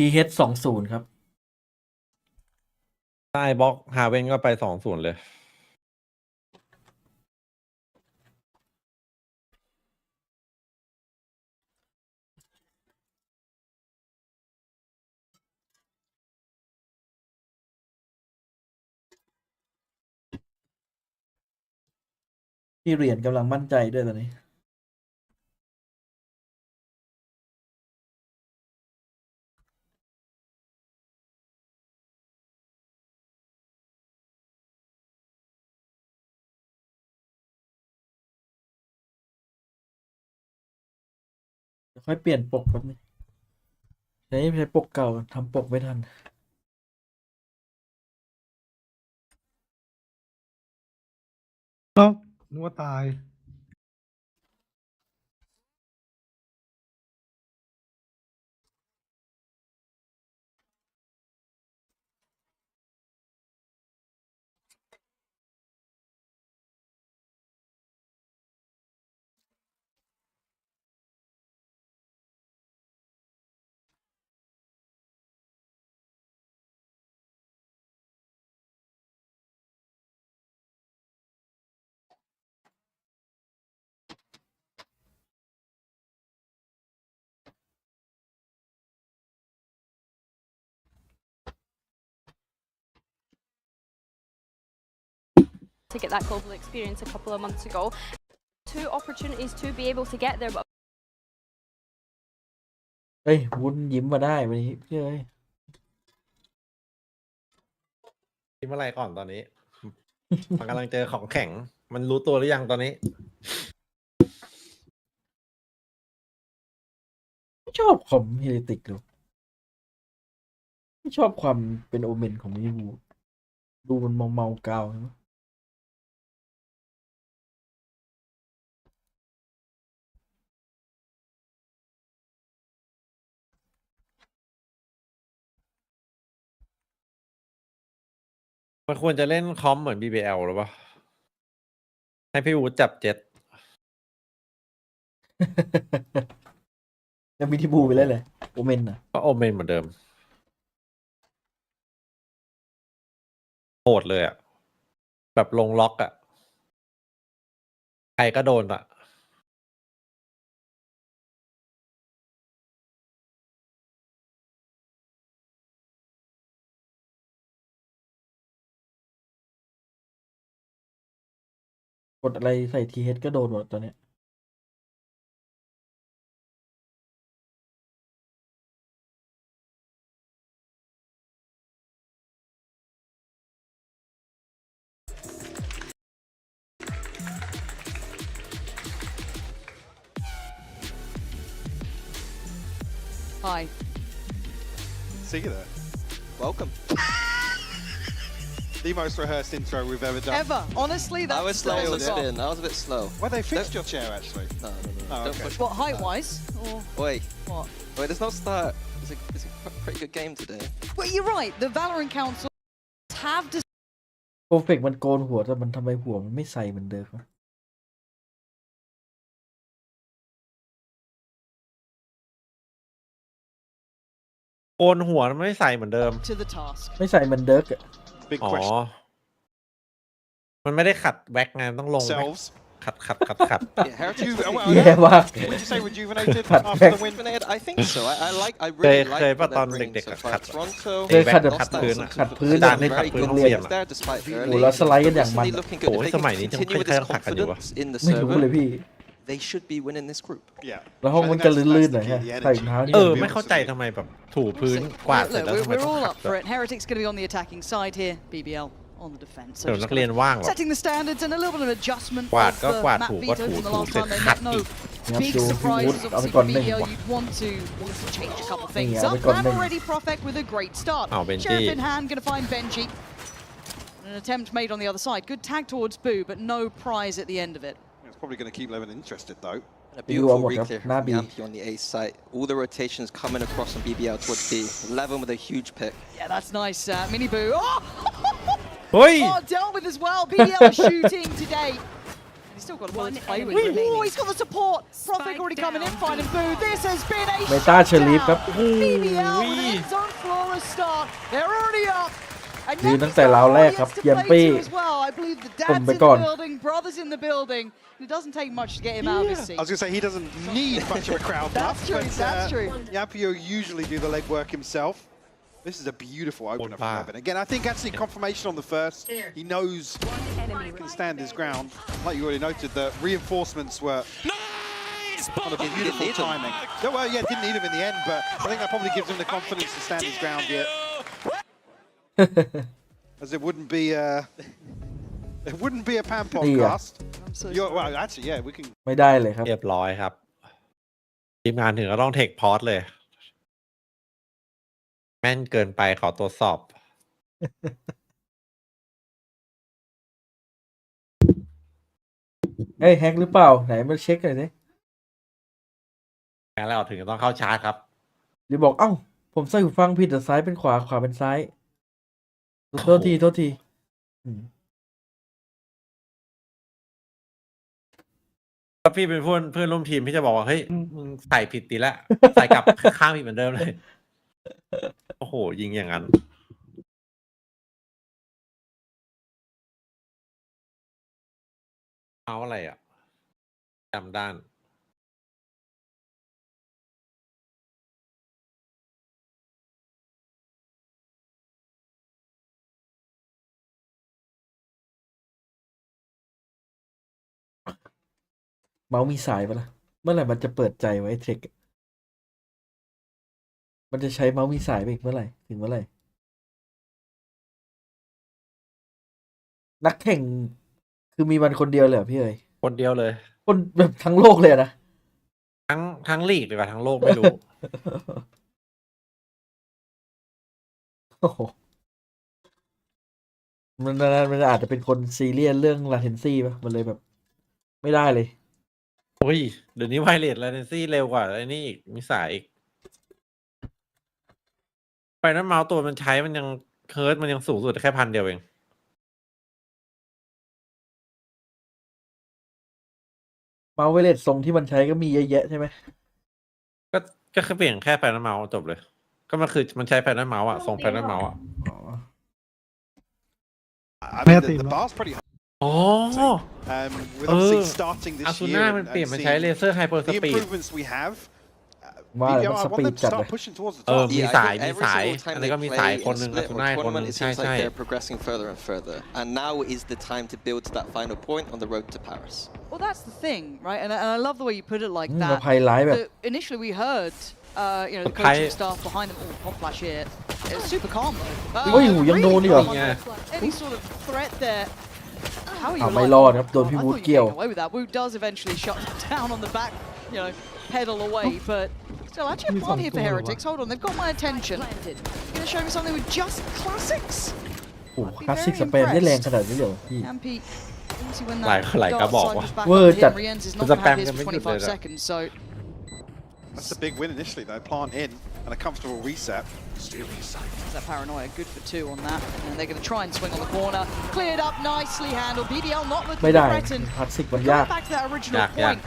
TH20ครับใต้บล็อกฮาเว่นก็ไป2-0เลยพี่เหรียญกำลังมั่นใจด้วยตอนนี้เดี๋ยวค่อยเปลี่ยนปกแป๊บนึงใช้ปกเก่าทำปกไม่ทันนึกว่าตาย to get that global experience a couple of months ago. 2 opportunities to be able to get there, but เฮ้ยวุ้นยิ้มมาได้วันนี้พี่เอ้ย ทีมอะไรก่อนตอนนี้ มันกำลังเจอของแข็งมันรู้ตัวหรือยังตอนนี้ไม่ชอบคอมเฮลิติกหรอกไม่ชอบความเป็นโอเมนของมินิบูดูมันเมากาวใช่ไหมมันควรจะเล่นคอมเหมือน BBL หรือเปล่าให้พี่วูดจับเจ็ต ยังมินิบูไปเลยเลยโอเมนอ่ะ ก็โอเมนเหมือนเดิมโหดเลยอ่ะแบบลงล็อกอ่ะใครก็โดนอ่ะกดอะไรใส่ทีเฮดก็โดนหมดตอนเนี้ย Hi. See you there. Welcome. The most rehearsed intro we've ever done. Ever. Honestly, that's I was slow on the so spin. I was a bit slow. Well, they fixed your chair actually. No. Oh, Don't okay. push. What, height-wise? Or Wait, what? there's no start. It's a pretty good game today. Well, you're right. The Valorant Council have โปรเฟกมันโกนหัวแต่มันทำไมหัวมันไม่ใส่เหมือนเดิมวะ โกนหัวมันไม่ใส่เหมือนเดิม to the task. ไม่ใส่เหมือนเดิร์กอะ Big อ๋อ question. มันไม่ได้ขัดแว็กไงต้องลงแว็ก Selves. ขัด Yeah, Heritage.แย่มาก Would you say rejuvenated Cut after back. the win? I think so. I really like เคย what ป่ะตอน they're bringing เด็ก so ๆ far. ขัด Toronto เคยขัด lost out พื้น some อะ ขัดพื้น จานให้ขัด very พื้น good ห้องเรียน players อะ there despite โอ้ early. แล้วสไลด์กันอย่างมัน Consistently looking good. โอ้ If ย they ส can มัยนี้ยัง continue ไม่ with เคย this ขัดกันอยู่วะ confidence in the ไม่รู้เลย server, พี่ they should be winning this group. Yeah. แล้วห้อง I มัน think จะ that's ลื่นๆหน่อย the ฮะ key, the ใส่ energy. รองเท้า เอ ดี อไม่เข้าใจทำไมแบบถูพื้นกวาด Look, เสร็จแล้วทำไม we're ต้อง all ขัด up for it. Heretic's going to be on the attacking side here. BBL on the defense. So เดี๋ยว just นักเรียนว่างหรอ setting the standards and a little bit of adjustment กวาด of ก็ the กวาด map ถูก็ veto ถู from the ถู last เสร็จ time. They ขัด met อี no ก ครับ big ดูพี่วูด surprises. เอาไป Obviously ก่อน for หนึ่ง BBL, ว่ะ you'd want to change a couple things Yeah, up. we got And them. already Profek with a great start. Oh, Benji. Sheriff in hand, going to find Benji. An attempt made on the other side. Good tag towards Boo, but no prize at the end of it. It's probably going to keep Levin interested though. And a beautiful almost have reclear from Nabi. Yampi on the A site. All the rotations coming across from BBL towards B. Levin with a huge pick. Yeah, that's nice. Mini Boo. Oh! เฮ้ย Oh, dealt with as well. BBL shooting today. He's still got a lot to play with. Oh, he's got the support. Profit already coming in, finding Boo. This has been a เมตาเชอรีฟครับ BBL with an end-zone flawless start. They're already up. And ยืนตั้งแต่ราวแรกครับ Yankees ยั have ม to ปี้ play too as well. I believe the ผม dad's ไป in ก่อน the building, brothers in the building. It doesn't take much to get him out of his seat. I was going to say he doesn't need much of a crowd That's buff, true, but that's true. Yapio usually do the legwork himself. This is a beautiful opener from Evan. Again, I think actually confirmation on the first. He knows he can stand his ground. Like you already noted, the reinforcements were on a beautiful timing. No, well, yeah, didn't need him in the end, but I think that probably gives him the confidence to stand his ground here. As it wouldn't be a Pan podcast. I'm so Well, actually, yeah, we can. ไม่ได้เลยครับ เรียบร้อยครับ ทีมงานถึงก็ต้องเทคพอสเลย แม่นเกินไปขอตรวจสอบ เอ้ยแฮกหรือเปล่าไหนมาเช็คหน่อยสิ งั้นแล้วถึงจะต้องเข้าชาร์จครับ หรือบอกเอ้าผมใส่หูฟังผิดแต่ซ้ายเป็นขวาขวาเป็นซ้ายโทษทีอืม ถ้าพี่เป็นเพื่อนร่วมทีมพี่จะบอกว่าเฮ้ยมึงใส่ผิดตีละ ใส่กลับข้างผิดเหมือนเดิมเลย โอ้โห ยิงอย่างนั้น เอาอะไรอ่ะจำด้าน เมาส์มีสายปะล่ะเมื่อไหร่มันจะเปิดใจไว้เทคมันจะใช้เมาส์มีสายไปอีกเมื่อไหร่ถึงเมื่อไหร่นักแข่งคือมีมันคนเดียวเลยเหรอพี่เอ๋ย คนเดียวเลย คนแบบทั้งโลกเลยนะ ทั้งลีกดีกว่าทั้งโลกไม่รู้ โอ้โหมันอาจจะเป็นคนซีเรียสเรื่อง latency ป่ะมันเลยแบบ ไม่ได้เลย โอ้ยเดี๋ยวนี้ไวเลสแล้วเนซี่เร็วกว่าไอ้นี่อีกมีสายอีกไปนั้นเมาส์ตัวมันใช้มันยังเฮิร์ตมันยังสูงสุดแค่1,000 เดียวเอง เมาส์ไวเลสทรงที่มันใช้ก็มีเยอะแยะใช่ไหม ก็แค่เปลี่ยนแค่แพนเมาส์จบเลย ก็มันคือมันใช้แพนเมาส์อะทรงแพนเมาส์อะ อ๋อ I mean, the bar's pretty high. อ๋อ With obviously starting อา this ซู year น่า and มันเปลี่ยนมา seeing ใช้เลเซอร์ไฮเปอร์ส the ปีด improvements we have. ว่า BBL, มัน I ส want ปี them ด to จัดเล start ย pushing towards the เออ top. มี Yeah, สาย I think มี every สาย single time อัน they นี้ก็มีสาย play คน in หนึ่ง split อาซู or น่าคนหนึ่ tournament, ง it ใช่ seems ใช่ like they're progressing further and further. And now is the time to build to that final point on the road to Paris. Well, that's the thing, right? And I love the way you put it like แล้ว that. ไพไลท์แบบ Initially, we heard, the The coaching Pi- staff behind them. Oh, pop flash here. It's super calm though. เฮ้ยหูยังโดนอีกเหรอ Any sort of threat there. How are you ไม่ alive? รอดครับโดน I พี่ thought วู you ด were เกี่ยว getting away with that. Wu does eventually shut them down on the back, pedal away. But still, actually a plan here for Heretics. Hold on, they've got my attention. You're going to show me something with just classics. โอ้คลาสสิกสเปนได้แรงขนาดนี้เลยเหรอพี่ Ampi, obviously when หลาย that กระ dart บอก side ว่ะ was back Word up to him, that- Rienz is มัน not จะ going แป to ม have his กันไม่หยุดเลย for 25 นะ seconds. So That's a big win initially, though. Plant in and a comfortable reset. that paranoia, good for 2 on that. And they're going to try and swing on the corner. Cleared up, nicely handled. BBL not looking ไม่ to ได้ threaten. คลาสสิกมัน Going ยาก back to that original Yeah, point.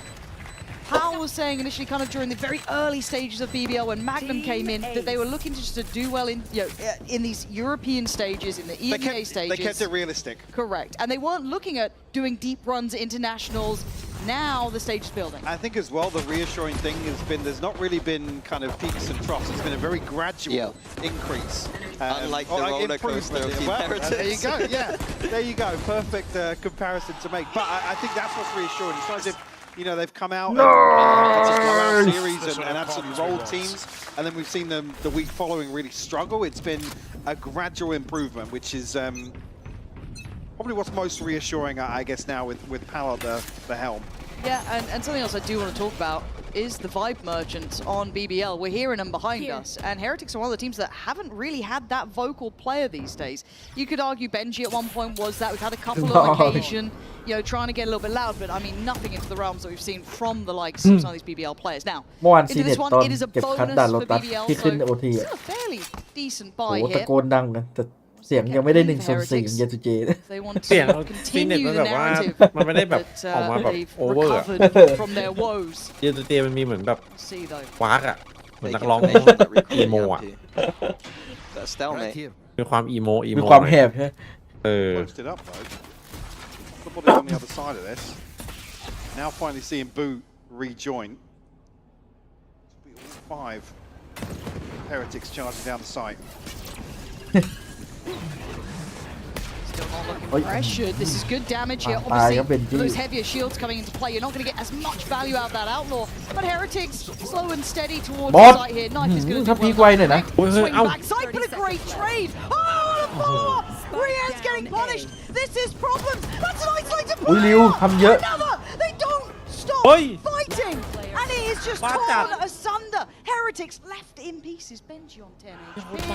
Powell was saying initially, kind of during the very early stages of BBL, when Magnum came in, that they were looking to just to do well in these European stages, in the EMEA stages. They kept it realistic. Correct, and they weren't looking at doing deep runs at internationals. Now the stage is building. I think as well the reassuring thing has been there's not really been kind of peaks and troughs. It's been a very gradual increase. Unlike the roller coaster of Team there you Heretics. go. Yeah, there you go. Perfect comparison to make. But I think that's what's reassuring. It's not as if they've come out and just blow out series and absolutely rolled teams, and then we've seen them the week following really struggle. It's been a gradual improvement, which is probably what's most reassuring, I guess, now with Pal at the helm. Yeah, and something else I do want to talk about is the Vibe Merchants on BBL. We're hearing them behind us, and Heretics are one of the teams that haven't really had that vocal player these days. You could argue Benji at one point was that. We've had a couple of occasions, trying to get a little bit loud, but I mean, nothing into the realms that we've seen from the likes of some of these BBL players. Now, เมื่อวานซี into เน็ต this one, ตอน it is a เก็บคัด bonus ด่านโร for ตัส BBL, ที่ขึ้น so โอที still a fairly decent โอ้ buy โหตะ here. โกนดังกันแต่ เสียงยังไม่ได้1 ส่วน 4ของเยตุเจ They want เสียง to ซีเน็ต continue มัน the แบบว่า narrative มันไม่ได้แบบ that ออกมาแบบ they've โอเวอร์อะ recovered from their woes. เยตุเจมันมีเหมือนแบบ See though. วากอะเหมือน Big นักร้อง information that recruiting อีโมอะ MP. That stalemate. มีความอีโม มีความ หน่อย แหบใช่ไหม Closed it up though. Somebody on the other side of this. Now finally seeing Boo rejoin. Be all 5 heretics charging down the site. Still not looking Oi. pressured. This is good damage here. Ah, Obviously, yeah, Benji. those heavier shields coming into play, you're not going to get as much value out of that outlaw. But Heretics slow and steady towards Bot. the site here. Knife is going to ถ้า do พี well. กไวหน่อยนะ Swing backside, but a great trade. Oh, the follow-up. Rian's getting punished. This is problems. That's an isolated อุ้ยริวทำเยอะ Another. They don't stop Oi. fighting. And it is just What torn the- asunder. Heretics left in pieces. Benji on 10 HP.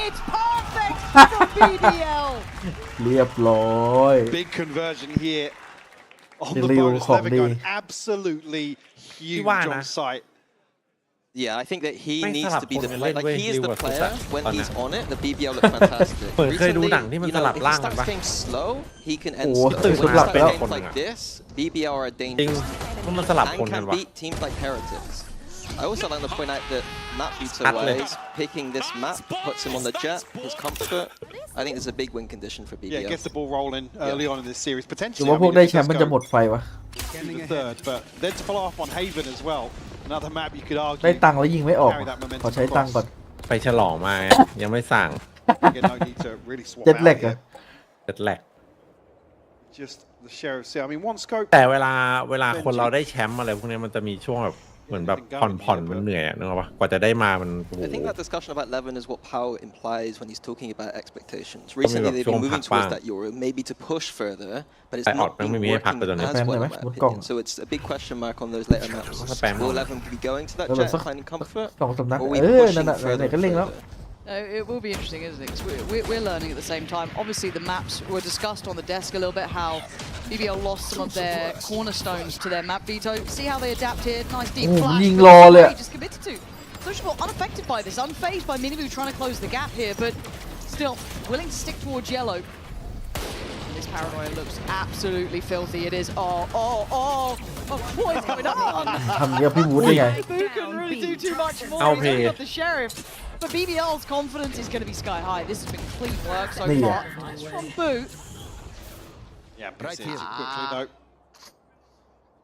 It's perfect for BBL. เรียบร้อย Big conversion here on the Liu bonus. Hong Level Di. going absolutely huge Why on not? site. Yeah, I think that heไม่ needs สลับ to be คน the กัน player. เล่น Like เว้ย he is ริว the กับฟุต player อะ when ตอน he's เนี้ย on it. The BBL look fantastic. เหมือนเคยดู Recently, หนังที่มัน you know, สลับ if he ร่างกัน starts ปะ getting slow, he can end โอ้ slow. ตื่น When สุด he หลับ starts แล้ว games like this, BBL are a จริง dangerous มันสลับ and คนกัน can วะ beat teams like Heretics. I also like to point out that map beater Atlet. wise, picking this map puts him on the jet, his comfort. I think there's a big win condition for BBL. Yeah, gets the ball rolling early on in this series. หรือ Potentially, ว่า I พวก mean, ได้ if แช it มป์ does มันจะ go หมดไฟวะ to the third, but then to follow up on Haven as well. Another map you could ได้ argue. ตังค์แล้วยิงไม่ออก Carry that momentum ขอใช้ตังค์ก่อน ไปฉลองมายังไม่สั่ง Again, no need to really swap เจ็ด out แหลก here. อะ เจ็ดแหลก Just the sheriff see. I mean, one scope. แต่เวลาคนเราได้แชมป์อะไรพวกนี้มันจะมีช่วงแบบเหมือนแบบผ่อนมันเหนื่อยอะนึกออกปะกว่าจะได้มามันโอ้โห I think that discussion about Levin is what Pau implies when he's talking about expectations. Recently, they've been moving towards that Euro, maybe to push further, but it's not been working as well, in my opinion. So it's a big question mark on those later maps. Will Levin be going to that jet, finding comfort, สองสำนัก or are we นั่น pushing น่ะไห further นๆก็เล่งแล้ว It will be interesting, isn't it? 'Cause we're learning at the same time. Obviously, the maps were discussed on the desk a little bit, how BBL lost some of their cornerstones to their map veto. See how they adapt here. Nice deep โอ้ flash. ยิง but รอเลย just committed to. Sociable unaffected by this, unfazed by Minibu trying to close the gap here, but still willing to stick towards yellow. This paranoia looks absolutely filthy. It is. What is going on? ทำเยอะพี่วูดได้ไง Who can really do too much more? I'll He's only pay. got the sheriff. But BBL's confidence is going to be sky high. This has been clean work so Yeah. far. Nice from Boot. Yeah, right here. Quickly, though.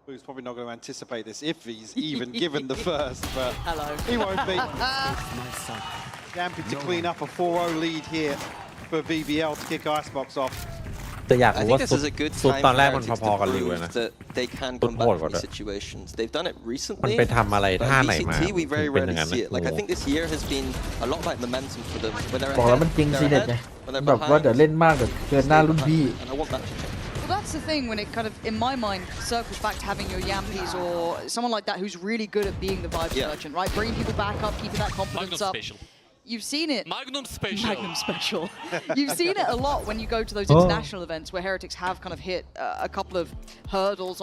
Who's probably not going to anticipate this if he's even given the first, but Hello. he won't be. Yampy to clean up a 4-0 lead here for BBL to kick Icebox off. แต่อยาก I รู้ think ว่า this is a good สุด time ตอน for แรกมัน Heretics พอ to ๆกับริวเลย prove นะ that they can Good come back board, from these wasn't it? situations. They've done it มัน recently. ไปทำอะไร But ท่าไหนมา VCT, we ถึ very งเป็นอ rarely ย่างนั้น see it. Like I โอ้โห think this year has been a lot like momentum for them. When they're บอกแล้ว ahead, มันจริง they're ซีเน็ตไง ahead. When they're แบบว่า behind, เดี๋ยวเล่นมากเดี๋ยวเกินหน้ารุ่นพี่ and I want that to change. Well, that's the thing when it kind of, in my mind, circles back to having your Yampies or someone like that who's really good at being the vibes Yeah. merchant, right? Bringing people back up, keeping that confidence up. Special. You've seen it. Magnum Special. Magnum Special. You've seen it a lot when you go to those Oh. international events where Heretics have kind of hit a couple of hurdles.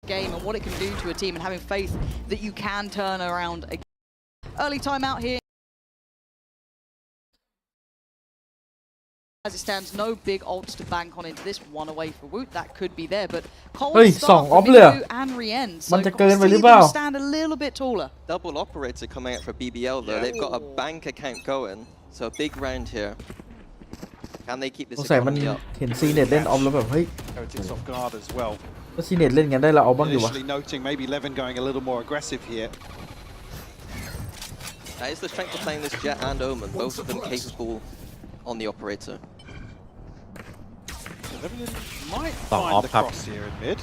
Game and what it can do to a team and having faith that you can turn around a early timeout here. As it stands, no big ults to bank on into this one away for Woot. That could be there, but cold เฮ้ย start สอง for ออฟเลยเหรอ Minibu and Rien. มัน So จะเกินไปหรือ see เปล่า them stand a little bit taller. Double operator coming out for BBL though. They've got a bank account going, so a big round here. Can they keep ส this งสัยมัน economy up? เห็นซีเน็ตเล่นออฟแล้วแบบเฮ้ย Heretics off guard as well. ถ้าซีเน็ตเล่นกันได้เราเอาบ้างดีวะ Initially noting maybe Levin going a little more aggressive here. That is the strength of playing this Jet and Omen, both of them capable on the operator. might สอง find ออฟ the ครับ cross here in mid.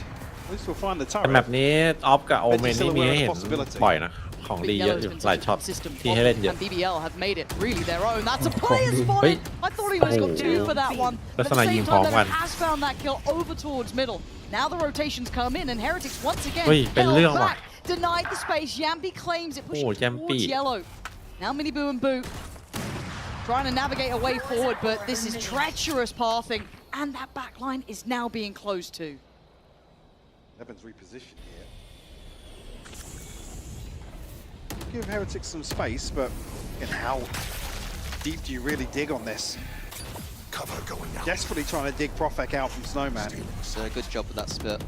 At least we'll find the แต่แม turret. ปนี้ออฟกับโอเมนนี่มีให้เห็นบ่อยนะของดี BBL เยอะ has อยู่ been หลาย such a ช็อต consistent ที่ให้เล่น problem, เยอะ and BBL have made it really their own. That's a Không player đi. spotted. Ê. I thought he would have got 2 for that one. But at the same time, Leonard has found that kill over towards middle. Now the rotations come in, and Heretics once again เฮ้ยเป็นเรื่อง held ว่ะ back, denied the space. Yampi claims it, pushing Oh, Yampi. towards yellow. Now Mini Boo and Boo trying to navigate a way forward, but this is treacherous pathing, and that back line is now being closed too. Evans repositioned here. Give Heretics some space, but how deep do you really dig on this? Cover going out. Desperately trying to dig Profek out from Snowman. So good job with that spit.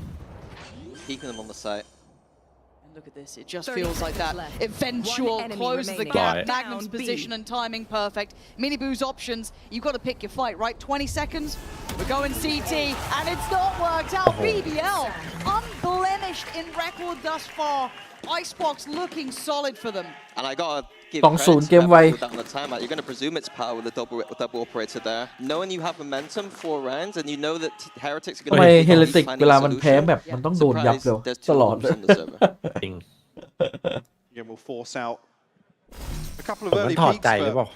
Keeping them on the site. And look at this, it just feels like that eventual close of the gap. Right. Magnum's position and timing perfect. Mini Boo's options, you've got to pick your fight, right? 20 seconds, we're going CT, and it's not worked out. BBL, unblemished in record thus far. Icebox looking solid for them. And I gotta give 2-0 credit to เกมไว Evans with that on the timeout. You're gonna presume it's power with the double operator there. Knowing you have momentum 4 rounds and you know that Heretics are ทำไม gonna เฮเลติก find เวลา a มันแพ้ solution. แบบมันต้องโดนยับเร็ว There's ต 2 ลอด orbs เลย on the server. จริง Again, we'll force out a couple ผ of มมัน early ถอด peaks, ใจหรือเป but ล่า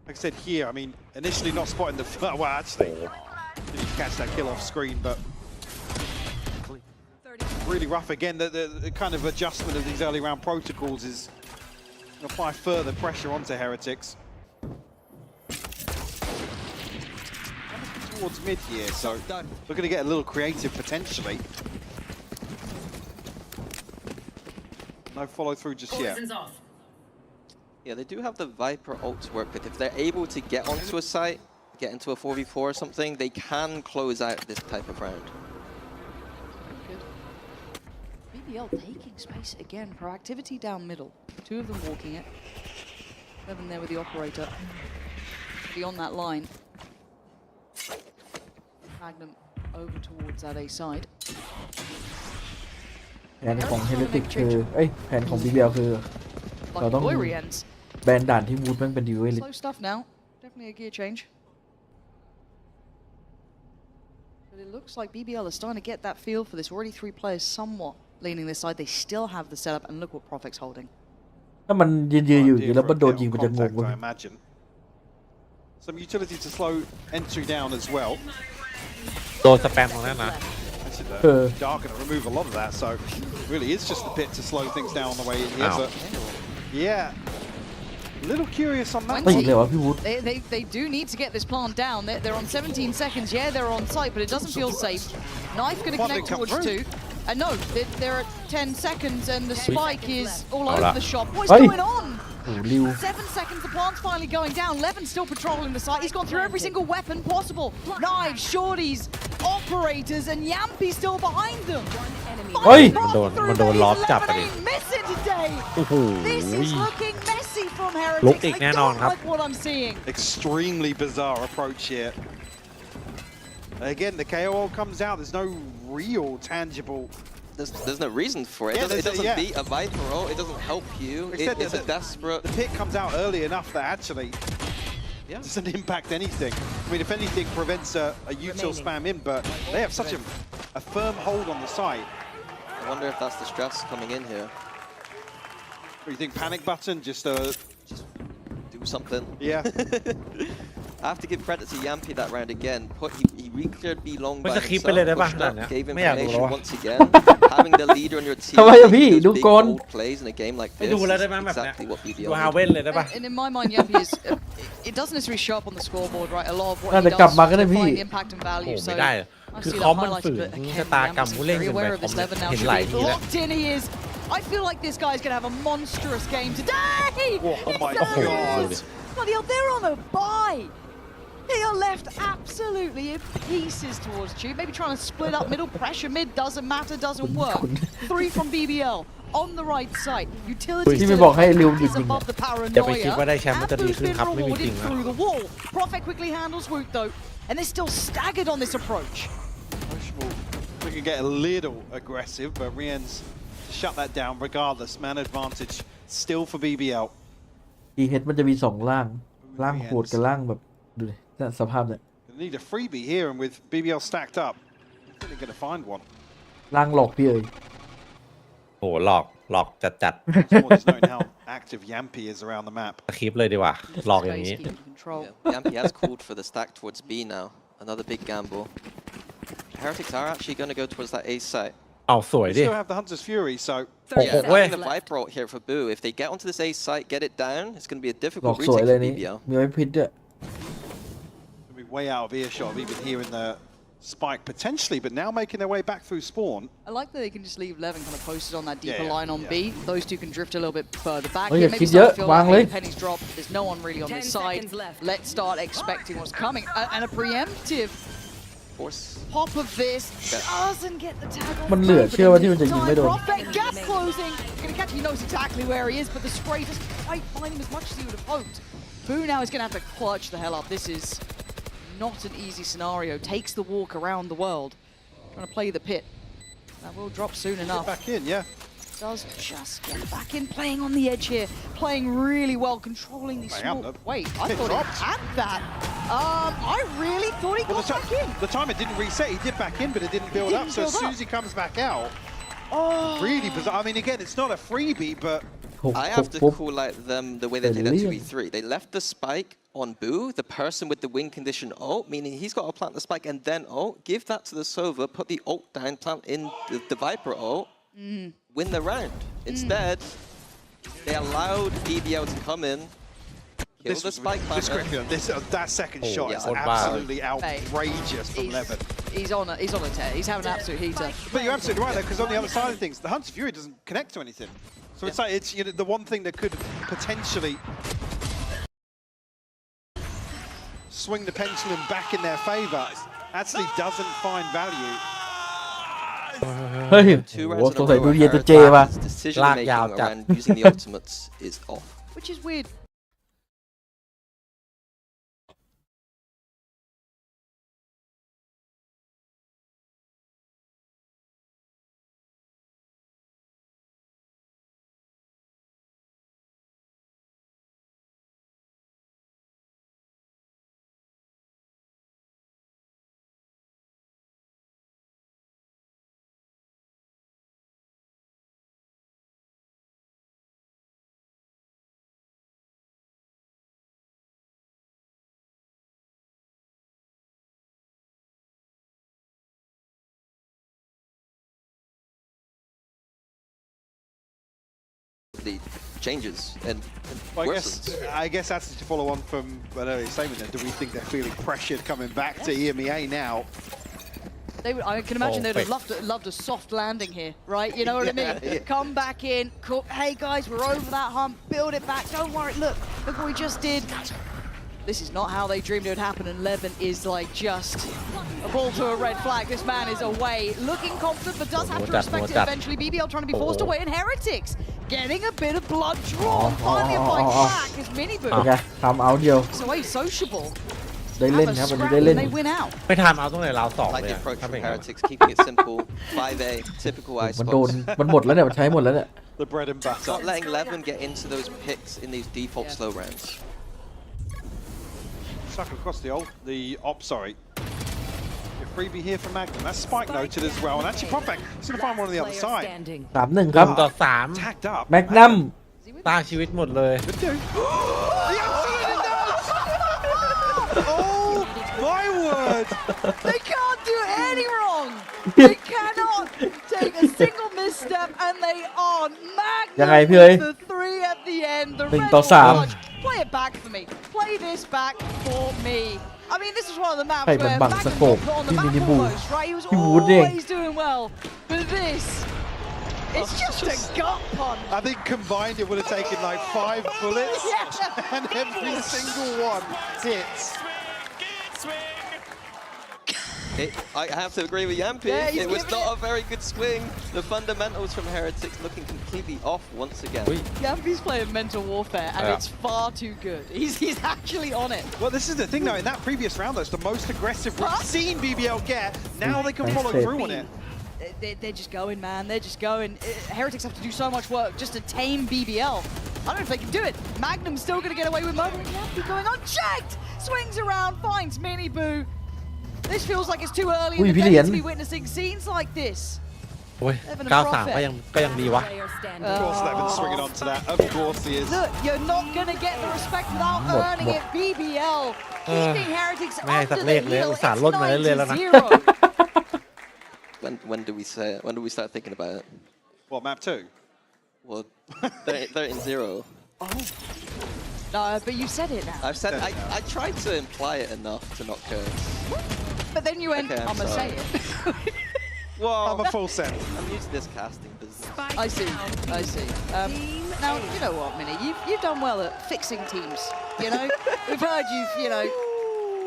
like I said here, I mean, initially not spotting the well, actually, didn't catch that kill off screen, but really rough again. The kind of adjustment of these early round protocols is going to apply further pressure onto Heretics. Towards mid here, so we're going to get a little creative potentially. No follow through just yet. Yeah, they do have the Viper ult to work with. If they're able to get onto a site, get into a 4v4 or something, they can close out this type of round. Good. BBL taking space again, proactivity down middle. 2 of them walking it. 7 there with the operator. Beyond that line. Magnum over towards that A side. แผนของเฮเลติกคือแผนของ BBL คือ Lucky don't- boy re-ends. แบนด่านที่มูดแม่งเป็นดีเวลิ Slow stuff now. Definitely a gear change. But it looks like BBL is starting to get that feel for this. Already 3 players somewhat leaning this side. They still have the setup, and look what Profec's holding. ถ้ามันยืนอยู่อย่างนี้แล้วมันโดนยิงมันจะงง Contact, เว้ย I imagine. Some utility to slow entry down as well. โดนสแปมตรงนั้นนะ Actually, Dark going to remove a lot of that, so really it's just the pit to slow things down on the way in here. Ow. But yeah, a little curious on that ตี one. เลยวะพี่วูด They do need to get this plant down. They're on 17 seconds. Yeah, they're on site, but it doesn't feel safe. Knife going to One connect didn't come towards through. 2. And no, they're at 10 seconds, and the spike is all Hold over up. the shop. What's Oi. going on? โอ้ริว 7 seconds, the plant's finally going down. Levin's still patrolling the site. He's gone through every single weapon possible. Knives, shorties, operators, and Yampi's still behind them. Oi. Finally มันโดน broken มัน through โดน these. ล็อกจับไป Levin ดิ ain't missing today. โอ้โห This is looking messy from ลุก Heretics. อีก I แน่นอน don't ครับ like what I'm seeing. Extremely bizarre approach here. Again, the KO comes out. There's no real tangible. There's no reason for it. Yeah, It doesn't yeah. beat a Viper ult. It doesn't help you. Except It's a desperate. The pit comes out early enough that actually doesn't impact anything. I mean, if anything, prevents a util spam in, but they have such a firm hold on the site. I wonder if that's the stress coming in here. What do you think? Panic button? Just Do something. yeah. I have to give credit to Yampi that round again. He re-cleared B long มัน by จะคลิปไปเลยได้ himself, ป่ะ pushed ขนาด up, เนี้ย gave ไม่อยากดูแล้ว information วะ once again. Having the leader on your team ทำไมอะพี่ making ดู those big ก่อน bold plays in a game like ไม่ this ดูแล้ว is ได้ไหมแบบเนี้ย exactly what ดู BBL ฮา did. เว่นเลยได้ป่ะ And in my mind, Yampi is it doesn't necessarily show up on the scoreboard, right? A lot of whatน่า he จะกลับ does มาก็ได้ will พี่ find impact and โอ้ value. ไม่ So ได้ I คือ see คอม that มัน highlighted, ฝืน but again, ชะตากรรม Yampi's ผู้เล่น very เกินไป aware of คอม this เนี่ย level now. เห็น Should หลาย be ทีแล้ว locked in. He is. I feel like this guy's gonna have a monstrous game today. Oh my It's God. Bloody hell, they're on a bye. They are left absolutely in pieces towards Tube. Maybe trying to split up middle pressure. Mid doesn't matter, doesn't work. 3 from BBL on the right side. Utility ที่ไม่บอกให้ริวหยุด is ยิง above the อย่าไป paranoia. คิดว่าได้แชมป์มันจะดี Abu's ขึ้น been ครับไม่มีจริ rewarded งนะ through the wall. Profek quickly handles Woot though, and they're still staggered on this approach. We can get a little aggressive, but Rien's shut that down regardless. Man advantage still for BBL. ทีเฮดมันจะมี2 ร่าง ร่างโหดกับร่างแบบดูดิสภาพเนี่ย Gonna Need a freebie here, and with BBL stacked up, I think they're going to find one. ล่างหลอกพี่เอ๋ย โหหลอกจัด Someone is knowing how active Yampi is around the map. ๆคลิปเลยดีกว่าหลอกอย่างนี้ Space keeping control. Yeah, Yampi has called for the stack towards B now. Another big gamble. Heretics are actually going to go towards that A site. เอาสวย We ดิ still have the Hunter's Fury, so Yeah, oh, wait. having the Viper ult here for Boo. If they get onto this A site, get it down, it's going to be a หลอก difficult สวย retake เล for ยนี่ BBL. มีไว้พิษด้วย they'll be way out of earshot of even hearing the spike potentially, but now making their way back through spawn. I like that they can just leave Levin kind of posted on that deeper Yeah, line on yeah. B. Those two can drift a little bit further back. Oh, Here, yeah, maybe kid, start yeah, to feel wang like leh. pennies drop. There's no one really on this side. Let's start expecting what's coming. And a preemptive Force. pop of this doesn't get the tag on มันเหลือเชื่อว่าที่มันจะยิงไม่โดน Prophet gap closing. Gonna catch him. He knows exactly where he is, but the spray doesn't quite find him as much as he would have hoped. Boo now is gonna have to clutch the hell up. This is not an easy scenario. Takes the walk around the world. Trying to play the pit. That will drop soon enough. Back in, yeah. Does just get back in, playing on the edge here, playing really well, controlling these Hang on, small. the Wait, I pit thought dropped. he had that. I really thought he Well, got back in. the timer didn't reset. He did back in, but it didn't build didn't up. So build as soon up. as he comes back out, Oh, really bizarre. I mean, again, it's not a freebie, but หก I ห have ก to ปุ๊บ call out them the way they played that Brilliant. 2v3. They left the spike on Boo, the person with the win condition ult, meaning he's got to plant the spike and then ult, give that to the Sova, put the ult down, plant in the Viper ult, win the round. Instead, they allowed BBL to come in, kill this the spike just planter. quickly, that second Oh, shot yeah. is Oh, wow. absolutely outrageous from Levin. he's on a tear. He's having an absolute heater. But you're absolutely right, though, because on the other side of things, the Hunter's Fury doesn't connect to anything. So it's like it's the one thing that could potentially swing the pendulum back in their favour actually doesn't find value. เฮ้ย Two โอ้ rounds ส in ง a สัย row, ดู where เย็นจะเจป่ะ Heretics' decision Lag making yao chặt. around using the ultimates is off. Which is weird. The changes and Well, worsens. I guess that's to follow on from an earlier statement there. Do we think they're feeling pressured coming back to EMEA now? I can imagine Oh, they'd have wait. loved a soft landing here, right? You know what I mean? Yeah. Come back in, cook. Hey guys, we're over that hump. Build it back. Don't worry. Look what we just did. This is not how they dreamed it would happen, and Levin is like just a ball to a red flag. This man is away, looking confident, but does have to respect it eventually. BBL trying to be forced away, and Heretics getting a bit of blood drawn. Finally a fight back as Mini โอเค Boo ทำเอาเดียว is away sociable. ได้เล่น Have ครับ a วันนี้ scrap ได้เล่น and they win out. ไม่ทำเอาตรงไหนราวสอง I like เลย the อะ approach ถ้า from เป็นอย่างนั้น Heretics, keeping it simple. 5A, typical มัน ice โดน box. มันหมดแล้วเนี่ยมันใช้หมดแล้วเนี่ย The bread and butter. Not letting Levin get into those picks in these default Yeah. slow rounds. Stuck across the op, sorry. Your freebie here from Magnum. That's spike noted as well. And actually, Prophet is going to find one on the other side. 3-1 ครับ ต่อสาม Tagged up. แมกนัม สร้างชีวิตหมดเลย Could do. He absolutely does! Oh, my word! They can't do any wrong. They cannot take a single misstep, and they are ยังไง Magnum พี่เอ้ย with the 3 at the end. The หนึ่ง red ต่อ will สาม clutch. Play it back for me. Play this back for me. I mean, this is one of the maps ใครมัน where บังส Magnum โคป got put on the ที่ map มินิบู almost, right? He was พี่วูดเอง always doing well. But this, it's just a gut punch. I think combined it would have taken like 5 bullets. Yeah. And every single one hits. I have to agree with Yampi. Yeah, he's It was giving not it. a very good swing. The fundamentals from Heretics looking completely off once again. Yampi's playing mental warfare, and Yeah. it's far too good. He's actually on it. Well, this is the thing though, in that previous round, that's the most aggressive we've seen BBL get. Now they can follow through on it. They're just going, man. They're just going. Heretics have to do so much work just to tame BBL. I don't know if they can do it. Magnum's still going to get away with murder. Yampi going unchecked. Swings around, finds Mini Boo. This feels like it's too early in Ui, the Phi game Liễn. to be witnessing scenes like this. โอ้ย Evan and 93 Prophet. ก็ยังดีวะ Of course, Levin's swinging onto that. Of course he is. Look, you're not going to get the respect without Một- earning một. it. BBL keeping Heretics Mẹ under sắp the liệt lên, heel. uống xả It's luôn mà lên lên 9-0. When do we say it? When do we start thinking about it? What, map 2? Well, they're in 0. No, but you said it now. I've said I tried to imply it enough to not curse. But then you went, Okay, I'm I'm going to say sorry. it. I'm a full set. I'm used to this casting business. I see. Now, you know what, Minnie? You've done well at fixing teams, you know? We've heard you've,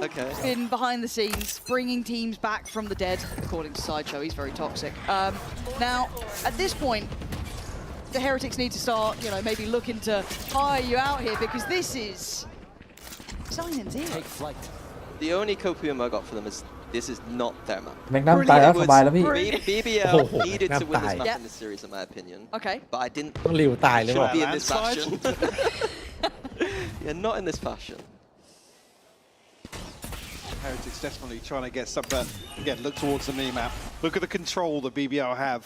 Okay. been behind the scenes, bringing teams back from the dead, according to Sideshow. He's very toxic. Now, at this point, the Heretics need to start, maybe looking to hire you out here because this is 9-0. The only Kopium I got for them is this is not their map. แม็กนัมตายแล้วสบายแล้วพี่ BBL Oh, needed to win this Nam map Yep. in this series, in my opinion. Okay. But I didn't ต้องริวตายเลย should วะ be in this Landslide? fashion. Yeah, not in this fashion. Heretics desperately trying to get some, but again, look towards the mini-map. Look at the control the BBL have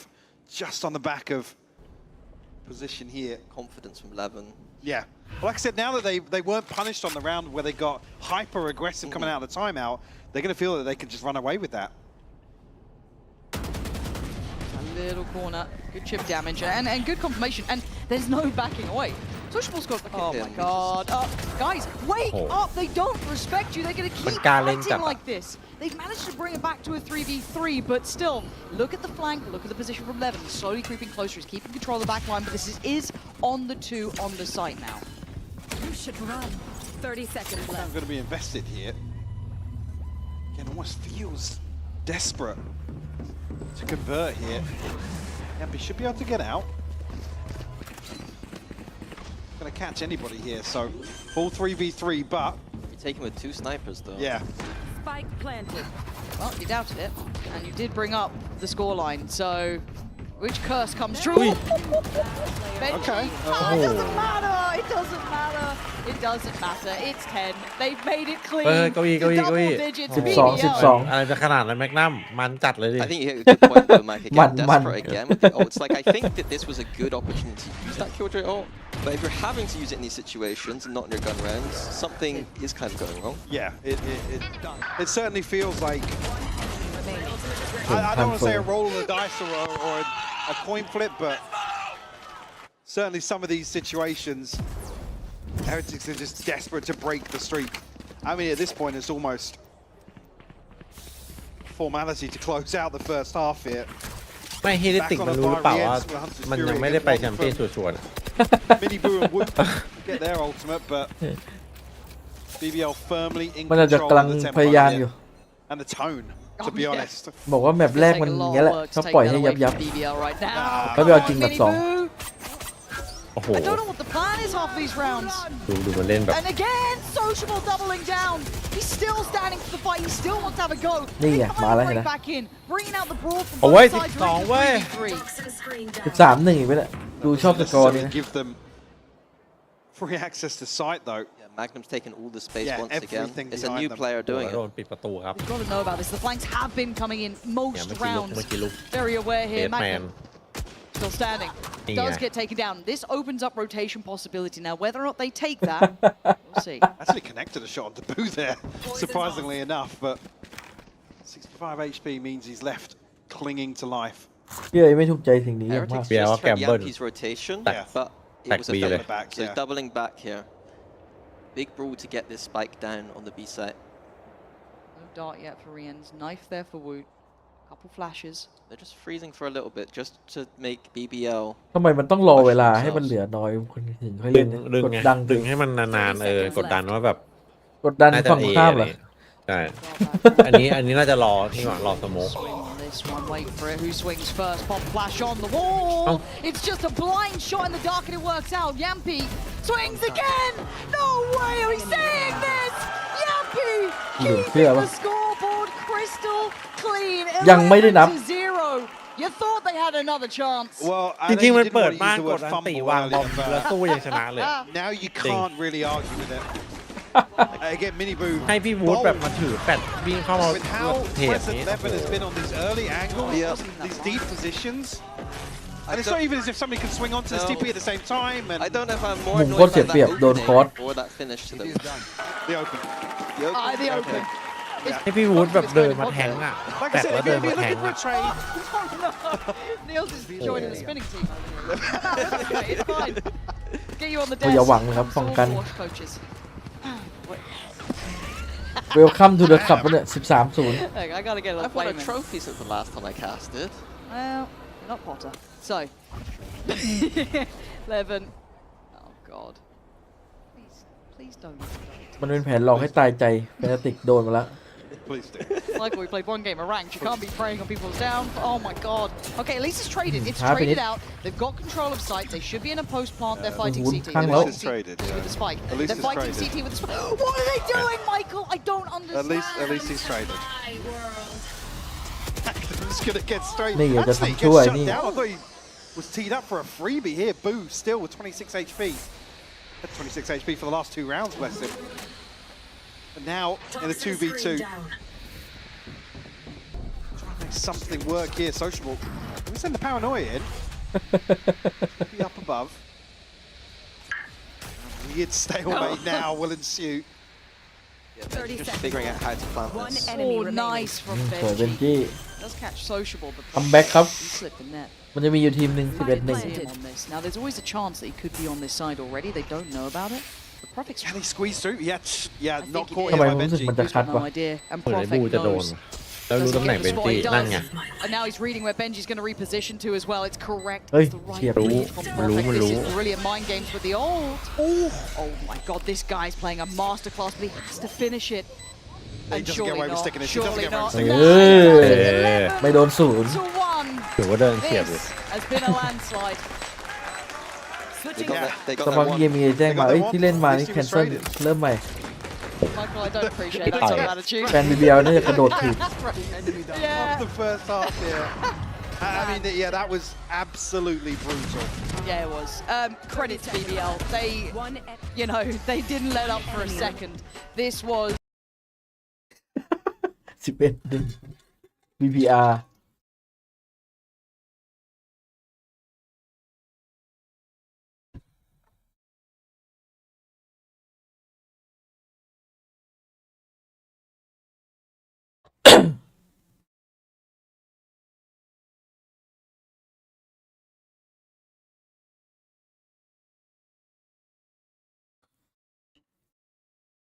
just on the back of position here. Confidence from Levin. Yeah. Well, like I said, now that they weren't punished on the round where they got hyper-aggressive coming out of the timeout, they're going to feel that they can just run away with that. A little corner, good chip damage, and good confirmation, and there's no backing away. Sociable's got, oh my god. Guys, wake up! They don't respect you. They're going to keep fighting like this. They've managed to bring it back to a 3v3, but still, look at the flank, look at the position from Levin. He's slowly creeping closer. He's keeping control of the back line, but this is on the 2 on the site now. You should run. 30 seconds I'm left. going to be invested here. Again, almost feels desperate to convert here. Yampi should be able to get out. Going to catch anybody here, so full 3v3, but You're taking with 2 snipers though. yeah. Spike planted. Well, you doubted it, and you did bring up the scoreline, so which curse comes true? Benji. Okay. It doesn't matter. It doesn't matter. It doesn't matter. It's 10. They've made it clean. เก้าอี้ Double digits. 12 BBL. อะไรจะขนาดนั้นแม็กนัมมันจัดเลยดิ I think you hit a good point though, Mike. Again, Man. desperate again with the ults. Like, I think that this was a good opportunity to use that Killjoy ult, but if you're having to use it in these situations and not in your gun rounds, something is kind of going wrong. Yeah, it certainly feels like I don't want to say a roll of the dice or a coin flip, but certainly some of these situations, Heretics are just desperate to break the streak. I mean, at this point, it's almost formality to close out the first half here. ไม่เฮลิติกมันรู้หรือเปล่าว่ามันยังไม่ได้ไปแชมเปี้ยนชัวร์ Mini Boo and Wood get their ultimate, but BBL firmly in มันอาจจะ control กำลัง of the พยายาม tempo อยู่ here. And the tone, to be honest. บอกว่าแมปแรกมันอย่างเงี้ยแหละชอบปล่อยให้ยับ BBL right now. แล้วไปเอาจริงแบบ Mini สอง Boo. โอ้โห I don't know what the plan is half these rounds. ดูมันเล่นแบบ And again, Sociable doubling down. He's still standing for the fight. He still wants to have a go.นี่ไง They มาแล้ว finally เห็น break ไหม back in, bringing out the brawl from โอ้ย both sides. 12 เว้ย 13-1อีกไปแล้วดูชอบสกอร์นี่นะ Give them free access to site, though. Yeah, Magnum's taken all the space Yeah, once again. everything It's a behind new them. player doing โด it. นปิดประตูครับ We've got to know about this. The flanks have been coming in เนี่ย most เมื่อกี้ลุก rounds. เมื่อกี้ลุก Very aware เบ here. สแมน Magnum still standing. Yeah. Does get taken down. This opens up rotation possibility. Now, whether or not they take that, we'll see. Actually connected a shot on Debut there, surprisingly enough, but 65 HP means he's left clinging to life. พี่เอ้ยไม่ถูกใจสิ่งนี้อย่างมาก Heretics Yeah, just I'll tried gamble. Yampi's rotation, Yeah. but it Back was a B failure.เลย Back, So yeah. doubling back here. Big brawl to get this spike down on the B site. No dart yet for Rien's. Knife there for Woot. Couple flashes. They're just freezing for a little bit just to make BBL. ทำไมมันต้องรอเวลาให้มันเหลือน้อยคนถึงค่อย ดึ เล่ ง น ดึง กด ไง ดัน ดึงให้มันนานๆกดดันว่าแบบ กดดัน น่าจะ ฝั่ง เอ ข้าม อะไร เหรอ ใช่อันนี้น่าจะรอที่หวังรอสโมก Swing on this one, wait for it. Who swings first? Pop flash on the wall. Oh. It's just a blind shot in the dark and it works out. Yampi swings again. No way are we saying this. Yampi keeping the scoreboard crystal clean. ยังไม่ได้นับ 11-0. You thought they had another chance. Well, I จ know ริง you ๆมัน didn't เปิด want to บ้าน use the ก word ดอันตี fumble วางบอม earlier, แล้ว but สู้ยังชนะเลย now you can't really argue with it. Again, Mini Boo. ให้พี่วูดแบบมาถือแปดวิ่งเข้ามา With how เทป present นี้ Levin has been on these early angles, these deep positions. And it's not even as if somebody can swing onto the TP at the same time. And I don't know if I'm more มุม annoyed โคตร by เสีย that เปรียบโดน opening คอร์ส or that finish to them. the open. The open. ให้พี่วูดแบบเดินมาแทงอ่ะ Like แต่ I said, ว่า if เดิน you're มาแทง looking for อ่ะ a trade, Niels is joining the spinning team. Okay, it's fine. Get you on the อย่า desk. หวังนะครับป้องกัน Sword coaches. Welcome to the Cup เนี่ย13-0 Look, I gotta get a little I've won a flame in. trophy since the last time I casted. Well, you're not Potter. So, Levin. Oh God. Please don't. มันเป็นแผนหลอกให้ตายใจเฟนาติกโดนมาแล้ว please do. Like we played one game of ranked, you can't be preying on people's down. Oh my God. Okay, at least it's traded. It's Happy traded it. out. They've got control of site. They should be in a post plant. They're fighting Wood CT. hang They're low. fighting It's traded, CT with the spike. At least They're it's fighting traded. CT with the spike. What are they doing, Michael? I don't understand. At least he's traded. I'm just gonna get straight. Nigga, just Actually, he some gets two, shut I down. I thought he was teed up for a freebie here. Boo, still with 26 HP. Had 26 HP for the last 2 rounds, bless him. And now in a 2v2. Trying to make something work here. Sociable. Can we send the paranoia in? Be up above. A weird stalemate now will ensue. Yeah, 30 just seconds. figuring out how to plant One this. enemy Oh, remaining. nice from สวยเบน Benji. จี้ Does catch sociable, but คัมแบ็กครับ he slipped the net. มันจะมีอยู่ทีมหนึ่ง11-1 See him on this. Now, there's always a chance that he could be on this side already. They don't know about it. The Prophet's Can he squeeze through? Yeah, yeah, I not think he caught did. here by ทำไมผมรู้สึก Benji. มันจะ He's คัด got วะ no idea, and เหมือนไอ้บู Prophet จะโดน knows. แล้วรู้ตำแหน่ง Doesn't เป็น get the ตี spot he นั่นไง does. And now he's reading where Benji's going to reposition to as well. It's correct. Hey, It's the right shit. read from Maloo, Prophet. This is Maloo. brilliant mind games with the ult. Oh my God, this guy's playing a masterclass, but he has to finish it. He And doesn't get surely away with not. sticking it. He doesn't Surely get away with not. sticking it. 9 ไม่โดนศูนย์ to 1. ถือว่าเดินเฉียบเลย This has been a landslide. They Switching got, back. that, they สั got กพัก that เกม one. มีแจ้งมา They got เอ้ย that ที่เล่นมา one. นี่ This แคน team เซิล is traded. เริ่มใหม่ Michael, I don't appreciate that sort of attitude. แฟน BBL น่าจะกระโดดถีบ Yeah. The first half here. I mean, yeah, that was absolutely brutal. Yeah, it was. Credit to BBL. They, One you know, they didn't let up for a second. This was 11-1 BPR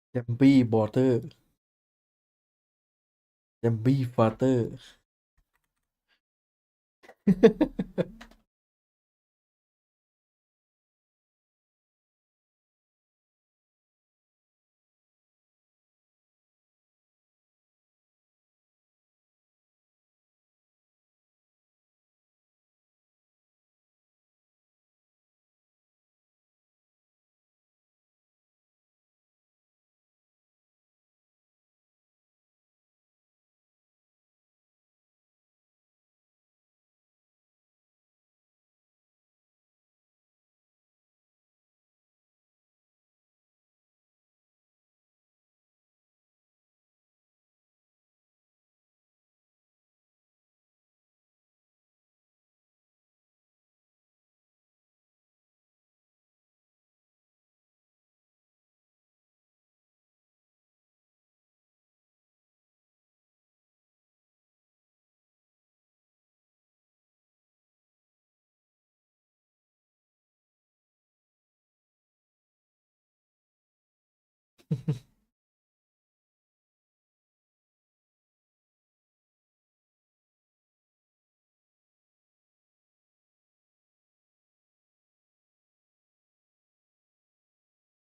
แจมบี้บอเตอร์แจมบี้ฟาเตอร์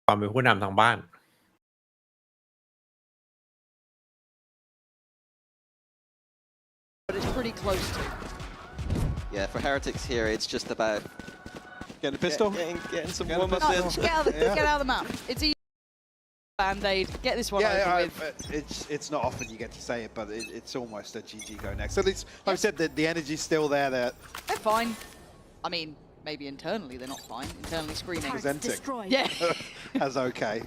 ความเป็นผู้นำทางบ้าน but it's pretty close to. Yeah, for Heretics here, it's just about Getting a pistol. getting some Get a warm-ups pistol. in. Just get out, Yeah. get out of the map. It's easy. Band-aid. Get this one Yeah, over yeah, with. it's not often you get to say it, but it's almost a GG go next. So it's, like I said, the energy's still there. They're They're fine. I mean, maybe internally they're not fine. Internally screaming. presenting Destroyed. Yeah. as okay.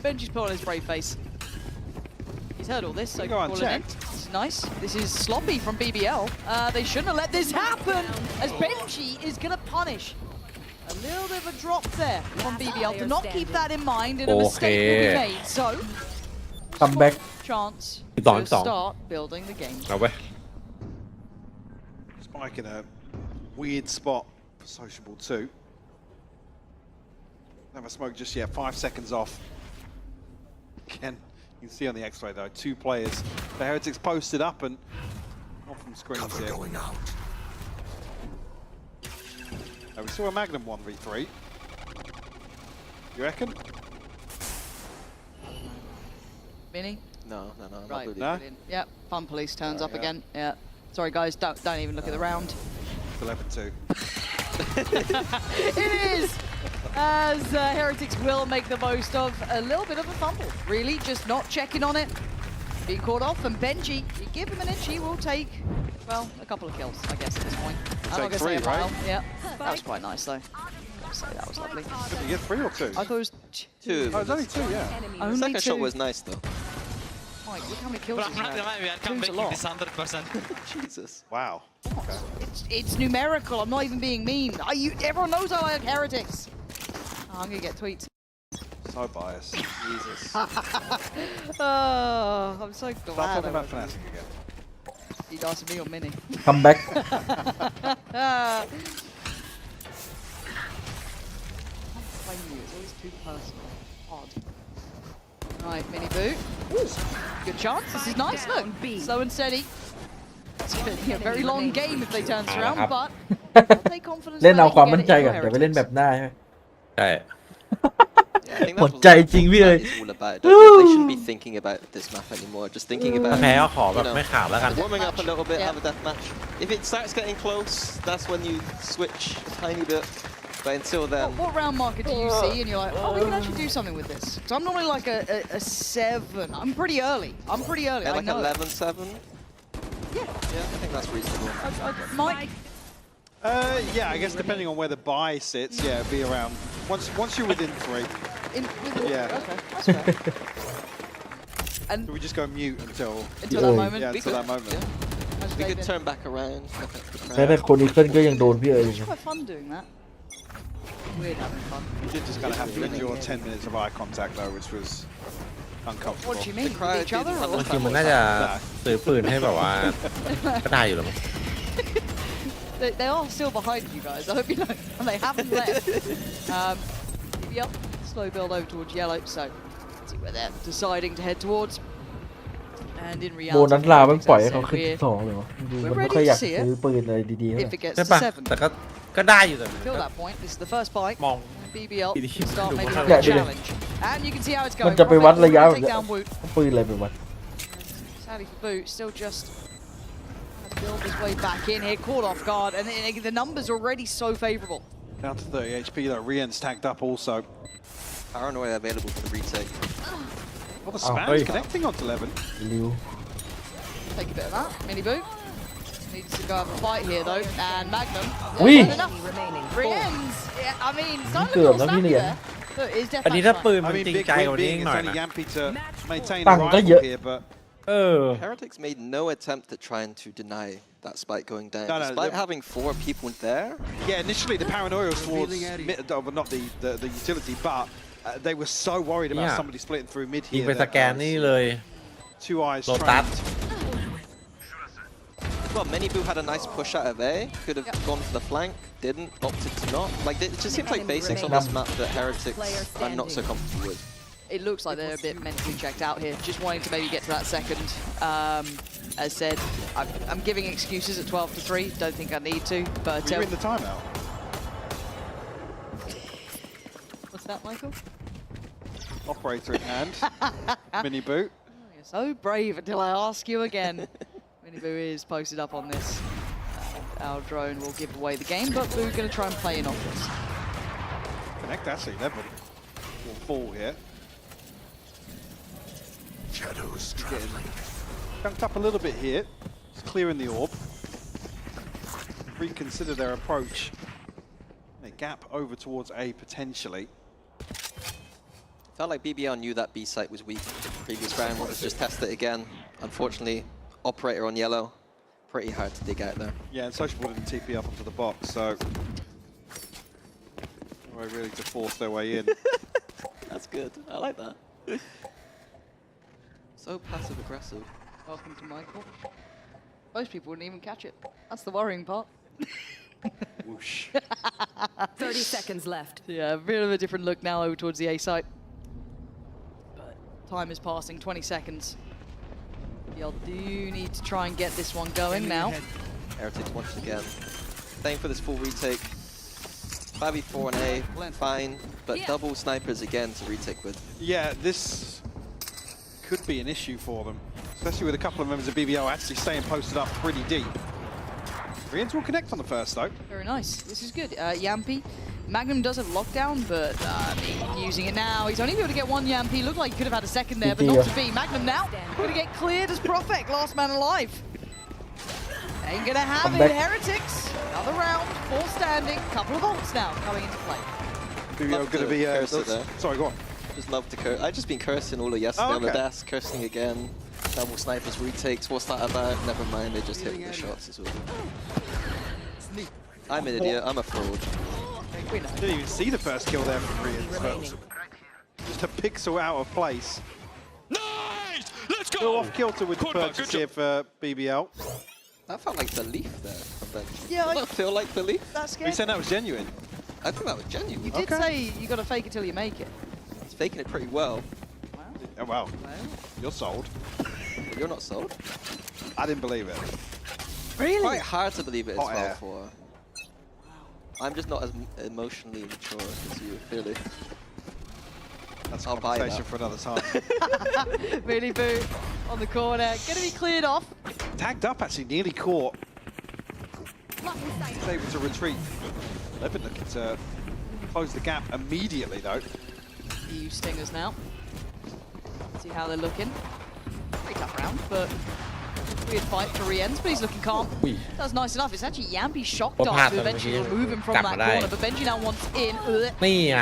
Benji's put on his brave face. He's heard all this, so Go on, calling in. check. This is nice. This is sloppy from BBL. They shouldn't have let this happen, as Benji is going to punish. A little bit of a drop there from BBL. Do not keep that in mind, and a mistake will be made. So, Come back. chance to 2-2 start building the game. เอาไว้ย Spike in a weird spot for Sociable too. Never smoked just yet. 5 seconds off. Again, you can see on the X-ray though, 2 players. The Heretics posted up and off from screens Cover here. going out. We saw a Magnum 1v3. You reckon? Mini? No, no, no. Right. Not really. No? Yep, Fun Police turns Right, up yeah. again. Yeah. Sorry guys, don't even look at the round. 11-2. It is! As Heretics will make the most of a little bit of a fumble. Really, just not checking on it. Being caught off, and Benji, you give him an inch, he will take, well, a couple of kills, I guess, at this point. I'm not Take gonna say 3, a mile. right? Yeah, that was quite nice, though. Gotta say, that was lovely. Did you get 3 or 2? I thought it was 2. Oh, it's only 2, yeah. The only second 2. shot was nice though. Mike, look how many kills But he's I'm not had. we are Two's a making lot. this 100%. Jesus. Wow. Okay. It's numerical, I'm not even being mean. Everyone knows I like Heretics. Oh, I'm gonna get tweets. So biased. Jesus. Oh, I'm so Stop glad talking I about wasn't. finessing again. He'd asked me or Mini. Come back. I knew it's always too personal. Odd. Right, Mini boot. Good chance. This is nice. Look, slow and steady. It's going to be a very long game if they turn this around, but I'll take confidence. เล่นเอา that ความ they มั่น can ใจ get it ก่อน in เดี๋ยวไปเล่นแบบหน้าใช่ไหม ใช่ Yeah, I think หมด that's ใจ what จริงพี่เอ้ย it's all about. They shouldn't be thinking about this map anymore. Just thinking ถ้า about แพ้ก็ขอแบบไม่ขาดแล้วกัน warming up a little bit, Yeah. have a death match. If it starts getting close, that's when you switch a tiny bit. But until then, What round marker do you see and you're like, oh, we can actually do something with this? So I'm normally like a 7. I'm pretty early. yeah, I like know. 11-7. Yeah. Yeah, I think that's reasonable. Mike? Yeah, I guess depending on where the buy sits, yeah, it'd be around once you're within 3. Yeah. Okay, that's fair. And Do we just go mute until until that moment, yeah We until that could, moment? yeah. as We David. could turn back around. Look at the แม้ crowd. แต่คนอีเคิลก็ยังโดนพี่เอ๋ย It's quite fun doing that. Weird having fun. You did just kind of have to endure 10 minutes of eye contact though, which was uncomfortable. What do you mean? The crowd With each other? didn't Or? จริงๆมันน่าจะซื้อปืนให้แบบว่าก็ได้อยู่แล้วมั้ง They are still behind you guys. I hope you know. And they haven't left. Yep. Slow build over towards yellow. So let's see where they're deciding to head towards. And in โบนัส reality, ลามันปล่อยให้เขา as I ขึ้น said, 2เลยวะดูมันไม่ค่อยอยากซื้อปืนอะไรดีๆเท่าไหร่ if it gets ใช่ to ปะ 7, แต่ก็ได้อยู่แต่ till that point, this is the first bite. มอง And BBL It is can start huge. making a Yeah, real it is. challenge. And you can see how it's มัน going. จะไปวัดระยะ Profit แบบ will take down Woot. ปืนอะไรไปวัด Sadly for Boot, still just trying to build his way back in here, caught off guard, and the numbers are already so favourable. Down to 30 HP though. Rien's tagged up also. Paranoia available for the retake. Well, the Oh, spam's hey. connecting onto 11. ริว Take a bit of that. Mini Boot needs to go have a fight here though, and Magnum. Wee. Not enough. Rien's. Yeah, I mean, it's not a Good, little lovely snappy again. there. Look, it's อันนี้ definitely ถ้าปืน I มัน mean, จริง big ใจก win ว่านี้ being หน่อย it's only นะ Yampy to maintain a ตังค์ก็ rifle เยอะ here, but เออ Heretics made no attempt at trying to deny that spike going down, No, no, despite the- having 4 people there. yeah, initially the paranoia was towards not the utility, but they were so worried about Yeah. somebody splitting through mid ยิง here. ไปส that, แกนนี่เลย two eyes โลตัส trained. Well, Many Boo had a nice push out of A, could have gone for the flank, didn't, opted to not. Like, it just seems like basics on this map that Heretics are not so comfortable with. It looks like they're a bit mentally checked out here, just wanting to maybe get to that second. As said, I'm giving excuses at 12-3. Don't think I need to, but Were you in the timeout? what's that, Michael? Operator in hand. Mini boot. You're so brave until I ask you again. Mini Boo is posted up on this. Our drone will give away the game, but Boo going to try and play in offense. Connect actually 11. Will fall here. Shadows Getting traveling. dunked up a little bit here. Just clearing the orb. Reconsider their approach. A gap over towards A potentially. Felt like BBL knew that B site was weak. Previous round, let's just test it again. Unfortunately, operator on yellow, pretty hard to dig out there. Yeah, and Sociable didn't TP up onto the box, so way really to force their way in. That's good. I like that. So passive aggressive. Welcome to Michael. Most people wouldn't even catch it. That's the worrying part. Whoosh. 30 seconds left. Yeah, a bit of a different look now over towards the A site. But time is passing, 20 seconds. Y'all do need to try and get this one going now. Heretics once again. Staying for this full retake. 5v4 and A, fine, but double snipers again to retake with. Yeah, this could be an issue for them, especially with a couple of members of BBL actually staying posted up pretty deep. Koreans will connect on the first though. Very nice. This is good. Yampy. Magnum does have lockdown, but using it now. He's only able to get one Yampy. Looked like he could have had a second there, but not to be. Magnum now going to get cleared as Prophet, last man alive. Ain't gonna have it. Heretics. Another round, 4 standing. Couple of ults now coming into play. BBL going to be. Sorry, go on. Just love to curse. I've just been cursing all of yesterday on the desk, cursing again. Double snipers retakes. What's that about? Never mind. They just hit with the shots as well. I'm an idiot. I'm a fraud. Didn't even see the first kill there from Koreans, but just a pixel out of place. Nice! Let's go! Still off kilter with the purchase here for BBL. That felt like belief there from them. Yeah, Did that feel like belief? That's You good. said that was genuine. I think that was genuine. You did say you got to fake it till you make it. He's faking it pretty well. Oh wow, you're sold. But you're not sold. I didn't believe it. Really? Quite hard to believe it as Hot well air. for. I'm just not as emotionally mature as you, clearly. That's a I'll buy conversation that. for another time. Really boo on the corner. Going to be cleared off. Tagged up actually, nearly caught. He's able to retreat. Levin looking to close the gap immediately though. EU Stingers now. See how they're looking. Pretty tough round, but weird fight for Riens, but he's looking calm. That's nice enough. It's actually Yampy's shock dart to eventually remove him from that corner, but Benji now wants in. นี่ไง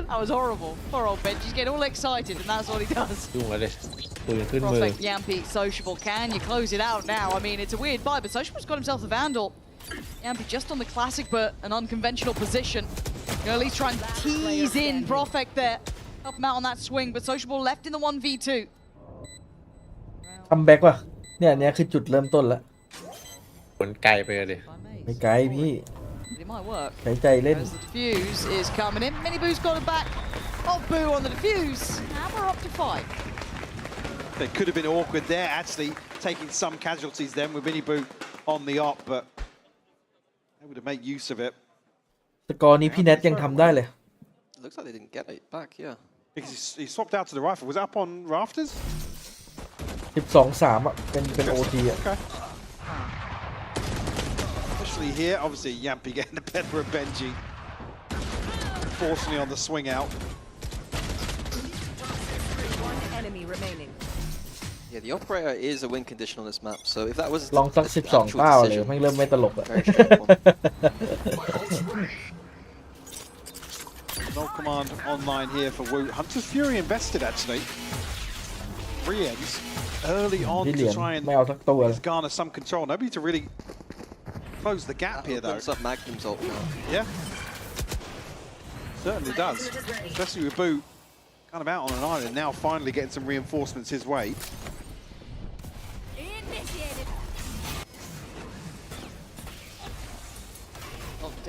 That was horrible. Poor old Benji's getting all excited, and that's all he does. ยุ่งแล้วดิปืนขึ้นมือ Prospect Yampy, Sociable, can you close it out now? I mean, it's a weird fight, but Sociable's got himself a Vandal. Yampy just on the classic, but an unconventional position. Gonna at least try and tease in Prospect there. Help him out on that swing, but Sociable left in the 1v2. คัมแบ็กว่ะเนี่ยอันเนี้ยคือจุดเริ่มต้นแล้ว ผลไกลไปเลย ไม่ไกลพี่ It might work. ใช้ใจเล่น As the defuse is coming in. Mini Boo's got it back. Oh, Boo on the defuse. Now we're up to 5. It could have been awkward there, actually taking some casualties then with Mini Boo on the op, but able to make use of it. สกอร์นี้พี่แนทยังทำได้เลย Looks like they didn't get it back, yeah. Because he swapped out to the rifle. Was that up on rafters? 12-3 อ่ะเป็นโอทีอ่ะ Okay. Especially here, obviously Yampy getting the better of Benji. Fortunately on the swing out. One enemy remaining. Yeah, the operator is a win condition on this map, so if that was ลองสัก an 12 actual เป้าเลย decision, ไม่เริ่มไม่ตลกอ่ะ very shameful. No command online here for Wu. Hunter's Fury invested actually. Riens early on to try and ไม่เอาสักตัวเลย garner some control. Nobody to really close the gap That here though. opens up Magnum's ult now. Yeah. Certainly does. Especially with Boo kind of out on an island now, finally getting some reinforcements his way. Initiated.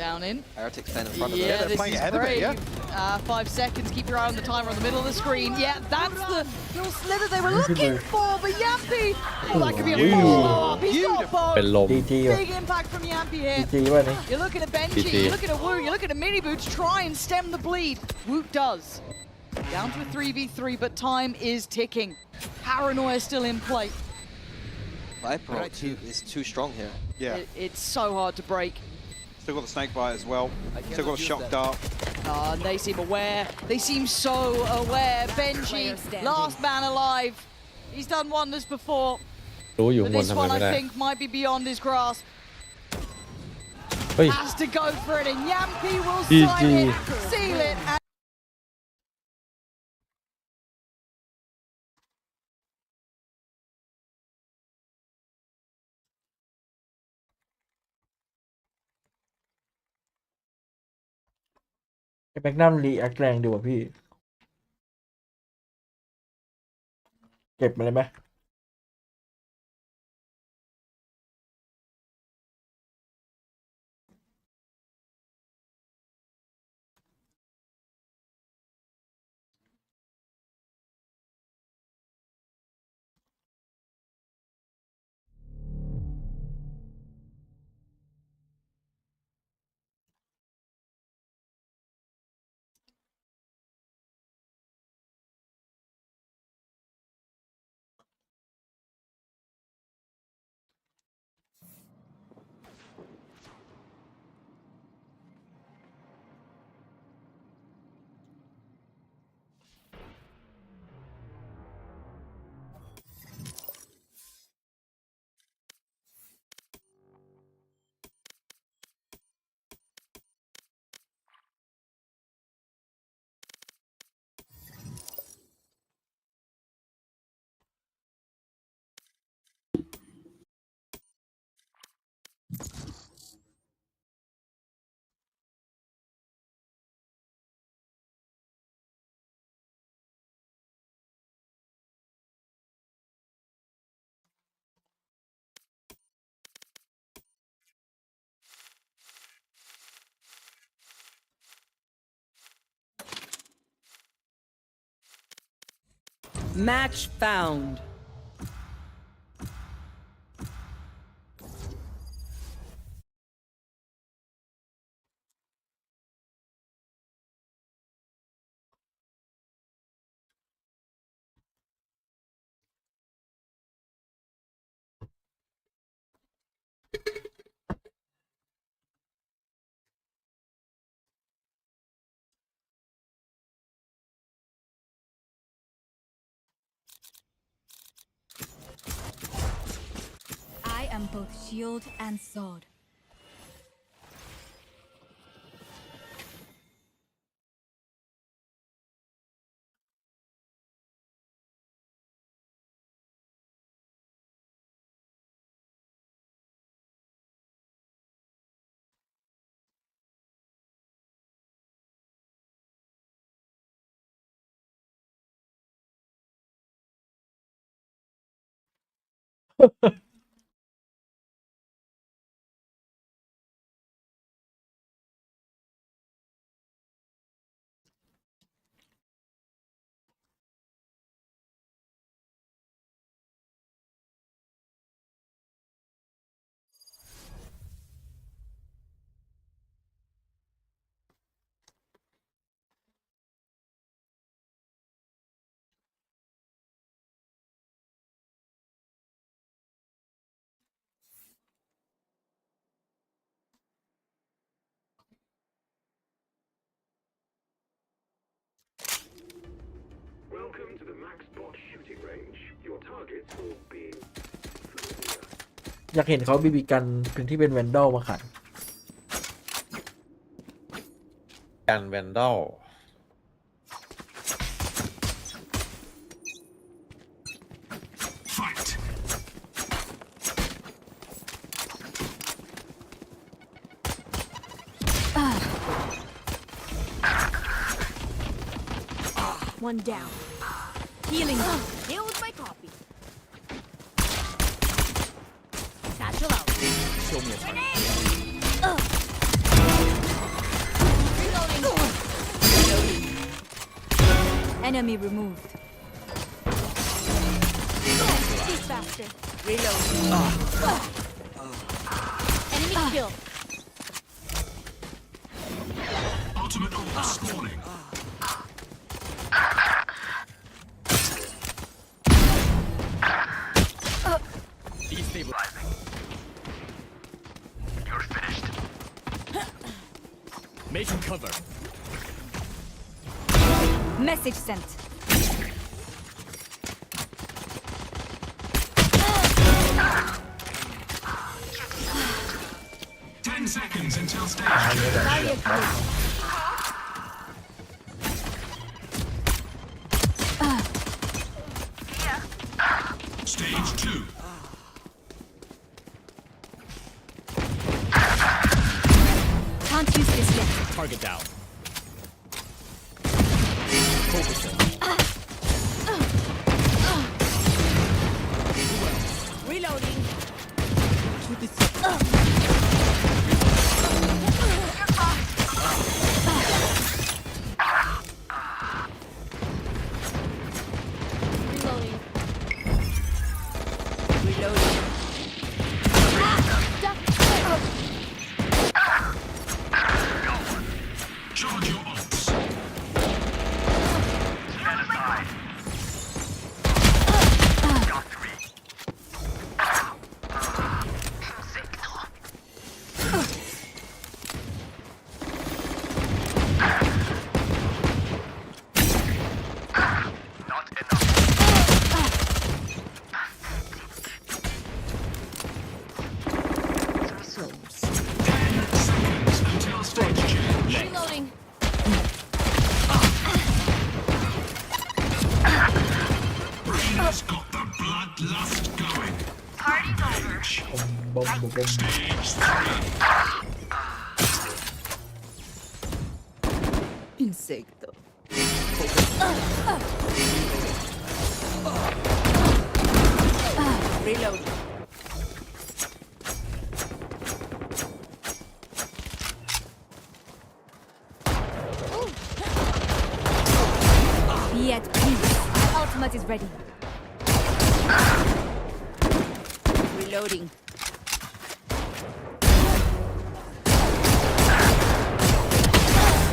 Down in. Heretics playing in front of Yeah, them. they're this playing is ahead of it, brave. 5 seconds. Keep your eye on the timer on the middle of the screen. Yeah, that's the little slither they were looking for. But Yampy, oh, that could be a follow-up. He's got a เป็น bow. ลม ดีจีว่ะ Big impact from Yampy ดี here. จีว่ะนี่ You're looking at Benji. GG. You're looking at Wu. You're looking at Mini Boots. Try and stem the bleed. Woot does. Down to a 3v3, but time is ticking. Paranoia still in play. Viper ult is too strong here. Yeah. It's so hard to break. Still got the snake bite as well. Still got a shock dart. And they seem aware. They seem so aware. Benji, last man alive. He's done wonders before. รู้อยู่ But บน this ทำไม one, ไม่ I ได้ think, might be beyond his grasp. เฮ้ย Has to go for it, and Yampy will GG. sign it, seal it. แบกนัมรีแอคแรงดีกว่าพี่เก็บมาเลยไหมMatch found. I am both shield and sword. Welcome to the Max Bot shooting range. Your targets will be อยากเห็นเขาบีบีกันเป็นที่เป็นแวนดอลมาขายกันแวนดอล Fight. One down. Healing. Healed my copy. Satchel out. Show me a target. Enemy removed. He's faster. Reload. Enemy kill. Ultimate ult spawning. Destabilizing. You're finished. Making cover. Message sent. Seconds until stage. Barrier clear. Stage 2. Can't use this yet. Target down. Focusing. Reloading. Reloading. Reloading. Charge your ults. Until stage change. Reloading. Brain's got the bloodlust going. Party's over. บอมบอมบอม Stage 3. Insecto. Reload. Be at peace. My ultimate is ready. Reloading.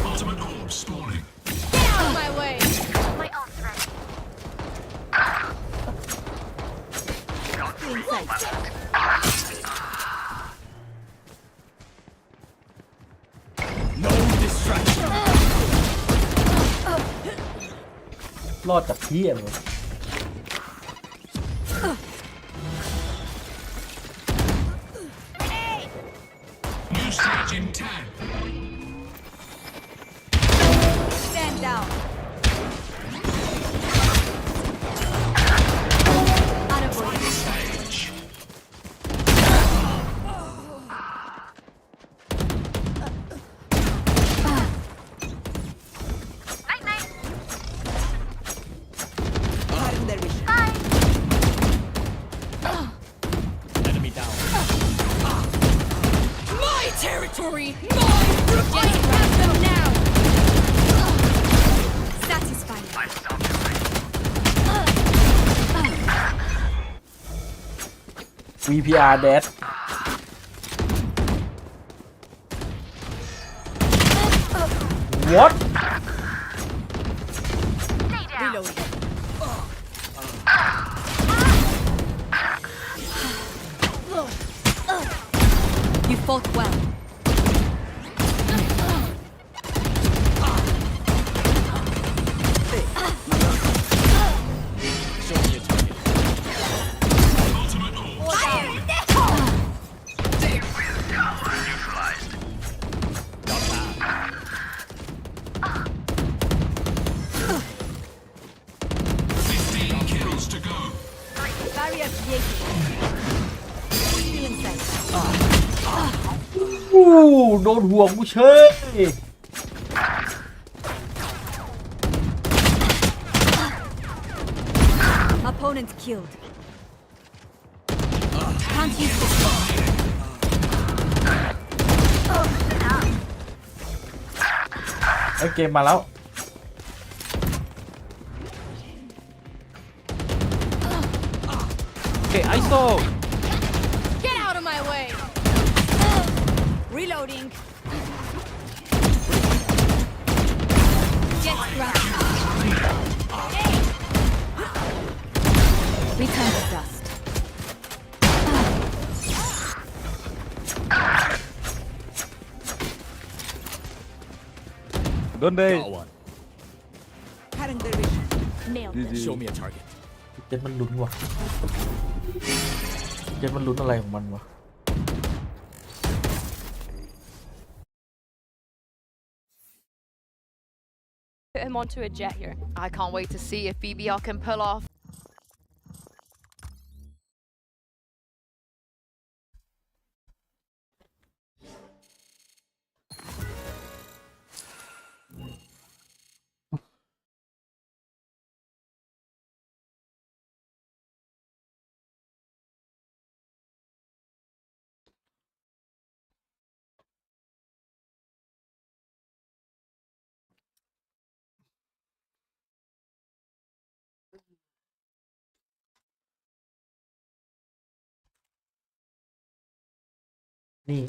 Ultimate orb spawning. Get out of my way. My ult's ready. Inside. No distraction. รอดจากที่อะไรวะ New stage in 10. Stand down. Unavoidable. Stage. Cutting their vision. Enemy down. My territory! Mine! Just grab them now! Satisfied. VPR Dead What Reloading. You fought well. Show me a target. Ultimate orb. Not bad. 15 kills to go. Barrier created. Healing set. อู้โดนห่วงกูเชย Opponent killed. Can't use this. ไอ้เกมมาแล้ว Okay, ISO. Get out of my way. Reloading. Jet grab. Return to dust. Don't they? Got one. Cutting their vision. Nailed them. Show me a target. เจ็ดมันลุ้นวะเจ็ดมันลุ้นอะไรของมันวะ Put him onto a jet here. I can't wait to see if BBL can pull off นี่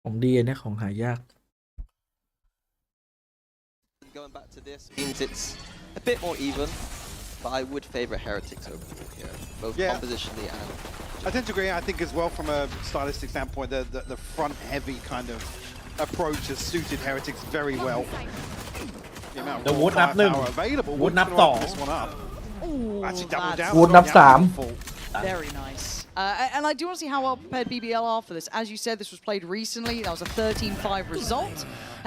ของดีนะของหายาก Going back to this means it's a bit more even, but I would favor Heretics over here, both compositionally and. I tend to agree. I think as well from a stylistic standpoint, the front-heavy kind of approach has suited Heretics very well. The amount of Wood นับ 1 available. Wood นับ this one up. Ooh, Actually, double down. Wood นับ Very nice. And I do want to see how well prepared BBL are for this. As you said, this was played recently. That was a 13-5 result.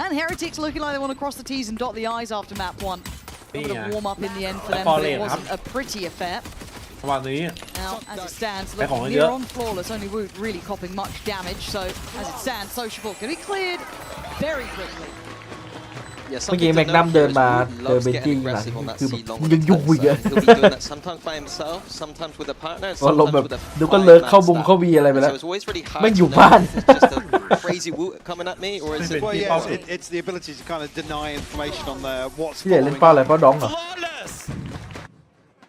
And Heretics looking like they want to cross the T's and dot the I's after map 1. A bit of warm up in the end for them, but it wasn't a pretty affair. ประมาณนี้ Now, as it stands, looking near on flawless, only Wood really copping much damage. So, as it stands, Sociable can be cleared very quickly. เมื่อกี้แม็กนัมเดินมาเจอเบนจี้หลังคือแบบยังยุ่งอีกอะพอลงแบบดูก็เลิกเข้าบุงเข้าบีอะไรไปแล้วไม่อยู่บ้าน Well, yeah, it's the ability to kind of deny information on what's ที่เล่นเป้าอะไรเป้าดองเหรอ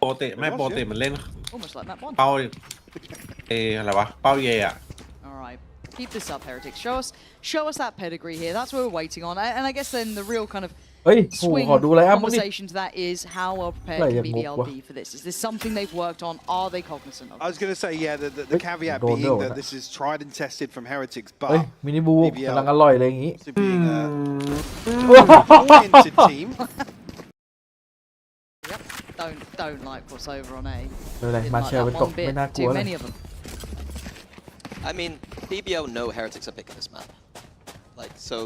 ปกติไม่ปกติมันเล่น Almost like map 1. เป้าอะไรวะเป้าเยอะ All right. Keep this up, Heretics. Show us that pedigree here. That's what we're waiting on. And I guess then the real kind of เฮ้ย swing ขอดูอะไรอ่ะมึงนี่ conversation to that is how well prepared can BBL be for this? Is this something they've worked on? Are they cognizant of I was going to say, yeah, the caveat being that this is tried and tested from Heretics, เฮ้ย but มินิบูกำลังอร่อยเลยอย่างงี้ to being a oriented team. Yep. Don't like crossover on A. ไม่เป็นไรมาเชลเป็นตกไม่น่ากลัว Too เลย many of them. I mean, BBL know Heretics are picking this map. Like, so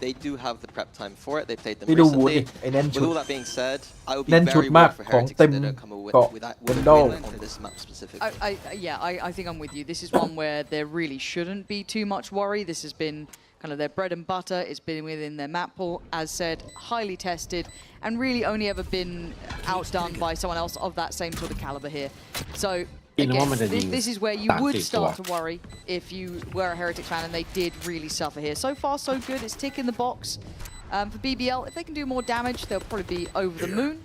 they do have the prep time for it. They played them นี่ดูวูด recently. ดิไอ้แน่นชุ With ด all that being said, I would be แน่นชุด very มาก worried for ของ Heretics เต็ if ม they don't come away เกาะ with that เป็น win ดอล on this map specifically. I think I'm with you. This is one where there really shouldn't be too much worry. This has been kind of their bread and butter. It's been within their map pool, as said, highly tested, and really only ever been outdone by someone else of that same sort of caliber here. So again, this is where you would start to worry if you were a Heretics fan and they did really suffer here. So far, so good. It's ticking the box. For BBL, if they can do more damage, they'll probably be over the moon.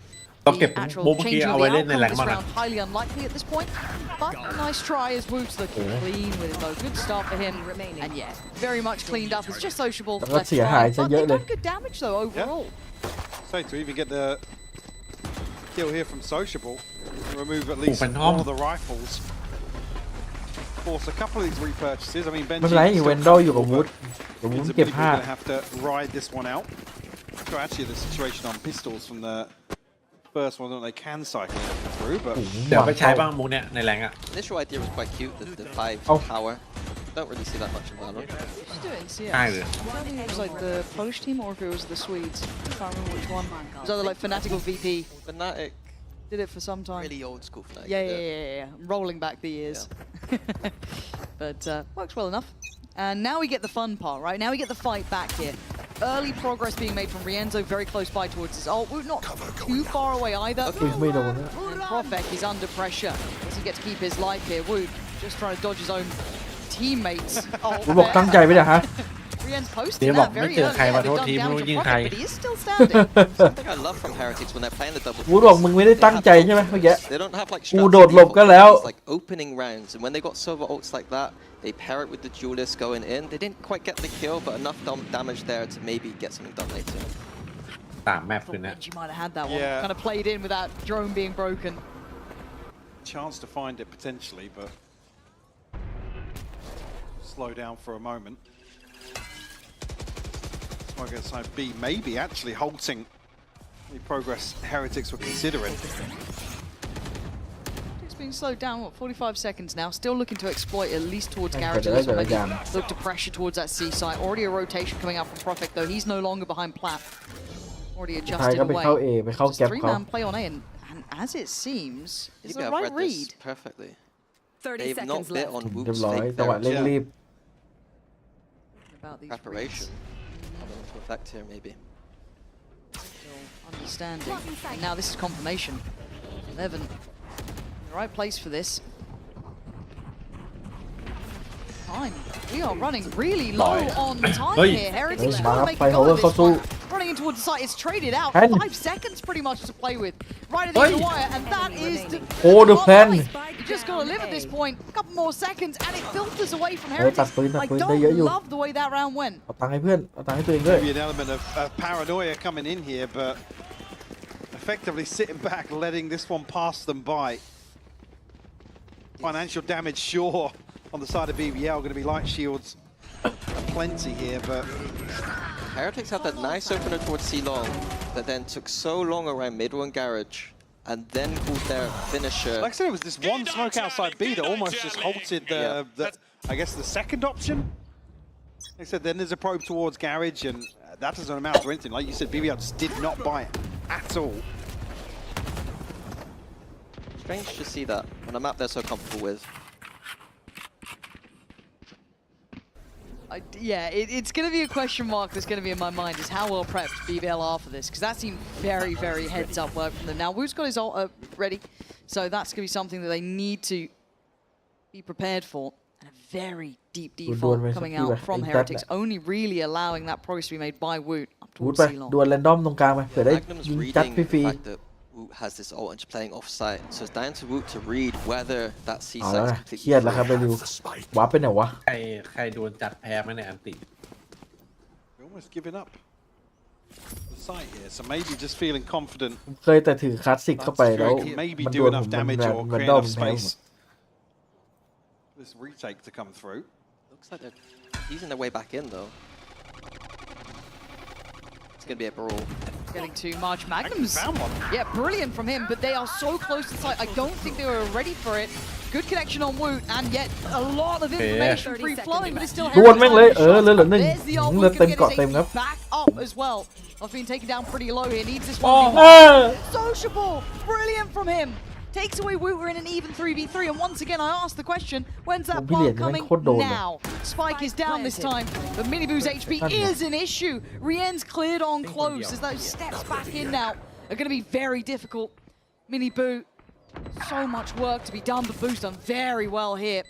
The actual changing of the outcome of this round highly unlikely at this point, but a nice try as Woot's looking clean with it though. Good start for him, and yeah, very much cleaned up. It's just sociable. Less fine, but they've done good damage though overall. So to even get the kill here from Sociable, remove at least all of the rifles. Force a couple of these repurchases. I mean, ไม่เป็นไรเวนดอลอยู่กับวูดกับวูดเก็บ going ผ้า to have to ride this one out. So actually, the situation on pistols from the first one that they can cycle through, but เดี๋ยวไปใช้บ้างมุกเนี่ยในแรงอ่ะ Initial idea was quite cute. The 5 tower. Don't really see that much in Valorant. Just doing CS. ง่ายเลย I don't think it was like the Polish team or if it was the Swedes. I can't remember which one. It was either like Fnatic or VP. Fnatic. Did it for some time. Really old school Fnatic. Yeah. Rolling back the years. But works well enough. And now we get the fun part, right? Now we get the fight back here. Early progress being made from Rienzo, very close by towards his ult. Woot not too far away either. ไม่โดนนะ And Profek is under pressure. Does he get to keep his life here? Woot just trying to dodge his own teammates. วูดบอกตั้งใจไม่ได้ฮะ Rien's เดี๋ยว posting บอก that ไม่ very เจอ early. ใคร Yeah, มา they've โทษ done ทีไม่รู้ damage ยิ to งใคร Profek, but he is still standing. Something I love from Heretics when they're playing the double. วูดบอกมึงไม่ได้ตั้งใจใช่ไหมเมื่อกี้ They don't have like กูโดดหลบก็แล้ว It's like opening rounds, and when they got server ults like that, they pair it with the duelist going in. They didn't quite get the kill, but enough damage there to maybe get something done later. ตามแมปคืน Thought นี้ Benji might have had that one. Yeah. Kind of played in with that drone being broken. chance to find it potentially, but slow down for a moment. Smoke outside B, maybe actually halting the progress Heretics were considering. It's being slowed down, what, 45 seconds now. Still looking to exploit at least towards garages. Or maybe look to pressure towards that C site. Already a rotation coming out from Profek, though. He's no longer behind Plat. Already adjusted away. Just 3-man play on A, and as it seems, it's the right read. Perfectly. 30 They've not seconds bit left. on เรียบ Woop's ร้อย fake จังหวะเร่งรีบ About these preparation. reads. Coming into effect here, maybe. Still understanding. And now this is confirmation. 11. In the right place for this. time. We are running really low on time here. Heretics Hey, trying to make Mark, a go of this Fight one. Running into towards the site, it's traded out. Pen. 5 seconds pretty much to play with. Right at the end of the wire, and that is the the pen. You just gotta live at this point. A couple more seconds, and it filters away from ตัด Heretics. ปืน I ได้เยอะอยู่ don't love the way that round went. เอาตังค์ให้เพื่อนเอาตังค์ให้ตัวเองด้วย Maybe an element of paranoia coming in here, but effectively sitting back, letting this one pass them by. Financial damage, sure, on the side of BBL, going to be light shields plenty here, but Heretics had that nice opener towards C-Long that then took so long around mid-one garage and then called their finisher. like I said, it was this one smoke outside B that almost just halted the I guess the second option. Like I said, then there's a probe towards garage, and that doesn't amount to anything. Like you said, BBL just did not buy it at all. Strange to see that on a map they're so comfortable with. Yeah, it's going to be a question mark that's going to be in my mind is how well prepped BBL are for this, because that seemed very, very heads-up work from them. Now, Wu's got his ult ready, so that's going to be something that they need to be prepared for. And a very deep default coming out from Heretics, only really allowing that progress to be made by Wu up วูด towards ไป C-Long. ดวลแรนดอมตรงกลางไปเผื่อได้ Magnum's ยิงจัด reading ฟรี the fact that Wu has this ult and just playing off-site, so it's down to Wu to read whether that ๆ C เอาแล้ว site is นะ completely เครียดแล้วครับไป free. ดูวาร์ปไปไหนวะ ใครโดนจัดแพ้ไหมในอันติ We're almost giving up the site here, so maybe just feeling confident. เคยแต่ถือคลาสสิกเข้าไปแล้ว Maybe มัน do โดน enough ผม damage มัน or มัน create ดอม enough แพ้ space. This retake to come through. Looks like they're easing their way back in though. It's gonna be a brawl. Getting too much. Magnum's, Found one. yeah, brilliant from him, but they are so close to the site. I don't think they were ready for it. Good connection on Woot, and yet a lot of information free flowing, but it's still ดวลแม่งเลยเลือดเหลือหนึ่ง There's the ult. เลือด Woot เต็ม gonna เกาะ get เต็ม his ครับ HP back up as well. I've been taken down pretty low here. Needs this โอ้ one. Sociable, brilliant from him. Takes away Woot. We're in an even 3v3, and once again I ask the question: when's that plant coming? Now. Spike is down this time, but Miniboo's HP is an issue. Rien's cleared on close as those steps back in now are going to be very difficult. Miniboo, so much work to be done, but Boo's done very well here.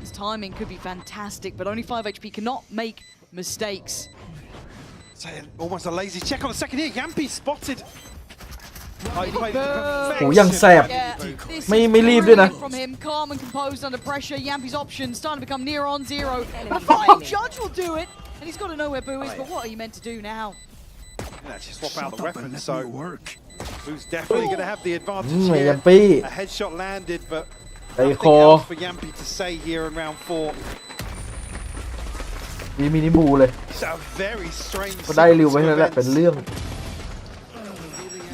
His timing could be fantastic, but only 5 HP cannot make mistakes. So almost a lazy check on the second here. Yampi spotted. Oh, he played โหยังแสบ Yeah, this ไม่ is รีบด้วยนะ brilliant from him, calm and composed under pressure. Yampi's options starting to become near on zero. But a flying judge will do it, and he's got to know where Boo is. But what are you meant to do now? Actually swap out the weapon, so Boo's definitely going to have the advantage ยั here. นปี้ A headshot landed, but ไอ้ nothing คอ else for Yampi to say here in round 4. มีมินิบูเลย It's a very strange ก็ได้ริวไว้ sequence นั่ of นแหละเป็น events. เรื่อง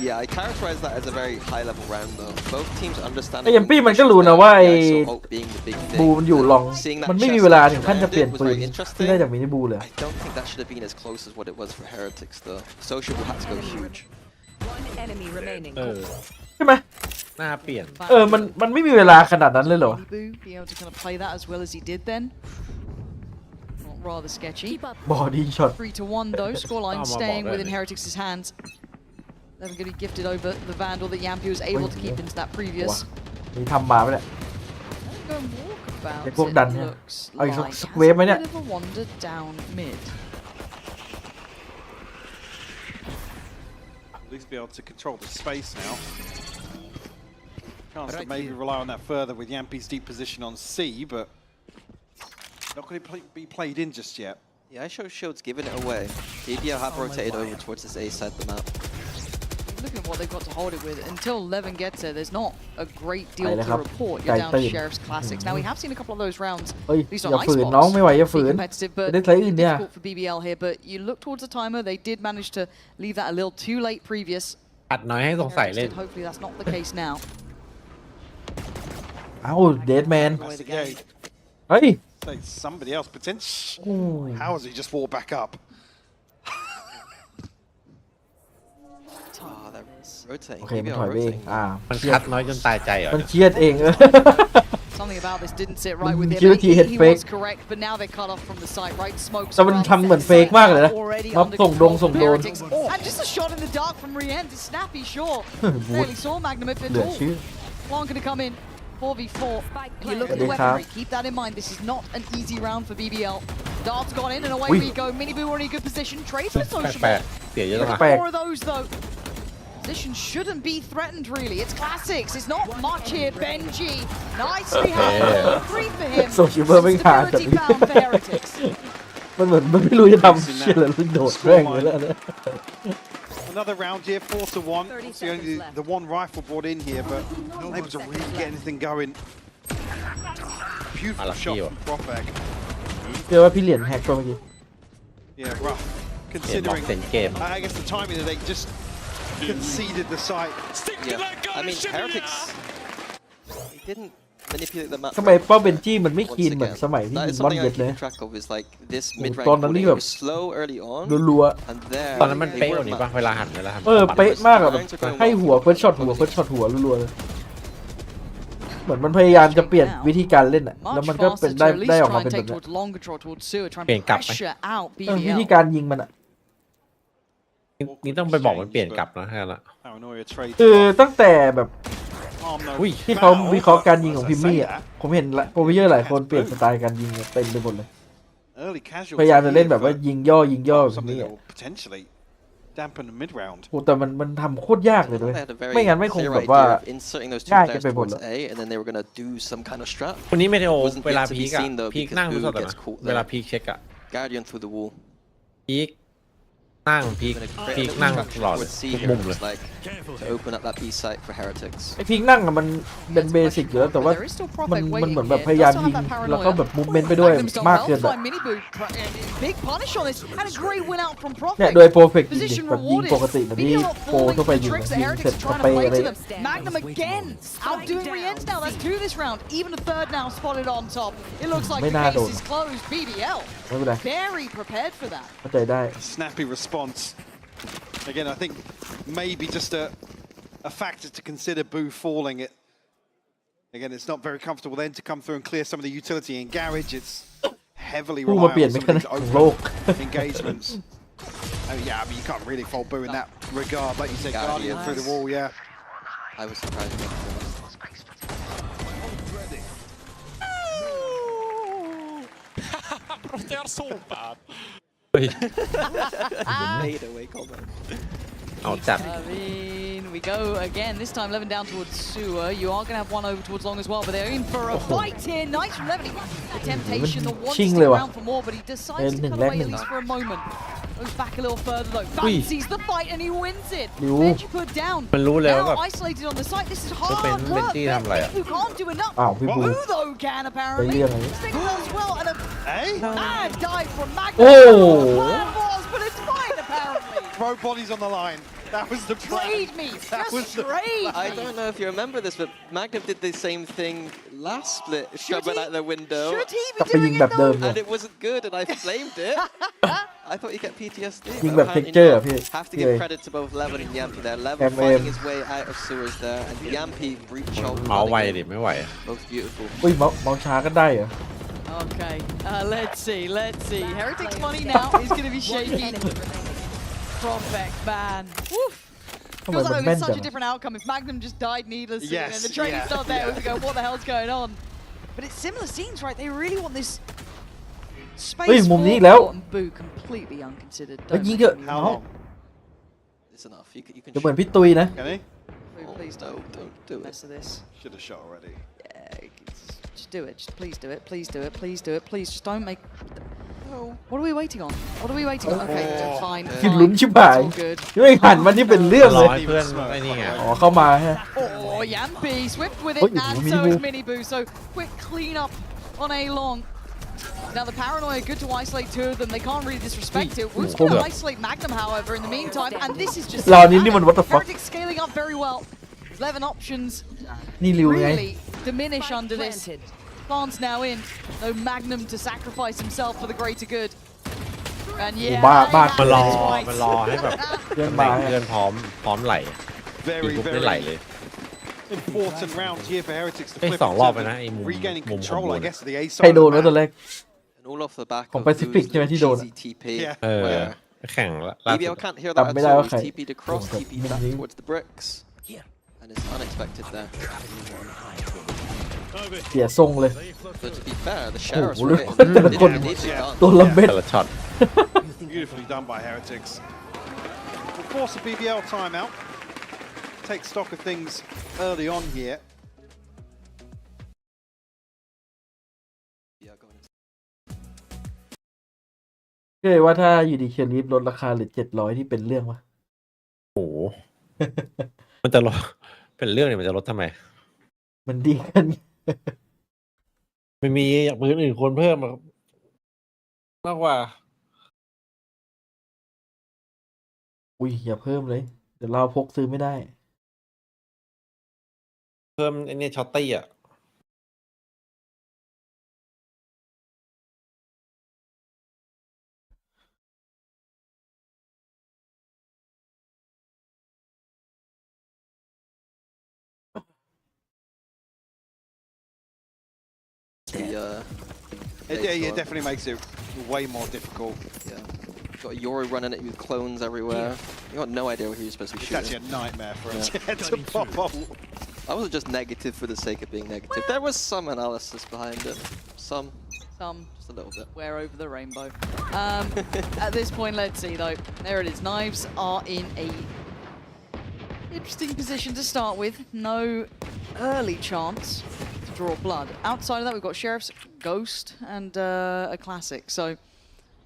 Yeah, I characterize that as a very high-level round though. Both teams understand. ไอ้ยัมปี้มันก็รู้นะว่าไอ้ being the big บู thing. มันอยู่ลอง Seeing that มันไม่มี chest เวลาถึงขั้นจะเปลี่ยน was ปืน very ที่ interesting. ได้จากมินิบูเลย I don't think that should have been as close as what it was for Heretics though. Sociable had to go huge. One enemy remaining. ใช่ไหม หน้าเปลี่ยน มันไม่มีเวลาขนาดนั้นเลยเหรอ Miniboo be able to kind of play that as well as he did then. Not rather sketchy. บอดี้ช็อต 3-1 though. Scoreline staying within Heretics' hands. They're going to be gifted over the Vandal that Yampi was able to keep into that previous. นี่ทำมาไหมเนี่ย Go walkabout. ไอ้พวกดันเนี่ย Looks เอาอีก like สัก has เวฟไหม a เนี่ย bit of a wander down mid. At least be able to control the space now. Chance to maybe rely on that further with Yampi's deep position on C, but not going to be played in just yet. Yeah, I show Shield's giving it away. BBL have rotated over towards this A side of the map. Looking at what they've got to hold it with. Until Levin gets there, there's not a great dealไปเลย to ครับ report. You're down to ไก่ตื่น Sheriff's Classics. Now, we have seen a couple of those rounds, เฮ้ย at least อ on ย่าฝืน Icebox, น้องไม่ไหวอย่า be ฝืน competitive, จะ but ได้ใช้อื่นเนี่ย difficult for BBL here. But you look towards the timer, they did manage to leave that a little too late previous. อัดน้อยให้สงสัยเล่น Hopefully that's not the case now. เอ้าเดดแมน That's the game. เฮ้ย Say somebody else potentially. How has he just walked back up? Oh, they're rotating. โอเคมัน BBL ถอยไปเอง rotating. มันคัดน้อยจนตายใจเหรอ มันเครียดเอง Something about this didn't sit right with him. Security head He fake. was correct, but now they're cut off from the site, right? Smoke. แต่มันทำเหมือนเฟกมากเลยนะ มาส่งโดน And just a shot in the dark from Rien. It's snappy, sure. Barely saw Magnum if เหลื at อ all. ชื่อ Long gonna come in. 4v4. You look at the weaponry. Keep that in mind. This is not an easy round for BBL. Dart's gone in and away we go. Miniboo are in a good position. Trade for sociable. เสียเยอะมาก More of those though. Position shouldn't be threatened really. It's classics. It's not much here. Benji nicely handled. 3 for him. Stability found for Heretics. มันเหมือนมันไม่รู้จะทำเชี่ยอะไรมันโดดแรงเลยแล้วเนี่ย Another round here, 4-1. It's only the one rifle brought in here, but not able to really get anything going. Beautiful shot from Propag. เชื่อว่าพี่เหรียญแฮกก็เมื่อกี้ Yeah, rough. Considering, I guess the timing that they just conceded the site. Yeah, I mean, Heretics, he didn't manipulate the map. ทำไมเป้าเบนจี้มันไม่คีนเหมือนสมัยที่บอลเย็ดเลย ตอนนั้นนี่แบบรัวๆ ตอนนั้นมันเป๊ะกว่านี้ป่ะเวลาหันเป๊ะมากอะแบบให้หัวเฟิร์สช็อตหัวรัวๆเลยเหมือนมันพยายามจะเปลี่ยนวิธีการเล่นอะแล้วมันก็เป็นได้ออกมาเป็นแบบนี้เปลี่ยนกลับไหมวิธีการยิงมันอะนี่ต้องไปบอกมันเปลี่ยนกลับนะแค่นั้น คือตั้งแต่แบบที่เขาวิเคราะห์การยิงของพิมมี่อ่ะผมเห็นโปรเพเยอร์หลายคนเปลี่ยนสไตล์การยิงเต็มไปหมดเลยพยายามจะเล่นแบบว่ายิงย่อแบบนี้โอ้แต่มันทำโคตรยากเลยด้วยไม่งั้นไม่คงแบบว่าง่ายกันไปหมดเลยคนนี้ไม่ได้โอเวลาพีกอะพีกนั่งรู้สึกนะเวลาพีกเช็คอะพีกนั่งพีกนั่งตลอดทุกมุมเลยไอพีกนั่งอะมันเป็นเบสิกอยู่แล้วแต่ว่ามันเหมือนแบบพยายามยิงแล้วก็แบบมูฟเมนต์ไปด้วยมากเกินแบบเนี่ยโดยโปรเฟกต์ยิงแบบยิงปกติแบบนี้โปรทั่วไปยิงเสร็จสเปย์อะไรMagnum again outdoing Rienz now. That's 2 this round. Even a third now spotted on top. It looks like the case is closed. BBL very prepared for that. เข้าใจได้ Snappy response. Again, I think maybe just a factor to consider. Boo falling it. Again, it's not very comfortable then to come through and clear some of the utility in garage. It's heavily reliant on some of these open engagements. Oh yeah, I mean you can't really fault Boo in that regard. Like you said, Guardian through the wall. Yeah. I was surprised. They are so bad. Made away comment. เอาจัด I mean, we go again. This time, Levin down towards Sewer. You are going to have one over towards Long as well, but they're in for a fight here. Nice from Levin. The temptation, the one to stick around for more, but he decides to cut away at least for a moment. Goes back a little further though. Fancies the fight and he wins it. Benji put down. มันรู้แล้ว Now isolated on the site. This is hard work. Who can't do enough. อ้าวพี่บู Who though can apparently. Sticks as well and a mad dive from Magnum. Plan was, but it's fine apparently. Throw bodies on the line. That was the plan. Trade me. Just trade me. I don't know if you remember this, but Magnum did the same thing last split. Shove it out the window. Should he be doing it though? And it wasn't good, and I blamed it. I thought you get PTSD. ยิงแบบเท็กเจอร์พี่ Have to give credit to both Levin and Yampy there. Levin finding his way out of sewers there, and Yampy breach shot. เมาไวดิไม่ไหว Both beautiful. อุ้ยเมาช้าก็ได้เหรอ Okay, let's see. Heretics money now is going to be shaky. Propek, man. Woof. Feels like it would be such a different outcome if Magnum just died needlessly and the training's not there. We go, what the hell's going on? But it's similar scenes, right? They really want this space for and Boo completely unconsidered. Don't How long? It's enough. You can จะเหมือนพี่ตุยนะ Can he? Boo, please don't do it. Mess of this. Should have shot already. Yeah, just do it. Just please do it. Please do it. Please do it. Please just don't make. No. What are we waiting on? What are we waiting on? Okay, fine. กินลุ้นชิบหาย good. ไม่หันมาที่เป็นเรื่อง ร เล อย ให้เพื่อนไอ้นี่ไง อ๋อเข้ามาฮะ Oh, Yampy, swift with it, Oh, and Mini so Boo. is Mini Boo. So quick clean up on A long. Now the paranoia, good to isolate 2 of them. They can't really disrespect it. Woot's going to isolate Magnum, however, in the meantime, and this is just. เรานี่มัน what the fuck Heretics scaling up very well. 11 options นี่ริวไง really diminish under this. Plants now in. No Magnum to sacrifice himself for the greater good. And yeah, บ้า มันรอให้แบบ เพื่อนมา เพื่อนพร้อมไหลยิง Very, ปุ๊บได้ไหลเลย important round here for Heretics to ไอ้ flip สองรอบ it ไป to นะไอ้มุม regaining มุม control, ของ I guess, of the A ใคร side โด of น the วะตอน map. แรก And all off the back ของ of Pacific Boo's ใช่ไหมที่โดน cheesy TP. Yeah. แข่งล่าสุ BBL ด can't hear that atไม่ได้ all. ว่า He's ใคร TP'd across, TP'd back towards the bricks. And it's unexpected there. over เสียทรงเลย But to be fair, the sheriff's Oh, right. look. They didn't need to gun. ตัวละเม็ด แต่ละช็อต Beautifully done by Heretics. We'll force a BBL timeout. Take stock of things early on here. Yeah, go on. เคยว่าถ้าอยู่ดีเคียร์ลีฟลดราคาเหลือ700ที่เป็นเรื่องวะ โอ้โห มันจะลดเป็นเรื่องเนี่ยมันจะลดทำไม มันดีกัน ไม่มีอยากปืนอื่นควรเพิ่มมากกว่า อุ้ยอย่าเพิ่มเลย เดี๋ยวเราพกซื้อไม่ได้ เพิ่มไอ้นี่ช็อตตี้อ่ะ It definitely makes it way more difficult. Yeah. Got Yori running at you with clones everywhere. You got no idea who you're supposed to be It's shooting. actually a nightmare for us Yeah. to pop off. I wasn't just negative for the sake of being negative. There was some analysis behind it. Some. Just a little bit. Where over the rainbow. At this point, let's see though. There it is. Knives are in a interesting position to start with. No early chance to draw blood. Outside of that, we've got Sheriff's Ghost and a Classic. So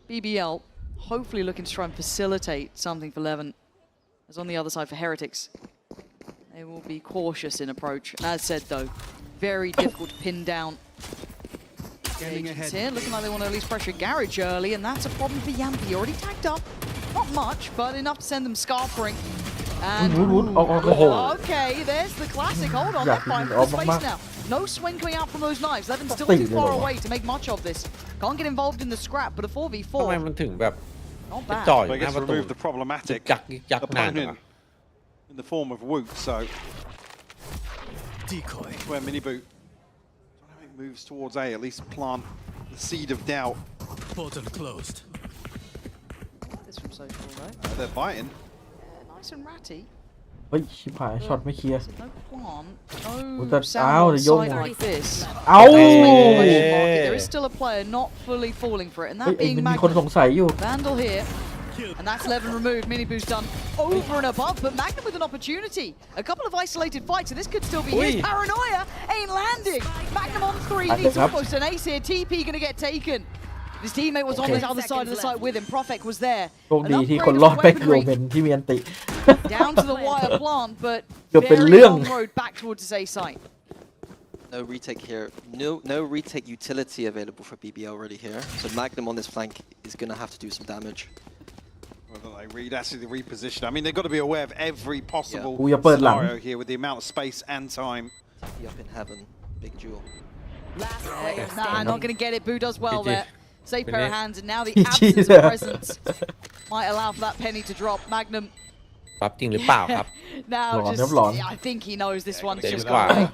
BBL hopefully looking to try and facilitate something for Levin. As on the other side for Heretics, they will be cautious in approach. And as said though, very difficult to pin down. Here, looking like they want to at least pressure Garage early, and that's a problem for Yampi. Already tagged up, not much, but enough to send them scarpering. And okay, there's the Classic. Hold on, they're fighting for space now. No swing coming out from those knives. Levin's still too far away to make much of this. Can't get involved in the scrap, but a 4v4. ทำไมมันถึงแบบ Not จ่อ bad. อยู่ I หน้า guess ประตู remove the problematic ยักยักนานจัง opponent อะ in the form of Woot. So decoy. where Mini Boot moves towards A, at least plant the seed of doubt. Portal closed. This from social, right? They're biting. Nice and ratty. เฮ้ยชิบหายช็อตไม่เคลียร์ So no plant, What's no that? sound Ow, on the young side one. like this. เอ้า There is still a player not fully falling for it, and เฮ้ย that being มันมีคนส Magnum. งสัยอยู่ Vandal here, and that's Levin removed. Mini Boo's done over and above, but Magnum with an opportunity. A couple of isolated fights, so this could still be his. Oi. Paranoia ain't landing. Magnum on 3, I needs think up. almost an ace here. TP gonna get taken. His teammate was on Okay. the other side of the site with him. Profek was there. โชคดี An ที่ upgrade คน of รอดไปคือโอ weaponry เมนที่มีอันติ down to the wire plant, but เกือบเป็น very เรื่อง long road back towards his A site. No retake here. No retake utility available for BBL already here. So Magnum on this flank is going to have to do some damage. Whether they actually reposition. I mean, they've got to be aware of every possible Ooh, you're putting scenario here with the amount of space and time. Be up in heaven. Big jewel. Last player Nah, standing. not going to get it. Boo does well GG. there. Safe pair of Finish. hands, and now the GG absence there. of presence might allow for that penny to drop. Magnum รับจริงหรือเปล่าครับ now Lon, just, Lon. yeah, I think he knows this one's David just Wow. gone away.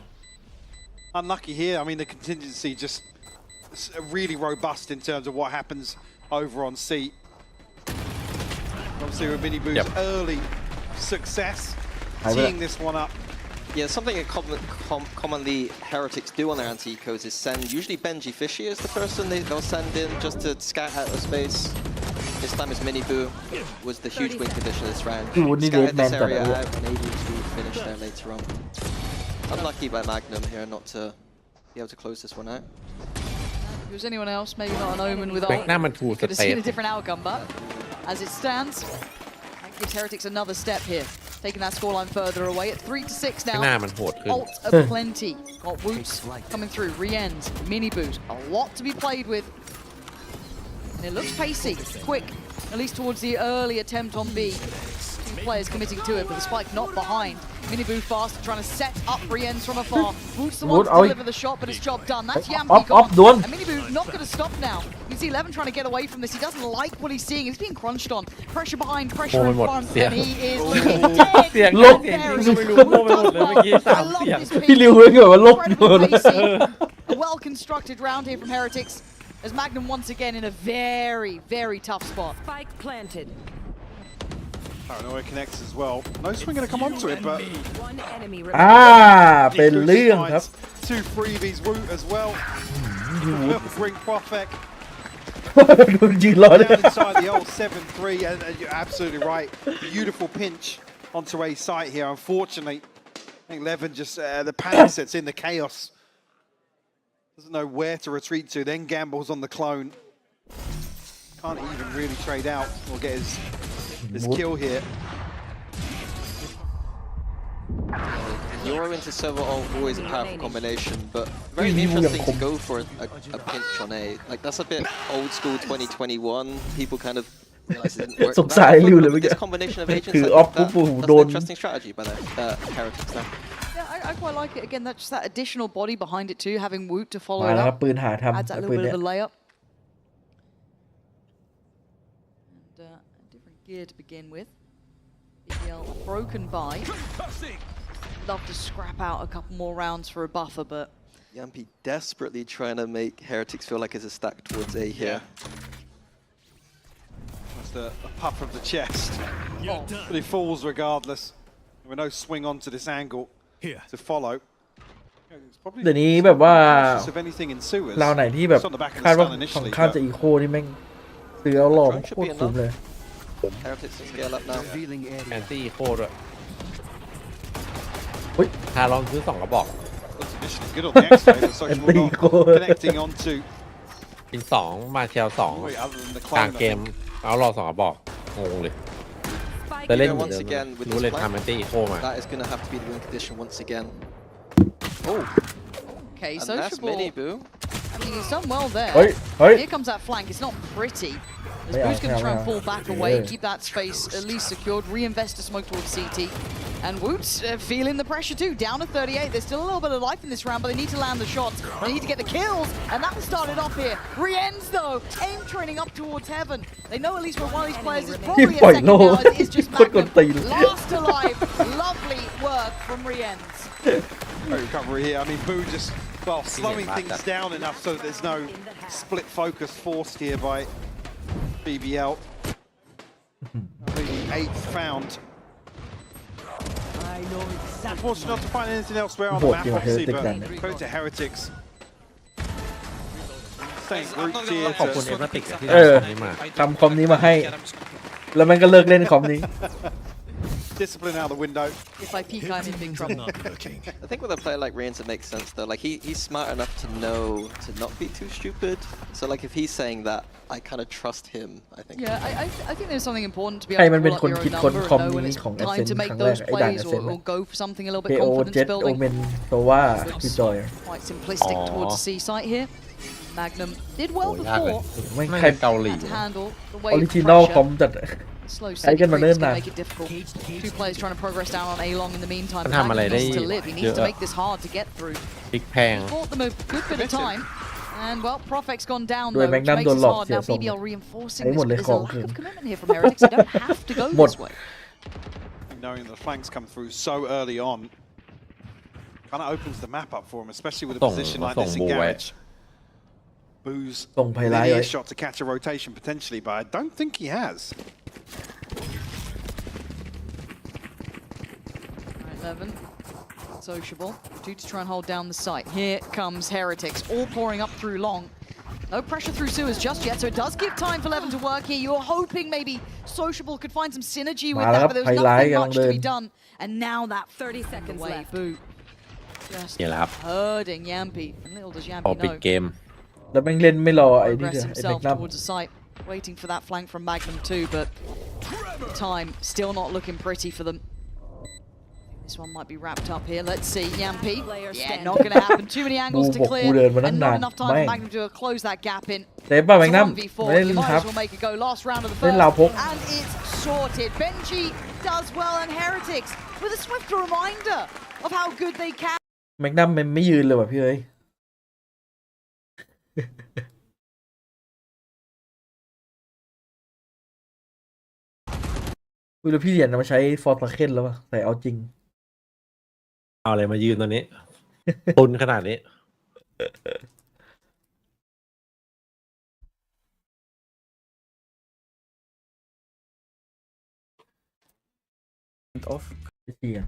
Unlucky here. I mean, the contingency just really robust in terms of what happens over on C. Obviously, with Mini Boo's Yep. early success, I bet. teeing this one up. Yeah, something that commonly Heretics do on their anti-ecos is send, usually Benji Fishy is the person they'll send in just to scout out the space. This time it's Mini Boo, was the huge win condition this round. You wouldn't Scouted need this man area that, out and able to finish there later on. Unlucky by Magnum here not to be able to close this one out. If it was anyone else, maybe not an Omen with แม็ก ult, หน้ามันทูส could have เต seen ท a different outcome, but as it stands, that gives Heretics another step here, taking that scoreline further away at 3-6 ข้างหน้า now. มันโหดขึ้น Ult aplenty. Got Woots coming through, re-ends, mini boot. A lot to be played with. And it looks pacey, quick, at least towards the early attempt on B. Two players committing to it, but the spike not behind. Mini Boo fast, trying to set up re-ends from afar. Woots the one to deliver the shot, but it's job done. That's Yampi Up, gone. Don. And Mini Boo not going to stop now. You can see Levin trying to get away from this. He doesn't like what he's seeing. He's being crunched on. Pressure behind, pressure in front, and he is looking เสียง dead. ลบ เสียงยิงก็ไม่รู้โม่ไปหมดเลยเมื่อกี้ I สาม love เสียง this พี่ pick. ริวเว้ยแบบว่าลบ Incredibly เลย pacey. A well-constructed round here from Heretics, as Magnum once again in a very, very tough spot. Spike planted. Paranoia connects as well. No swing going to come onto it, but One enemy เป็นเรื่องครับ two freebies root as well. Bring Profek ยืนรอเลย down inside the old 7-3, and you're absolutely right. Beautiful pinch onto a site here. Unfortunately, I think Levin just the panic sets in, the chaos. Doesn't know where to retreat to. Then gambles on the clone. Can't even really trade out or get his kill here. Euro into server always a powerful combination, but very interesting to go for a pinch on A. Like that's a bit old school 2021. People kind of realize it didn't work. สงสัยริวเลยเมื่อกี้ This combination of agents คือ like ออฟ that, ปุ๊บ that's โด an น interesting strategy by the Heretics now. Yeah, I quite like it. Again, that's just that additional body behind it too, having Woot to follow มา it แล้วครับ up. ปืนหา Adds ทำ that ปื little น bit เนี่ย of a layup. And a different gear to begin with. BBL broken by. Love to scrap out a couple more rounds for a buffer, but Yampi desperately trying to make Heretics feel like it's a stack towards A here. Just a puff of the chest. But he falls regardless. There were no swing onto this angle to follow. It's probably เดี๋ยวนี้แบบว่า cautious of anything in sewers. เราไหนที่แบบ It's on the back of คาด the ว่า stun ของ initially, ข้าม but จะอีโคนี่แม่งซื้อเอาหลอมโคตรคุ้มเลย Heretics can scale up now. แอนตี้โคตร เฮ้ย ฮาลองซื้อ2 กระบอก looked initially good on the X-ray, but Social Empty not core. connecting onto เป็น2มาเชล wait, other than the 2กลาง clone. เกมเอารอ2 กระบอกงงเลย Spike แต่เล่นเหมือน Once เดิม again with รู้ this เลย flank. ทำแอนตี้โคมา That is going to have to be the win condition once again. Oh, okay, and that's sociable. mini boo. I mean, he's done well there. เฮ้ย เฮ้ย Here comes that flank. It's not pretty. As Yeah, Boo's going to try and yeah. fall back away, Yeah. keep that space at least secured, reinvest a smoke towards CT. And Woot's feeling the pressure too, down to 38. There's still a little bit of life in this round, but they need to land the shots. They need to get the kills, and that started off here. Rien's though, aim training up towards heaven. They know at least where one of these players is probably a second now, as it is just Magnum. Last alive, lovely work from Rien's. Great recovery here. I mean, Boo just, well, slowing things down enough so that there's no split focus forced here by BBL. The 8th found. I know exactly. Unfortunate not to find anything elsewhere on the Bot map, game obviously, Heretic but then. credit to Heretics. Staying grouped here ขอบคุณ to เอฟติกที่ เออ ทำนี้มา ทำคอมนี้มาให้ แล้วมันก็เลิกเล่นคอมนี้ discipline out the window. If I peek, I'm in big trouble. I think with a player like Rien's, it makes sense though. Like he's smart enough to know to not be too stupid. So like if he's saying that, I kind of trust him. I think. Yeah, I think there's something important to be ใคร able มัน to เป็น pull คน up your คิด own ค้น number คอม and know when นี้ it's ของ time to ครั้ make งแรก those ไอ้ด่าน plays เอเซน or go for something a little bit KO confidence Jet building. Omen ตัวว่าคือจอย Quite simplistic Aw. towards the C site here. Magnum did well โอ้ยากเลย before. ไม่ ไม่ ใคร เกาหลี Had to handle the อ wave อริ of จินอลคอม pressure. จัด Slow ใช้ city กันมา creeps เนิ่น can นาน make it difficult. Two players trying to progress down on A long in the meantime. Anh làm ở Magnum đây needs to đấy, live. He chưa needs to ạ. make this hard to get through. พลิกแพง Bought them a good bit of time. And well, Profek's gone down โดย though, แมก which นัม makes โดน this หลอก hard. เสีย Now ทรง BBL reinforcing ไอ้ this, หมด but เลย there's ข a อง lack คือ of commitment here from Heretics. They don't have to go หมด this way. Knowing that the flanks come through so early on, kind of opens the map up for him, especially with a ส่ง position like ส่ง this in บูไว้ garage. Boo's ส่งไพไลท์ไว้ linear shot to catch a rotation potentially, but I don't think he has. Right, 11. Sociable. Due to try and hold down the site. Here comes Heretics, all pouring up through long. No pressure through sewers just yet, so it does give time for Levin to work here. You're hoping maybe Sociable could find some synergy with that, but there was nothing much to be done. And now that 30 seconds away, left. Boo. Just นี่แหละครับ herding Yampi. And little does พอ Yampi ปิด know. เกม แล้วแม่งเล่นไม่รอไอ้นี่ Progress เด้อไอ้แม himself กนัม towards the site, waiting for that flank from Magnum too, but the time still not looking pretty for them. This one might be wrapped up here. Let's see, Yampi. Yeah, not going to happen. Too many angles to clear, and not enough time for Magnum to close that gap in. เซฟป่ะแมกนัม It's a 1v4. ไม่ได้ You เล่น might ครับ as well make it go. Last round of the เล่นลาว first, พก and it's sorted. Benji does well, and Heretics with a swift reminder of how good they can. แมกนัมมันไม่ยืนเลยว่ะพี่เอ้ย คุยแล้วพี่เหรียญมาใช้ฟอร์ตาเคนแล้วป่ะแต่เอาจริง เอาอะไรมายืนตอนนี้ ตุนขนาดนี้ off เสียง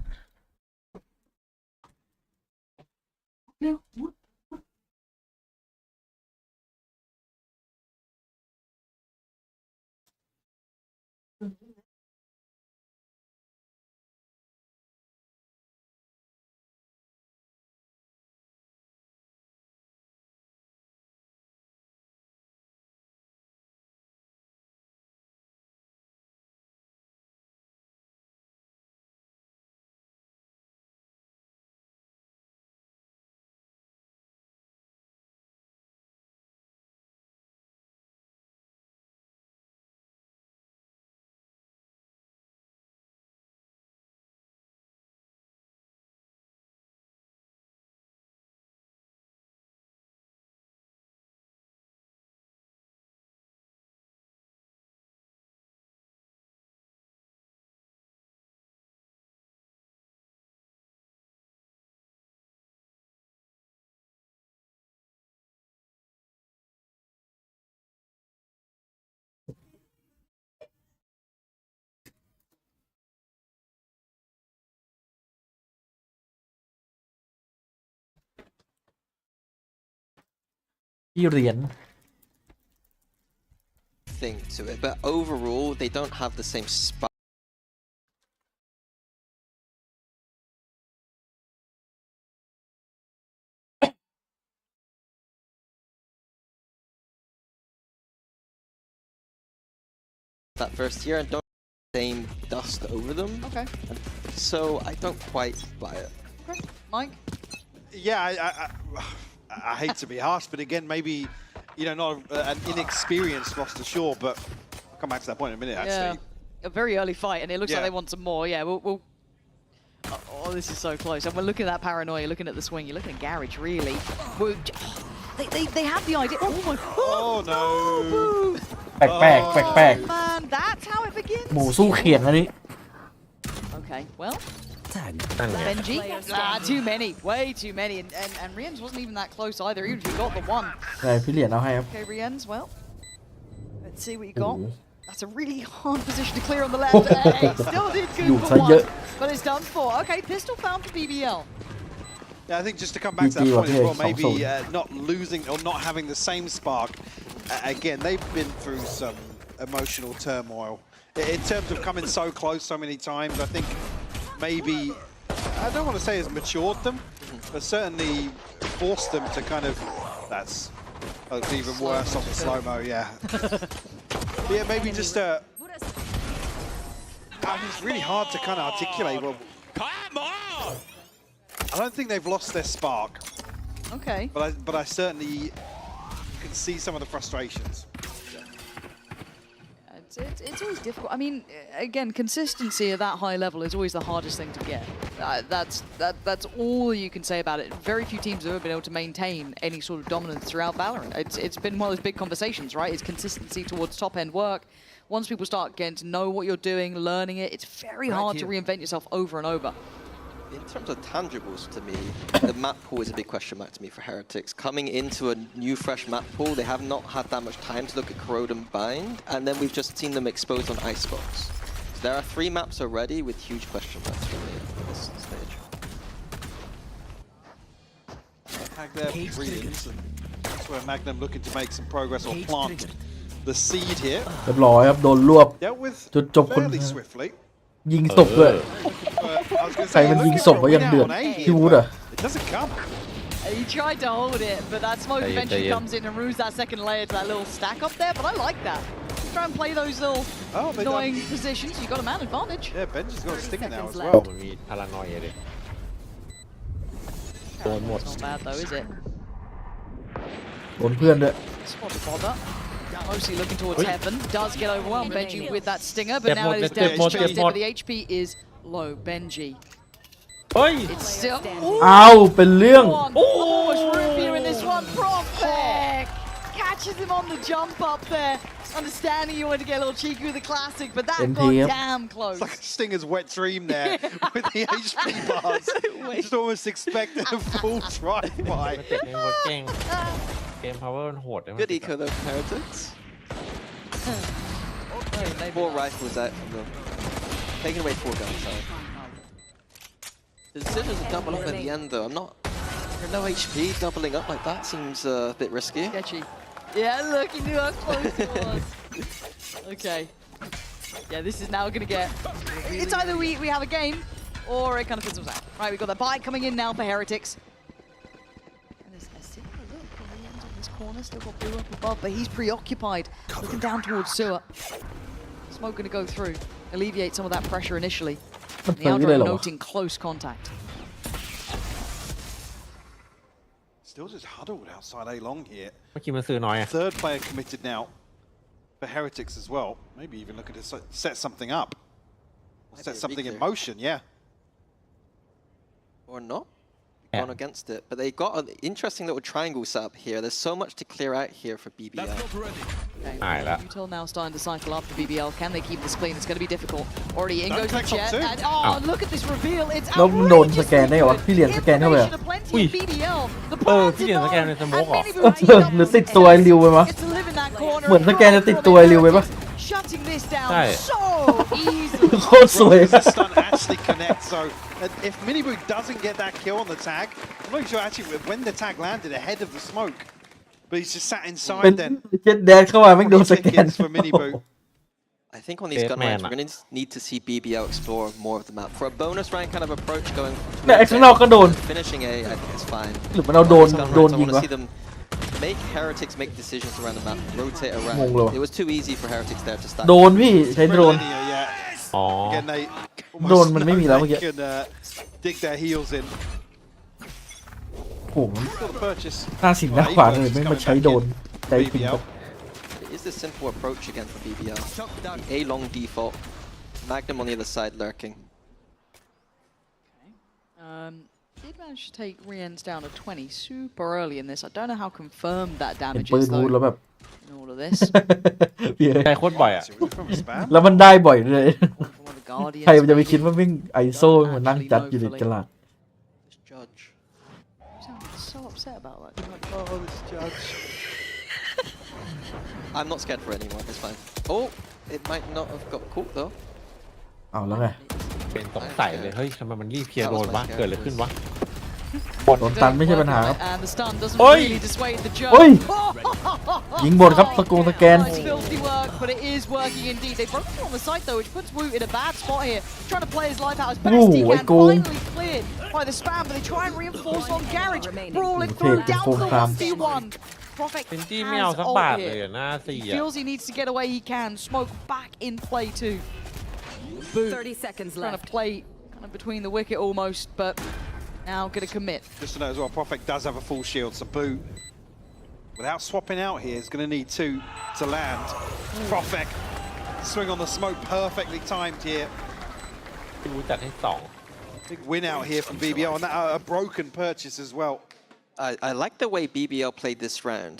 ที่เหรียญ thing to it, but overall they don't have the same spark. That first year and don't same dust over them. Okay. So I don't quite buy it. Okay. Mike? Yeah, I hate to be harsh, but again, maybe, you know, not an inexperienced roster, sure, but come back to that point in a minute, actually. Yeah, a very early fight, and it looks like they want some more. Yeah, we'll oh, this is so close. And we're looking at that paranoia, looking at the swing, you're looking at Garage, really. They have the idea. Oh my god! Oh no! แปลกแปลก Man, that's how it begins. หมูสู้เขียงอันนี้ Okay, well. นั่นไง Benji? Too many. Way too many. And Riens wasn't even that close either, even if you got the one. ใช่พี่เหรียญเอาให้ครับ Okay, Riens, well. Let's see what you got. Ooh. That's a really hard position to clear on the left. Hey, still did goodอยู่ for ซะเยอะ one. But it's done for. Okay, pistol found for BBL. Yeah, I think just to come back to that point as well, maybe not losing or not having the same spark. Again, they've been through some emotional turmoil. In terms of coming so close so many times, I think maybe, I don't want to say it's matured them, but certainly forced them to kind of, that's even worse on the slow-mo, yeah. But yeah, maybe just, it's really hard to kind of articulate. Well, Come on! I don't think they've lost their spark, Okay. but I certainly can see some of the frustrations. It's always difficult. I mean, again, consistency at that high level is always the hardest thing to get. That's all you can say about it. Very few teams have ever been able to maintain any sort of dominance throughout Valorant. It's been one of those big conversations, right? It's consistency towards top-end work. Once people start getting to know what you're doing, learning it, it's very hard to reinvent yourself over and over. In terms of tangibles, to me, the map pool is a big question mark to me for Heretics. Coming into a new, fresh map pool, they have not had that much time to look at Corrode and Bind, and then we've just seen them exposed on Icebox. So there are 3 maps already with huge question marks for me at this stage. Tag there for Brilliance, and that's where Magnum looking to make some progress or plant the seed here. เรียบร้อยครับโดนรวบ Dealt with จนจบคน fairly swiftly. ยิงศพด้วย I was gonna ใคร say, มันยิง looking ศพ at ไว้ it ยังเดือด now on A พี่ here, วูด but อ่ะ it doesn't come. He tried to hold it, but that smoke eventually comes in and ruins that second layer to that little stack up there. But I like that. Try and play those little annoying positions. You got a man advantage. Yeah, Benji's got a stinger now as โอ้ well. มันมีพารานอยด์เลยโดนหมด It's not bad though, is it? โดนเพื่อนด้วย Spot to bother. Mostly looking towards heaven. Does get overwhelmed, Benji, with that stinger, but now it is down to just it, but the HP is low. Benji. เฮ้ย It's still. เอาเป็นเรื่อง Almost Rupia in this one. Profek catches him on the jump up there. Understanding you want to get a little cheeky with the classic, but that got damn close. It's like a Stinger's wet dream there with the HP bars. Just almost expected a full drive-by. เก่งเก่งเกมพาวเวอร์มันโหด Good eco though, Heretics. 4 rifles out from them. Taking away 4 guns, sorry. The decision to double up at the end, though. I'm not. You're no HP. Doubling up like that seems a bit risky. Sketchy. Yeah, look, he knew how close it was. Okay. Yeah, this is now going to get... It's either we have a game, or it kind of fizzles out. Right, we've got the buy coming in now for Heretics. And there's a simple look on the end of this corner. Still got Blue up above, but he's preoccupied. Looking down towards sewer. Smoke going to go through. Alleviate some of that pressure initially. The Aldro noting close contact. Still just huddled outside A long here. เมื่อกี้มันซื้อน้อยอะ Third player committed now for Heretics as well. Maybe even looking to set something up. Or set something in motion, yeah. Or not. Gone against it. But they got an interesting little triangle set up here. There's so much to clear out here for BBL. Okay, Util now starting to cycle up for BBL. Can they keep this clean? It's going to be difficult. Already in goes the Jet. And oh, look at this reveal. It's แล้วโดนสแกนได้เหรอพี่เหรียญสแกนเข้าไปเหรอ อุ้ย พี่เหรียญสแกนในสโมกเหรอ หรือติดตัวไอ้ริวไปมั้ยเหมือนสแกนจะติดตัวไอ้ริวไปปะ Shutting this down ใช่ so easily. โคตรสวย The stun actually connects, so if Miniboo doesn't get that kill on the tag, I'm not sure actually when the tag landed ahead of the smoke, but he's just sat เป็น inside then. เจ็ดแดนเข้ามาไม่โดนสแกน Tickets for Miniboo. I think on these gun rounds, we're going to need to see BBL explore more of the map. For a bonus rank kind of approach going... เนี่ยไอ้ข้างนอกก็โดน Finishing A, I think it's fine. หรือมันเอาโดน Gun โดน rounds, I ยิง want to วะ see them make Heretics make decisions around the map, rotate งง around. เลยว่ะ It was too easy for Heretics there to start. โดนพี่ใช้โดรน Linear, yeah. อ๋อ Again, they Drone almost มันไม่มีแล้วเมื่อกี้ can dig their heels in. โอ้โห Got the purchase. หน้าสิงหน้าขวาเลยไม่มาใช้โดนใจถึง BBL. It is the simple approach again for BBL. The A long default. Magnum on the other side lurking. Did manage to take Rien's down to 20 super early in this. I don't know how confirmed that เห็น damage ปืน is พูด though แล้วแบบ in all of this. พี่เอ้ย ใช้โคตรบ่อยอะ From a spam. แล้วมันได้บ่อยเลย From one of the Guardians, ใครมันจะไปคิด maybe. ว่าวิ่งไอโซมันนั่งจัดอยู่ในกระลาด This judge. You sound so upset about that. You're like, oh, this judge. I'm not scared for anyone, it's fine. Oh, it might not have got caught though. เอาแล้วไง เป็นสงสัยเลยเฮ้ยทำไมมันรีบเคลียร์โดนวะเกิดอะไรขึ้นวะ โดนตันไม่ใช่ปัญหาครับ And the stun doesn't Oi! really dissuade the judge. เฮ้ย ยิงบนครับสแกน It's filthy work, but it is working indeed. They broke through on the site though, which puts Wu in a bad spot here. Trying to play his life out as best he Ooh, can. I go. Finally cleared by the spam, but they try and reinforce on Garage. Brawling through down to the 1v1. Prophet เป็นจี้ไม่เอาสัก has บาท ult เลย here. อะหน้าสี่ He อะ feels he needs to get away, he can. Smoke back in play too. Boo 30 seconds trying to left. play kind of between the wicket almost, but now gonna commit. Just to know as well, Prophet does have a full shield, so Boo, without swapping out here, is going to need two to land. Prophet, swing on the smoke, perfectly timed here. รู้จัดให้สอง Big win out here from BBL, and that, a broken purchase as well. I like the way BBL played this round.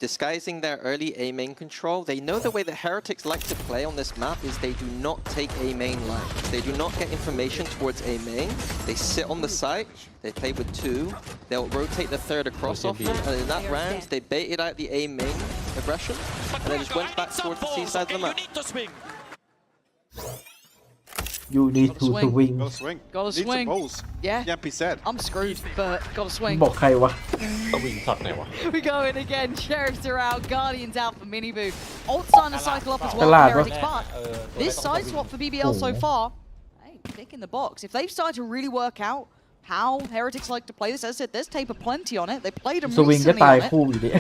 Disguising their early A main control, they know the way that Heretics like to play on this map is they do not take A main line. They do not get information towards A main. They sit on the site, they play with two, they'll rotate the third across often, and in that round, they baited out the A main aggression, and then just went back towards the C side of the map. You need to swing Gotta swing. Gotta Need swing. some balls. Yeah. Yampy said. I'm screwed, but gotta swing. บอกใครวะ ต้องวิ่งช็อตไหนวะ We go in again. Sheriffs are out. Guardians out for Miniboo. Ult starting to cycle up as well. Galad, Heretics, but เออ this side swap for BBL so far, hey, tick in the box. If they've started to really work out how Heretics like to play this, as I said, there's tape of plenty on it. They played them สวิงก็ recently ตาย on it. คู่อยู่ดิ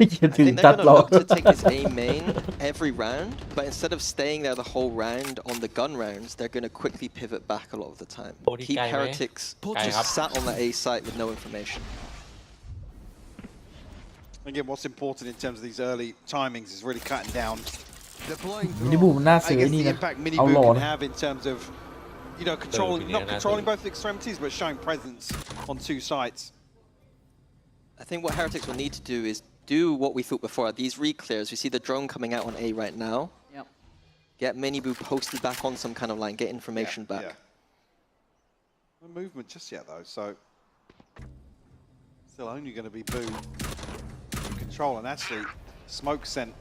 I ถึง think จัด they're รอ going to look to take this A main every round, but instead of staying there the whole round on the gun rounds, they're going to quickly pivot back a lot of the time. Body Keep guy, right? Heretics just sat on that A site with no information. Again, what's important in terms of these early timings is really cutting down. มินิบูมันน่า I ซื้อ guess นี่ the นะ impact เอา Miniboo หล่อ can นะ have in terms of, you know, controlling, not controlling both extremities, but showing presence on two sides. I think what Heretics will need to do is do what we thought before. These re-clears, we see the drone coming out on A right now. Yep. Get Miniboo posted back on some kind of line, get information back. No movement just yet though, so still only going to be Boo in control, and actually Smoke sent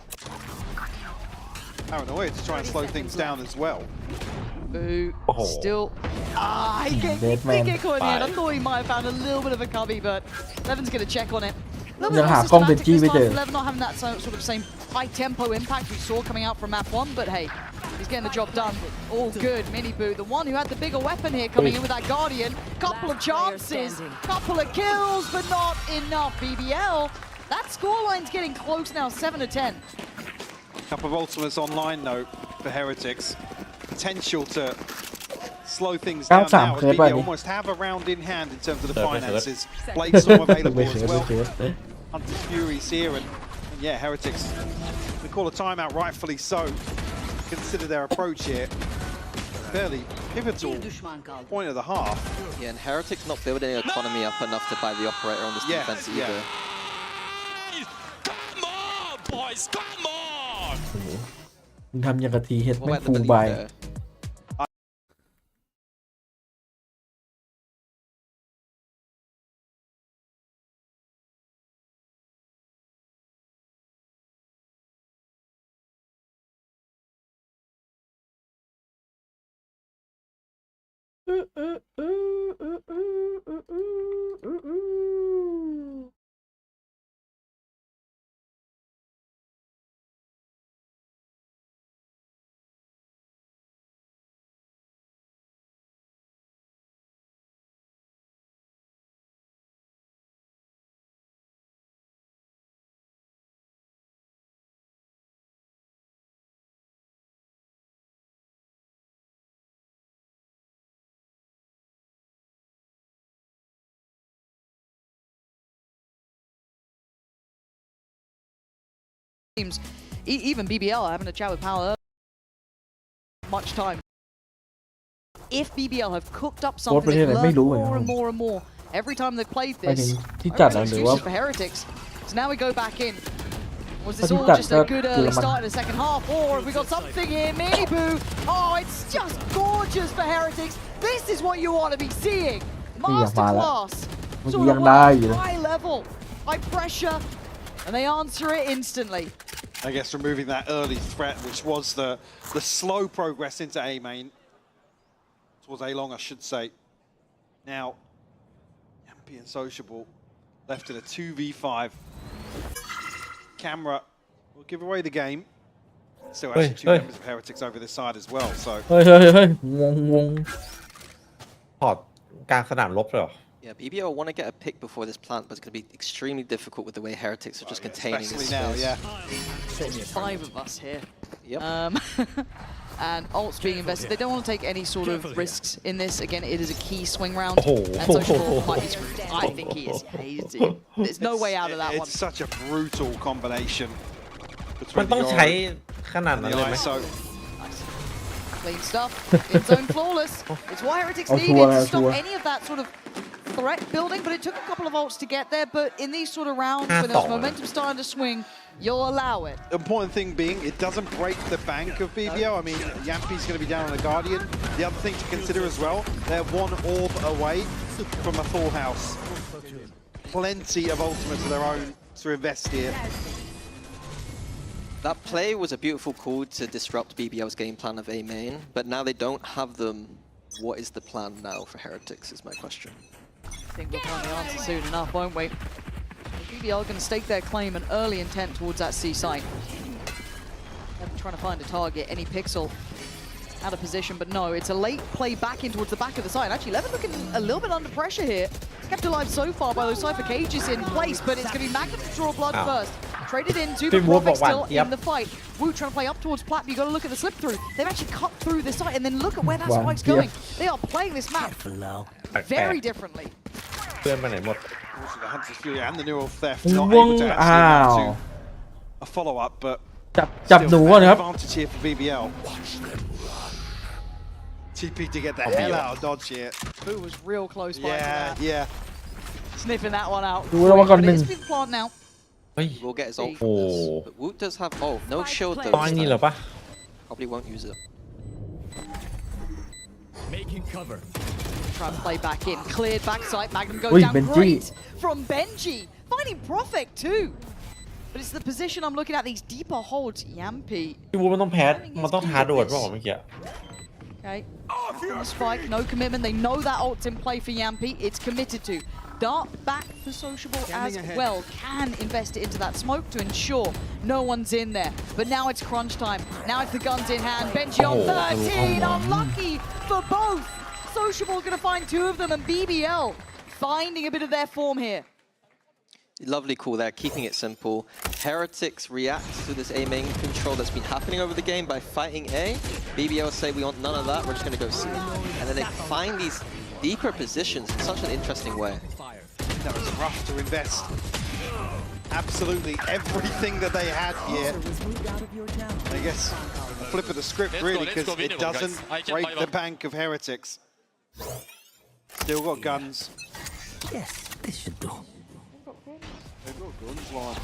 paranoia to try and slow things down as well. Boo. Oh. Still. He get caught in the end. I thought he might have found a little bit of a cubby, but Levin's going to check on it. A little bit more systematic this time for Levin, not having that sort of same high tempo impact we saw coming out from map 1, but hey, he's getting the job done. All good, Mini Boo, the one who had the bigger weapon here coming in with that Guardian. Couple of chances, couple of kills, but not enough. BBL, that scoreline's getting close now, 7-10. Couple of ultimates online though for Heretics. Potential to slow things down now as BBL almost have a round in hand in terms of the finances. Blade Storm available as well. Hunter's Fury's here and yeah, Heretics, they call a timeout, rightfully so. Consider their approach here. Fairly pivotal point of the half. Yeah, and Heretics not building economy up enough to buy the operator on this defense either. Come on, boys, come on! มึงทำอย่างกะทีเฮ็ดไม่ฟูลใบ Teams, even BBL having a chat with Power much time. If BBL have cooked up something, they've learned more and more and more every time they've played this. For Heretics. So now we go back in. Was this all just a good early start in the second half, or have we got something here? Mini Boo! Oh, it's just gorgeous for Heretics. This is what you want to be seeing. Masterclass. Sort of high level, high pressure, and they answer it instantly. I guess removing that early threat, which was the slow progress into A main. Towards A long, I should say. Now, Yampy and Sociable left in a 2v5. Camera will give away the game. Still actually two members of Heretics over this side as well, so. พอร์ตกลางสนามรบเลยเหรอ Yeah, BBL want to get a pick before this plant, but it's going to be extremely difficult with the way Heretics are just containing this now, space. Yeah. 5 of us here. Yep. And ults being invested. They don't want to take any sort of risks in this. Again, it is a key swing round. And Sociable might be screwed. I think he is. There's no way out of that one. It's such a brutal combination. มันต้องใช้ขนาดนั้นเลยไหม Clean stuff. In zone flawless. It's why Heretics needed to stop any of that sort of threat building, but it took a couple of ults to get there. But in these sort of rounds, when there's momentum starting to swing, you'll allow it. The important thing being, it doesn't break the bank of BBL. I mean, Yampy's going to be down on the Guardian. The other thing to consider as well, they're one orb away from a full house. Plenty of ultimates of their own to invest here. That play was a beautiful call to disrupt BBL's game plan of A main, but now they don't have them. What is the plan now for Heretics is my question. I think we'll find the answer soon enough, won't we? BBL are going to stake their claim and early intent towards that C site. I'm trying to find a target, any pixel out of position, but no, it's a late play back in towards the back of the site. Actually, Levin looking a little bit under pressure here. Kept alive so far by those Cypher cages in place, but it's going to be Magnum to draw blood first. Traded into, but Prophet still in the fight. Wu trying to play up towards Plat, but you got to look at the slip through. They've actually cut through the site, and then look at where that spike's going. They are playing this map very differently. เพื่อนไปไหนหมด The Hunter's Fury and the Neural Theft not able to actually mount to a follow-up, but จับหนูก่อนครับ advantage here for BBL. TP to get the hell out of dodge here. Boo was real close by that. Yeah. Sniffing that one out. ดูแล้วว่าก่อนหนึ่ง It's been plant now. เฮ้ย We'll get his ult for this. But Woot does have no shield though. ตอนนี้เหรอปะ Probably won't use it. Making cover. Trying to play back in. Cleared backside. Magnum goes down great from Benji. Finding Prophet too. But it's the position I'm looking at. These deeper holds. Yampy. พี่วูมันต้องแพ้มันต้องท้าโดดป่ะเมื่อกี้ Okay. on the spike, no commitment. They know that ult's in play for Yampi. It's committed to. Dart back for Sociable as well. Can invest it into that smoke to ensure no one's in there. But now it's crunch time. Now it's the guns in hand. Benji on 13. Unlucky for both. Sociable going to find two of them, and BBL finding a bit of their form here. Lovely call there, keeping it simple. Heretics react to this A main control that's been happening over the game by fighting A. BBL say we want none of that, we're just going to go C. And then they find these deeper positions in such an interesting way. That was rough to invest absolutely everything that they had here. I guess the flip of the script really, because it doesn't break the bank of Heretics. Still got guns. Yes, this should do. They've got guns, one.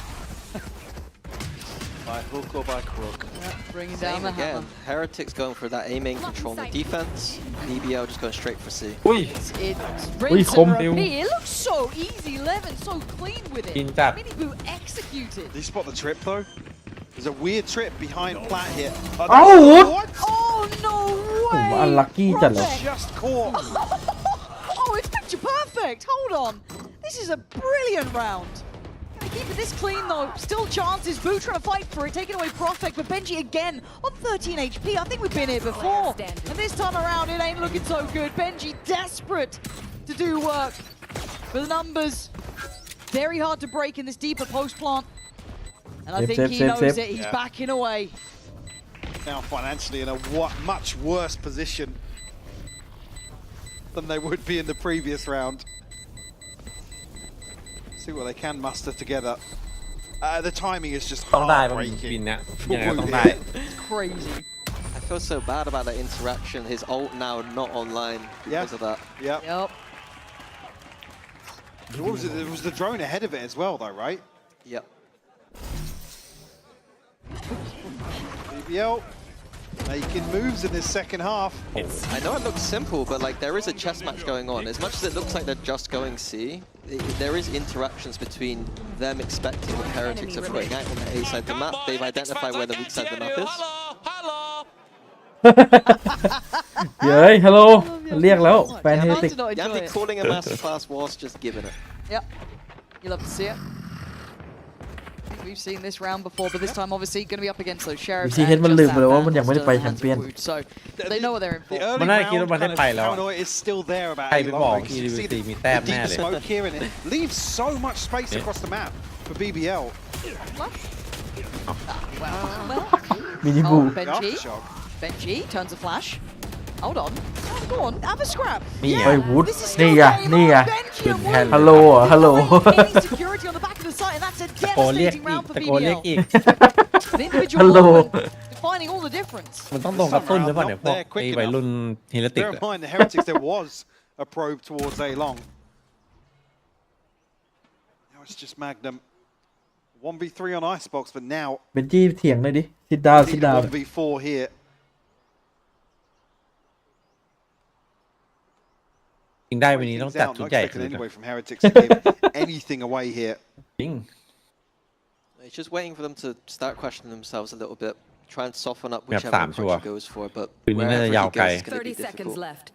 By hook or by crook. Bringing down the again. hammer. Heretics going for that A main control on the defense. BBL just going straight for C. It's rinse and repeat. It looks so easy, Levin, so clean with it. Mini Boo executed. Did you spot the trip though? There's a weird trip behind Plat here. Oh, what? Oh, no way! Unlucky Just caught. Oh, it's picture perfect. Hold on. This is a brilliant round. Gonna keep it this clean though. Still chances. Boo trying to fight for it, taking away Prophet, but Benji again on 13 HP. I think we've been here before. And this time around, it ain't looking so good. Benji desperate to do work. But the numbers, very hard to break in this deeper post plant. And I think he knows it. He's backing away. Now financially in a much worse position than they would be in the previous round. See what they can muster together. The timing is just heartbreaking. It's crazy. I feel so bad about that interaction. His ult now not online because of that. Yep. Yep. What was it? It was the drone ahead of it as well, though, right? Yep. BBL making moves in this second half. I know it looks simple, but like there is a chess match going on. As much as it looks like they're just going C, there is interactions between them expecting what Heretics are putting out on the A side of the map. They've identified where the weak side of the map is. เย้ยฮัลโหลเรียกแล้วแฟนเฮติก Yampi calling a masterclass was just giving it. Yep. You love to see it. We've seen this round before, but this time obviously going to be up against those sheriffs. ซีเฮดมันลืมไปเลยว่ามันยังไม่ได้ไปแชมเปี้ยน So they know what they're in for. มันน่าคิดว่ามันได้ไปแล้ว Paranoia is still there about ใครไปบอก A-Long. ที่ You ดี see ตี the มีแต้มแน่ deep เลย smoke here, and it leaves so much space across the map for BBL. Well, Mini Boo. Benji. Benji turns a flash. Hold on. Go on, have a scrap. นี่ไงวุฒนี่ไงนี่ไงฮัลโหลฮัลโหล Security on the back of the site, and that's a ตะโกนเรียก devastating อีก round for ตะโกนเรียก BBL. อีก An individual Hello. moment defining all the difference. มันต้องตรงกระตุ้นหรือเปล่าเนี่ยพวกไอ้วัยรุ่นเฮเลติก Bear in mind, the Heretics, there was a probe towards A-Long. Now it's just Magnum. 1v3 on Icebox, but now เบนจี้เถียงเลยดิซิดดาวซิดดาว 1v4 here. จริงได้วันนี้ต้องจัดชุด Not ใหญ่ expected ขึ้น anyway from Heretics to give anything away here. จริง It's just waiting for them to start questioning themselves a little bit, try and soften up แบบ whichever 3 ชัวร์ approach he goes for. But คืนนี้น่า wherever จะ he ยาวไกล goes, it's going to be 30 seconds difficult. left.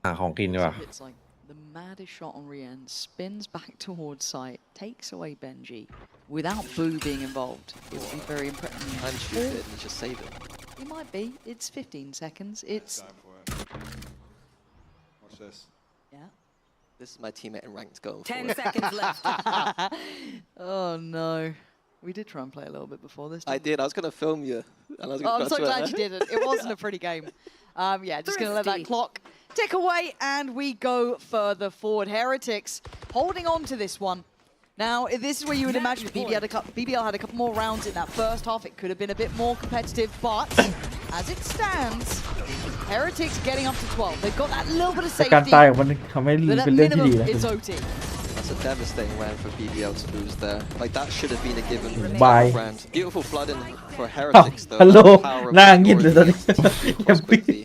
หาของกินดีกว่า It's like the maddest shot on Rian, spins back towards site, takes away Benji without Boo being involved. It would be very impressive. And shoot it and just save it. It might be. It's 15 seconds. It's Watch this. yeah. This is my teammate in ranked going 10 for it. seconds left. Oh no. We did try and play a little bit before this. I did. I was going to film you. And I was Oh, gonna I'm so cut to glad it. you didn't. It wasn't a pretty game. Yeah, just going to let that Thrifty. clock tick away, and we go further forward. Heretics holding on to this one. Now, this is where you would imagine BBL had a couple more rounds in that first half. It could have been a bit more competitive, but as it stands, Heretics getting up to 12. They've got that little bit of แต่การ safety, ตายของมันทำให้ but at เป็นเรื่องที่ minimum, ดีนะ it's OT. That's a devastating round for BBL to lose there. Like, that should have been a given Bye. round. Beautiful flooding for Heretics, though. ฮัลโหล The power of หน้างิดเลยตอนนี้ across quickly,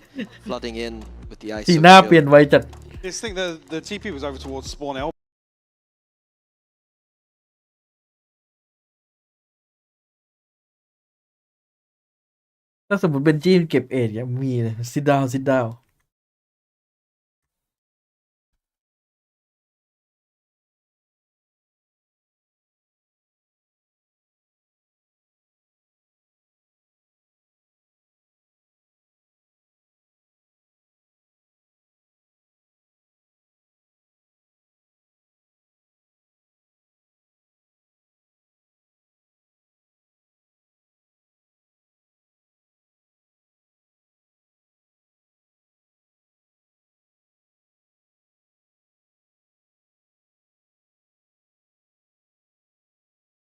flooding in with the ice. สีหน้าเปลี่ยนไวจัด This thing, the TP was over towards spawn L. ถ้าสมมติเป็นจี้เก็บเอ็ดเนี่ยมีเลยซิดดาวซิดดาว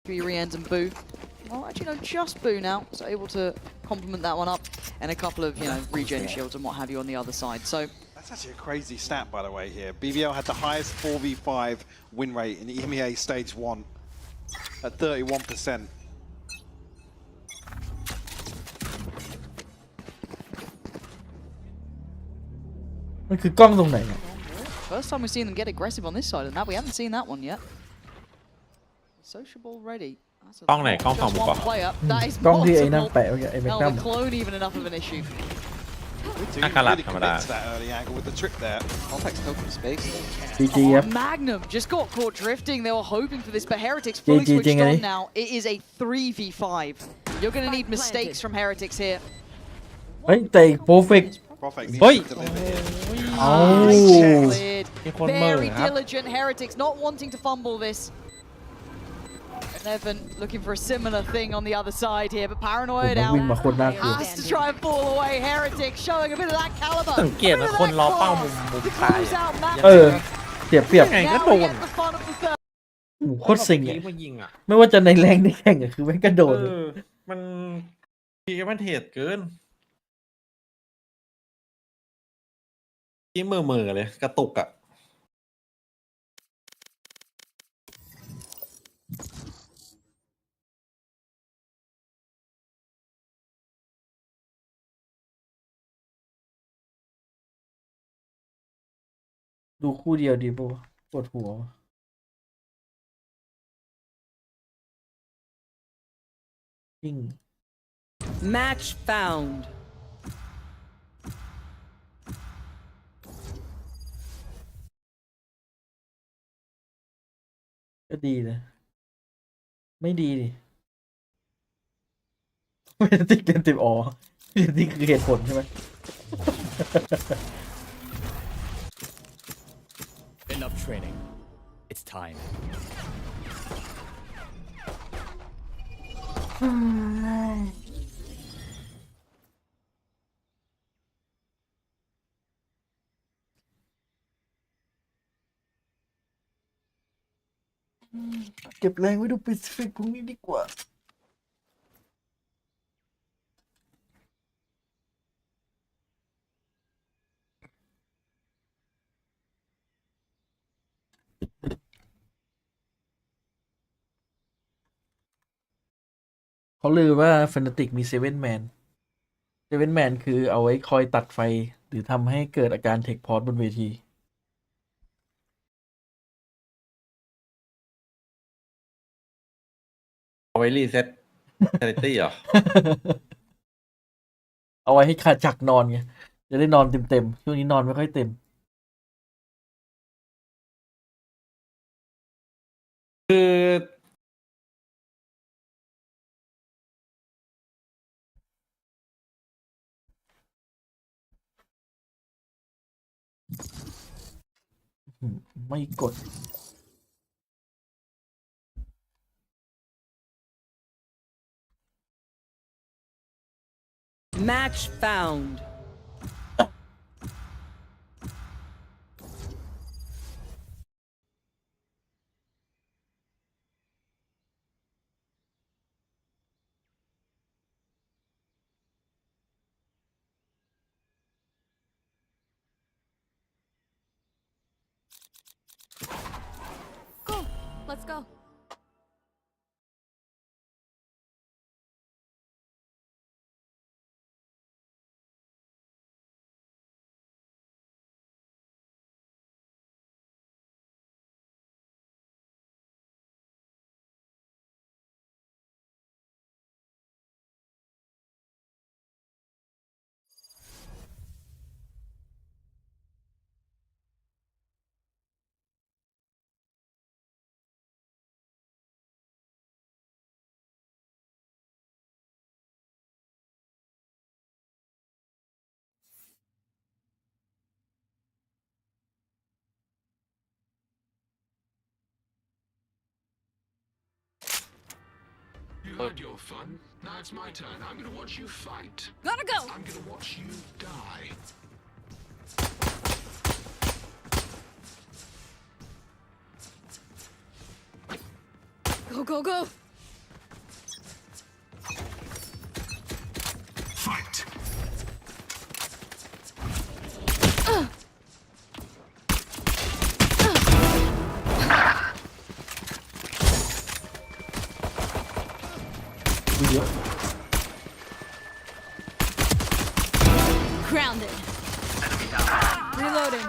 Re-ends and Boo. Well, actually, no, just Boo now. So able to complement that one up. And a couple of, regen shields and what have you on the other side. So that's actually a crazy stat, by the way, here. BBL had the highest 4v5 win rate in EMEA Stage 1 at 31%. First time we've seen them get aggressive on this side, and that we haven't seen that one yet. Sociable ready. กล้องไหนกล้องฝั่งบุก One player. That is กล้องที่ไอ้ possible. นั่งแปะไว้ไอ้แม็ก Hell, นัม the clone even enough of an issue. Really commits that early angle with the trip there. Complex token space. GG Oh, ครับ Magnum just got caught drifting. They were hoping for this, but Heretics fully GG switched jing on ấy. now. It is a 3v5. You're going to need mistakes from Heretics here. เฮ้ยแต่โปรเฟก Profect Oi. needs to deliver here. เอา Cleared. มีคนเมอร์ Very ครับ diligent Heretics, not wanting to fumble this. Evan looking for a similar thing on the other side here, but ผม paranoid ว่า out. วิ่งมาโคตรน่ากลัว Has to try and fall away. Heretics showing a bit of that caliber. สังเกตนะคนรอเป้ามุม To ซ้าย close out match. เออเปรียบ ยังไงก็ Now โด we น get the fun of the third. โคตรสิง เมื่ อ่ะ อกี้มันยิงอ่ะ ไม่ว่าจะในแรงในแข่งอ่ะคือแม่งกระโดด มันพีแอดเทจเกินที่เมื่อเลยกระตุกอ่ะ ดูคู่เดียวดีป่ะปวดหัวจริง Match found. ก็ดีนะไม่ดีดิไม่ได้ติ๊กเต็มเต็มอ๋อนี่คือเหตุผลใช่ไหม Enough training. It's time. เก็บแรงไว้ดูปิดฟิกพรุ่งนี้ดีกว่าเขาลือว่าแฟนติกมีเซเว่นแมนคือเอาไว้คอยตัดไฟหรือทำให้เกิดอาการเทคพอร์ตบนเวที เอาไว้รีเซ็ตเซนิตี้เหรอ เอาไว้ให้ขาจักนอนไงจะได้นอนเต็มช่วงนี้นอนไม่ค่อยเต็ม คือ ไม่กด Match found. Go. Let's go. You had your fun. Now it's my turn. I'm gonna watch you fight. Gotta go. I'm gonna watch you die. Go, go, go. เยอะ Grounded. Reloading.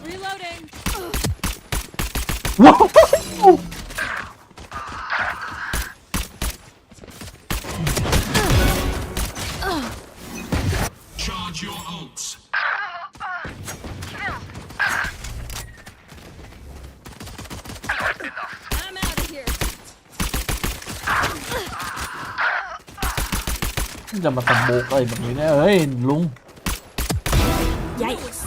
Reloading. ว้าว Charge your ults. I'm out of here. จะมาตำโบกอะไรแบบนี้เนี่ยเฮ้ยลุง Yikes.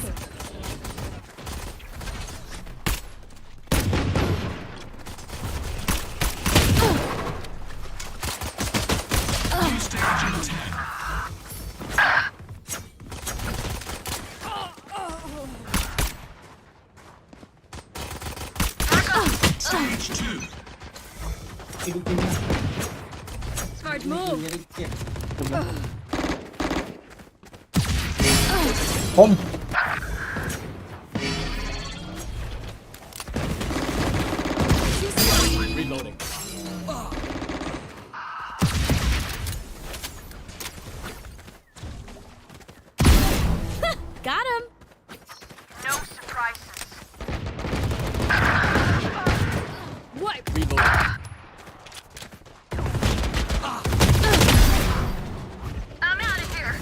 Stage 2. Smart move. ผม Reloading. Got him. No surprises. Wipe. Reloading. I'm out of here.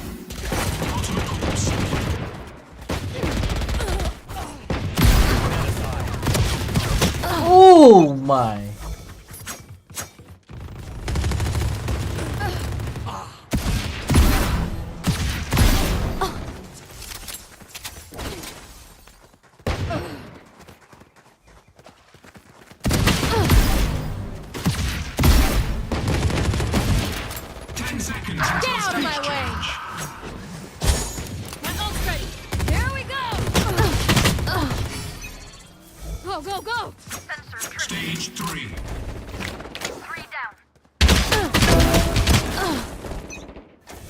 Oh my Seconds. Get out of my way. My ult's ready. Here we go. Go, go, go. Sensor trip. Stage 3. 3 down.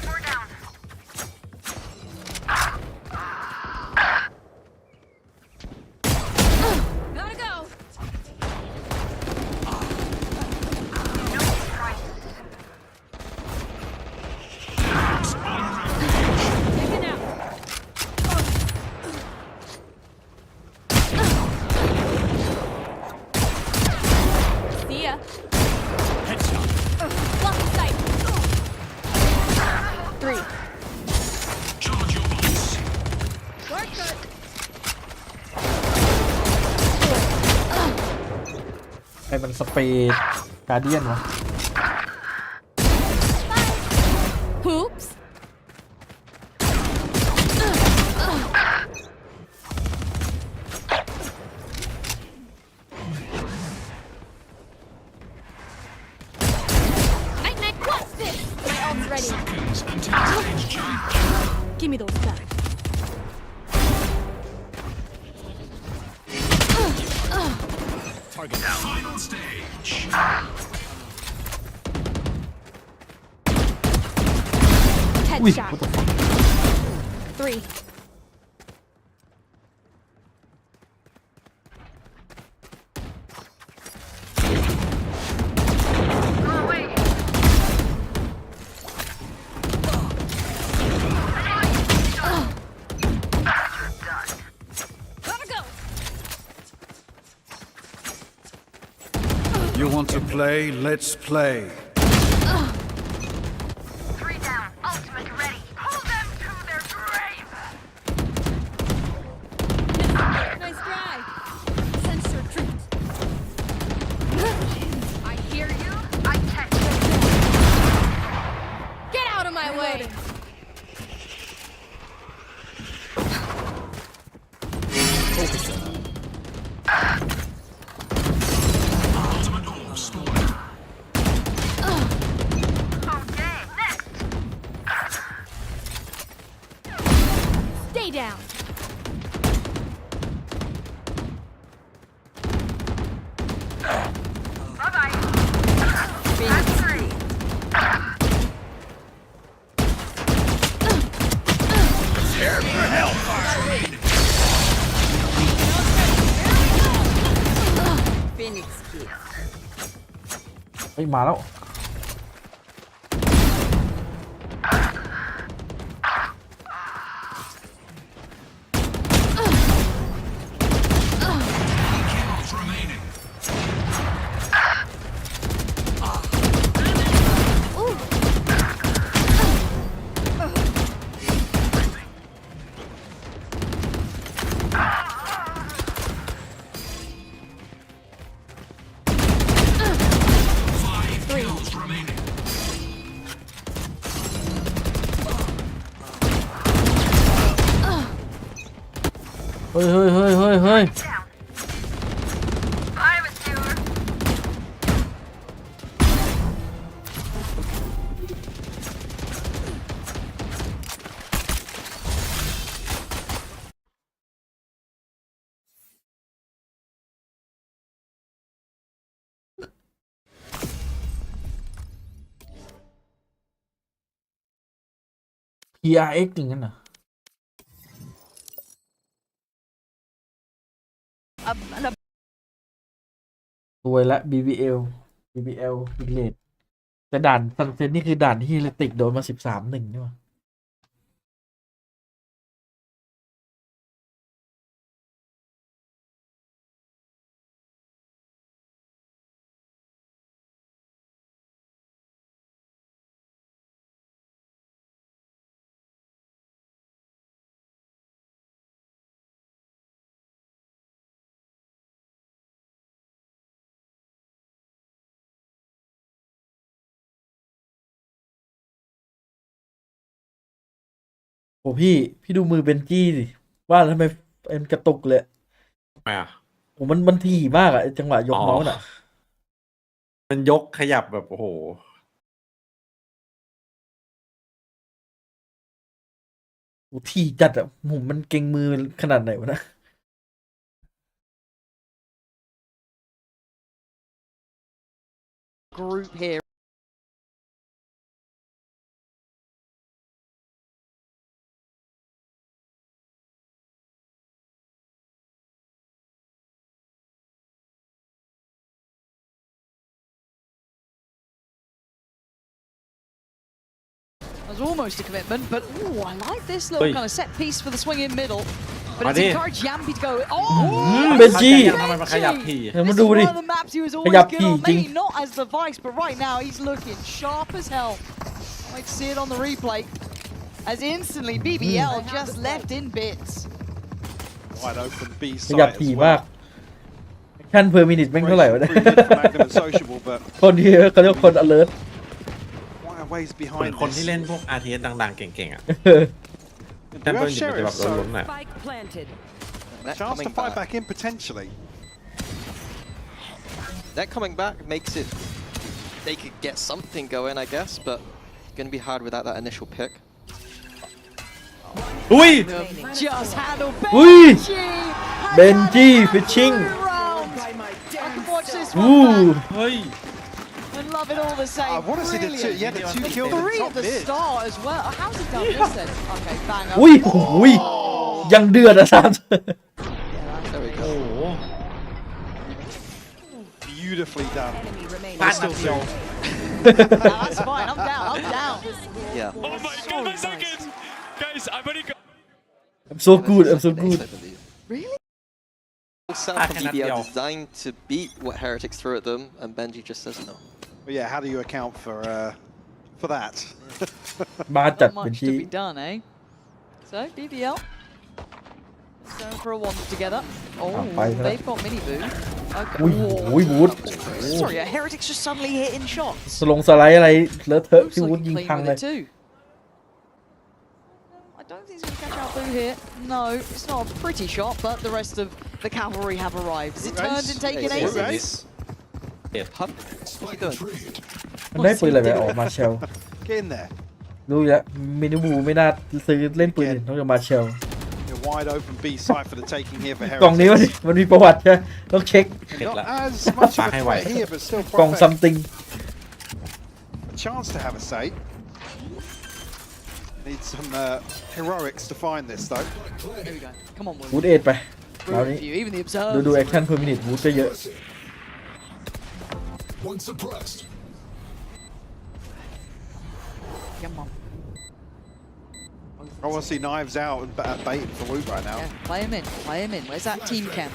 4 down. Gotta go. No surprises. Taken out. See ya. Headshot. Block the sight. 3. Charge your ults. Work good. ใครมันสเปรย์การเดียนวะ Hoops. Night, night, what's this? My ult's ready. Seconds until stage change. Give me those back. Target. Final stage. Headshot. what the fuck? 3. Go away. Gotta go. You want to play? Let's play. 3 down. Ultimate ready. Pull them to their grave. Nice try. Sensor tripped. I hear you. I catch you. Get out of my way. Ultimate orb stolen. Okay, next. Stay down. Bye-bye. That's 3. Prepare for hellfire. ฮ้ยมาแล้วเฮ้ยPRX อย่างนั้นเหรอรวยละ BBL อีกเลทแต่ด่านซันเซ็ตนี่คือด่านที่เลติกโดนมา13-1ใช่ไหมโอ้พี่ดูมือเบนจี้สิว่าแล้วทำไมเป็นกระตุกเลย ทำไมอ่ะ โอ้มันถี่มากอะจังหวะยกเมาส์น่ะ มันยกขยับแบบโอ้โห โอ้ถี่จัดอะผมมันเก่งมือขนาดไหนวะนะ Group here. It was almost a commitment, but ooh, I like this little kind of set piece for the swing in middle. But it's encouraged Yampi to go. Oh, เบนจี้ ทำไมมันขยับถี่ เดี๋ยวมาดูดิ one of the maps he was always good on. Maybe not as the Vice, but right now he's looking sharp as hell. I like to see it on the replay. As instantly BBL just left in bits. Wide open B ขยับ side ถี่ as มาก well. ขั้นเพอร์มินิตแม่งเท่าไหร่วะเนี่ย Pretty good for Magnum and Sociable, but คนที่เขาเรียกคน alert quite a ways เหมือน behind คนที่ this. เล่นพวก RTS ดังๆ เก่งๆอ่ะ We แต่ have เพิ่งจะ Sheriff, แบบ so ล้นๆอ่ะ Spike planted. That chance to coming fight back. back in potentially. That coming back makes it. They could get something going, I guess, but going to be hard without that initial pick. อุ้ย Just handle อุ้ย Benji. เบนจี้ฟิชชิ่ง Round. I can watch this อู้ one back เฮ้ย and love it all the same. I want to see the two, Brilliant. yeah, the 2 kills at Three top at the mid. start as well. How's he done this then? Okay, bang up. อุ้ยอุ้ยยังเดือดอะสาม There we โอ้ go. โห Beautifully done. Enemy remaining. พลาดนัดเดียว That's fine. I'm down. I'm down. Yeah. Oh my god, my second! Guys, I've only got. I'm so good I'm so Second ace, good I believe. Really? Set I from cannot BBL yell. designed to beat what Heretics threw at them, and Benji just says no. But yeah, how do you account for that? มาจัด Not เบน much to จี้ be done, eh? So BBL going for a one together. Oh, fine, huh? they've got mini boo. Okay. อุ้ย Whoa. อุ้ยวูด Sorry, Heretics just suddenly hitting shots. สลงสไลด์อะไรเลอะเทอะ Looks ที่วูด like ยิง clean พัง with เลย it too. I don't think he's going to catch out Boo here. No, it's not a pretty shot, but the rest of the cavalry have arrived. Is it turned and taken Ace. aces? Ace. เอ็ด Hup, what are you doing? มันได้ปืนอะไรไปออกมาเชล Get in there. รู้อยู่แล้วมินิบูไม่น่าซื้อเล่นปืนอื่นนอกจากมาเชล A wide open B site for the taking here for กล่องนี้ Heretics. มันมีประวัติใช่ไหมต้องเช็ค Not as much of a Back threat away. here, but still กล่อง perfect. ซัมติง A chance to have a say. Need some heroics to find this though. Here we go. Come on, วู Will. ดเอ็ดไปคราวนี้ Brilliant view, even the ดู observers. แอคชั่นเพอร์มินิตวูดก็เยอะ One suppressed. Come on. I want to see knives out and baiting for Woot right now. Yeah, play him in. Play him in. Where's that team cam?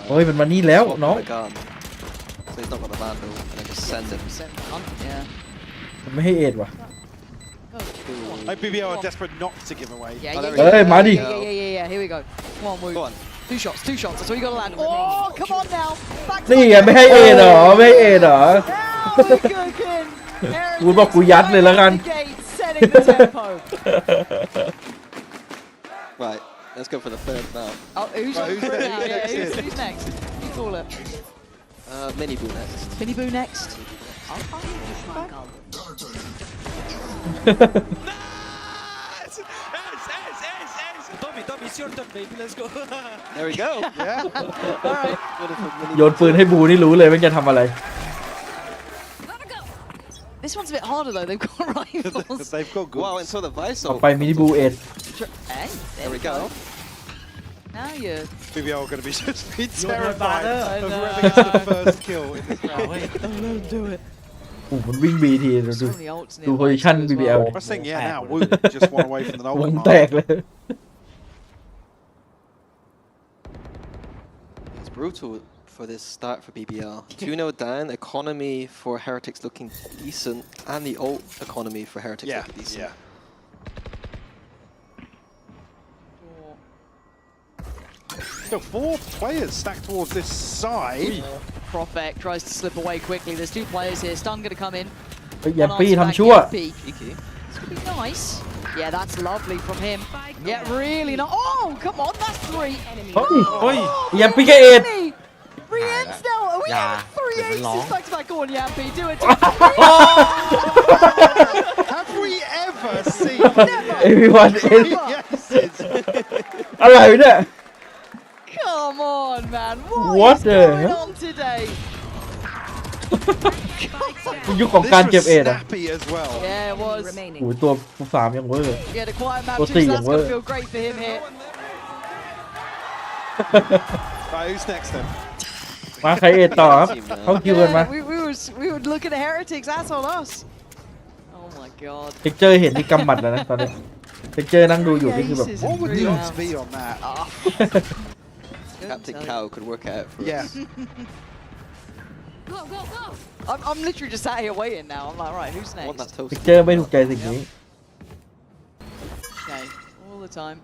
โอ้ยมันมานี่แล้วน้อง So he's not got the vandal, and then just send him. Yeah. มันไม่ให้เอ็ดว่ะ Like BBL are desperate not to give away. Hey, Maddie. Yeah. Here we go. Come on, Woot. Go on. 2 shots. That's all you got to land. Oh, come on now. Back to นี่ไงไม่ให้เอ็ดเหรอไม่ให้เอ็ดเหรอ Now we go again. กูบอกกูยัดเลยแล้วกัน Setting the tempo. Right, let's go for the third now. Oh, who's on for it now? Yeah, who's next? You call it. Mini Boo next. Mini Boo next. Tommy, it's your turn, baby. Let's go. There we go. Yeah. All right. โยนปืนให้บูนี่รู้เลยว่าจะทำอะไร This one's a bit harder though. They've got rifles. They've got good. Wow, and so the ต่อ Visor. ไปมินิบูเอ็ด Hey, There we go. Now you're. BBL are going to be just be You're no terrified bother. of whoever gets the first kill in this round. Don't do it. โอ้มันวิ่งบีทีดู So many ults ดู near โพซิชั่น as BBL well. I was saying, yeah, now Woot just one away from the วง Nolan แต mark. กเลย It's brutal for this start for BBL. 2-0 down, economy for Heretics looking decent, and the ult economy for Heretics Yeah, looking decent. yeah. So 4 players stacked towards this side. Prophet tries to slip away quickly. There's 2 players here. Stun gonna come in. อย่า One ปี้ answer back, ทำชั่ว Yappy. This could be nice. Yeah, that's lovely from him. Yeah, really nice. Oh, come on, that's 3. เฮ้ย เฮ้ย อย่าปี้แค่เอ็ด Enemy. 3 ends now. Are we Yeah, having 3 it's long. aces back to back? Go on, Yappy. Do it. Have we ever seen everyone เอ็ด yeses? อะไรเนี่ย Come on, man. What What is the going hell? on today? ยุคของการ This เก็บ was เอ็ดอ่ะ snappy as well. Yeah, it was. โอ้ยตัวสามยังเวอร์ He had a quiet map What's too, so he, that's going to what? feel great for him here. Right, who's next then? มาใครเอ็ดต่อครับเข้าคิวกันมา We were looking at Heretics, that's on us. Oh my god. เทคเจอร์เห็นนี่กำหมัดแล้วนะตอนนี้เทคเจอร์นั่งดูอยู่นี่คือแบบ What would the odds be on that? Captain Cow could work it out for Yeah. us. Go, go, go! I'm literally just sat here waiting now. I'm like, right, who's I want that next? เทค toast. เจอร์ไม่ถูกใจสิ่งนี้ Okay, all the time.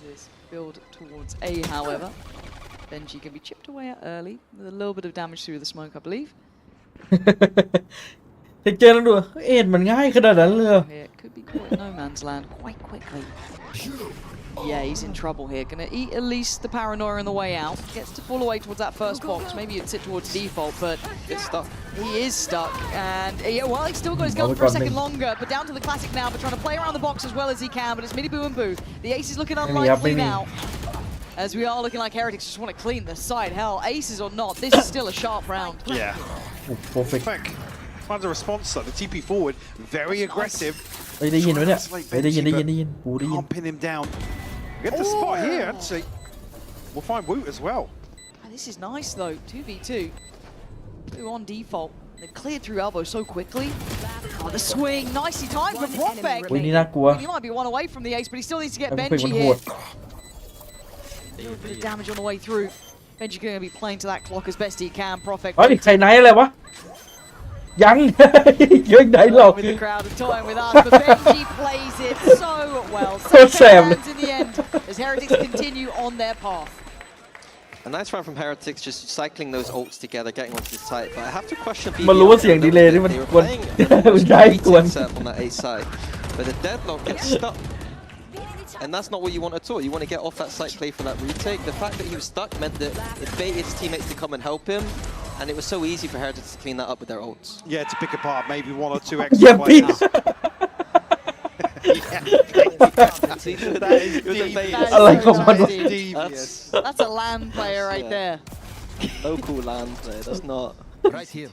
This build towards A, however. Benji can be chipped away at early with a little bit of damage through the smoke, I believe. เทคเจอร์นั่งดูเอ็ดมันง่ายขนาดนั้นเลย Here could be caught in no man's land quite quickly. Yeah, he's in trouble here. Gonna eat at least the paranoia on the way out. Gets to pull away towards that first box. Maybe you'd sit towards default, but Get stuck. he is stuck. And yeah, well, he's still got his gun for a second longer, but down to the classic now, but trying to play around the box as well as he can. But it's Mini Boo and Boo. The ace is looking unlikely now. As we are looking like Heretics just want to clean the side. Hell, aces or not, this is still a sharp round. Yeah. โปรเฟกต์ Quick. Finds a response though. The TP forward, very aggressive. เฮ้ยได้ยินไหมเนี่ยเฮ้ยได้ยินปูได้ยิน Can't pin him down. Get the spot here. I'd say we'll find Woot as well. And this is nice though, 2v2. Boo on default. They've cleared through elbow so quickly. Oh, the swing, nicely timed from Prophet. โอ้ยนี่น่ากลัว He might be one away from the ace, but he still needs to get แต่โปรเฟกต์ Benji มันโห here. ด A little bit of damage on the way through. Benji going to be playing to that clock as best he can. Prophet เฮ้ยใครไหนอะไรวะยัง ยังไหนหรอก with the crowd and toying with us, but Benji plays it so well. So Second Sam. rounds in the end as Heretics continue on their path. A nice round from Heretics, just cycling those ults together, getting onto the site. But I have to question BBL. มันรู้ว่าเสียงดีเลย์นี่มัน They were กวน playing มันได้กวน setup on that A side, but the deadlock gets stuck. And that's not what you want at all. You want to get off that site play for that retake. The fact that he was stuck meant that it baited his teammates to come and help him. And it was so easy for Heretics to clean that up with their ults. Yeah, to pick apart maybe 1 or 2 extra Yeah, players. That is deep. I like how much- Devious. That's a land player right there. Local land play. That's not. Right here.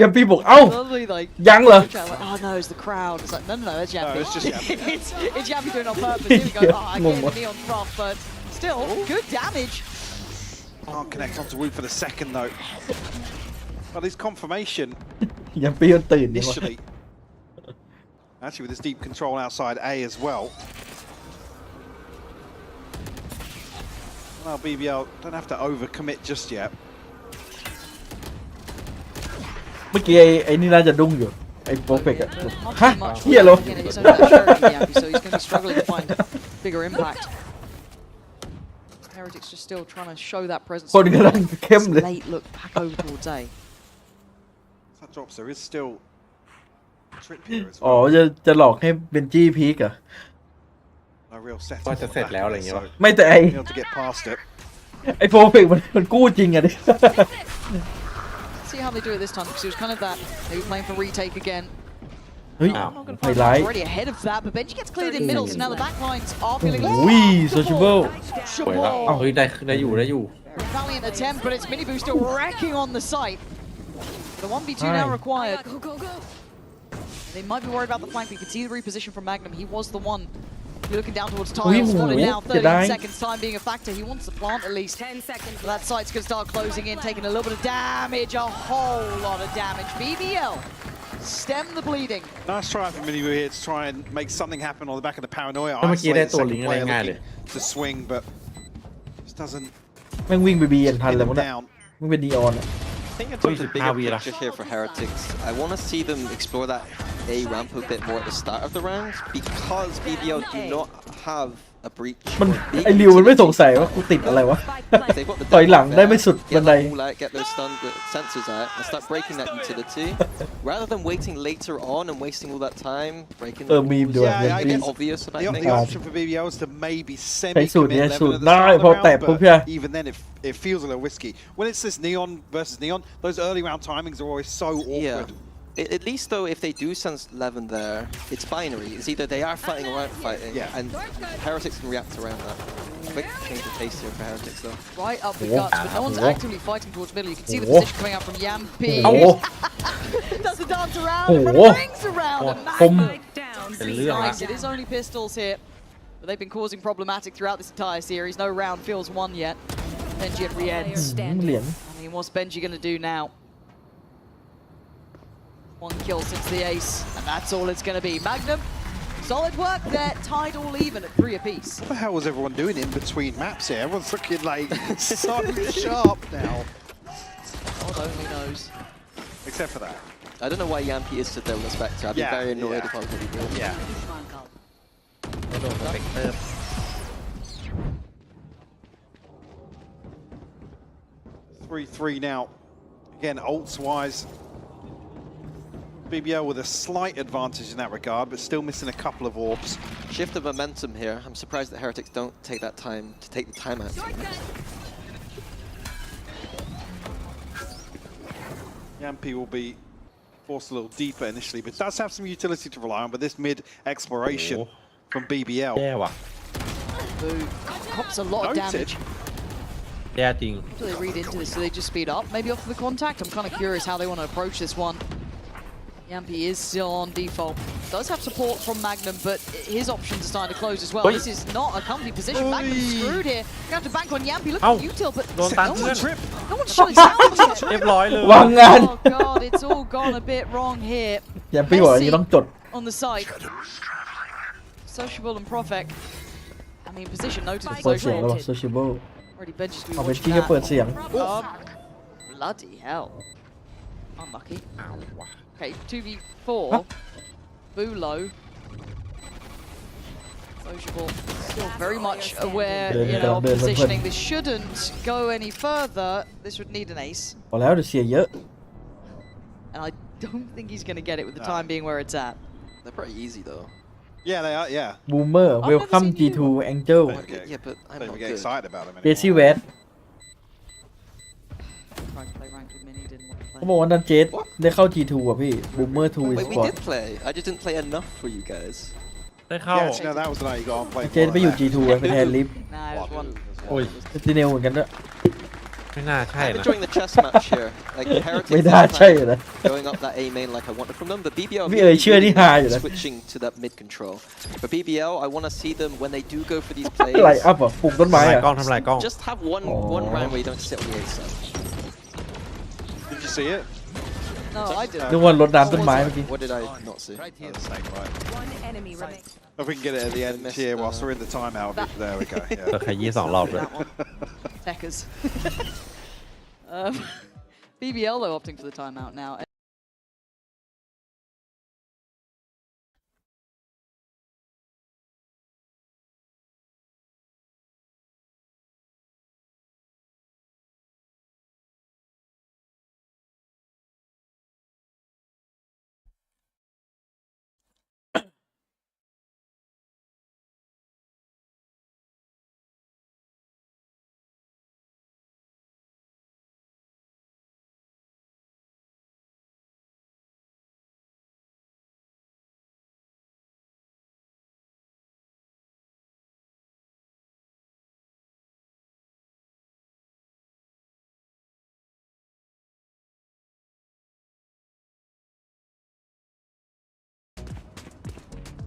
ยังพี่บอกเอ้า Lovely, like, ยังเหรอ like, oh no, it's the crowd. It's like, no, that's Yappy. No, it's just Yappy. it's Yappy doing it on purpose. Here we go. Oh, again, the neon froth, but still, good damage. Can't connect onto Woot for the second though. But his confirmation ยังพี่มันตื่นนี่วะ initially. Actually, with this deep control outside A as well. Well, BBL don't have to overcommit just yet. เมื่อกี้ไอ้นี่น่าจะดุ้งอยู่ไอ้โปรเฟกต์อะฮะเฮียโล Again, he's only got Cherokee, so he's going to be struggling to find bigger impact. Heretics just still trying to show that presence. คนกำลังเข้มเลย Late look back over towards A. That drops. There is still trip here as อ๋อ well. จะหลอกให้เบนจี้พีกอะ No real set. ก็จะเสร็จแล้วอะไรเงี้ย ไม่แต่ไอ้ Able to get past it. ไอ้โปรเฟกต์มันกู้จริงอะดิ See how they do it this time, because it was kind of that. They were playing for retake again. เฮ้ย I'm not going to ไฮ find ไลท์ already ahead of that, but Benji gets cleared in middle, so now the back lines are feeling อุ้ยโซชิเบิล สวยแล้วเอ้าเฮ้ยได้อยู่ Very valiant attempt, but it's Miniboo still wrecking on the site. The 1v2 now required. They might be worried about the flank, but you can see the reposition from Magnum. He was the one. You're looking down towards Tile, spotted now, 13 seconds time being a factor. He wants the plant at least. 10 seconds. So that site's going to start closing in, taking a little bit of damage, a whole lot of damage. BBL, stem the bleeding. Nice try from Miniboo here to try and make something happen on the back of the paranoia. เมื่อกี้ได้ Isolate ตัว the ลิง second อะไร player ง่ายเลย looking to swing, but just doesn't แม่งวิ่งไปบียันทัน pin เลย him มั้งเนี่ย down. มึงเป็นดีออนอะ I think in terms of bigger picture here for Heretics, I want to see them explore that A ramp a bit more at the start of the round because BBL do not have a breach. มันไอ้ริวมันไม่สงสัยว่ากูติดอะไรวะ They've got the ถอยหลังได้ไม่สุดบัน get ได that wall out, get those stun sensors out, and start breaking that utility rather than waiting later on and wasting all that time breaking. มีมด้วย Yeah, I a bit guess obvious about the things. option for BBL is to maybe ใช้สูตร semi-commit เนี้ย level สูต at ร the ได้ start of พอ the แตะ round, ปุ๊บใช่ but even then it feels a little risky. When it's this neon versus neon, those early round timings are always so awkward. At least though, if they do send Levin there, it's binary. It's either they are fighting or aren't fighting, and Heretics can react around that. Quick change of pace here for Heretics though. Right up the guts, but no one's actively fighting towards middle. You can see the position coming out from Yampi. Does the dance around, and rings around, and nice. It is only pistols here, but they've been causing problematic throughout this entire series. No round feels won yet. Benji at re-ends. เหรียญ I mean, what's Benji going to do now? One kill since the ace, and that's all it's going to be. Magnum, solid work there, tied all even at 3 apiece. What the hell was everyone doing in between maps here? Everyone's looking like so sharp now. God only knows. Except for that. I don't know why Yampi is stood there with a Spectre. I'd be very annoyed if I was really good. Yeah. 3-3 now. Again, ults-wise, BBL with a slight advantage in that regard, but still missing a couple of orbs. Shift of momentum here. I'm surprised that Heretics don't take that time to take the time out. Yampi will be forced a little deeper initially, but does have some utility to rely on. But this mid exploration from BBL. แย่ว่ะ Boo cops a lot of damage. แย่จริง Do they read into this? Do they just speed up? Maybe off the contact? I'm kind of curious how they want to approach this one. Yampi is still on default. Does have support from Magnum, but his options are starting to close as well. This is not a comfy position. Magnum screwed here. Gonna have to bank on Yampi. Look at util, but no one's shut it down yet. เรียบร้อยเลย วางงาน Oh god, it's all gone a bit wrong here. อย่าพี่บอกอย่างนี้ต้องจด On the side. Sociable and Profec. I mean, position noted. เปิดเสียงแล้วว่ะ sociable Already Benji's to be เอาเป็น watching ที่ก็เปิด that. เสียง Bloody hell. Unlucky. เอาว่ะ Okay, 2v4. Boo low. Sociable. Still very much aware, you know, of positioning. This shouldn't go any further. This would need an ace. พอแล้วเดี๋ยวเสียเยอะ And I don't think he's going to get it with the time being where it's at. They're pretty easy though. Yeah, they are. Yeah. Boomer welcome G2 Angel Yeah, but I'm Don't not get good. excited about them Betsy anymore. West Tried to play ranked with Mini, didn't want to เขา play. บอกว่าดันเจสได้เข้า G2 อ่ะพี่ Boomer 2 Wait, we Esport did play. I just didn't play enough for you guys. ได้เข้า Yeah, actually, no, that was the night you got on playing. เจสไปอยู่ G2 อ่ะเป็นแฮนด์ลิฟ Nah, it was one. โอ้ย ซีเนลเหมือนกันด้วย ไม่น่าใช่ I'm นะ enjoying the chess match here. Like ไม่ Heretics น่าใช่นะ going up that A main like I wanted from them, but BBL พี่เอ๋ยเชื่อนี่ฮาอยู่นะ switching to that mid control. But BBL, I want to see them when they do go for these ไล plays. อัพอ่ะปลูกต้นไม้ ทำลาย อ่ะ กล้องทำลายกล้อง Just have one round where you don't sit on the A side. Did you see it? No, I didn't. นึกว่ารดน้ำต้นไม้เมื่อกี้ What did I not see? One enemy remaining. If we can get it at the end here whilst we're in the timeout. There we go. เธอขยี้2 รอบเลย Techers. BBL though opting for the timeout now.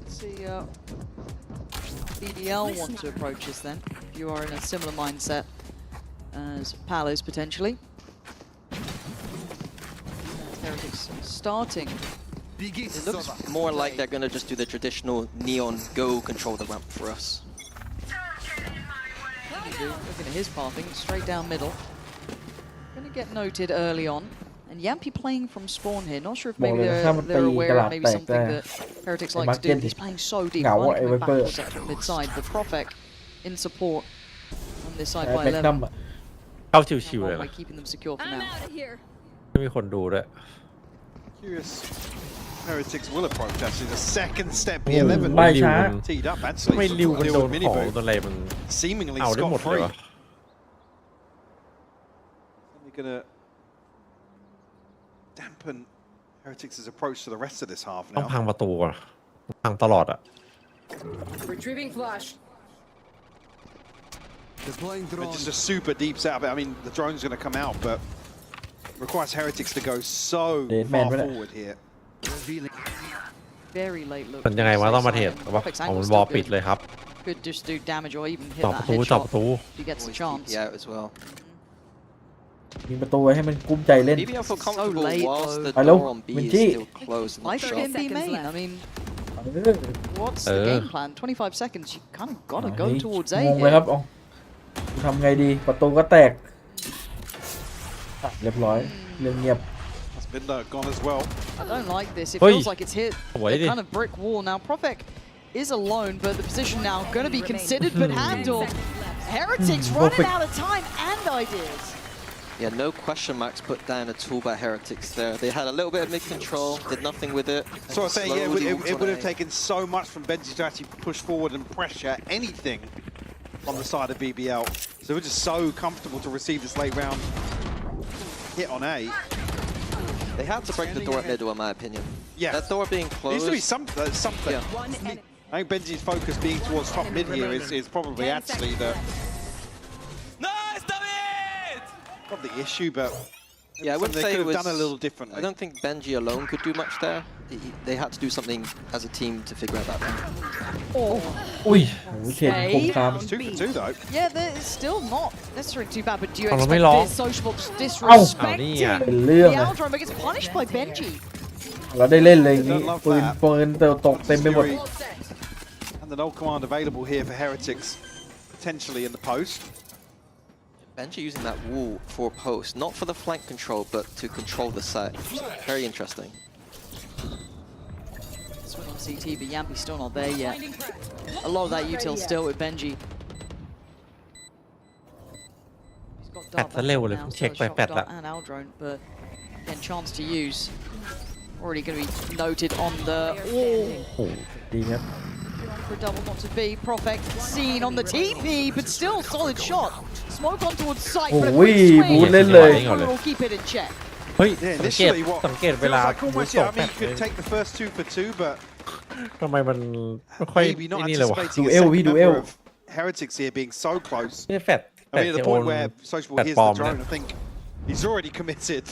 See, BBL want to approach us then. If you are in a similar mindset as Palos potentially. Heretics starting. It looks more like they're going to just do the traditional neon go control the ramp for us. Looking at his pathing, straight down middle. Going to get noted early on. And Yampy playing from spawn here. Not sure if maybe they're aware of maybe something that Heretics like to do. He's playing so deep, running backwards up to mid-side. The Prophet in support on this side by 11. เข้าชิวๆเลย By keeping them secure for now. ไม่มีคนดูด้วย Curious. Heretics will approach actually. The second step, B11 teed up actually. ไม่ริวมันโดนของตัวอะไรมัน seemingly เอาได้หมดเล scot-free. ยวะ They're gonna dampen Heretics' approach to the rest of this half ต้อง now. พังประตูอ่ะพังตลอดอ่ะ Retrieving flash. It's just a super deep setup. I mean, the drone's going to come out, but requires Heretics to go so far forward here. Very late look. เป็นยังไงวะต้องมาเทรดว่าเอามันบอลปิดเลยครับ Could just do damage or even hit ต่อ that ประตูต่อประตู headshot if he gets the chance. Yeah, as well. ยิงประตูไว้ให้มันกุ้มใจเล่น BBL feel comfortable late, whilst the Hello, door on B is Minty. still closed and not Life shut. can be main. I mean, what's the game plan? 25 seconds. You kind of got to go towards A งงเลยครับ here. ทำไงดีประตูก็แตกเรียบร้อยเรื่องเงียบ That's been gone as well. I don't like this. It Oi. feels like it's hit the kind of brick wall. Now, Prophet is alone, but the position now going to be considered but handled. Heretics running out of time and ideas. Yeah, no question marks put down at all by Heretics there. They had a little bit of mid-control, did nothing with it. So I say, yeah, it would have taken so much from Benji to actually push forward and pressure anything on the side of BBL. So we're just so comfortable to receive this late round hit on A. They had to break the door at middle, in my opinion. Yeah. That door being closed. Needs to be something. Yeah. I think Benji's focus being towards top mid here is probably actually the issue, but yeah, I wouldn't they say could it have was, done a little differently. I don't think Benji alone could do much there. They had to do something as a team to figure out that round. อุ้ยเข็นคงคาม It's 2 for 2 though. Yeah, it's still not necessarily too bad, but do you เอาเรา expect ไม่ร้อง this sociable เอา disrespecting นี่อ่ะ เป็นเรื่อง the นะ Aldrin, but gets punished by Benji. เราได้เล่นเลยอย่างนี้ปืนตกเต็มไปหมด And the null command available here for Heretics, potentially in the post. Benji using that wall for post, not for the flank control, but to control the site. Very interesting. Swing on CT, but Yampy's still not there yet. A lot of that util still with Benji. แปดซะเร็วเลยเพิ่งเช็คไปแปดละ and Aldrin, but again, chance to use. Already going to be noted on the wall. โอ้ดีครับ For a double not to be. Prophet seen on the TP, but still solid shot. Smoke on towards sight, but a quick swing. บูทเล่นเลย We'll keep it in check. เฮ้ย Yeah, สังเกต initially what สังเกตเวลา feels like บูท almost, ส่ง yeah, I แป mean, ด you could take the first 2 for 2, but ทำไมมันไม่ค่อย maybe not นี่เลยวะ anticipating a Duel, second duel. member of Heretics here being so close. ไม่แฟด I mean, at the โอ point น where Sociable แปด hears ปลอ the มเนี่ย drone, I think he's already committed.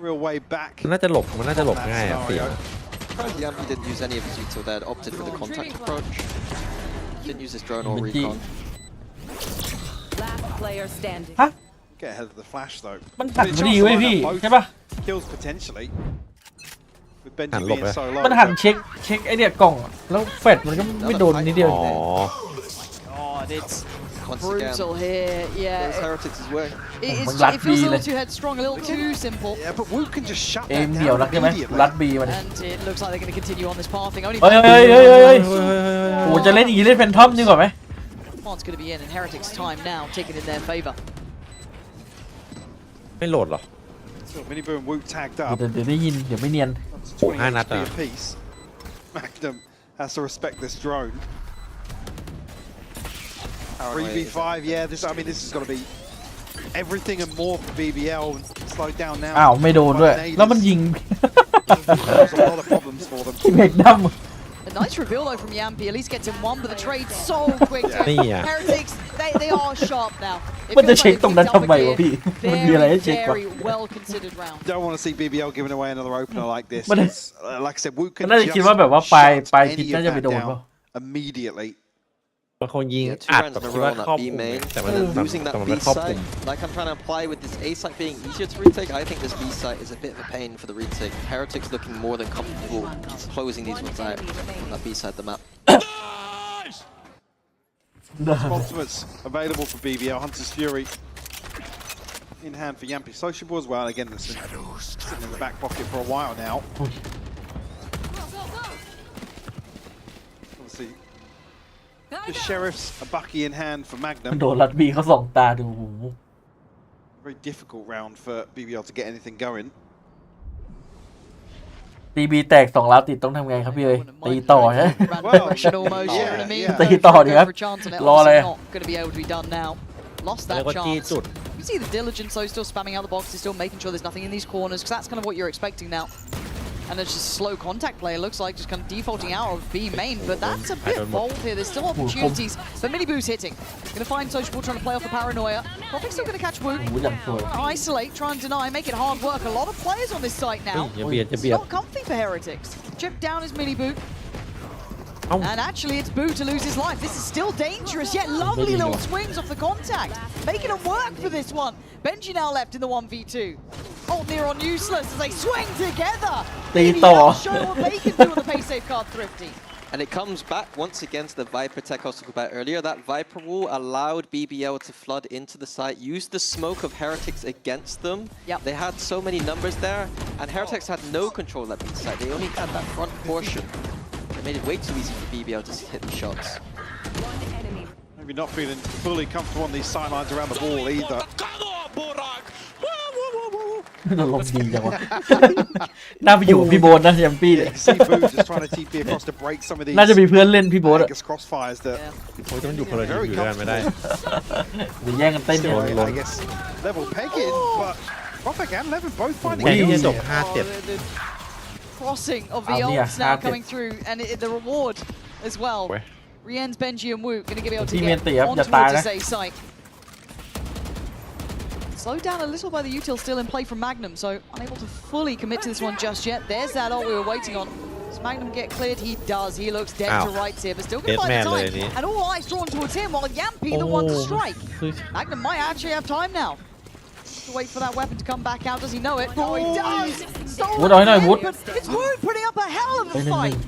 Real way back. มันน่าจะหลบง่ายอ่ะเสียง Yampy didn't use any of his util there, opted for the contact approach. Didn't use his drone or Minty. recon. Last player standing. ฮะ Get ahead of the flash though. มันตัดดีไว้ยพี่ใช่ปะ kills potentially. With Benji หันหลบ being เลย so low. มันหันเช็คไอเนี่ยกล่องอะแล้วแฟดมันก็ไม่โดนนิดเดียว อ๋อ Oh, it's Once again, brutal here. those Yeah, heretics is way. it feels a little too headstrong, a little too simple. Yeah, but Wu can just shut เอ that มเดี่ยว down รักใช่ไหม immediately. รัดบีมัน And it looks like they're going to continue on this pathing. Only เฮ้ยโอ้จะเล่นอย่างนี้เล่นแฟนทอมดีกว่าไหม One's going to be in, and Heretics' time now taken in their favor. ไม่โหลดหรอ So Mini Boo and Wu tagged up. เดี๋ยวได้ยินเดี๋ยวไม่เนียน โอ้5 นัด HP อ่ะ apiece. Magnum has to respect this drone. 3v5, yeah. This is going to be everything and more for BBL. Slowed down now. อ้าวไม่โดนด้วยแล้วมันยิง There's a lot of problems for them. คิเมกดัม A nice reveal though from Yampi, at least gets him one, but the trade so quick. Yeah. Heretics, they are sharp now. It มันจะ feels เช็ค like ตรงนั้น they've ทำไม picked วะ up a พี่ gear. มันมีอะไรให้เช็ค Very, วะ very well considered round. Don't want to see BBL giving away another opener like this. But It's, like I said, Wu มั can นน่าจะ just คิดว่าแบบว่าปลาย shut คิด any น่า of จะไป that โดน down ป่ะ immediately. บางคนยิง Yeah, 2 อัด rounds แบบ in a คิด row ว่า on ครอบ that ค B ลุม main. แต่มัน Losing แต่ that มัน B ไม่ครอบคลุม site, like I'm trying to apply with this A site being easier to retake, I think this B site is a bit of a pain for the retake. Heretics looking more than comfortable closing these ones out on that B side of the map. Ultimates available for BBL. Hunter's Fury in hand for Yampi. Sociable as well. Again, that's been sitting in the back pocket for a while now. Obviously, the Sheriff's a Bucky in hand for มัน Magnum. โดนรัดบีเขาสองตาดู Very difficult round for BBL to get anything going. ตีบีแตก2 ล้าวติดต้องทำไงครับพี่เอ้ยตีต่อใช่ Well, Aggression almost, you know what I mean? yeah. ตีต่อดีครับ For a chance on it, รออะไร obviously อะ not going to be able to be done now. Lost แล้ว that ก็จี้ chance. จุด You see the diligence though, still spamming out the boxes, still making sure there's nothing in these corners, because that's kind of what you're expecting now. And it's just slow contact play, it looks like, just kind of defaulting out of B main, but that's a bit bold here. There's still opportunities, but Mini Boo's hitting. Going to find Sociable trying to play off the paranoia. Probably still going to catch Wu. โอ้โหอย่างสวย Trying to isolate, try and deny, make it hard work. A lot of players on this site now. อย่าเบียดอย่า It's เบียด not comfy for Heretics. Chip down is Mini Boo. Oh. And actually, it's Boo to lose his life. This is still dangerous, yet lovely little swings off the contact. Making them work for this one. Benji now left in the 1v2. Hold near on useless as they swing together. ตีต่อ BBL show what they can do on the pay safe card Thrifty. And it comes back once again to the Viper tech I was talking about earlier. That Viper wall allowed BBL to flood into the site, use the smoke of Heretics against them. Yep. They had so many numbers there, and Heretics had no control of that B site. They only had that front portion. It made it way too easy for BBL to hit the shots. Maybe not feeling fully comfortable on these sidelines around the ball either. โดนลมดีจังวะ น่าไปอยู่กับพี่โบ๊ทนะแชมปี้เนี่ย See Boo just trying to TP across to break some of these น่าจะมีเพื่อนเล่นพี่โบ๊ทอะ Vegas crossfires that โอ้ยต้องอยู่คนละทีมอยู่ด้วยกันไม่ได้ เดี๋ยวแย่งกันเต้น still, เลย I guess, level pegging, but Prophet and Levin both finding แข่ง kills ที่จบ here. 5-7 the crossing of the Oh, yeah, ults now had it. coming through, and the reward as well. Where? Rien's Benji and Wu going to be able to Team get Anti, on yeah, towards yeah. this A site. Slowed down a little by the util still in play from Magnum, so unable to fully commit to this one just yet. There's that ult we were waiting on. Does Magnum get cleared? He does. He looks dead to Ow. rights here, but still going to find Dead the man time.เลยนี่ And all eyes drawn towards him, while Yampi the one to strike. Magnum might actually have time now. To wait for that weapon to come back out. Does he know it? Oh, he does! Stolen Wood, I know, again, Wood. but it's Wood putting up a hell of a Wait, fight.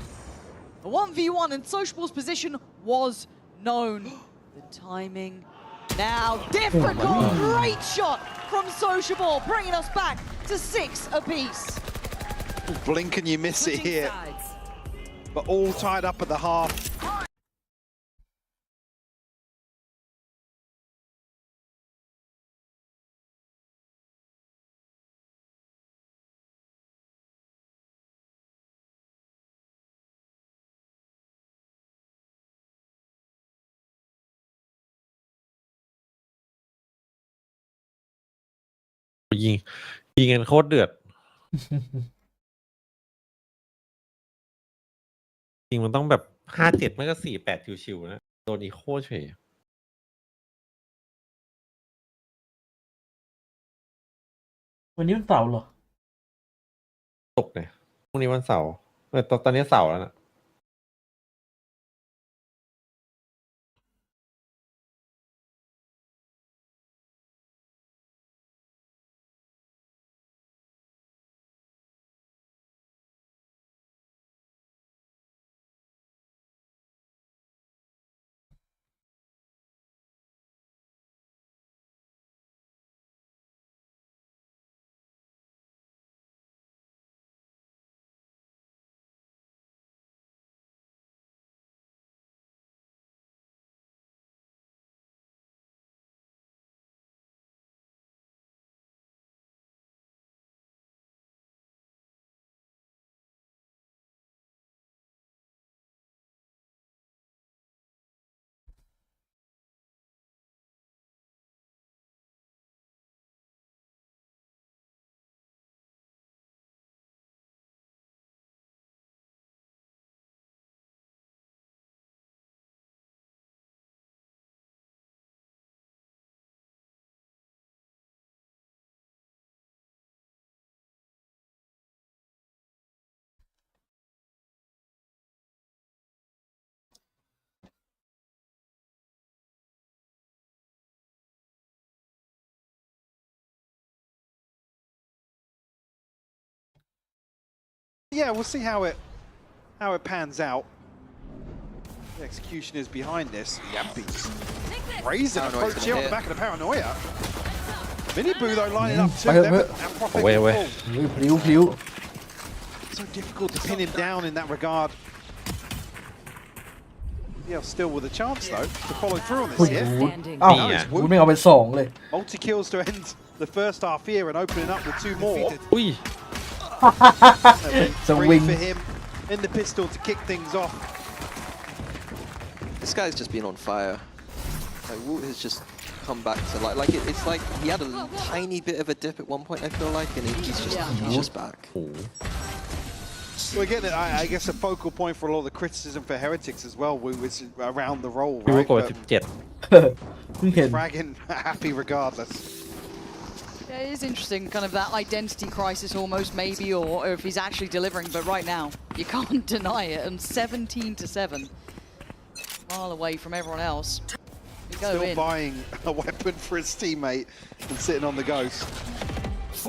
A 1v1 and Sociable's position was known. The timing now difficult. Great shot from Sociable, bringing us back to 6 apiece. Blink and you miss it here, but all tied up at the half.ยิงกันโคตรเดือด จริงมันต้องแบบ 5-7 ไม่ก็ 4-8 ชิวๆนะโดนอีโคเฉย วันนี้วันเสาร์เหรอ ตกเนี่ยพรุ่งนี้วันเสาร์ตอนนี้เสาร์แล้วนะ Yeah, we'll see how it pans out. The execution is behind this. Yampi's raising approach here on the back of the paranoia. Mini-Boo though lining up to them and Prophet will fall. So difficult to pin him down in that regard. Yeah, still with a chance though to follow through on this here. Multi kills to end the first half here and opening up with 2 more. So free for him in the pistol to kick things off. This guy's just been on fire. Like Woot has just come back to it's like he had a tiny bit of a dip at one point. I feel like, and he's just back. So again, I guess a focal point for a lot of the criticism for Heretics as well, was around the role, right? Fragging happy regardless. Yeah, it is interesting, kind of that identity crisis almost, maybe, or if he's actually delivering. But right now, you can't deny it. And 17-7, mile away from everyone else. Still buying a weapon for his teammate and sitting on the ghost. I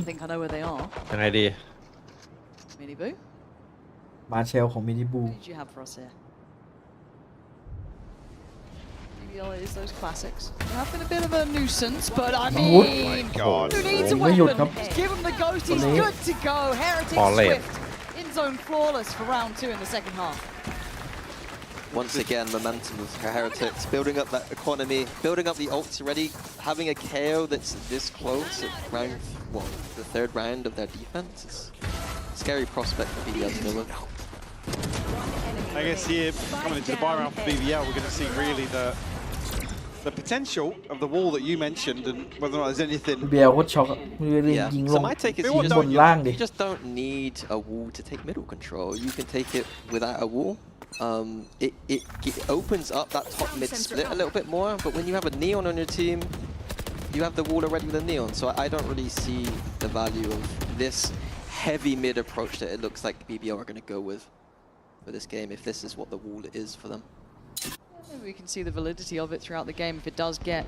think I know where they are. ยังไงดี Mini-Boo? มาเชลของมินิบู What did you have for us here? BBL is those classics. They have been a bit of a nuisance, but I mean, who needs a weapon? Give him the ghost, he's good to go. Heretic Swift, in zone flawless for round 2 in the second half. Once again, momentum of Heretics, building up that economy, building up the ults already, having a KO that's this close at round, the 3rd round of their defense. It's a scary prospect for BBL to go with. I guess here, coming into the buy round for BBL, we're going to see really the potential of the wall that you mentioned and whether or not there's anything. BBL โคตรช็อกอะยิงล So ง my take is ยิงบนล่างดิ you just don't need a wall to take middle control. You can take it without a wall. It opens up that top mid split a little bit more, but when you have a neon on your team, you have the wall already with a neon. So I don't really see the value of this heavy mid approach that it looks like BBL are going to go with for this game, if this is what the wall is for them. Maybe we can see the validity of it throughout the game if it does get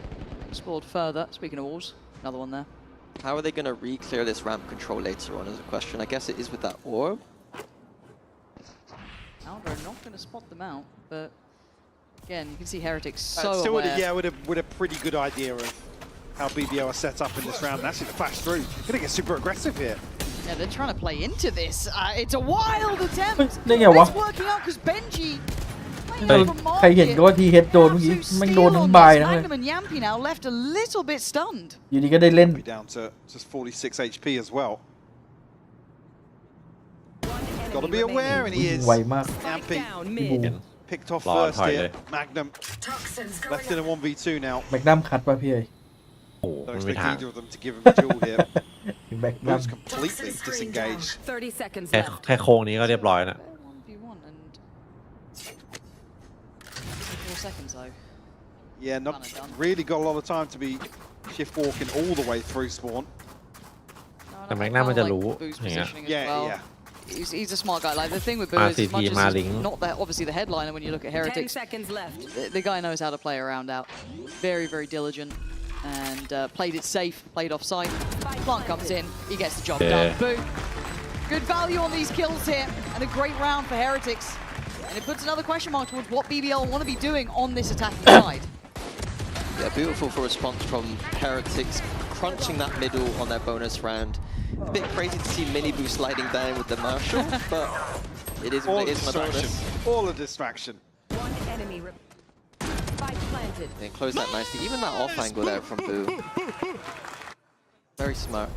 explored further. Speaking of walls, another one there. How are they going to re-clear this ramp control later on is a question. I guess it is with that orb. Now they're not going to spot them out, but again, you can see Heretics so still aware. with a pretty good idea of how BBL are set up in this round. That's it, the flash through. Going to get super aggressive here. Yeah, they're trying to play into this. It's a wild attempt. It's working out because Benji. ใครเห็นก็ว่าทีเฮดโดนเมื่อกี้มันโดนทั้งใบนะเลย Magnum and Yampy now left a little bit stunned. อยู่ดีก็ได้เล่น Down to just 46 HP as well. Got to be aware, and he is. ไวมาก Yampy พี่บู picked off first here. Magnum left in a 1v2 now. แมกนัมคัดป่ะพี่เอ๋ย Don't expect either of them to give him a duel here. แมกนัม He's completely disengaged. 30 seconds แค่โค้งนี้ก็เรียบร้อยนะ 1v1 and 4 seconds though. Yeah, not really got a lot of time to be shift walking all the way through spawn. แต่แมกนัมมันจะรู้อย่างเงี้ย Yeah. He's a smart guy. Like the thing with Boo is as much as he's not that obviously the headliner when you look at Heretics. 10 seconds left. The guy knows how to play around out. Very, very diligent and played it safe. Played off site. Plant comes in. He gets the job done. Boo. Good value on these kills here and a great round for Heretics. And it puts another question mark towards what BBL want to be doing on this attacking side. Yeah, beautiful for response from Heretics, crunching that middle on their bonus round. A bit crazy to see Mini-Boo sliding down with the Marshall, but it is what it is. All a distraction. One enemy. Spike planted. And close that nicely. Even that off angle there from Boo. Very smart.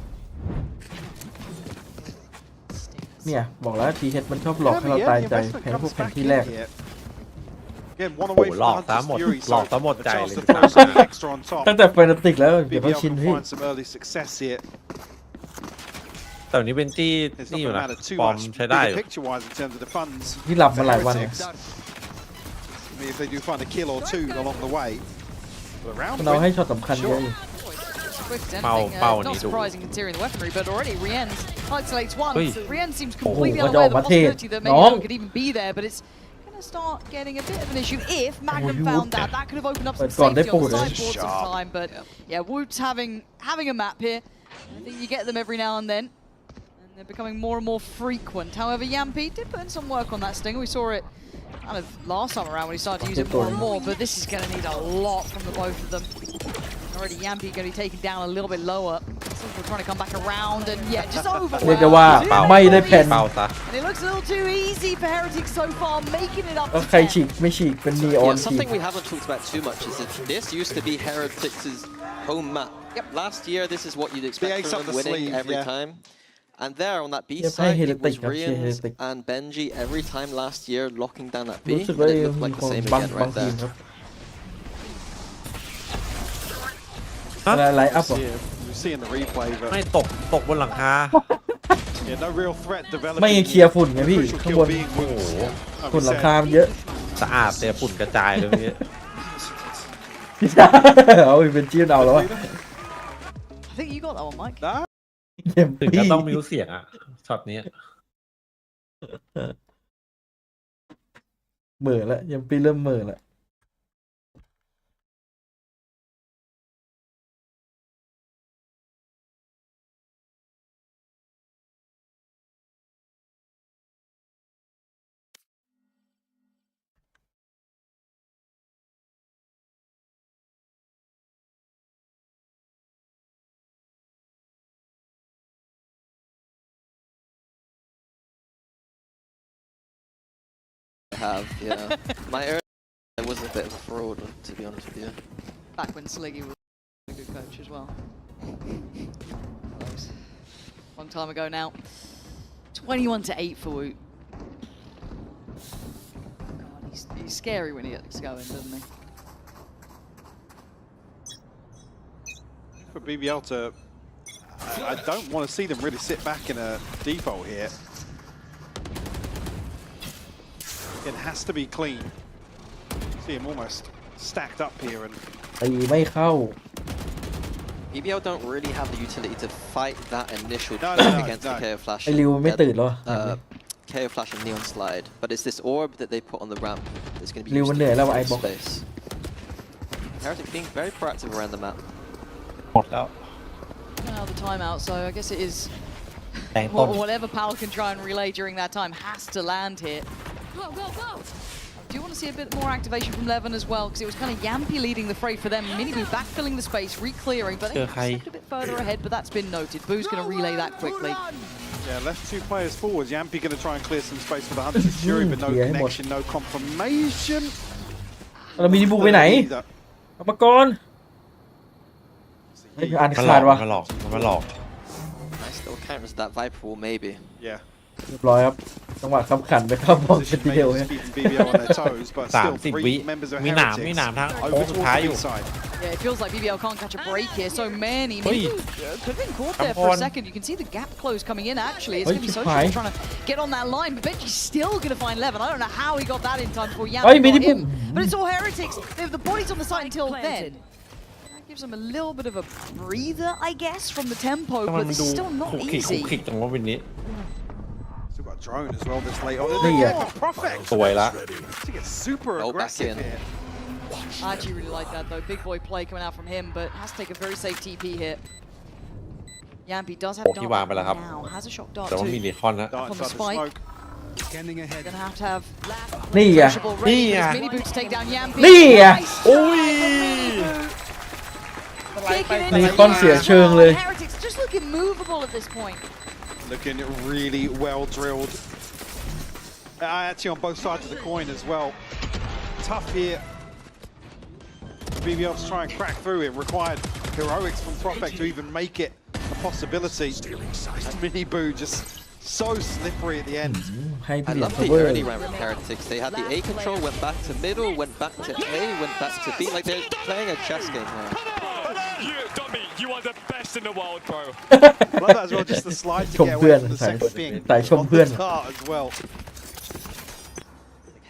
เนี่ยบอกแล้วทีเฮดมันชอบหลอกให้เราตายใจแพ้พวกแผนที่แรก Again, one away from Hunter's Fury, so a chance to throw something extra on top. ตั้งแต่แฟนติกแล้วเดี๋ยวเขาชิน BBL พี่ can find some early success here. แต่วันนี้เบนจี้ It's นี่ not อยู่ going to นะ matter too ฟอร์ม much ใช้ได้อยู่ picture-wise in terms of the funds. ที่หลับมาหลายวัน If they do find a kill or two along the way. เราให้ช็อตสำคัญเยอะอยู่ Not surprising considering the weaponry, but already Rien isolates one. Rien seems Oh, completely oh, unaware of the oh, possibility that maybe no. one could even be there, but it's going to start getting a bit of an issue if Magnum found that. That could have opened up some safety on the sideboard some time, but yeah, Woot's having a map here. I think you get them every now and then. And They're becoming more and more frequent. However, Yampi did put in some work on that stinger. We saw it kind of last time around when he started to use it more and more, but this is going to need a lot from the both of them. Already Yampi going to be taken down a little bit lower. We're trying to come back around and yeah, just over. เรียกได้ว่าไม่ได้แผ่น And it looks a little too easy for Heretics so far, making it up แล้ว to ใคร 10. ฉีกไม่ฉีกเป็นนีออน Yeah, ฉีก something we haven't talked about too much is that this used to be Heretics' home map. Yep. Last year, this is what you'd expect from them winning every time. And there on that B side, it was Rians and Benji every time last year locking down that B. รู้สึก And ว่า it looked like the same บาง again บาง right ทีม there. ครับอะไรไลฟ์อัพเหรอ You see in the replay, but ไม่ตกบนหลังคา yeah, no real threat developing. ไม่เคลียร์ฝุ่นไงพี่ Crucial ข้าง kill บน being Moose. ฝุ่นหลังคามันเยอะ สะอาดแต่ฝุ่นกระจายเลยพี่ เอาเป็นจิ้มเอาแล้ว I think you got that one, Mike. ถึงจะต้องมิวเสียงอ่ะช็อตนี้ เหม่อแล้วยังปีเริ่มเหม่อแล้ว Have, yeah. My early was a bit of a fraud, to be honest with you. Back when Sliggy was a good coach as well. Long time ago now. 21-8 for Woot. God, he's scary when he gets going, doesn't he? For BBL to, I don't want to see them really sit back in a default here. It has to be clean. See him almost stacked up here and ตีไม่เข้า BBL don't really have the utility to fight that initial No, trap no, against the no. KO Flash. ไอริวไม่ตื่นหรอ KO Flash and Neon Slide, but it's this orb that they put on the ramp that's going to be ริว used มัน to เหนื่อยแล้วไอ้ create บอก space. Heretic being very proactive around the map. หมดแล้ว Now the timeout, so I guess it is แดงต้น whatever Powell can try and relay during that time has to land here. Go, go, go! I do want to see a bit more activation from Levin as well, because it was kind of Yampi leading the fray for them. Miniboo backfilling the space, re-clearing, but they stepped a bit further ahead, but that's been noted. Boo's going to relay that quickly. yeah, left two players forwards. Yampi going to try and clear some space for the Hunter's Fury, but no Yeah, connection, no confirmation. เรามีนิบุไปไหนเอามาก่อนไม่อ่าน มันหล ขา อ ด ก วะ มันหลอกมันหลอก Nice little counters that Viper wall, maybe. Yeah. เรียบร้อยครับจังหวะขับขันไปเข้าบอลกัน Position ทีเดียว makers เนี่ย keeping BBL on their toes, but still 30 วิ three members of มีหนาม Heretics มีหนามทางโค้ over งสุด towards ท้าย the อยู่ B side. Yeah, it feels like BBL can't catch a break here. So many. Oi. Could have been caught there for a second. You can see the gap close coming in. Actually, it's Oi, going to be so Chip Pie. trying to get on that line, but Benji's still going to find Levin. I don't know how he got that in time before Oi, Yampi got Miniboo. him. But it's all Heretics. The body's on the side until then. That gives them a little bit of a breather, I guess, from the tempo, ทำไม but มัน it's ดู still not คุกคิกคุก easy. คิกจังว่าวันนี้ Still got a drone as well this late on. Yeah. Yeah. Perfect. สวยละ To get super Oh, back aggressive in. here. I actually really like that, though. Big boy play coming out from him, but has to take a very safe TP hit. Yampi does have โอ้ที่วางไปแล้วครับ now. Has a shock dart แต่ว่ามี too. เดคอนนะ Dart on the inside the spike. smoke. Scanning ahead. Gonna have to have นี่ไง Crucible ready for Yeah. his mini boot to take down Yampi. นี่ไง Nice โอ้ย Taking it มี into คอนเสียเชิงเลย Heretics just looking movable at this point. Looking really well drilled. Actually on both sides of the coin as well. Tough here. BBL to try and crack through. It required heroics from Prospect to even make it a possibility. And Miniboo just so slippery at the end. ให้ I พี่เหรียญ love คัฟ the เวอร์ early round with Heretics. They had the A control, went back to middle, went back to A, went back to B. Like they're playing a chess game now. You, Dummy, you are the best in the world, bro. I love that as well, just the slide to ชม get เพื่ away อน from the สาย second ping สายชมเพื่อน on the start as well.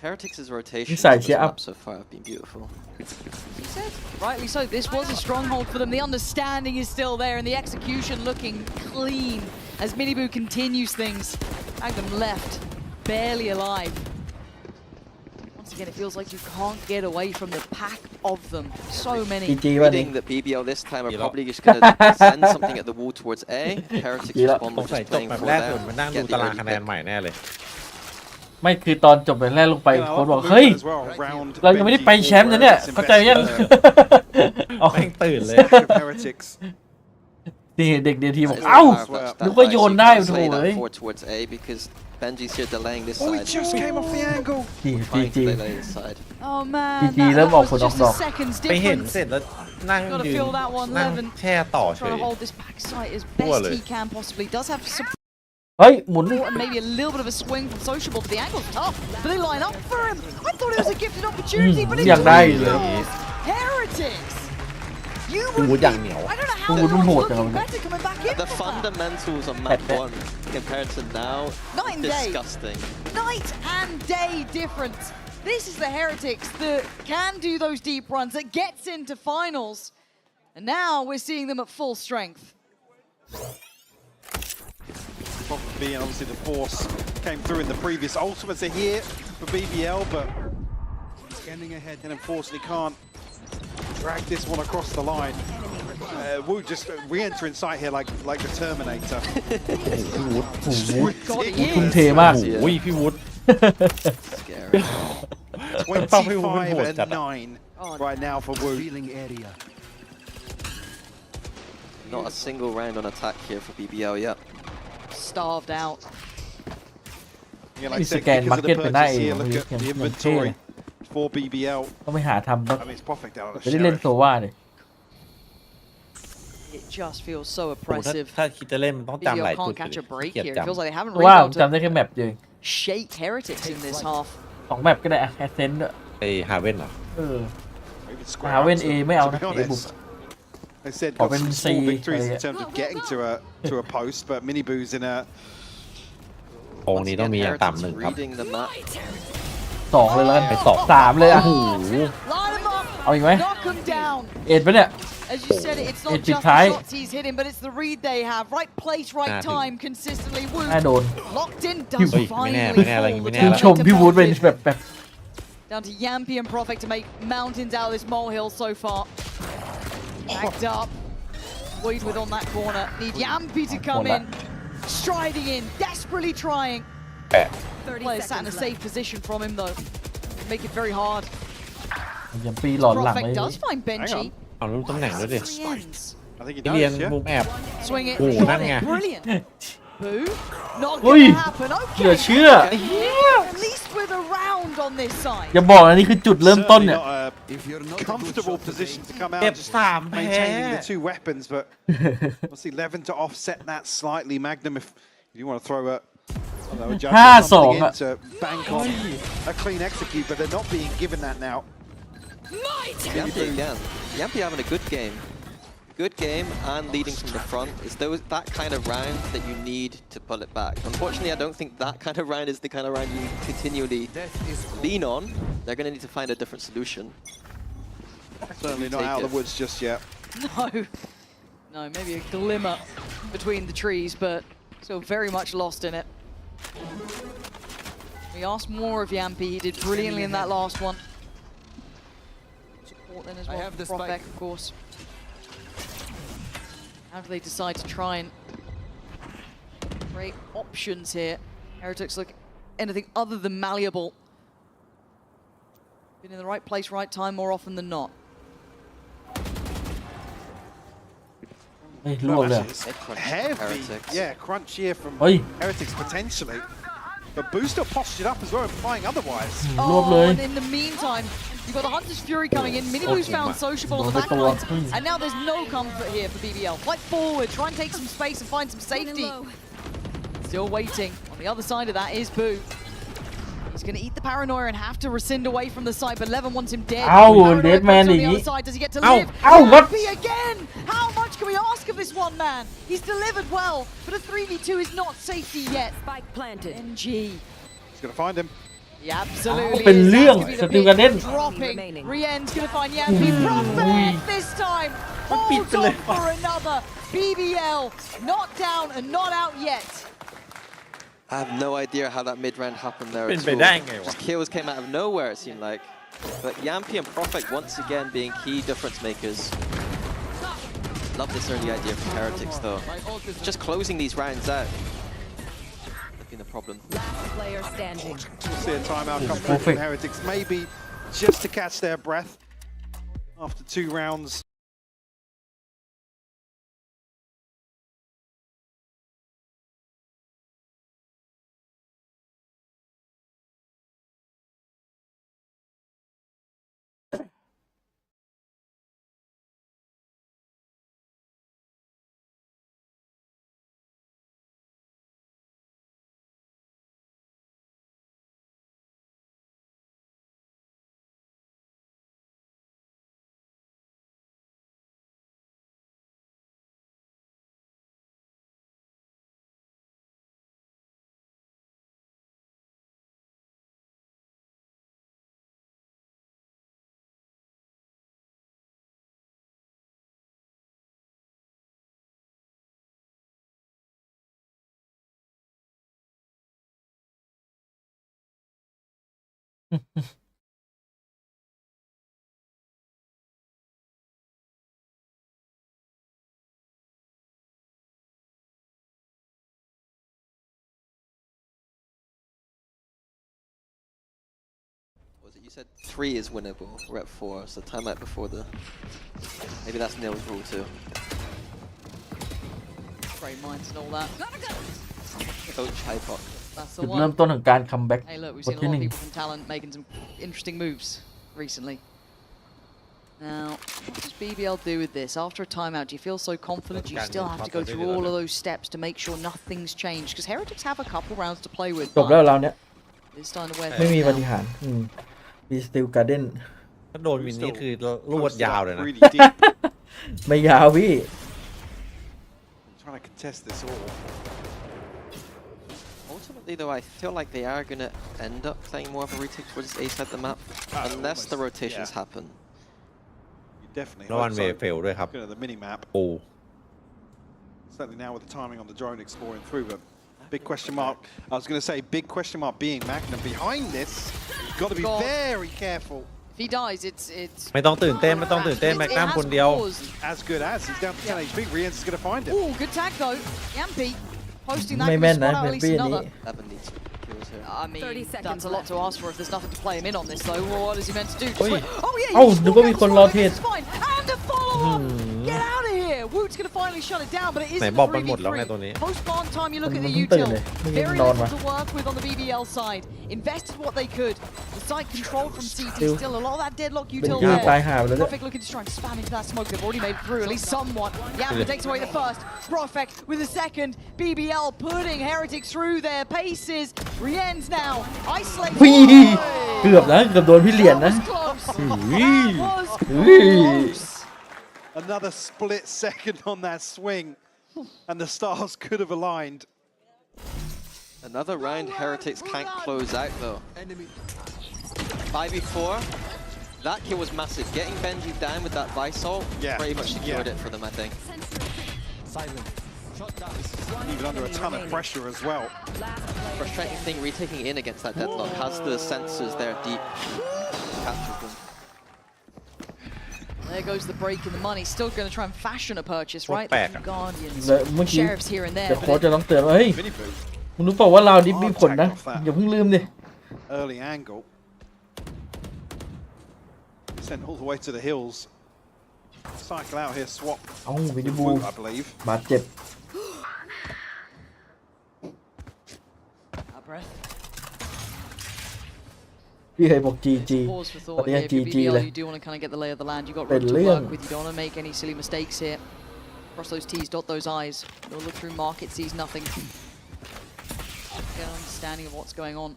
Heretics' rotation This side, on this yeah, map up. so far have been beautiful. He said, rightly so, this was a stronghold for them. The understanding is still there and the execution looking clean as Miniboo continues things. Magnum left, barely alive. Once again, it feels like you can't get away from the pack of them. So many. Reading that BBL this time are probably just going to send something at the wall towards A. Heretics just one more just playing for them. ดูตารางคะแนนใหม่แน่เลย ไม่คือตอนจบแรกลงไปโค้ชบอกเฮ้ยเรายังไม่ได้ไปแชมป์นะเนี่ยเข้าใจยังเอาแม่งตื่นเลยนี่เด็กเดียทีบอกเอ้านึกว่าโยนได้โถ่เลย Benji's here delaying this side. Oh, he just came off the angle. GG. Oh man, GG เริ่มออกผลออกดอก ไปเห็นเสร็จแล้วนั่งยืนนั่งแช่ต่อเฉย Trying to hold this back side as best he can possibly. Does have support เฮ้ยหมุน and maybe a little bit of a swing from Sociable, but the angle's tough. But they line up for him. I thought it was a gifted opportunity, but it's อยากได้เลย Heretics. You พูดอย่างเหนียว I don't know how they're looking better coming back in. The fundamentals on map 1 compared to now, Night and day. disgusting. Night and day difference. This is the Heretics that can do those deep runs, that gets into finals. And now we're seeing them at full strength. Probably, and obviously the force came through in the previous ultimates are here for BBL, but scanning ahead and unfortunately can't drag this one across the line. Wu just re-enter in sight here like the Terminator. ทุ่มเทมาก อุ้ยพี่วุฒิ 25 and 9 right now for Wu. Not a single round on attack here for BBL yet. Starved out. Yeah, like I said, because of the purchase here, look at the inventory for BBL. ต้องไปหาทำ I mean, it's perfect out of ไม่ the ได้เล่น sheriff. โซว่าเลย It just feels so oppressive. ถ้าคิดจะเล่นมันต้องจำหลาย BBL จุด can't catch a break เกียด here. จ It feels like they haven't ว่า really ผม able จำได้แค่แมปเดียว to shake Heretics in this half. 2แมปก็ได้อะแอสเซนต์ด้วย ำไอฮาเว่นเหรอ Even square หาเว้น up, เอ to- ไม่เอา to นะ be เอบุก honest. They said Oh, got some when small C, victories in yeah. terms of getting to a post, but Minibu's in a โค้งนี้ต้องมีอย่างต่ำหนึ่งครับ Reading the map. 2เลยแล้วกัน ไปสอง 3เลยอ่ะ โอ้โห Line him up. เอาอีกไหม Knock him down. เอ็ดปะเนี่ย As you said, it's not It's just the tight. shots he's hitting, but it's the read they have. Right place, right time, consistently. Wu น่าโดน locked in, does เฮ้ยไม่แน่ไม่ finally แน่อะไร fall. ไม่ The แน่ ชื่น ละ ชมพี่วูดเป็นแบบ Down to Yampi and Prophet to make mountains out of this molehill so far. Backed up. Wade with on that corner. Need Yampi to come in. Striding in, desperately trying. แปะ Players sat in a safe position from him though. Make it very hard. ยังปีหลอนหลังเลย Prophet does find Benji. เอารู้ตำแหน่งด้วยดิ Three ends. I think he เรียน does, yeah. มุมแอบ Swing it. Oh, Gotนั่นไง it. Brilliant. Boo. Not Ui. gonna happen. เหลือ Okay. เชื่อ At least with a round on this side. อย่าบอกนะนี่คือจุดเริ่มต้นเนี่ย Certainly not a comfortable position to come out, เก็บ just 3 แพ้ maintaining the two weapons, but obviously Levin to offset that slightly. Magnum, if you want to throw a something in to bank on a clean execute, but they're not being given that now. Yampi again. Yampi having a good game. Good game and leading from the front. It's that kind of round that you need to pull it back. Unfortunately, I don't think that kind of round is the kind of round you continually lean on. They're going to need to find a different solution. Certainly not out of the woods just yet. No. No, maybe a glimmer between the trees, but still very much lost in it. We asked more of Yampi. He did brilliantly in that last one. Support then as well from Prophet, of course. How do they decide to try and create options here? Heretics look anything other than malleable. Been in the right place, right time more often than not. เฮ้ยล่วงเลย Heavy, yeah, crunch here from Oi. Heretics potentially. But Booster postured up as well, implying otherwise. รวบเลย And in the meantime, you've got the Hunter's Fury coming in. Minibu's found Sociable on the back lines. And now there's no comfort here for BBL. Fight forward, try and take some space and find some safety. Still waiting. On the other side of that is Boo. He's going to eat the paranoia and have to rescind away from the site, but Levin wants him dead. Dead man on the other side. Does he get to live? What? Happy again! How much can we ask of this one man? He's delivered well, but a 3v2 is not safety yet. Spike planted. NG. He's going to find him. He absolutely เป็น is. เรื่อง Has to be ส the ติล big การเด่น dropping. Rien's going to find Yampi. Prophet this time. Holds on for another. BBL not down and not out yet. I have no idea how that mid round happened there. เป็นไปได้ไงวะ Just kills came out of nowhere. It seemed like, but Yampi and Prophet once again being key difference makers. Love this early idea from Heretics though. Just closing these rounds out. That's been the problem. Last player standing. We'll see a timeout come through from Heretics, maybe just to catch their breath after 2 rounds. You said 3 is winnable. We're at 4, so timeout before the. Maybe that's Neil's rule too. Great minds and all that. Coach Hypoc. That's the จุดเริ่ม one. ต้นของการคัมแบ็ก Hey, look, we've บท seen a ที่ lot ห of นึ่ง people from Talent making some interesting moves recently. Now, what does BBL do with this? After a timeout, do you feel so confident you still have to go through all of those steps to make sure nothing's changed? Because Heretics have a couple rounds to play with. จบแล้วเราเนี้ย It's starting to wear ไม่มี thin ป now. ฏิหารมีสติลการ์เด้น ถ้าโดนวินนี่คือรวดยาวเลยนะ Really deep. ไม่ยาวพี่ Trying to contest this all. Ultimately, though, I feel like they are going to end up playing more of a retake towards A side of the map, unless the rotations happen. You definitely แล้ววัน hope เว so. เฟลด้วยครับ Looking at the mini map. โอ้ Certainly now with the timing on the drone exploring through, but big question mark. I was going to say big question mark being Magnum behind this. You've got to be very careful. If he dies, it's ไม่ต้องตื่นเต้นไม่ต้องตื่นเต้นแม็กนัมคนเดียว As good as he's down to 10 HP. Rienz is going to find him. Oh, good tag though. Yampi posting that ไม่ could แม่น spot นะ out เม at ม least ปี้นี้ another. 11 needs kills here. I mean, 30 seconds that's a lot to left. ask for if there's nothing to play him in on this though. Well, what is he meant to do? Just Oi. wait. Oh yeah, เอ้า he's นึกว่ามีคนรอเทส It's fine. And a follow on. Get out of here. Woot's going to finally shut it down, but it ไหน isn't บอก the มันหมดแล้วไง 3v3. ตัวนี้ Post barn time, you look at the มันเพิ่งตื่น util. เลยไม่งั้น Very นอนมา little to work with on the BBL side. Invested what they could. The site controlled from CT. Still a lot of that deadlock เป็น util ที่ตาย there. หาไปแล้วด้วย Profect looking to try and spam into that smoke. They've already made it through, at least somewhat. Yampi takes away the first. Profect with the second. BBL putting Heretics through their paces. Rienz now. Isolate. วิ่เกือบนะเกือบโดนพี่เหรียญนะ That was close. วิ่ That was วิ่ close. Another split second on that swing, and the stars could have aligned. Another round, Heretics can't close out though. 5v4. That kill was massive. Getting Benji down with that Visol pretty much secured it for them, I think. Even under a ton of pressure as well. Frustrating thing, retaking in against that deadlock. Has the sensors there deep. Captured them. There goes the break in the money. Still going to try and fashion a purchase, right? Back. Guardians, แล้วเมื่อกี้ sheriffs here and there. เดี๋ยว but โค้ชจะต้องเตือนว่าเฮ้ยมึงรู้เปล่าว่าเราดิมีผลนะอย่าเพิ่งลืมดิ Early angle. Sent all the way to the hills. Cycle out here, swap. เอ้าวิดีบู Woot, I believe. บาดเจ็บ Out breath. พี่เคยบอก GG Pause for ตอน thought นี้ here. ยัง If you're GG BBL, เลย you do want to kind of get the lay of the land. You've got เป็น room to เรื่อง work with. You don't want to make any silly mistakes here. Cross those T's, dot those I's. They'll look through market, sees nothing. Get an understanding of what's going on.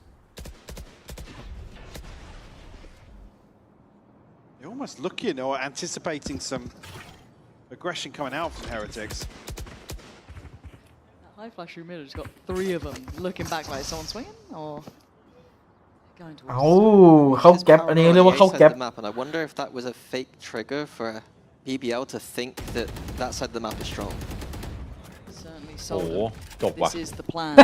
You're almost looking or anticipating some aggression coming out from Heretics. That high flash room has got 3 of them looking back like someone swinging or going towards เอ้าเข้าแก๊ปอันนี้เรียกว่าเข้าแก๊ป The map, and I wonder if that was a fake trigger for BBL to think that that side of the map is strong. certainly โอ้ sold โห them. จบว่ะ This is the plan.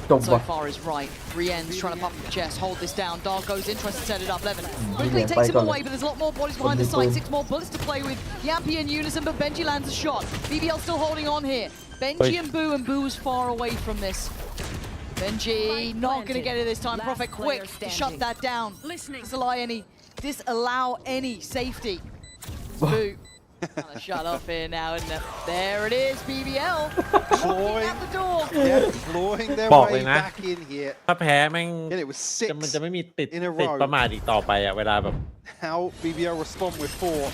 so far is right. Rien's trying to pump the chest, hold this down. Dark goes in, tries to set it up. Levin quickly takes him away, but there's a lot more bodies behind the site. 6 more bullets to play with. Yappy and Unison, but Benji lands a shot. BBL still holding on here. Benji and Boo is far away from this. Benji not going to get it this time. Prophet quick to shut that down. Disallow any safety. Boo. Shut off here now, and there it is. BBL clawing at the door. Yeah, clawing their way back in here. ถ้าแพ้แม่ง And it was 6 มันจะไม่มีติด in a row. ประมาทอีกต่อไปอ่ะเวลาแบบ How BBL respond with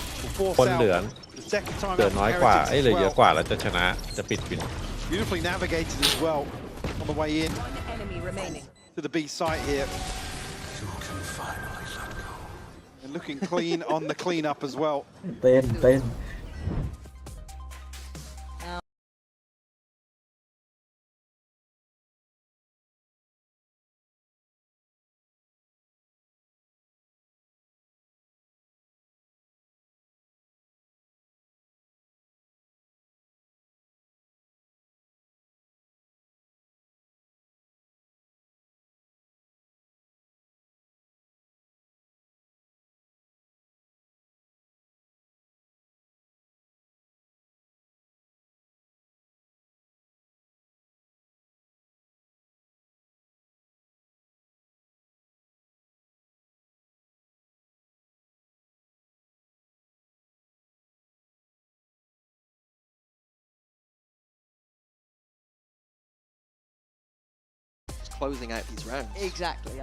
4 คนเหลือ The second time เหลือ out น้อย for กว่า Heretics เหลือ as เยอะ well. กว่าแล้วจะชนะจะปิด Beautifully navigated as well on the way in Enemy remaining. to the B site here. And looking clean on the cleanup as well. เต้น Closing out these rounds. Exactly.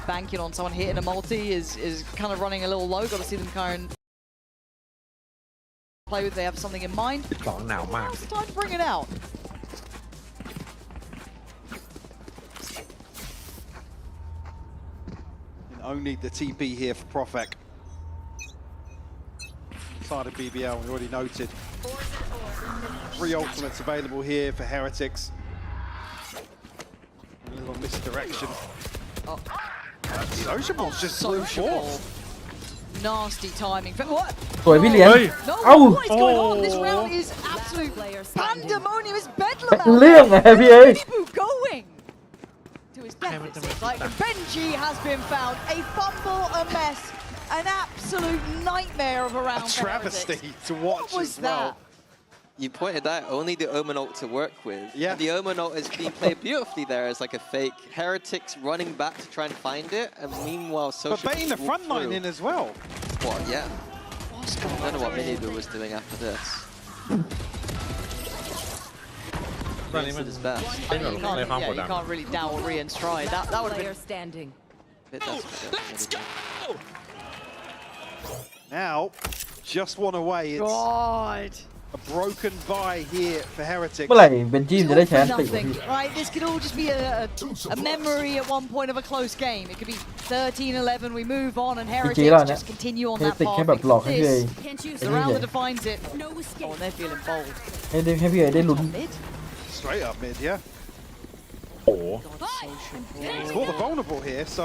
Banking on someone hitting a multi is kind of running a little low. Got to see them kind of play with. They have something in mind. 12หนาวมาก Now's the time to bring it out. And only the TP here for Profek. Side of BBL, we already noted. 3 ultimates available here for Heretics. A little misdirection. Oh. Sociable's just blew Sociable. forth. Nasty timing. What? สวยพี่เหรียญ No, เอ้า what is going on? This round is absolute pandemonium. It's bedlam out เรื่องไงพี่เอ้ย there. Boo going to his death. It seems like Benji has been found. A fumble, a mess, an absolute nightmare of a round. A for travesty Heretics. to watch What was as well. that? You pointed out only the Omen ult to work with. Yeah. And the Omen ult is being played beautifully there as like a fake. Heretics running back to try and find it, and meanwhile, But Social baiting the front line in as well. What? Yeah. I don't know what Minibu was doing after this. ตอนนี้มัน Did his best. I mean, You can't, They can't yeah, go you down. can't really doubt what Rian's tried. That would have Player been. standing. Bit desperate. Let's go! Now, just one away. It's God. a broken bye here for Heretics. เมื่อไหร่เบนจี้ It's จะได้ all แช for นติวะ nothing, พี่ right? This could all just be a memory at one point of a close game. It could be 13-11. We move on, and Hereticsแล้วเนี่ย just continue on เฮ that ติก path. แค่แบบหลอกให้พี่เอ้ย This Can't use is the round that defines it. no Oh, escape. and they're feeling bold. ให้พี่เอ้ยได้ลุ้น Mid. Straight up mid, yeah. โอ้โห He's caught the vulnerable here, so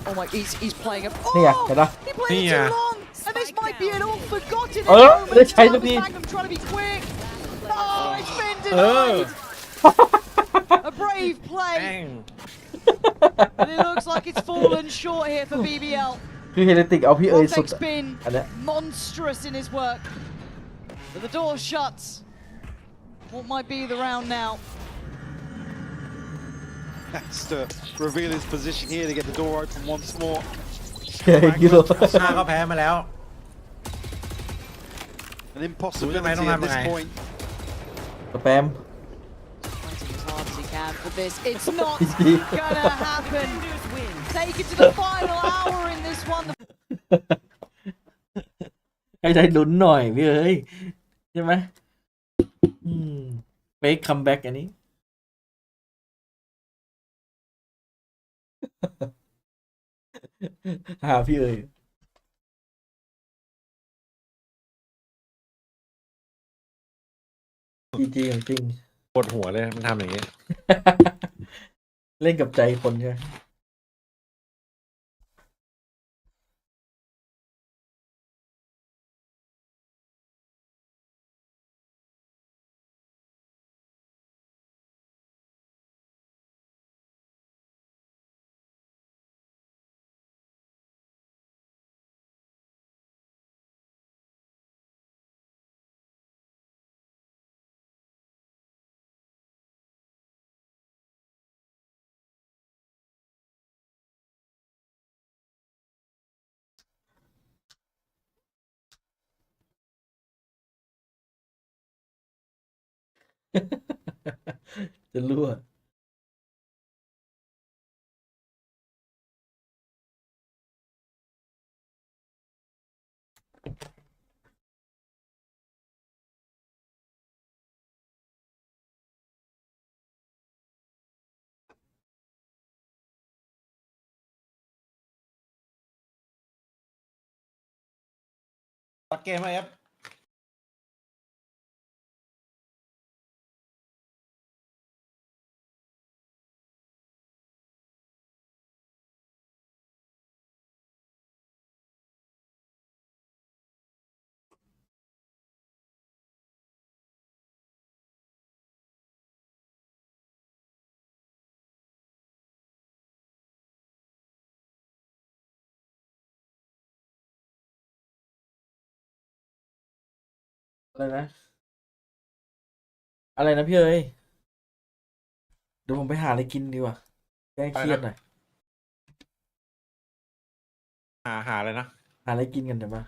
Oh my, he's playing a. นี่ไง Oh! เห็นปะ He played it Yeah. too long, and this might be an all forgotten. Oh, moment. let's try the Magnum trying to be quick. Oh, it's been Oh. denied. A brave play, แม่ง but it looks like it's fallen short here for BBL. คือเฮติกเอาพี่เอ้ยสุด Profek's been อันเนี้ย monstrous in his work, but the door shuts. What might be the round now? has to reveal his position here to get the door open once more. ยูโร หน้าก็แพ้มาแล้ว An impossibility at this point. สแปม Fighting as hard as he can for this. It's not gonna happen. Take it to the final hour in this one. ให้ได้ลุ้นหน่อยพี่เอ้ยใช่ไหมเฟกคัมแบ็กอันนี้ หาพี่เอ้ยจริงๆจริง ปวดหัวเลยมันทำอย่างนี้ เล่นกับใจคนใช่ไหม จะรั่วตัดเกมไหมครับอะไรนะอะไรนะพี่เอ้ยเดี๋ยวผมไปหาอะไรกินดีกว่าแก้เครียดหน่อย หาอะไรนะ หาอะไรกินกันเดี๋ยวมา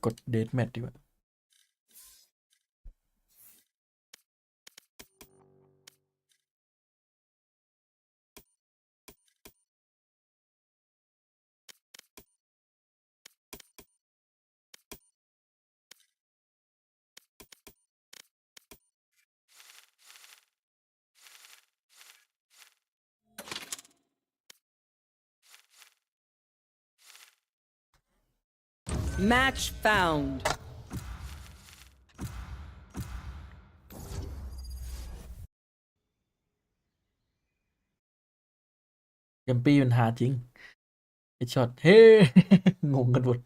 กดเดทแมทดีกว่าMatch found. เกมปี้มันหาจริงไอช็อตเฮ้ งงกันหมด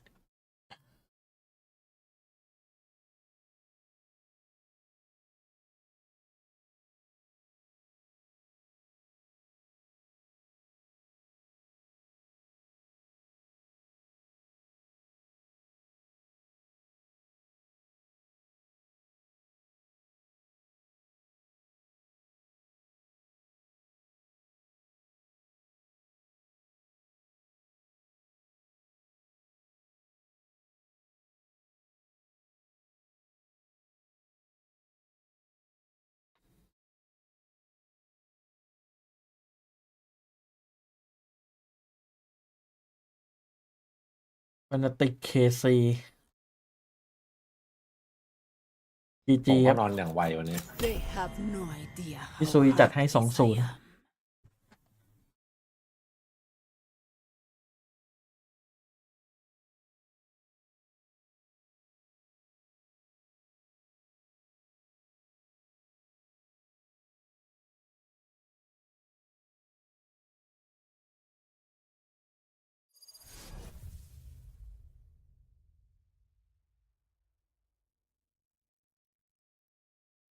มันติดเคซีจีครับ นอนอย่างไววันนี้ They have no idea. พี่ซุยจัดให้2-0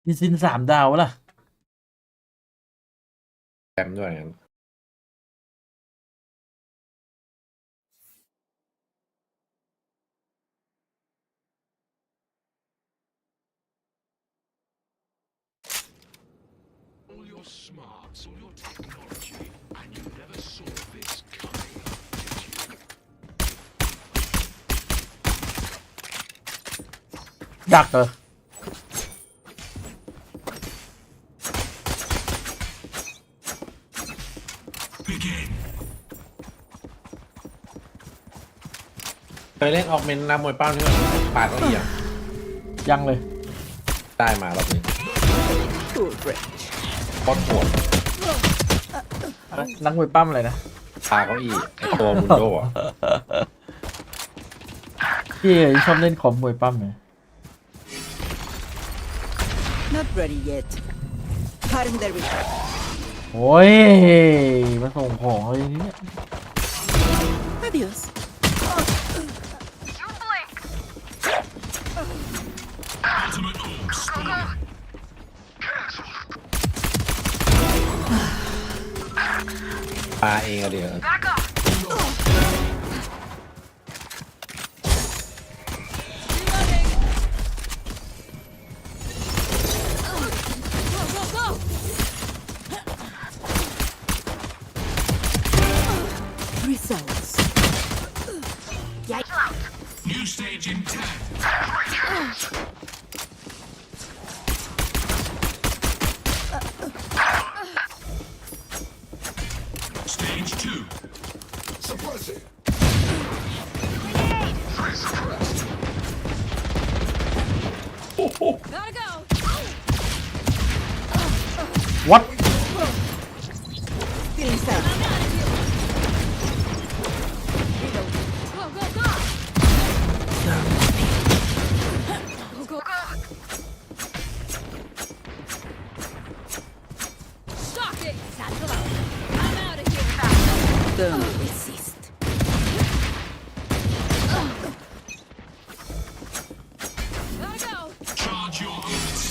พี่ซิน3 ดาวล่ะ แอมด้วยงั้น All your smarts, all your technology, and you never saw this coming, did you? ดักเหรอเคยเล่นออกเมนน้ำมวยเป้าที่มันปาดเก้าอี้อ่ะ ยังเลย ได้มารอบนี้โคตรโหด นักมวยปั้มอะไรนะ ปาเก้าอี้ไอ้ตัวมุนโดอ่ะ พี่ชอบเล่นคอมมวยปั้มไหม Not ready yet. Cutting their vision. โอ้ยมาส่งของอะไรเนี่ย Adios. You blink. Ultimate orb spawn. ปาเองอะเดี๋ยว Back up. Results. New stage in 10. Stage 2. Suppress it. Suppressed. Gotta go. What Still inside. Go, go, go. Go, go, go. Shocking. Satchel out. I'm out of here. Don't resist. Gotta go. Charge your ults.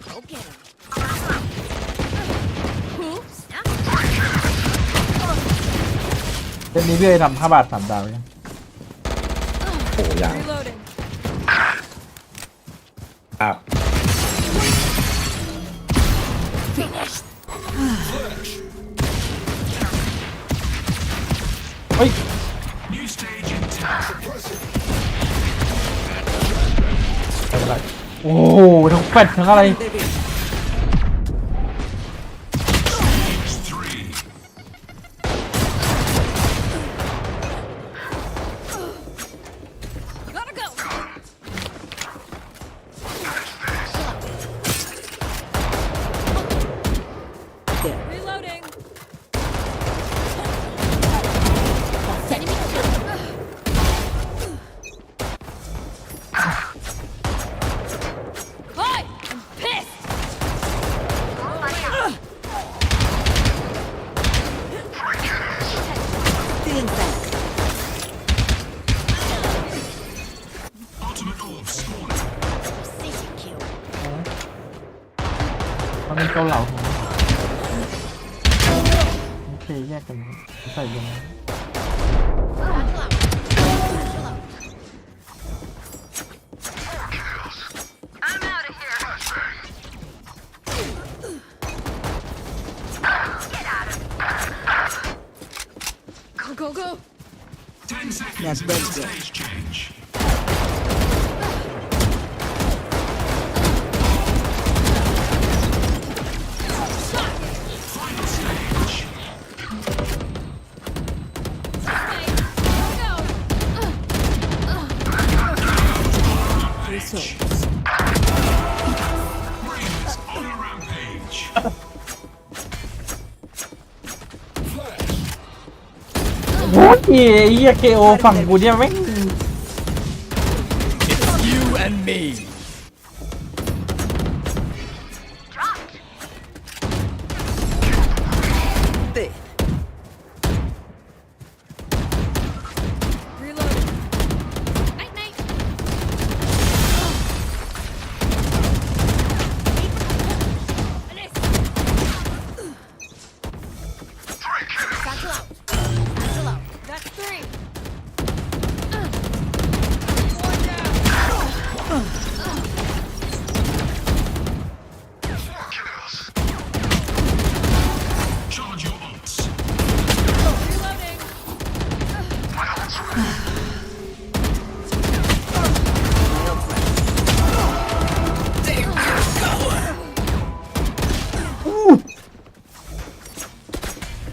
Go get him. Oops. เป็นนี้พี่เคยทำ5 บาท 3 ดาวยัง โอ้ยัง Reloading. ครับ เฮ้ย New stage in 10. อะไรโอ้โหทั้งแฟดทั้งอะไร Gotta go. Reloading. Enemy killed. Hi! I'm pissed! Feeling back. Ultimate orb spawning. Precision kill. มันมีเกาเหลาของมันโอเคแยกกันใส่ยังไง I'm out of here. Get out of Go, go, go! 10 seconds Not until bad yet. stage change. Final stage. Brains on a rampage. Flash. โอ้ยไอ้เหี้ย KO ฝั่งกูเนี่ยแม่ง You and me. There. Reloading. Night, night. Satchel out. Satchel out. That's 3. One down. Charge your ults. Reloading.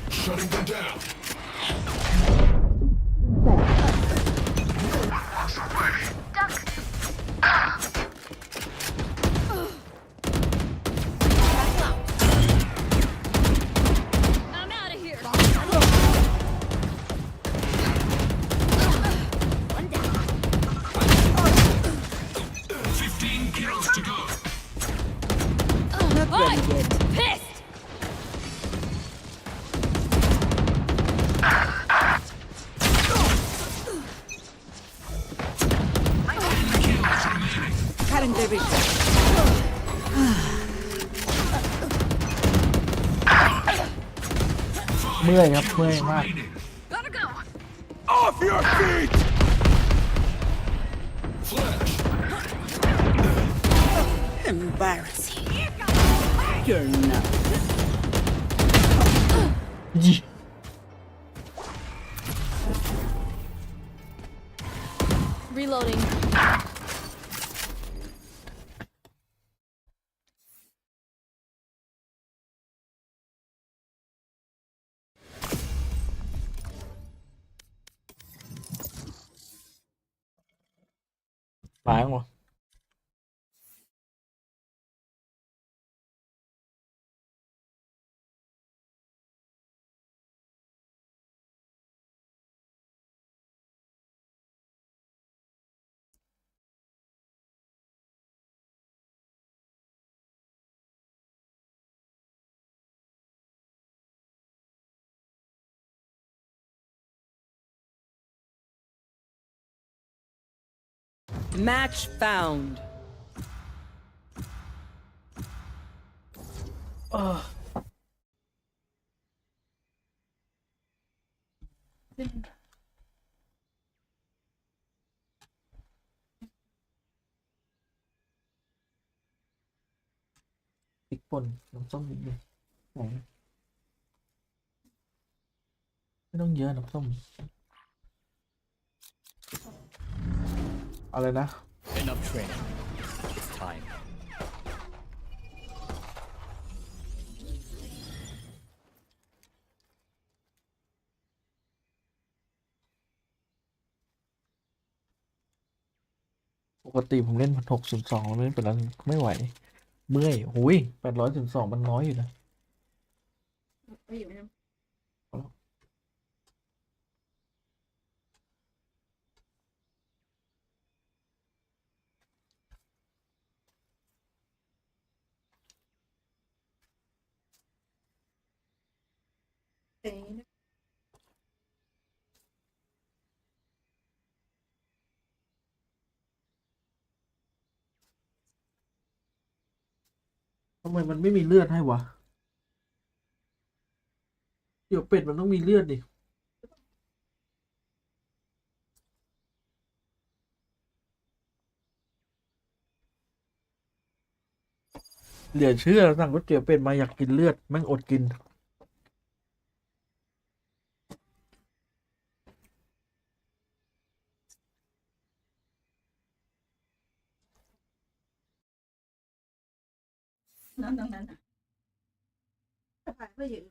Shutting them down. I'm out of here. One down. 15 kills to go. Not ready yet. Pissed! Cutting the vision. เมื่อยครับเมื่อยมาก Gotta go. Off your feet! Flash. Embarrassing. You're not. ยี่ Reloading. หลายหมด Match found. พริกป่นน้ำส้มนิดนึงไม่ต้องเยอะน้ำส้มอะไรนะ Enough training. It's time. ปกติผมเล่น602เล่นไปแล้วไม่ไหวเมื่อยหุย802มันน้อยอยู่นะทำไมมันไม่มีเลือดให้วะเดี๋ยวเป็ดมันต้องมีเลือดดิเหลือเชื่อสั่งก๋วยเตี๋ยวเป็ดมาอยากกินเลือดแม่งอดกินนั่นตรงนั้นอ่ะสะพายก็อยู่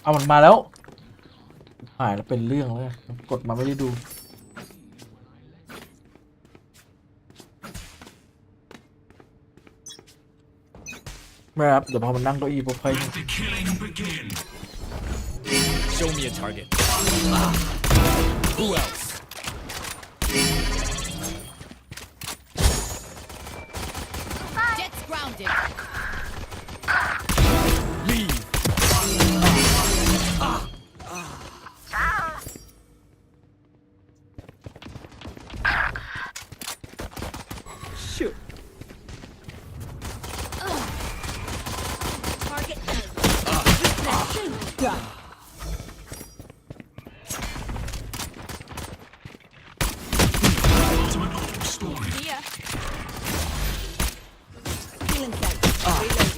เอามันมาแล้วหายแล้วเป็นเรื่องแล้วกดมาไม่ได้ดูไม่ครับเดี๋ยวพอมันนั่งเก้าอี้ปุ๊บค่อย Let the killing begin. Show me a target. Who else? Jets grounded. Leave. Shoot. Target Done. Ultimate orb story. here. Feeling sight. Reloading.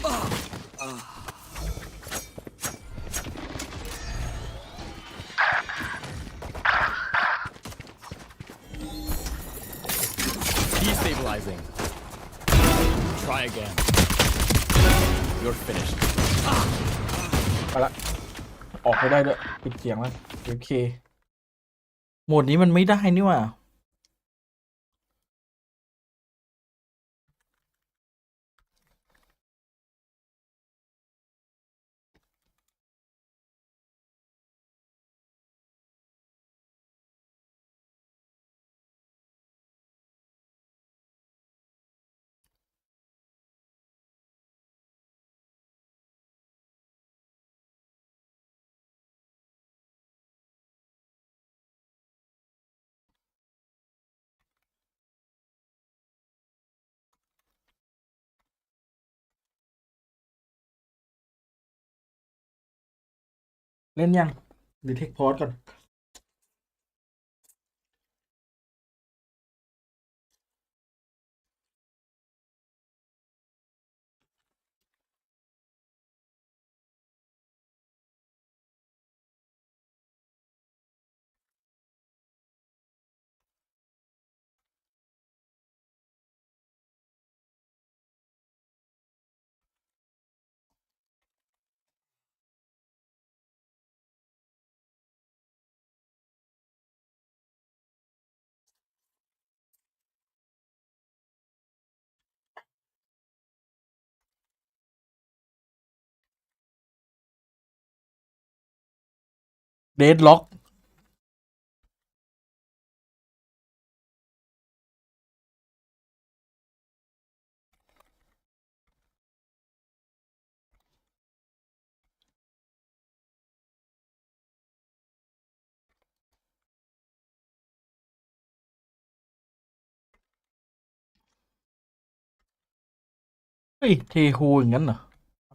Destabilizing. Try again. You're finished. ไปละออกไปได้ด้วยปิดเสียงแล้วโอเคโหมดนี้มันไม่ได้นี่หว่าเล่นยังหรือเทคพอสก่อนเดดล็อกเฮ้ยเทฮูอย่างนั้นเหรอ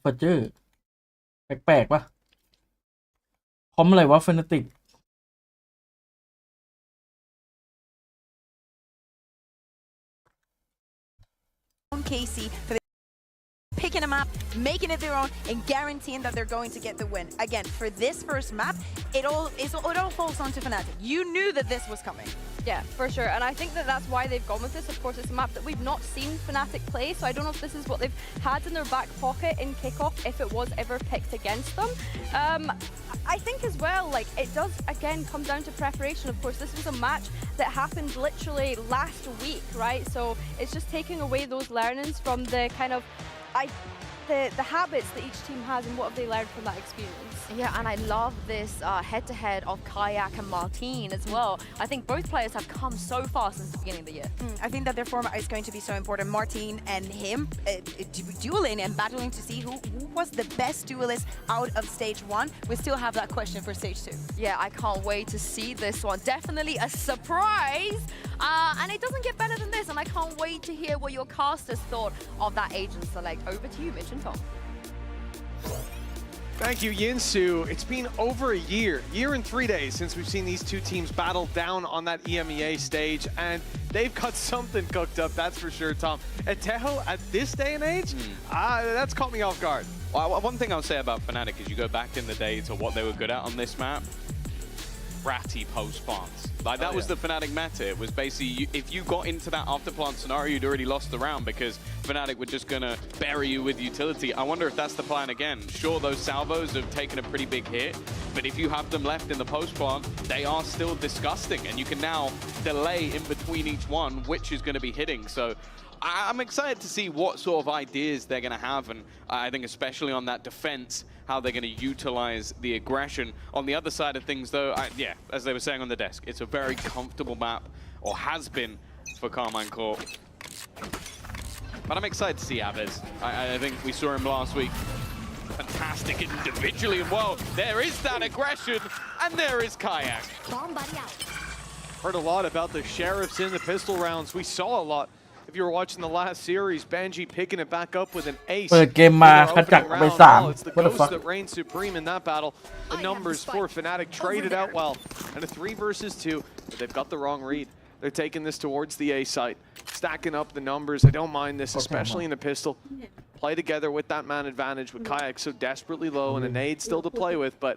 เฟอร์เจอร์แปลกๆปะ พร้อมอะไรวะเฟนติก Casey for picking them up, making it their own, and guaranteeing that they're going to get the win. Again, for this first map, it all falls onto Fnatic. You knew that this was coming. Yeah, for sure. And I think that that's why they've gone with this. Of course, it's a map that we've not seen Fnatic play, so I don't know if this is what they've had in their back pocket in kickoff if it was ever picked against them. I think as well, like, it does, again, come down to preparation. Of course, this was a match that happened literally last week, right? So it's just taking away those learnings from the kind of the habits that each team has and what have they learned from that experience. Yeah, and I love this head-to-head of Kayak and Martine as well. I think both players have come so far since the beginning of the year. I think that their format is going to be so important. Martine and him dueling and battling to see who was the best duelist out of stage 1. We still have that question for stage 2. Yeah, I can't wait to see this one. Definitely a surprise. And it doesn't get better than this, and I can't wait to hear what your casters thought of that agent select. Over to you, Mitch and Tom. Thank you, Yinsu. It's been over a year and 3 days since we've seen these two teams battle down on that EMEA stage, and they've got something cooked up, that's for sure, Tom. At Tejo, at this day and age, that's caught me off guard. Well, one thing I'll say about Fnatic is you go back in the day to what they were good at on this map. Ratty post plants. Like that was the Fnatic meta. It was basically if you got into that after plant scenario, you'd already lost the round because Fnatic were just gonna bury you with utility. I wonder if that's the plan again. Sure, those salvos have taken a pretty big hit, but if you have them left in the post plant, they are still disgusting, and you can now delay in between each one which is going to be hitting. So I'm excited to see what sort of ideas they're going to have, and I think especially on that defense, how they're going to utilize the aggression. On the other side of things, though, yeah, as they were saying on the desk, it's a very comfortable map, or has been, for Carmine Corp. But I'm excited to see Aves. I think we saw him last week. Fantastic individually, and well, there is that aggression, and there is Kayak. Heard a lot about the Sheriffs in the pistol rounds. We saw a lot. If you were watching the last series, Benji picking it back up with an ace. เปิดเกมมาขจัดไป3 It's the What the ghost fuck that reigns supreme in that battle. The numbers for Fnatic traded out well. And a 3 versus 2, but they've got the wrong read. They're taking this towards the A site, stacking up the numbers. I don't mind this, especially in the pistol. Play together with that man advantage with Kayak so desperately low and a nade still to play with, but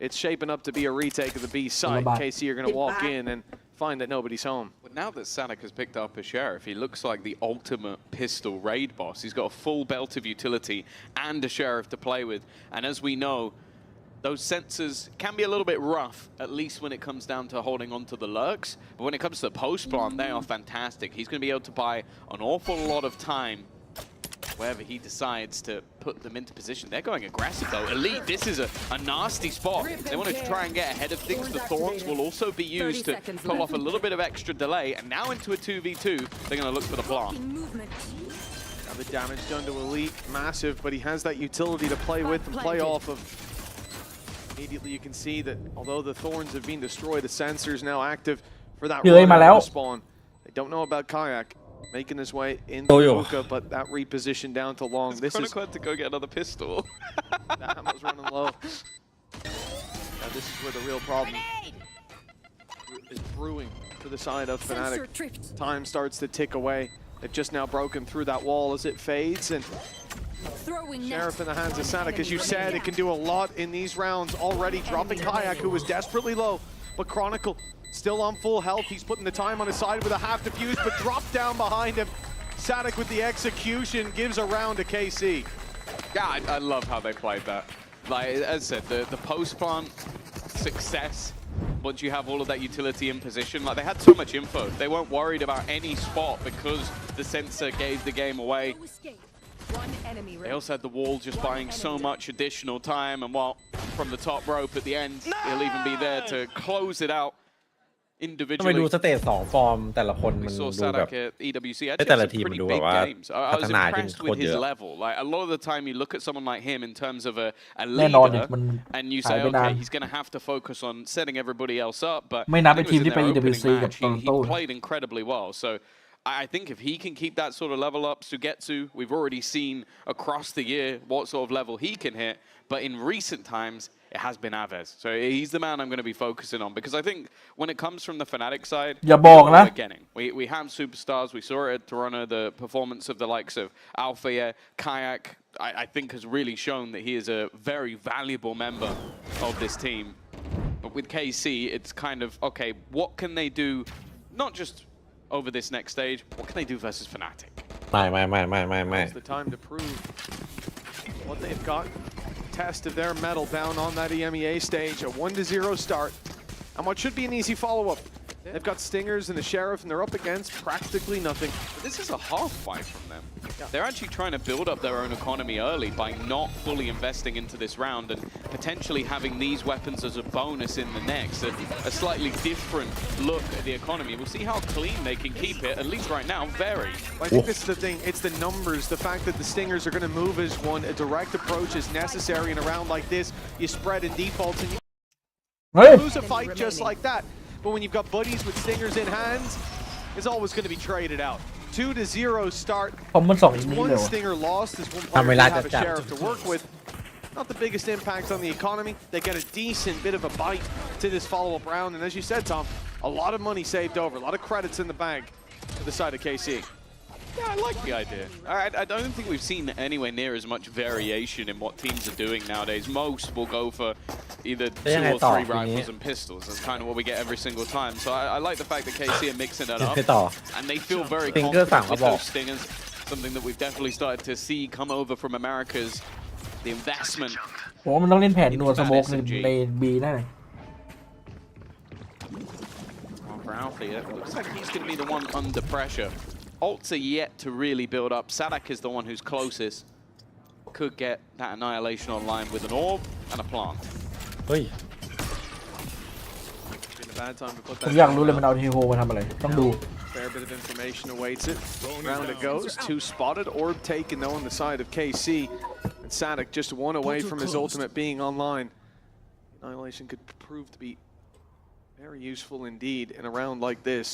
it's shaping up to be a retake of the B site. KC are going to walk in and find that nobody's home. But now that Sanak has picked up a Sheriff, he looks like the ultimate pistol raid boss. He's got a full belt of utility and a Sheriff to play with. And as we know, those sensors can be a little bit rough, at least when it comes down to holding on to the lurks. But when it comes to the post plant, they are fantastic. He's going to be able to buy an awful lot of time wherever he decides to put them into position. They're going aggressive though. Elite, this is a nasty spot. They want to try and get ahead of things. The Thorns will also be used to pull off a little bit of extra delay. And now into a 2v2, they're going to look for the plant. Now the damage done to Elite, massive, but he has that utility to play with and play off of. Immediately you can see that although the Thorns have been destroyed, the sensors now active for that spawn. They don't know about Kayak. Making his way into Hookah, but that reposition down to long. This is glad to go get another pistol. That ammo's running low. Now this is where the real problem is brewing to the side of Fnatic. Time starts to tick away. They've just now broken through that wall as it fades, and Sheriff in the hands of Sanak. As you said, it can do a lot in these rounds already. Dropping Kayak, who was desperately low, but Chronicle still on full health. He's putting the time on his side with a half defuse, but dropped down behind him. Sanak with the execution gives a round to KC. Yeah, I love how they played that. Like, as I said, the post plant success, once you have all of that utility in position, like they had so much info. They weren't worried about any spot because the sensor gave the game away. They also had the wall just buying so much additional time, and while from the top rope at the end, he'll even be there to close it out. ทำไมดูสเตจ2ฟอร์มแต่ละคนมันดูแบบแต่ละทีมมันดูแบบว่าพัฒนาขึ้นโคตรเยอะ Like a lot of the time you look at someone like him in terms of a leader and you say okay he's going to have to focus on setting everybody else up but ไม่นับไอ้ทีมที่ไป EWC กับ he played incredibly well so I think if he can keep that sort of level up, Sugetsu, we've already seen across the year what sort of level he can hit. But in recent times, it has been Aves. So he's the man I'm going to be focusing on because I think when it comes from the Fnatic side, we're getting. We have superstars. We saw it at Toronto, the performance of the likes of Alpha, Kayak, I think has really shown that he is a very valuable member of this team. But with KC, it's kind of, okay, what can they do, not just over this next stage, what can they do versus Fnatic? ไม่ It's the time to prove what they've got. Test of their mettle down on that EMEA stage, a 1-0 start, and what should be an easy follow-up. They've got Stingers and the Sheriff, and they're up against practically nothing. But this is a half fight from them. They're actually trying to build up their own economy early by not fully investing into this round and potentially having these weapons as a bonus in the next. A slightly different look at the economy. We'll see how clean they can keep it, at least right now, very. I think this is the thing. It's the numbers, the fact that the Stingers are going to move as one. A direct approach is necessary in a round like this. You spread in defaults and you lose a fight just like that. But when you've got buddies with Stingers in hands, it's always going to be traded out. 2-0 start. One Stinger lost. This one player have a Sheriff to work with. Not the biggest impact on the economy. They get a decent bit of a bite to this follow-up round. And as you said, Tom, a lot of money saved over, a lot of credits in the bank to the side of KC. Yeah, I like the idea. I don't think we've seen anywhere near as much variation in what teams are doing nowadays. Most will go for either 2 or 3 rifles and pistols. That's kind of what we get every single time. So I like the fact that KC are mixing it up. And they feel very confident with those Stingers. Something that we've definitely started to see come over from America's the investment. มันต้องเล่นแผนนัวสโมกใน B ได้ For Alfie, it looks like he's going to be the one under pressure. Ults are yet to really build up. Sadak is the one who's closest. Could get that annihilation online with an orb and a plant. เฮ้ยผมอยากรู้เลยมันเอาเทโฮมาทำอะไรต้องดู Fair bit of information awaits it. Round it goes. 2 spotted. Orb taken though on the side of KC. And Sadak just 1 away from his ultimate being online. Annihilation could prove to be very useful indeed in a round like this.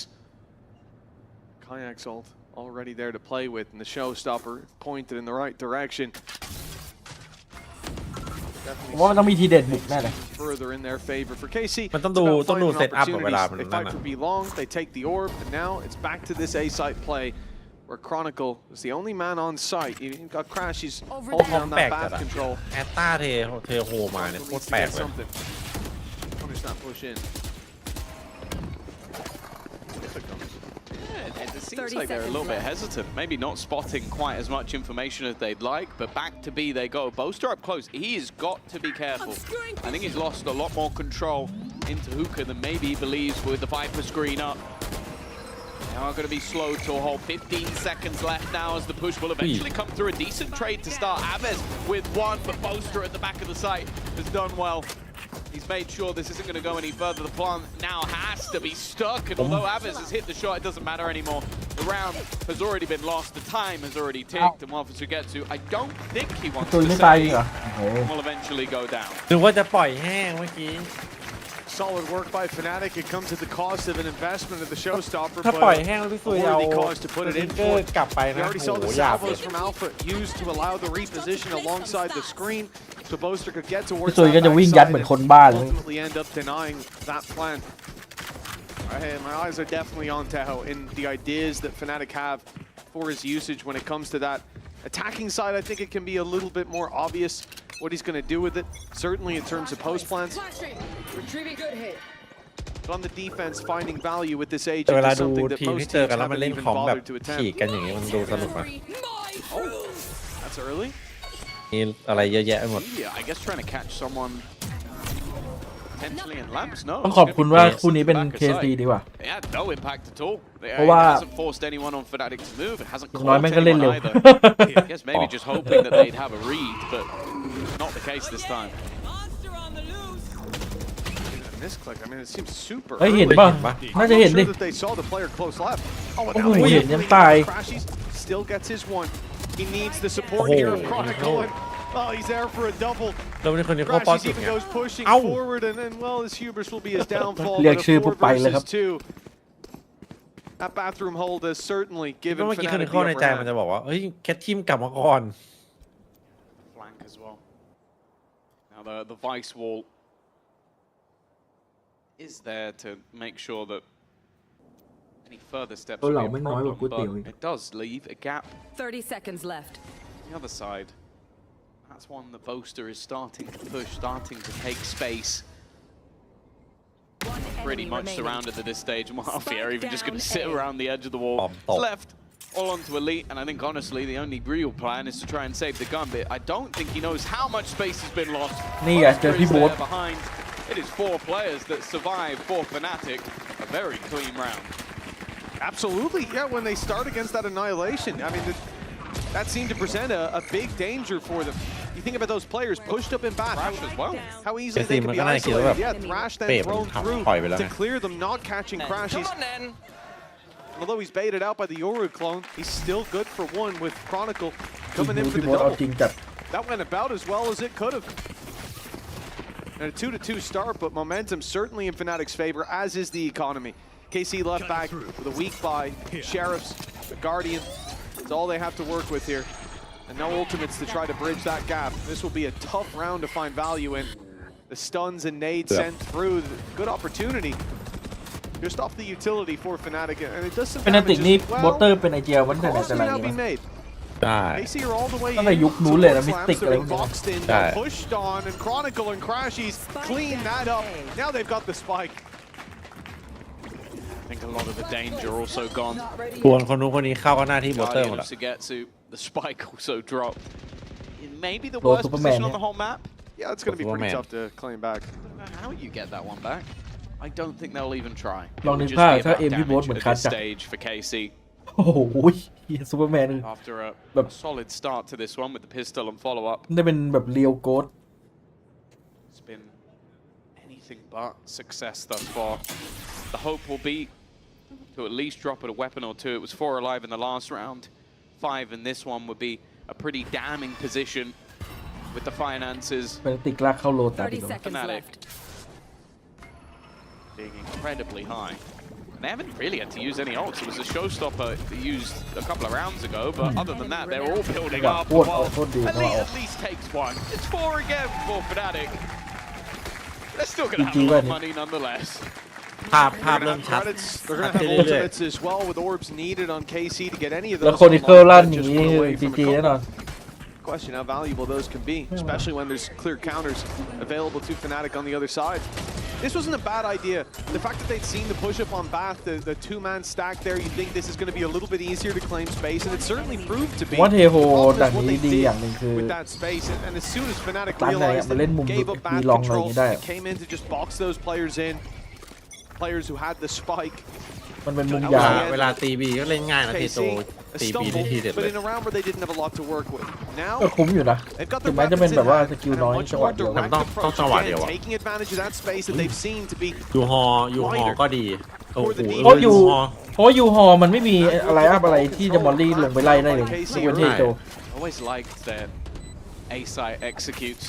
Kayak's ult already there to play with, and the showstopper pointed in the right direction. Further in their favor for KC. มันต้องดูเซตอัพเวลามัน They fight for B long, they take the orb, and now it's back to this A site play where Chronicle is the only man on site. You've got Crash, he's holding down that bath control. แอตตาเทโฮมาเนี่ยโคตรแปลกเลย Punish that push in. It seems like they're a little bit hesitant, maybe not spotting quite as much information as they'd like, but back to B they go. Boaster up close, he has got to be careful. I think he's lost a lot more control into Hookah than maybe he believes with the Viper screen up. They are going to be slowed to a whole 15 seconds left now as the push will eventually come through. A decent trade to start. Aves with 1, but Boaster at the back of the site has done well. He's made sure this isn't going to go any further. The plant now has to be stuck, and although Aves has hit the shot, it doesn't matter anymore. The round has already been lost. The time has already ticked, and while for Sugetsu, I don't think he wants to say will eventually go down. หรือว่าจะปล่อยแห้งเมื่อกี้ Solid work by Fnatic. It comes at the cost of an investment of the showstopper, ถ้าปล่อยแห้งพี่ซุยเอา worthy cause to put it in for. กลับไป We นะ already saw the salvos from Alpha used to allow the reposition alongside the screen, so Boaster could get towards พี่ซุยก็ that จะวิ่งยัด backside เหมือน and คนบ้าเลย ultimately end up denying that plan. Hey, my eyes are definitely on Teho in the ideas that Fnatic have for his usage when it comes to that attacking side. I think it can be a little bit more obvious what he's going to do with it, certainly in terms of post plans. But on the defense, finding value with this agent is something that most teams haven't even bothered to attempt. กันอย่างนี้มันดูสนุกนะ That's early. มีอะไรเยอะแยะไปหมด Yeah, I guess trying to catch someone potentially in lamps. No. ต้องขอบคุณว่าคู่นี้เป็น KC ดีกว่า It had no impact at all. It เพราะว่า hasn't forced anyone on Fnatic to move. It hasn't น้อย caught แม่งก็เล่น anyone เร็ว either. I guess maybe just hoping that they'd have a read, but not the case this time. This click, I mean, it seems super เฮ้ย early. เห็นป่ะน่าจะเห็น I'm ดิ sure that they saw the player close left. Oh, and โอ้ now โห he's เห็นยังตาย Crashies still gets his one. He needs the support here of Chronicle. Oh, he's there for a double. แล้วนี่คนนี้เขาป้อน Crashies สุด even ไง goes pushing เอ้า forward, and then, well, his hubris will be his downfall. เรียก but a ชื่อปุ๊บ 4 ไปเลยครับ versus 2. That bathroom hold has certainly เมื่ given อกี้คือ Fnatic ข้อ the ใน upper ใจมัน hand. จะบอกว่าเฮ้ยแคททีมกลับมาก่อน Flank as well. Now the vice wall is there to make sure that any further steps will be a problem, but it does leave a gap. 30 seconds left. The other side, that's one that Boaster is starting to push, starting to take space. Pretty much surrounded at this stage, and Mafia are even just going to sit around the edge of the wall. It's left all onto Elite, and I think honestly the only real plan is to try and save the gun bit. I don't think he knows how much space has been lost. Boaster is there behind. It is 4 players that survive for Fnatic. A very clean round. Absolutely, yeah, when they start against that annihilation, I mean, that seemed to present a big danger for them. You think about those players pushed up in back, how easily they can be isolated. Yeah, Thrash then thrown through to clear them, not catching crashes. Although he's baited out by the Yoru clone, he's still good for 1 with Chronicle coming in for the double. That went about as well as it could have. And a 2-2 start, but momentum certainly in Fnatic's favor, as is the economy. KC left back with a weak buy, Sheriffs, the Guardian. That's all they have to work with here. And no ultimates to try to bridge that gap. This will be a tough round to find value in. The stuns and nades sent through. Good opportunity. Just off the utility for Fnatic. And it does some damage as well. Calls may now be made. KC are all the way in. Slams that are boxed in, pushed on, and Chronicle and Crashies clean that up. Now they've got the spike. I think a lot of the danger also gone. ควรคนนู้นคนนี้เข้าก็หน้าที่บอเตอร์หมดละ The spike also dropped. It may be the worst position on the whole map. Yeah, it's going to be pretty tough to claim back. I don't know how you get that one back. I don't think they'll even try. ลองนึกภาพถ้าเอ็มพีโบสเหมือนคัทจัด stage for KC. โอ้โหซูเปอร์แมน After a solid start to this one with the pistol and follow up. ได้เป็นแบบเรียวโกด It's been anything but success thus far. The hope will be to at least drop at a weapon or 2. It was 4 alive in the last round. 5 in this one would be a pretty damning position with the finances. เป็นติกลากเข้าโลตัส Fnatic being incredibly high. And they haven't really had to use any ults. It was a showstopper they used a couple of rounds ago, but other than that, they're all building up. Elite at least takes 1. It's 4 again for Fnatic. They're still going to have a lot of money nonetheless. ภาพเริ่มชัด They're going to have ultimates as well with orbs needed on KC to get any of those. แล้วคนที่เคิร์ลั่นอย่างนี้จีจีแน่นอน Question how valuable those can be, especially when there's clear counters available to Fnatic on the other side. This wasn't a bad idea. The fact that they'd seen the push up on Bath, the 2-man stack there, you think this is going to be a little bit easier to claim space, and it certainly proved to be. ว่าเทโฮดันนี้ดีอย่างหนึ่งคือ with that space, and as soon as Fnatic realized it, gave up Bath control, it came in to just box those players in. Players who had the spike. มันเป็นมุมยาว เวลาตีบีก็เล่นง่ายนะเทโตตีบีได้ทีเด็ดเลย But in a round where they didn't have a lot to work with. Now ก็คุ้มอยู่นะถึงแม้จะเป็นแบบว่าสกิลน้อยจังหวะเดียว ต้องจังหวะเดียวอะ taking advantage of that space that they've seen to be ยูฮอก็ดีโอ้โห เพราะยูฮอมันไม่มีอะไรอะไรที่จะมอลลี่ลงไปไล่ได้เลยทุกประเทศโจ Always liked that A site executes.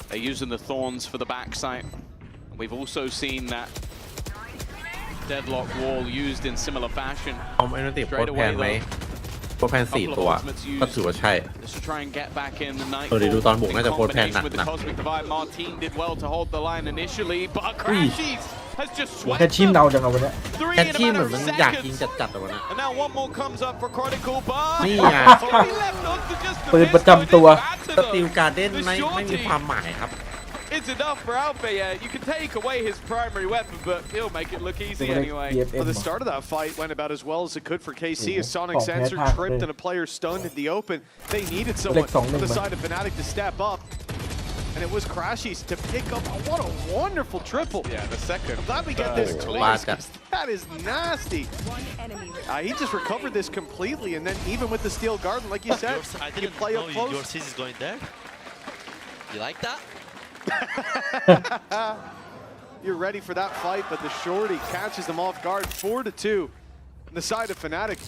They're using the thorns for the backside. We've also seen that deadlock wall used in similar fashion. เอาไม่ต้องติดโคตรแพนไหมโคตรแพน4 ตัวก็ถือว่าใช่ตัวดีดูตอนบุกน่าจะโคตรแพนหนักนะ แค่ชิมเนาจังเอาวันนี้ แค่ชิมเหมือนมันอยากยิงจัดๆแต่วันนี้นี่ไง ปืนประจำตัว สตีลการ์เด้นไม่มีความหมายครับ It's enough for Alpha, yeah. You can take away his primary weapon, but he'll make it look easy anyway. Well, the start of that fight went about as well as it could for KC. A sonic sensor tripped and a player stunned in the open. They needed someone on the side of Fnatic to step up. And it was Crashies to pick up. What a wonderful triple. Yeah, the second. I'm glad we get this twice. That is nasty. He just recovered this completely. And then even with the steel garden, like you said, you play up close. Your seat is going there. You like that? You're ready for that fight, but the shorty catches them off guard. 4-2 on the side of Fnatic,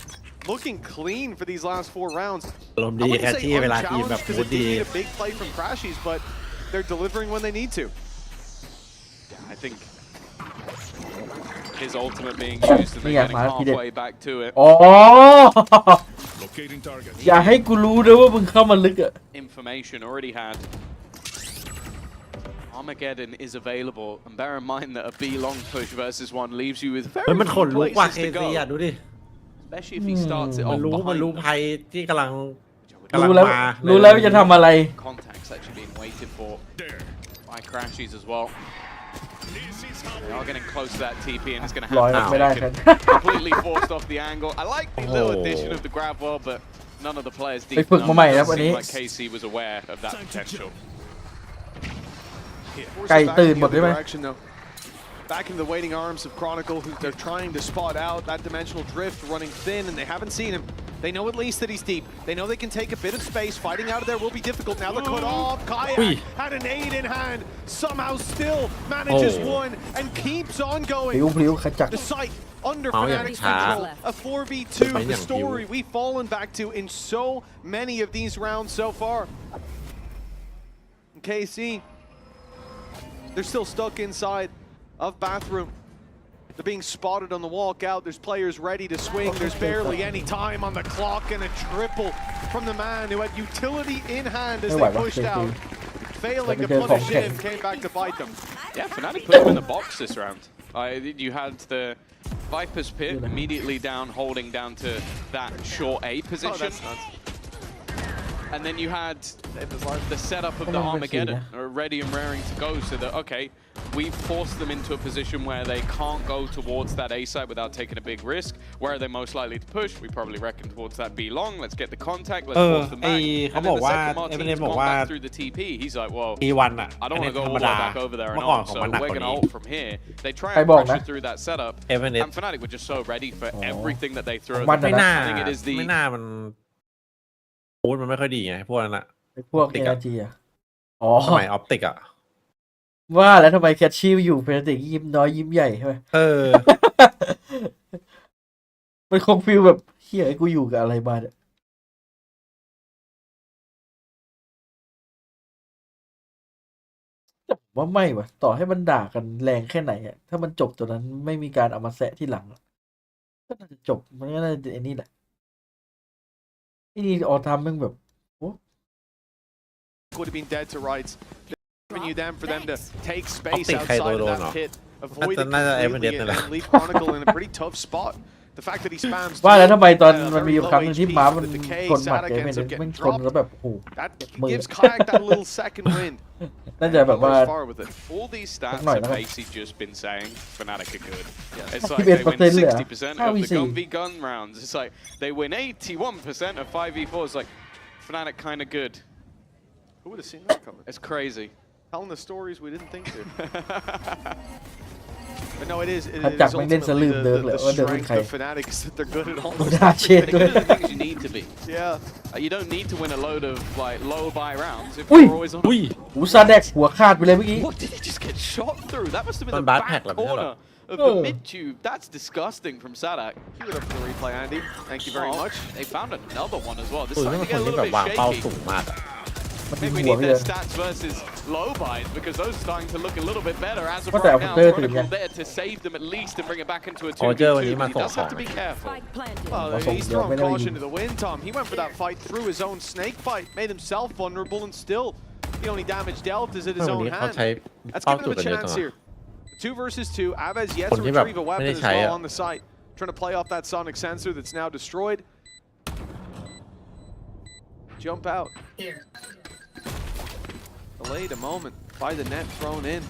looking clean for these last 4 rounds. I wouldn't say unchallenged because it did need a big play from Crashies, but they're delivering when they need to. Yeah, I think his ultimate being used and then getting halfway back to it. อ๋ออย่าให้กูรู้นะว่ามึงเข้ามาลึกอะ Information already had. Armageddon is available, and bear in mind that a B long push versus one leaves you with very few places to go. ดูดิ Especially if he starts it off มันรู้ behind. ภัยที่กำลัลัง รู้แล้วว่าจะทำอะไร Contacts actually being waited for by Crashies as well. They are getting close to that TP, and it's going to have completely forced off the angle. I like the little addition of the grab wall, but none of the players deep enough seem like KC was aware of that potential. ไก่ตื่นหมดใช่ไหม Back in the waiting arms of Chronicle, who they're trying to spot out that dimensional drift running thin, and they haven't seen him. They know at least that he's deep. They know they can take a bit of space. Fighting out of there will be difficult. Now the cut off. Kayak had an aid in hand. Somehow still manages one and keeps on going. The site under Fnatic's control. A 4v2, the story we've fallen back to in so many of these rounds so far. And KC, they're still stuck inside of bathroom. They're being spotted on the walkout. There's players ready to swing. There's barely any time on the clock, and a triple from the man who had utility in hand as they pushed out. Failing to punish him, came back to bite them. Yeah, Fnatic put him in the box this round. You had the Viper's Pit immediately down, holding down to that short A position. Oh, that's nuts. And then you had the setup of the Armageddon ready and raring to go, so that, okay, we forced them into a position where they can't go towards that A site without taking a big risk. Where are they most likely to push? We probably reckon towards that B long. Let's get the contact. Let's force them back. And then the second Martin's gone back through the TP. He's like, well, I don't want to go all the way back over there and on, so we're going to ult from here. They try and pressure through that setup. And Fnatic were just so ready for everything that they threw. I think it is the... มันไม่ค่อยดีไงพวกนั้นอะ พวก ARG อ่ะอ๋อ สมัยออปติกอะว่าแล้วทำไมแคชชี่อยู่เป็นเด็กยิ้มน้อยยิ้มใหญ่ใช่ไหมมันคงฟีลแบบเฮียกูอยู่กับอะไรมาเนี่ยแต่ผมว่าไม่ว่ะต่อให้มันด่ากันแรงแค่ไหนอ่ะถ้ามันจบตัวนั้นไม่มีการเอามาแซะที่หลังก็น่าจะจบมันก็น่าจะไอ้นี่แหละนี่ออทำมึงแบบโอ้ Would have been dead to rights. Avenue then for them to take space outside of that pit, avoid it completely, and leave Chronicle in a pretty tough spot. The fact that he spams. ว่าแล้วทำไมตอนมันมีครั้งนึงที่ม้ามันชนหมัดแกไม่ชนแล้วแบบโอ้ That gives Kayak that little second wind. น่าจะแบบว่า All these stats have basically just been saying Fnatic are good. It's like they win 60% of the gun v gun rounds. It's like they win 81% of 5v4s. It's like Fnatic kind of good. Who would have seen that coming? It's crazy. Telling the stories we didn't think to. But no, it is ultimately the strength of Fnatic is that they're good at all those they're good at the things you need to be. Yeah. You don't need to win a load of like low buy rounds if you're always on. หูซาแดกหัวขาดไปเลยเมื่อกี้ What did he just get shot through? That must have been the back corner of the mid tube. That's disgusting from Sadak. Keep it up for the replay, Andy. Thank you very much. They found another one as well. This time to get a little bit shaky. Maybe we need their stats versus low buys because those are starting to look a little bit better as of right now. Chronicle there to save them at least and bring it back into a 2v2. He does have to be careful. Well, he's throwing caution to the wind, Tom. He went for that fight through his own snake bite, made himself vulnerable, and still the only damage dealt is at his own hand. Let's give him a chance here. 2 versus 2. Avez yet to retrieve a weapon as well on the site. Trying to play off that sonic sensor that's now destroyed. Jump out. Delayed a moment by the net thrown in.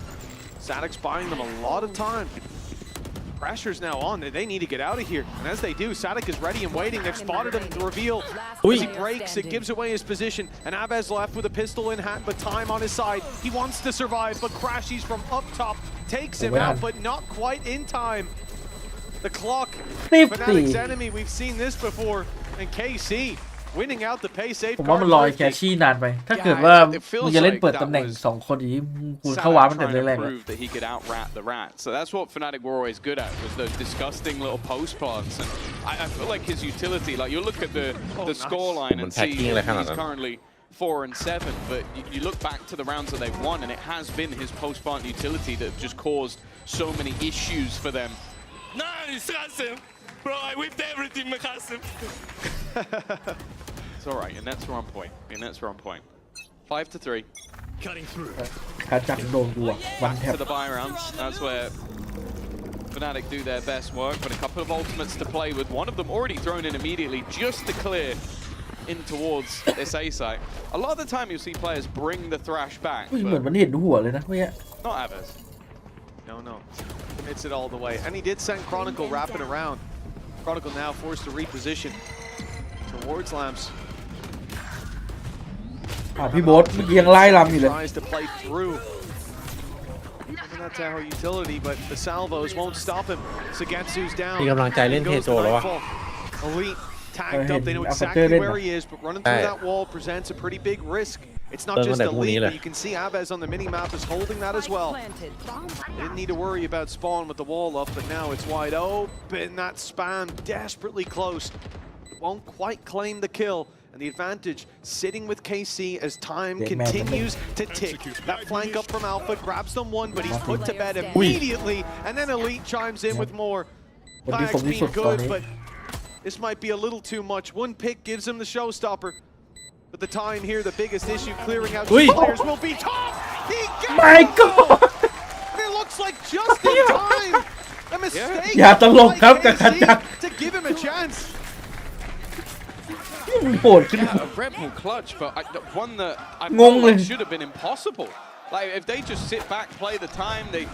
Sadic's buying them a lot of time. Pressure's now on. They need to get out of here. And as they do, Sadik is ready and waiting. They've spotted him to reveal. As he breaks, it gives away his position. And Avez left with a pistol in hand, but time on his side. He wants to survive, but Crashies from up top takes him out, but not quite in time. The clock. Fnatic's enemy. We've seen this before. And KC winning out the pay safe. ผมว่ามันลอยแคชชี่นานไปถ้าเกิดว่ามึงจะเล่นเปิดตำแหน่ง2คนนี้กูเข้าว้ามันแต่แรก that he could out-rat the rat. So that's what Fnatic were always good at, was those disgusting little post plants. And I feel like his utility, like you look at the scoreline and see he's currently 4-7, but you look back to the rounds that they've won, and it has been his post plant utility that have just caused so many issues for them Nice, Kasim. Bro, I whipped everything, Kasim. It's all right. Your nets are on point. Your nets are on point. 5-3. Cutting through. ขาจับโดนกูอะวันแทบ To the buy rounds. That's where Fnatic do their best work, but a couple of ultimates to play with. One of them already thrown in immediately just to clear in towards this A site. A lot of the time you'll see players bring the Thrash back. เหมือนมันเห็นหัวเลยนะเมื่อกี้ Not Aves. No. Hits it all the way. And he did send Chronicle wrapping around. Chronicle now forced to reposition towards Lamps. พี่โบ๊ทเมื่อกี้ยังไล่ลำอยู่เลย Tries to play through. Giving that Tahoe utility, but the salvos won't stop him. Sagetsu's down. มีกำลังใจเล่นเทโจแล้ววะ Elite tagged up. They know exactly where he is, but running through that wall presents a pretty big risk. It's not just Elite, but you can see Aves on the mini-map is holding that as well. They didn't need to worry about spawn with the wall up, but now it's wide open. That spam desperately close. Won't quite claim the kill. And the advantage sitting with KC as time continues to tick. That flank up from Alpha grabs them one, but he's put to bed immediately. And then Elite chimes in with more. Flags being good, but this might be a little too much. One pick gives him the showstopper. But the time here, the biggest issue, clearing out players will be top. He got My God! And it looks like just in time. A mistake. อย่าตลกครับกับขาจับ to give him a chance. มันโหดขึ้น Yeah, a Red Bull clutch, but one that I งง felt เลย like should have been impossible. Like if they just sit back, play the time, they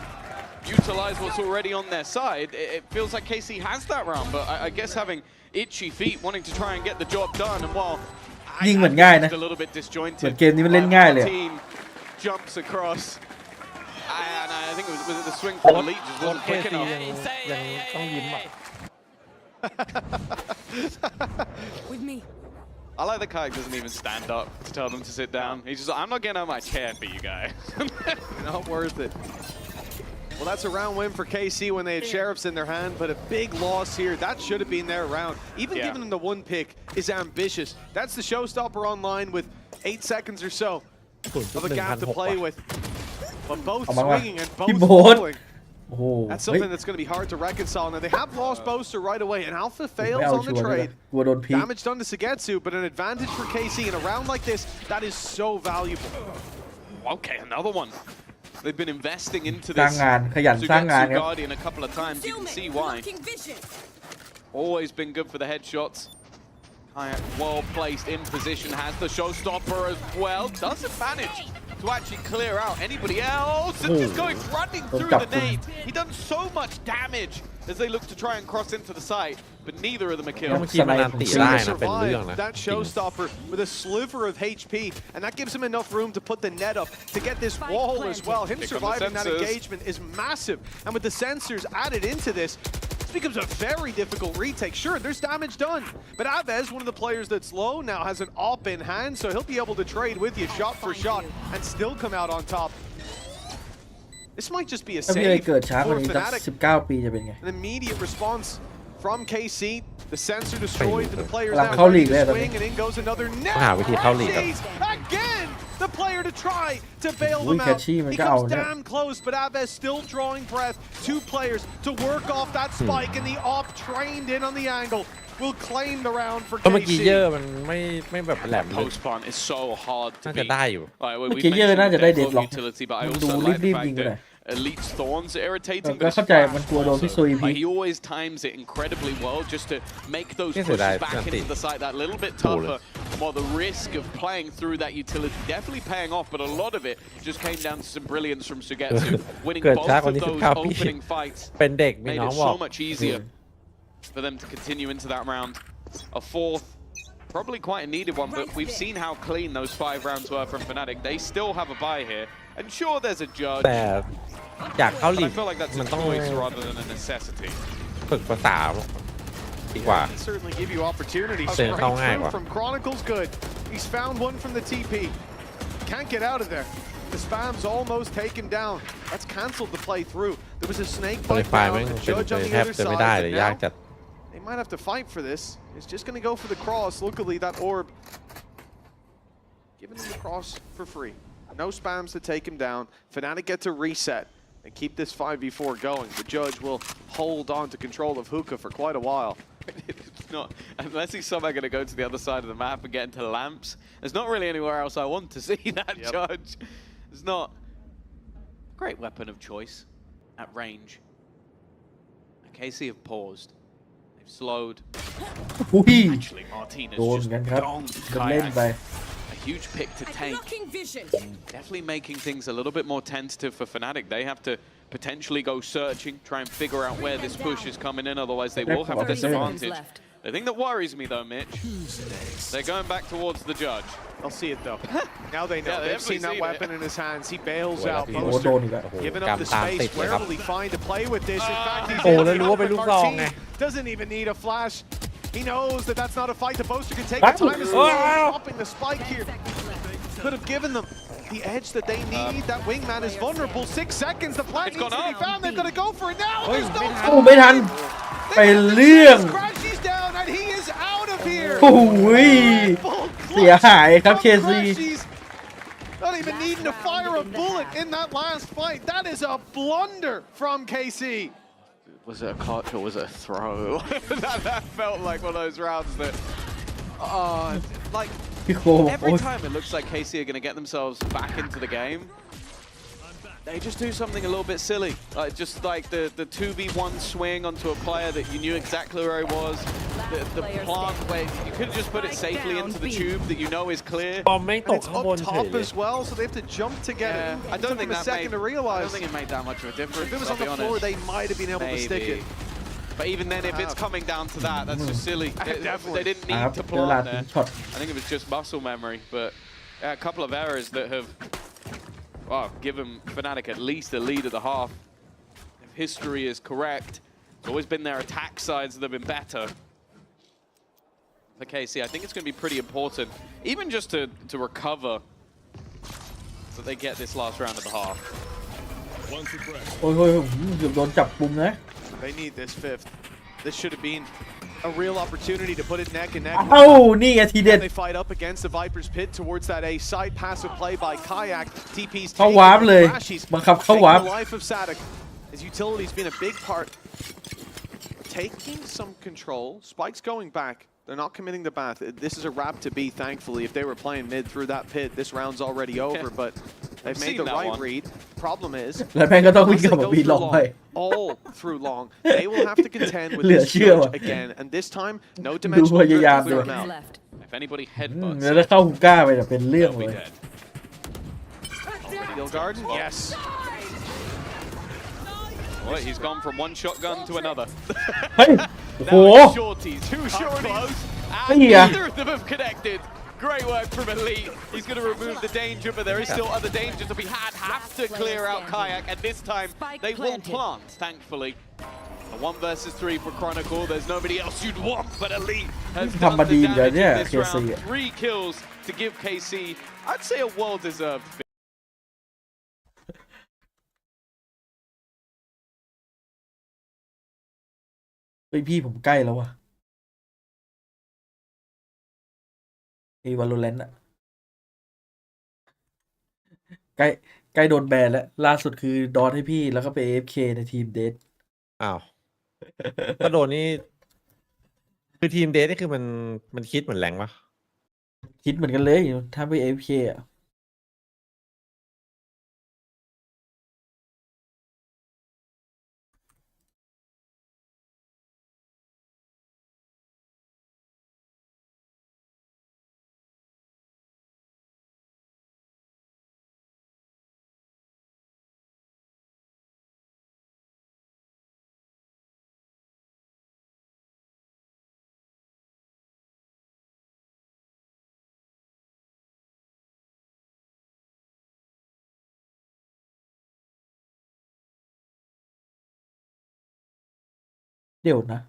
utilize what's already on their side. It feels like KC has that round, but I guess having itchy feet, wanting to try and get the job done, and while ยิงเหมือนง่ายนะ a little bit เหมือน disjointed, เกมนี้มันเล่นง่ายเลย team jumps across, and I think it was the swing from Elite just wasn't quick enough. ยังต้องยิ้มอ่ะ With me. I like the Kayak doesn't even stand up to tell them to sit down. He's just like, I'm not getting out of my chair for you guys. Not worth it. Well, that's a round win for KC when they had Sheriffs in their hand, but a big loss here. That should have been their round. Even giving them the one pick is ambitious. That's the showstopper online with 8 seconds or so of a gap to play with. But both swinging and both falling. That's something that's going to be hard to reconcile. Now, they have lost Boaster right away, and Alpha fails on the trade. Damage done to Sagetsu, but an advantage for KC in a round like this, that is so valuable. Okay, another one. They've been investing into สร้า this งงานขยันสร้างงานครับ Guardian a couple of times. You can see why. Always been good for the headshots. Kayak well placed in position, has the showstopper as well. Doesn't manage to actually clear out anybody else. And just going running through the nade. He done so much damage as they look to try and cross into the site, but neither of them are killed. เมื่อกี้มันอันติได้นะเป็นเรื่องนะ That showstopper with a sliver of HP, and that gives him enough room to put the net up to get this wall as well. Him surviving that engagement is massive, and with the sensors added into this, becomes a very difficult retake. Sure, there's damage done, but Aves, one of the players that's low now, has an AWP in hand, so he'll be able to trade with you shot for shot and still come out on top. This might just be a ถ้าพี่ save เลยเกิดช้ากว่า for นี้สัก Fnatic. 19 ปีจะเป็นไง An immediate response from KC. The sensor destroyed, but the players หลัง now เข้าลีก ready เลย to ตอนนี้ swing, and in goes another หาวิธีเข้าลีกครับ again. The player to try to bail อุ้ย them แคช out. ชี่มัน He ก็เอา comes เนี่ย damn close, but Aves still drawing breath. 2 players to work off that spike, and the op trained in on the angle will claim the round for ก็เมื่อกี้เย KC. อะมันไม่แบบแหลมลึก Post plant is so hard to น่า beat. จะได้อยู่ Like, เมื่อกี้เยอะน่าจะได้เด็ดหรอก utility, but I มันดู also like the รีบ fact ๆยิงไปหน่อย that Elite's thorns are irritating, ก็ but เข้าใจมันกลัวโดนพี่ซุย like พี he always times it incredibly well just to make those นี่เสีย pushes ดาย back อันติ into the site that little bit โหเลย tougher. While the risk of playing through that utility definitely paying off, but a lot of it just came down to some brilliance from Sugetsu, winning เกิด both ช้ากว่า of นี้ those 19 ปี opening fights. เป็นเด็กมี Made น้อง it บอ so ก much easier for them to continue into that round. A fourth, probably quite a needed one, but we've seen how clean those 5 rounds were from Fnatic. They still have a bye here, and sure, there's a judge. แต่อยากเข้า But ลี I ก feel like that's มัน a ต้อง choice rather than a necessity. ฝึกภาษาดีกว่า Can certainly give you opportunities. I'll say Straight how high through one. from Chronicles, good. He's found one from the TP. Can't get out of there. The spam's almost taken down. That's cancelled the play through. There was a snake คอลิ bite ฟาย down. แม่ง The เป็น judge on the แทบ other จะไม่ side. ได้ But เลยยาก now จัด they might have to fight for this. It's just going to go for the cross. Luckily, that orb giving him the cross for free. No spams to take him down. Fnatic get to reset. and keep this 5v4 going. The judge will hold on to control of Hookah for quite a while. It's not, unless he's somehow going to go to the other side of the map and get into lamps. There's not really anywhere else I want to see that judge. It's not a great weapon of choice at range. KC have paused. They've slowed. Actually, Martinez just donked Kayak. A huge pick to take. Definitely making things a little bit more tentative for Fnatic. They have to potentially go searching, try and figure out where this push is coming in, otherwise they will have a disadvantage. The thing that worries me though, Mitch, they're going back towards the judge. They'll see it though. Now they know. They've seen that weapon in his hands. He bails out. Poster, giving up the space. Where will he find to play with this? In fact, he's in doesn't even need a flash. He knows that that's not a fight the Poster can take. The time is stopping the spike here. Could have given them the edge that they need. That wingman is vulnerable. 6 seconds. The plant needs to be found. They've got to go for it now. There's no time. โอ้ไม่ทันไปเรื่อง Crashes down and he is out of here. โอ้ยเสียหายครับเคซี Not even needing to fire a bullet in that last fight. That is a blunder from KC. Was it a clutch or was it a throw? that felt like one of those rounds that, like, พี่โค every time it looks like KC are going to get themselves back into the game, they just do something a little bit silly. Like just like the 2v1 swing onto a player that you knew exactly where he was. The plant where you could have just put it safely into the tube that you know is clear. And it's up top as well, so they have to jump to get it. I don't think that second to realize. I don't think it made that much of a difference. If it was on the floor, they might have been able to stick it. But even then, if it's coming down to that, that's just silly. They didn't need to เวลา plant ทิ้ง there. ช็อต I think it was just muscle memory, but a couple of errors that have given Fnatic at least a lead at the half. If history is correct, it's always been their attack sides that have been better. For KC, I think it's going to be pretty important, even just to recover, so they get this last round of the half. โอ้ยเกือบโดนจับปุ่มนะ They need this fifth. This should have been a real opportunity to put it neck and neck. เอ้านี่ไงทีเด็ด They fight up against the Viper's pit towards that A side passive play by Kayak. TP's เข้าวาร์ปเลยบังคับเข้าวาร์ป the life of Sadek. His utility's been a big part. Taking some control. Spike's going back. They're not committing the bath. This is a wrap to be, thankfully. If they were playing mid through that pit, this round's already over, but they've made the right read. Problem is, แล้วแม่งก็ต้องวิ่งกลับมาบีลองไป all through long, they will have to contend with this judge again, and this time, no dimensional clear them out. If anybody headbutts, แล้วเข้าฮุก้าไปจะเป็นเรื่องเลย Steel Garden, yes. Well, he's gone from one shotgun to another. เฮ้ยโอ้โห Shorties, two shorties, Hey, and yeah. neither of them have connected. Great work from Elite. He's going to remove the danger, but there is still other dangers to be had. Have to clear out Kayak, and this time they will plant, thankfully. A 1 versus 3 for Chronicle. There's nobody else you'd want, but Elite has done the damage in this round. 3 kills to give KC, I'd say, a well-deserved victory. เฮ้ยพี่ผมใกล้แล้วว่ะไอ้ Valorant อะใกล้โดนแบนแล้วล่าสุดคือดอทให้พี่แล้วก็ไป AFK ในทีมเดท อ้าวถ้าโดนนี่คือทีมเดทนี่คือมันคิดเหมือนแรงปะ คิดเหมือนกันเลยถ้าไป AFK อะเดี๋ยวนะ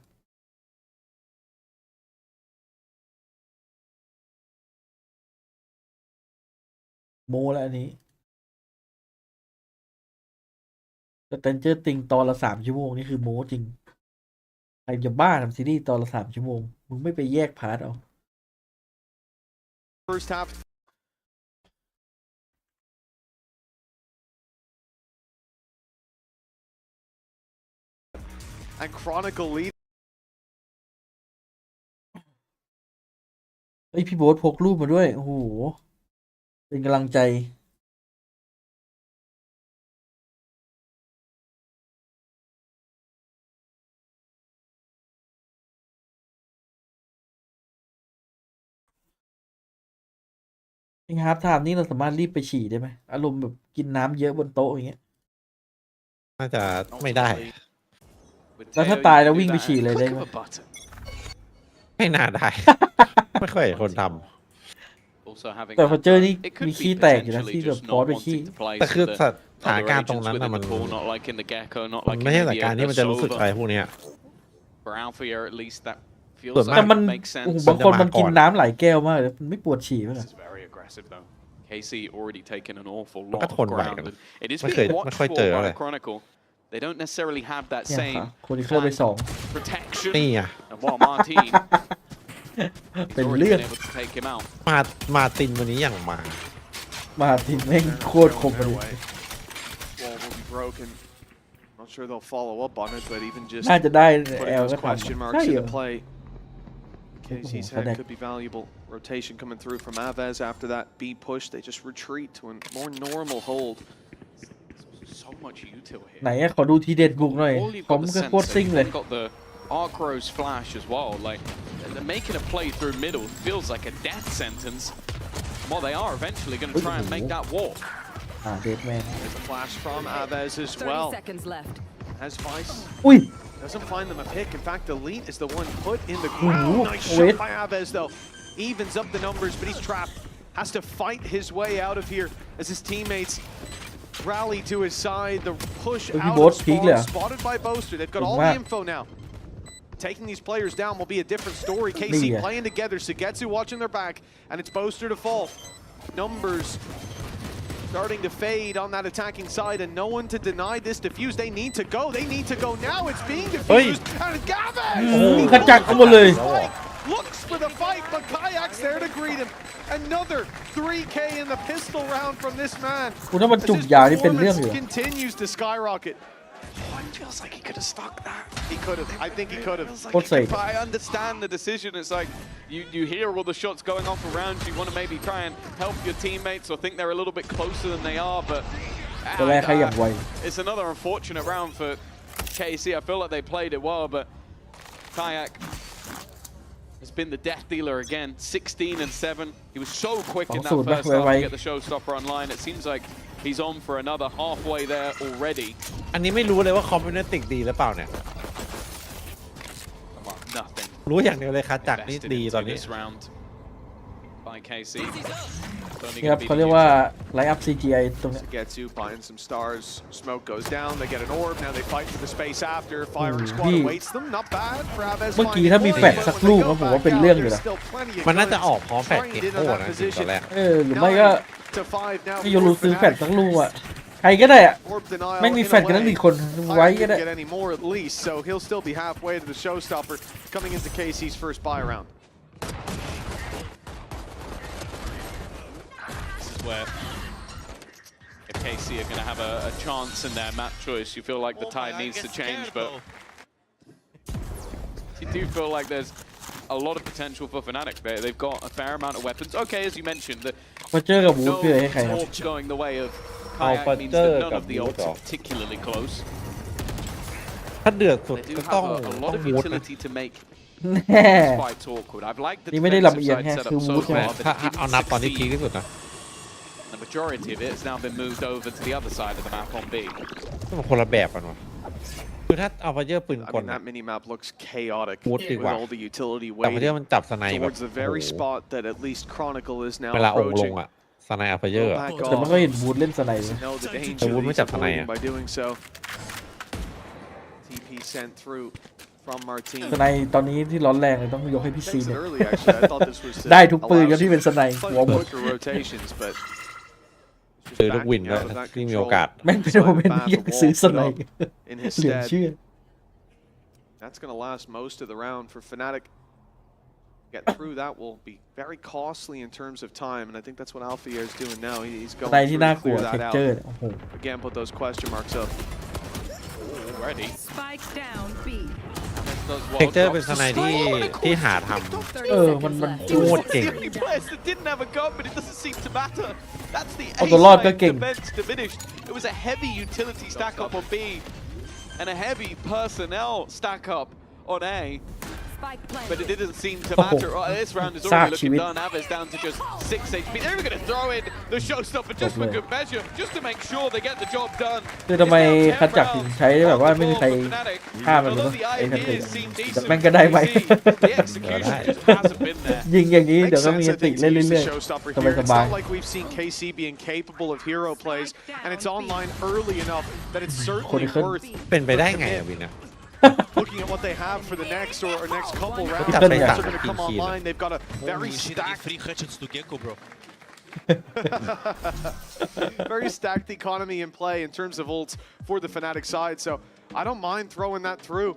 โมแล้วอันนี้แต่เตนเจอร์ติงตอนละ3 ชั่วโมงนี่คือโมจริงใครจะบ้าทำซีรีส์ตอนละ3 ชั่วโมงมึงไม่ไปแยกพาร์ทเอา First half. and Chronicle lead. ไอพี่โบ๊ทพกรูปมาด้วยโอ้โหเป็นกำลังใจไอ้ฮาร์ปไทม์นี่เราสามารถรีบไปฉี่ได้ไหมอารมณ์แบบกินน้ำเยอะบนโต๊ะอย่างเงี้ยน่าจะไม่ได้แล้วถ้าตายแล้ววิ่งไปฉี่เลยได้ไหมไม่น่าได้ ไม่ค่อยคนทำแต่พอเจอนี่มีขี้แตกอยู่นะที่แบบฟอสไปขี้แต่คือสถานการณ์ตรงนั้นมันไม่ใช่สถานการณ์ที่มันจะรู้สึกอะไรพวกนี้แต่มันบางคนมันกินน้ำหลายแก้วมากเลยมันไม่ปวดฉี่มั้ยก็ทนไหวกันไม่ค่อยเจอเลยThey don't necessarily have that same คนที่เข้าไปprotection นี่อ่ะเป็นเรื่องมาตินวันนี้อย่างมาตินแม่งโคตรคมเลยน่าจะได้แอลก็ทำใช่เหรอ KC's head could be valuable. Rotation coming through from Aves after that B push. They just retreat to a more normal hold. So much util here. ไหนขอดูทีเด็ดบุกหน่อยผมก็โคตรซิ่งเลย Got the Arcrow's flash as well. Like they're making a play through middle feels like a death sentence. Well, they are eventually going to try and make that walk. Dead man. There's a flash from Aves as well. 30 seconds left. As Vice. อุ้ย Doesn't find them a pick. In fact, Elite is the one put in the ground. Nice shot by Aves, though. Evens up the numbers, but he's trapped. Has to fight his way out of here as his teammates rally to his side. The push out of spawn, spotted by Boaster. They've got all the info now. Taking these players down will be a different story. KC playing together. Sugetsu watching their back, and it's Boaster to fall. Numbers starting to fade on that attacking side, and no one to deny this defuse. They need to go. They need to go now. It's being defused. And Gavin! Looks for the fight, but Kayak's there to greet him. Another 3K in the pistol round from this man. As his performance continues to skyrocket. It feels like he could have stuck that. He could have. I think he could have. I understand the decision. It's like you hear all the shots going off around you. You want to maybe try and help your teammates or think they're a little bit closer than they are, but it's another unfortunate round for KC. I feel like they played it well, but Kayak has been the death dealer again. 16 and 7. He was so quick in that first half to get the showstopper online. It seems like he's on for another halfway there already. อันนี้ไม่รู้เลยว่าคอมพิวเตอร์ติกดีหรือเปล่าเนี่ย Nothing. รู้อย่างเดียวเลยครับจากนี่ดีตอนนี้ by KC. ครับเขาเรียกว่าไลฟ์อัพ CGI ตรงนี้ Sugetsu buying some stars. Smoke goes down. They get an orb. Now they fight for the space after. Firing squad awaits them. Not bad for Aves. เมื่อกี้ถ้ามีแฟลชสักลูกนะผมว่าเป็นเรื่องอยู่นะ มันน่าจะออกพร้อมแฟลชเก็บโค้นะตอนแรกหรือไม่ก็ไม่ยอมรู้ซื้อแฟลชสักลูกอ่ะใครก็ได้อ่ะไม่มีแฟลชกันทั้ง1คนไว้ก็ได้ So he'll still be halfway to the showstopper coming into KC's first buy round. Where if KC are going to have a chance in their map choice, you feel like the tide needs to change, but you do feel like there's a lot of potential for Fnatic. They've got a fair amount of weapons. Okay, as you mentioned, that no torch going the way of Kayak means that none of the ults are particularly close. ถ้าเดือดสุด They do ก็ต้อง have a lot of utility to make แน่ this fight awkward. I've liked the นี่ไม่ได้ defensive ลำเอียง side แค่ setup คือ so วูด far, ถ้า but it เอานับ didn't ตอนนี้พีค succeed. ที่สุดนะ The majority of it has now been moved over to the other side of the map on B. มันคนละแบบกันวะคือถ้าเอาพเยอร์ปืนกล That mini map looks chaotic วูดดีกว่า with all the utility แต่พเยอ waiting ร์มันจับสไนแบบ towards the very spot that at least Chronicle is now เวลาองลง approaching. อ่ะสไนเอาพเยอร์ แต่มันก็เห็นวูดเล่นสไนด์ Know the dangerแต่วูด that ไม่ he's จับสไน avoiding อ่ะ by doing so. TP sent through from Martin. สไนด์ตอนนี้ที่ร้อนแรงเลยต้องยกให้พี่ซี Thanks เนี่ย early actually. I thought this was ได้ทุกปืนครับที่เป็นสไนด์ slightly quicker rotations, but ซื้อลูกวินแล้วที่มีโอกาส แม่งเป็นโมเมนต์ที่อยากซื้อสไนด์ in his เหลือ stead. เชื่อ That's going to last most of the round for Fnatic. Get through that will be very costly in terms of time, and I think that's what Alfier is doing now. He's going สไนด์ที่ through น่า to กลัว clear เท็ that กเจอร์ out. Again, put those question marks up. already. Spike down B. เทคเจอร์เป็นสไนที่หาทำ มัน โคตรเก่ง The only players that didn't have a gun, but it doesn't seem to matter. That's the เอาตัวรอดก็ A เก่ง defense diminished. It was a heavy utility stack up on B and a heavy personnel stack up on A. But it didn't seem to matter. Oh, this round is already looking done. Aves down to just 6 HP. They're even going to throw in the showstopper just for good measure, just to make sure they get the job done. คือทำไมคัดจักถึงใช้แบบว่าไม่มีใครฆ่ามันเลยไอ้คันเตะแต่แม่งก็ได้ไหม ยิงอย่างนี้เดี๋ยวก็มีติเล่นเรื่อยๆสบาย like we've seen KC being capable of hero plays, and it's online early enough that it's certainly worth เป็นไปได้ไงอะวินนะ looking at what they have for the next or next couple rounds. They're going to come online. They've got a very stacked, very stacked economy in play in terms of ults for the Fnatic side. So I don't mind throwing that through.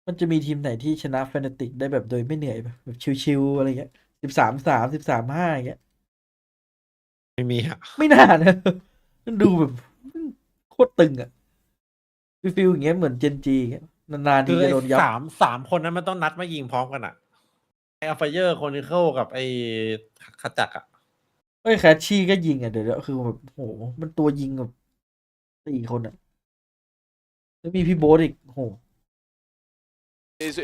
มันจะมีทีมไหนที่ชนะแฟนติกได้แบบโดยไม่เหนื่อยแบบชิวๆอะไรเงี้ย13-3 13-5อย่างเงี้ย ไม่มีอะ ไม่น่านะมันดูแบบโคตรตึงอะฟิลอย่างเงี้ยเหมือนเจนจีเงี้ยนานๆทีจะโดนยับสามคนนั้นมันต้องนัดมายิงพร้อมกันอะไออัลฟาเยอร์คนนี้เข้ากับไอขจักอะแคชชี่ก็ยิงอะเดี๋ยวคือแบบโหมันตัวยิงแบบ4 คนอะแล้วมีพี่โบ๊ทอีกโห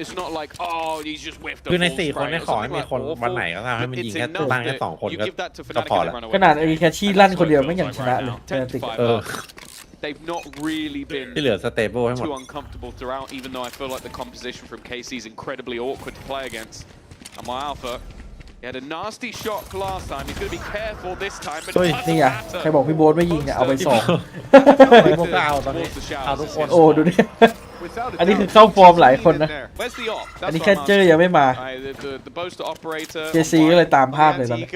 It's not like oh he's just whiffed. คือใน4 คนไม่ขอให้มีคนวันไหนก็ทำให้มันยิงแค่ตั้งแค่2 คนก็พอแล้ว ขนาดไอ้แคชชี่ลั่นคนเดียวไม่ยังชนะเลยแฟนติกThey've not really been ที่เหลือสเตเบิลให้หมด too uncomfortable throughout, even though I feel like the composition from KC is incredibly awkward to play against. And my Alpha, he had a nasty shot last time. He's going to be careful this time. But นี่ไงใครบอกพี่โบ๊ทไม่ยิงเนี่ยเอาไป2พวกก็เอาตอนนี้เอาทุกคนโอ้ดูดิอันนี้คือเข้าฟอร์มหลายคนนะอันนี้แค่เจอยังไม่มาเจซีก็เลยตามภาพเลยตอนนี้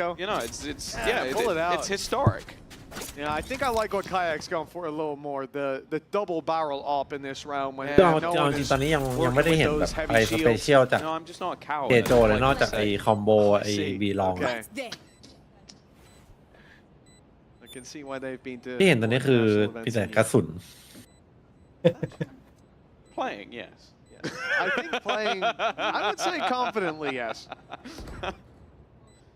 It's historic. Yeah, I think I like what Kayak's going for a little more. The double barrel op in this round when จริงตอนนี้ยังไม่ได้เห็นแบบอะไรสเปเชียลจากเจโจเลยนอกจากไอ้คอมโบไอ้บีลองที่เห็นตอนนี้คือพี่แต่กระสุน Playing, yes. I think playing, I would say confidently, yes.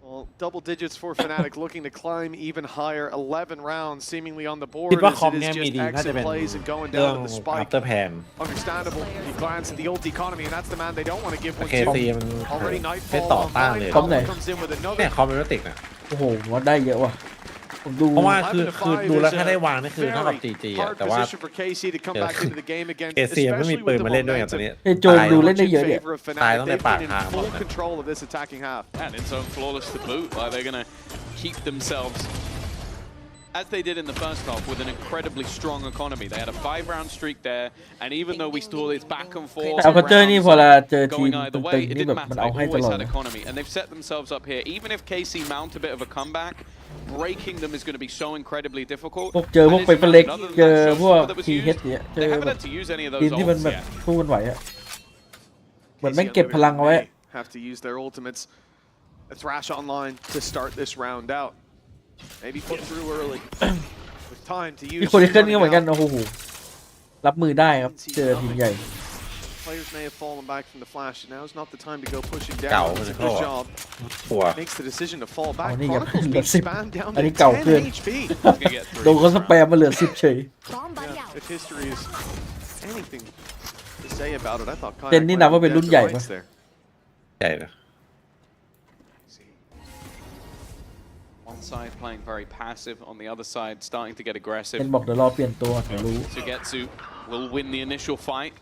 Well, double digits for Fnatic looking to climb even higher. 11 rounds seemingly on the board. As it is just exit plays and going down to the spike. Understandable. You glance at the ult economy, and that's the man they don't want to give one to. Already nightfall online. Comes in with another. เนี่ยคอมเมนต์ติกอะ โอ้โหว่าได้เยอะว่ะเพราะว่าคือดูแล้วถ้าได้วางนี่คือเท่ากับ GG อะแต่ว่าKCไม่มีปืนมาเล่นด้วยอย่างตอนนี้โจมดูเล่นได้เยอะเนี่ยตายต้องในปากทาง And it's so flawless to boot. Like they're gonna keep themselves as they did in the first half with an incredibly strong economy. They had a 5-round streak there, and even though we saw this back and forth, เอาเจอนี่พอละเจอทีม going either ตึ way, ง it นี่แบ didn't บมัน matter. เอา They ให้ต always ลอด had economy, and they've set themselves up here. Even if KC mount a bit of a comeback, breaking them is going to be so incredibly difficult. พวกเจอพวกเปเปอร์เล็กเจอพวกทีเฮดเนี่ยเจอแบบทีมที่มันแบบสู้กันไหวอะเหมือนแม่งเก็บพลังเอาไว้ Have to use their ultimates. A Thrash online to start this round out. Maybe put through early. With time to use. มีคนที่ขึ้นก็เหมือนกันโอ้โหรับมือได้ครับเจอทีมใหญ่ Players may have fallen back from the flash. Now is not the time to go pushing down. It's a good job. Makes the decision to fall back. Particles being spammed down to 10 HP. โดนเขาสแปมมาเหลือ10เฉย If history is anything to say about it, I thought เจนนี่นับว่าเป็นรุ่นใหญ่ปะ ใหญ่นะ One side playing very passive, on the other side starting to get aggressive. เจนบอกเดี๋ยวรอเปลี่ยนตัวเดี๋ยวรู้ Sugetsu will win the initial fight.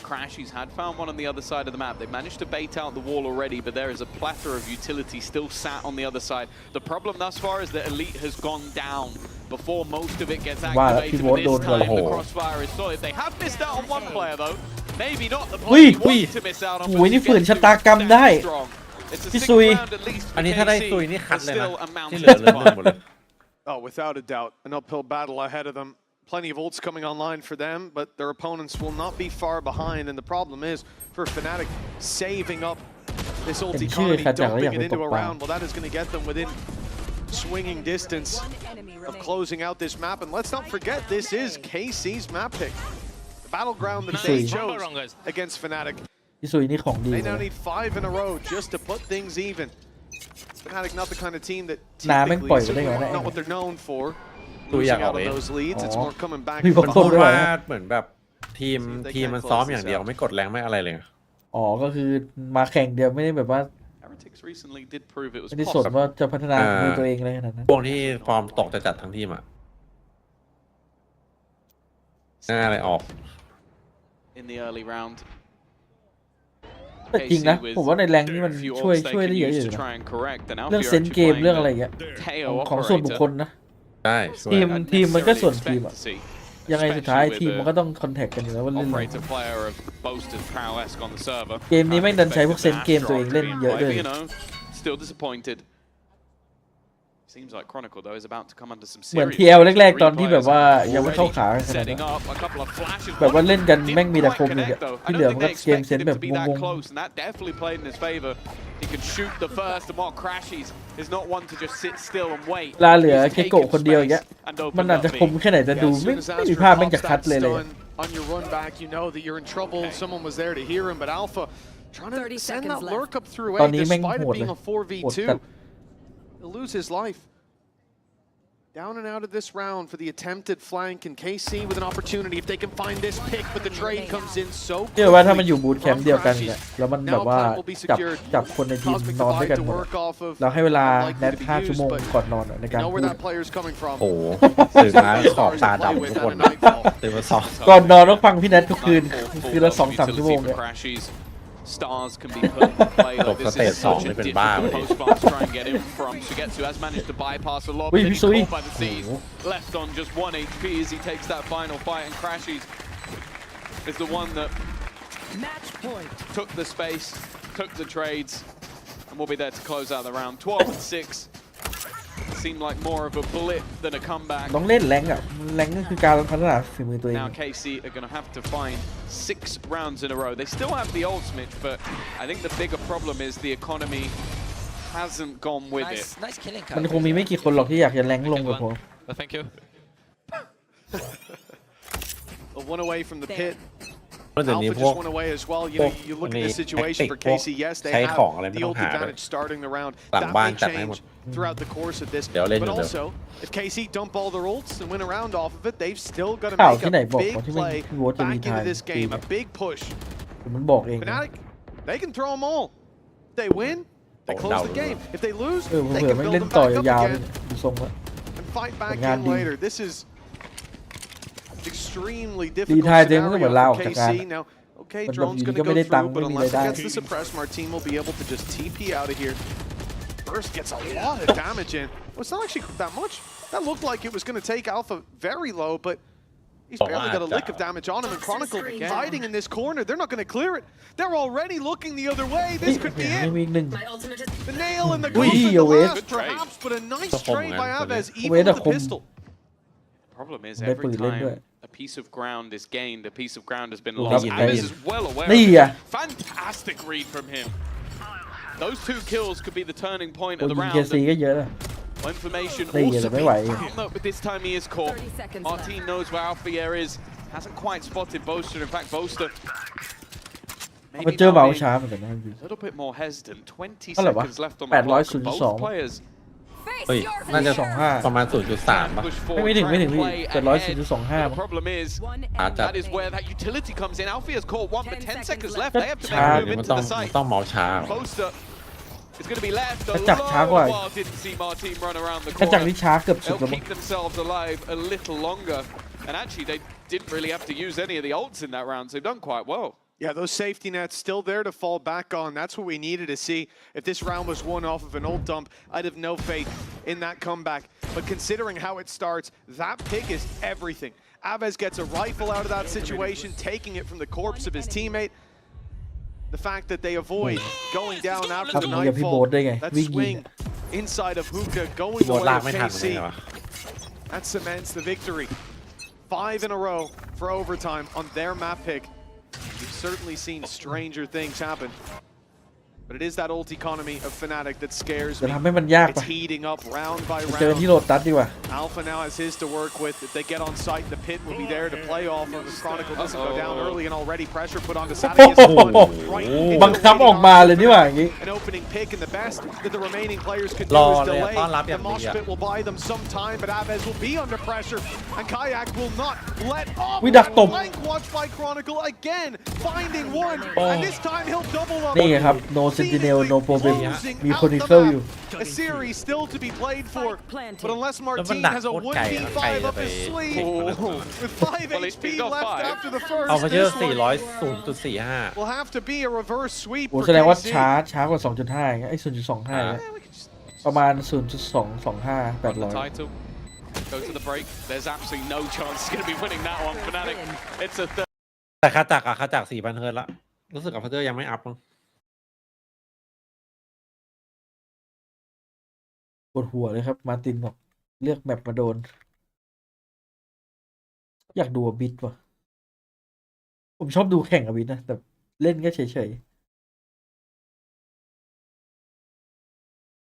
Crash, he's had found one on the other side of the map. They've managed to bait out the wall already, but there is a plethora of utility still sat on the other side. The problem thus far is that Elite has gone down before most of it gets activated. But this time the crossfire is solid. They have missed out on one player though. Maybe not the player you want to miss out on. โอ้ยนี่ฝืนชะตากรรมได้ It's a พี่ six ซุย round at least อั for นนี้ถ้าได้ KC. ซุยนี่คัด There's เลยนะ still a ที่ mountain เหลือ to เริ่ม climb. หมดเลย Oh, without a doubt, an uphill battle ahead of them. Plenty of ults coming online for them, but their opponents will not be far behind. And the problem is, for Fnatic, saving up this ult economy, dumping it into a round, well, that is going to get them within swinging distance of closing out this map. And let's not forget, this is KC's map pick. The battleground that they chose against Fnatic. พี่ซุยนี่ของดี They now need 5 in a row just to put things even. Fnatic not the kind of team that น้ำแม่งปล่อยไป typically ได้ is ไงวะเนี่ย not what they're known for. ซุยอยาก Losing ออก out เอ on ง those leads, it's more coming back มี from คน the พูด พูด ด้วย ว่า นะ เหมือนแบบทีมมันซ้อมอย่างเดียวไม่กดแรงไม่อะไรเลย อ๋อก็คือมาแข่งเดียวไม่ได้แบบว่า Heretics recently did prove it was ไม่ได้สน possible. ว่าจะพัฒนามือตัวเองอะไรขนาดนั้น พวกที่ฟอร์มตกจะจัดทั้งทีมอ่ะหน้าอะไรออก In the early round. แต่จริงนะผมว่าในแรงนี่มันช่วยได้เยอะอยู่นะเรื่องเซนส์เกมเรื่องอะไรอย่างเงี้ยของส่วนบุคคลนะ ใช่ช่วย ทีมมันก็ส่วนทีมอะยังไงสุดท้ายทีมมันก็ต้องคอนแทคกันอยู่แล้วว่าเล่นอะไรเกมนี้แม่งดันใช้พวกเซนส์เกมตัวเองเล่นเยอะด้วย Still disappointed. Seems like Chronicle though is about to come under some เหมือน serious ทีเอลแรกๆตอนที่แบบว่ายังไม่เข้าขาขนาดนั้น setting up a couple of flashes. แบบว่าเล่นกันแม่งมีแต่คมเลยที่เหลือมันก็เกมเซนส์แบบงง close and that definitely played in his favor. He can shoot the first and more crashes is not one to just sit still and wait. ลาเหลือเคโกะคนเดียวอย่างเงี้ยมันอาจจะคมแค่ไหนจะดูไม่มีภาพแม่งจะคัดเลย On your run back, you know that you're in trouble. Someone was there to hear him, but Alpha trying to send that lurk up through A despite it being a 4v2. He'll lose his life. Down and out of this round for the attempted flank, and KC with an opportunity if they can find this pick, but the trade comes in so เชื่อว่าถ้ามันอยู่บูทแคมป์เดียวกันเนี่ยแล้วมันแบบว่าจับคนในทีมนอนด้วยกันหมดเราให้เวลาแนท5 ชั่วโมงก่อนนอนในการพูด โอ้ตื่นมาขอบตาดำทุกคนตื่นมาสอบ ก่อนนอนต้องฟังพี่แนททุกคืนคือละ2-3 ชั่วโมงเนี่ย Stars can be put into play like this is such a difficult post-bomb to try and get in from. Sugetsu has managed to bypass a lot, but then he's caught by the seas. Left on just 1 HP as he takes that final fight, and Crashies is the one that took the space, took the trades, and will be there to close out the round. 12-6. Seemed like more of a blip than a comeback. ต้องเล่นแรงอ่ะแรงก็คือการพัฒนาฝีมือตัวเอง Now KC are going to have to find 6 rounds in a row. They still have the ultimate, but I think the bigger problem is the economy hasn't gone with it. Nice killing. มันคงมีไม่กี่คนหรอกที่อยากจะแรงลงกับผม Thank you. One away from the pit. เดี๋ยวนี้ Alpha พวก just went away as well. You know, you look at this situation for KC. Yes, they have the ult advantage starting the round. That may change throughout the course of this. But also, if KC dump all their ults and win a round off of it, they've still got to make a big play back into this game. A big push. มันบอกเอง Fnatic, they can throw them all. If they win, they close the game. If they lose, เผื่ they อ can ไม่ build เล่น them ต่อ back up ยาว again ดูทรงแล้ว and fight back in later. This is extremely ดี difficult ทายเจมก็เหมือนลา scenario ออก for จากการ KC. Now, okay, drone's going to go through, but unless it gets the suppress, Martin will be able to just TP out of here. Burst gets a lot of damage in. Well, it's not actually that much. That looked like it was going to take Alpha very low, but he's barely got a lick of damage on him. And Chronicle fighting in this corner. They're not going to clear it. They're already looking the other way. This could be it. The nail in the coffin, the last perhaps, but a nice trade by Aves, even with the pistol. Problem is every time a piece of ground is gained, a piece of ground has been lost. Aves is well aware of it. Fantastic read from him. Those 2 kills could be the turning point of the round. Information also being found, but this time he is caught. Martin knows where Alfier is. Hasn't quite spotted Boaster. In fact, Boaster maybe a little bit more hesitant. 20 seconds left on the clock. Both players. เฮ้ยน่าจะประมาณ 0.3 ป่ะไม่ถึงพี่700.25 The problem is that is where that utility comes in. Alfia's caught 1, but 10 seconds left. They have to make a move into the site. ต้องเมาช้า Boaster is going to be left a while. Didn't see Martin run around the corner. They'll keep themselves alive a little longer. And actually, they didn't really have to use any of the ults in that round, so they've done quite well. Yeah, those safety nets still there to fall back on. That's what we needed to see. If this round was won off of an ult dump, I'd have no faith in that comeback. But considering how it starts, that pick is everything. Aves gets a rifle out of that situation, taking it from the corpse of his teammate. The fact that they avoid going down after the กับพี่โบ๊ท nightfall, ได้ไง that วิ่งยิง swing inside of Hookah going โบ the ด way ลาก of ไม่ทัน KC. เลยว่ะ That cements the victory. 5 in a row for overtime on their map pick. We've certainly seen stranger things happen. But it is that ult economy of Fnatic that scares จะ me. ทำให้มันยาก It's ปะ heating up round by เจอ round. ที่โรตัสดีกว่า Alpha now has his to work with. If they get on site, the pit will be there to play off of. If Chronicle doesn't go down early and already pressure put onto Saturday. บังคับออกมาเลยนี่หว่าอย่างงี้ An opening pick and the best that the remaining players can ร do อ is เลย delay. ต้อนรับอ The ย่างดี mosh อะ pit will buy them some time, but Avez will be under pressure, and Kayak will not let off. วิดักตบ Flank watch by Chronicle again, finding one, and this time he'll double up. นี่ไงครับ no sentinel no problem มีคนอีกเข้าอยู่ A series still to be played for, but unless แล้วมัน Martin ดัก has a โคตรไกลอะไกล 1v5 จะ up ไป his sleeve, เทคมัน with 5 Well, HP he's got left 5. after the first, เอาไปเจอ this one 400 will have to be a reverse sweep โอ้ for แสดงว่า KC. ช้ากว่า 2.5อย่างเงี้ยไอ้ 0.25อย่างเงี้ยประมาณ 0.225 800 Title. Go to the break. There's absolutely no chance he's going to be winning that one. Fnatic. It's a third. แต่คาจัก 4,000 เฮิร์ตละรู้สึกกับพัตเตอร์ยังไม่อัพมั้ง ปวดหัวเลยครับมาร์ตินบอกเลือกแมปมาโดน อยากดูบิดว่ะผมชอบดูแข่งกับบิดนะแต่เล่นก็เฉยๆ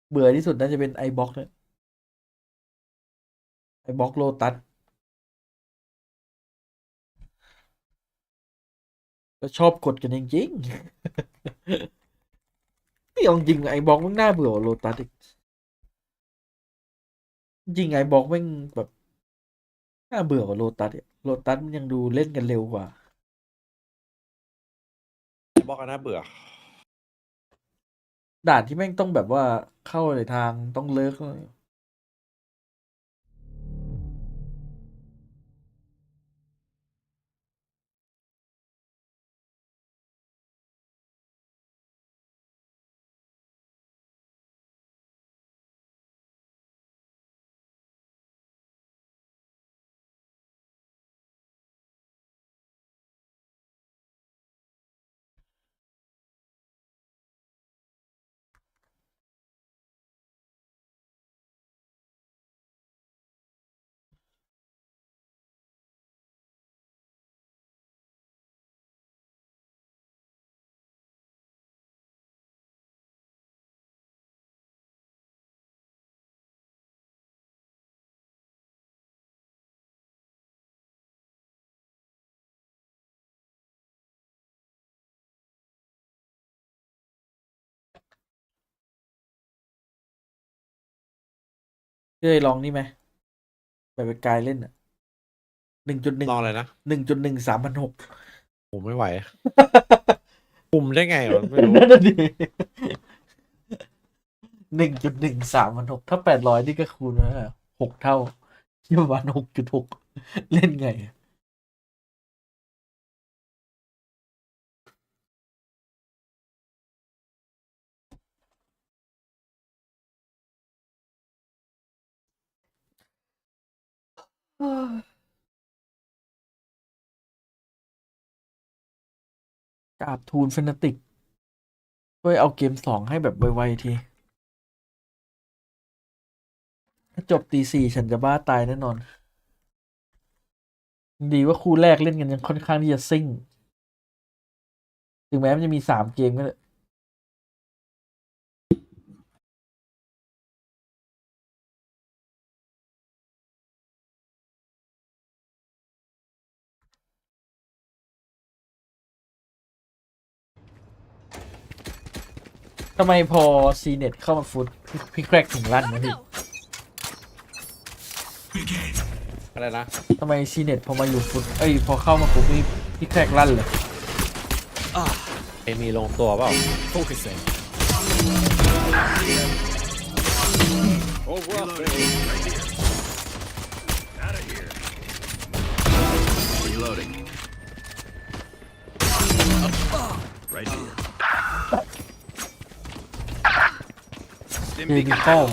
เบื่อที่สุดน่าจะเป็นไอบ็อกเนี่ยไอบ็อกโลตัสแล้วชอบกดกันจริงๆนี่เอาจริงไอบ็อกมันน่าเบื่อโลตัสอีกจริงไอบ็อกแม่งแบบน่าเบื่อกว่าโลตัสเนี่ยโลตัสมันยังดูเล่นกันเร็วกว่า บอกกันน่าเบื่อ ด่านที่แม่งต้องแบบว่าเข้าในทางต้องเลิกเคยลองนี่ไหมแบบไปกายเล่นอ่ะ1.1 ลองเลยนะ 1.1 3,600ผมไม่ไหว คุมได้ไงวะไม่รู้ นั่นน่ะดิ 1.1 3,600ถ้า800นี่ก็คูณนะ6 เท่าที่ประมาณ 6.6 เล่นไงกราบทูลเฟนาติกช่วยเอาเกม2ให้แบบไวๆทีถ้าจบตี 4ฉันจะบ้าตายแน่นอนดีว่าคู่แรกเล่นกันยังค่อนข้างที่จะซิ่งถึงแม้มันจะมี3 เกมก็ได้ทำไมพอซีเน็ตเข้ามาฟุตพี่แครกถึงลั่นนะพี่ อะไรนะ ทำไมซีเน็ตพอมาอยู่ฟุตพอเข้ามาฟุตพี่แครกลั่นเลยมีลงตัวเปล่า Focusing. Over up, baby. Out of here. Reloading. Right here. เดนิคอล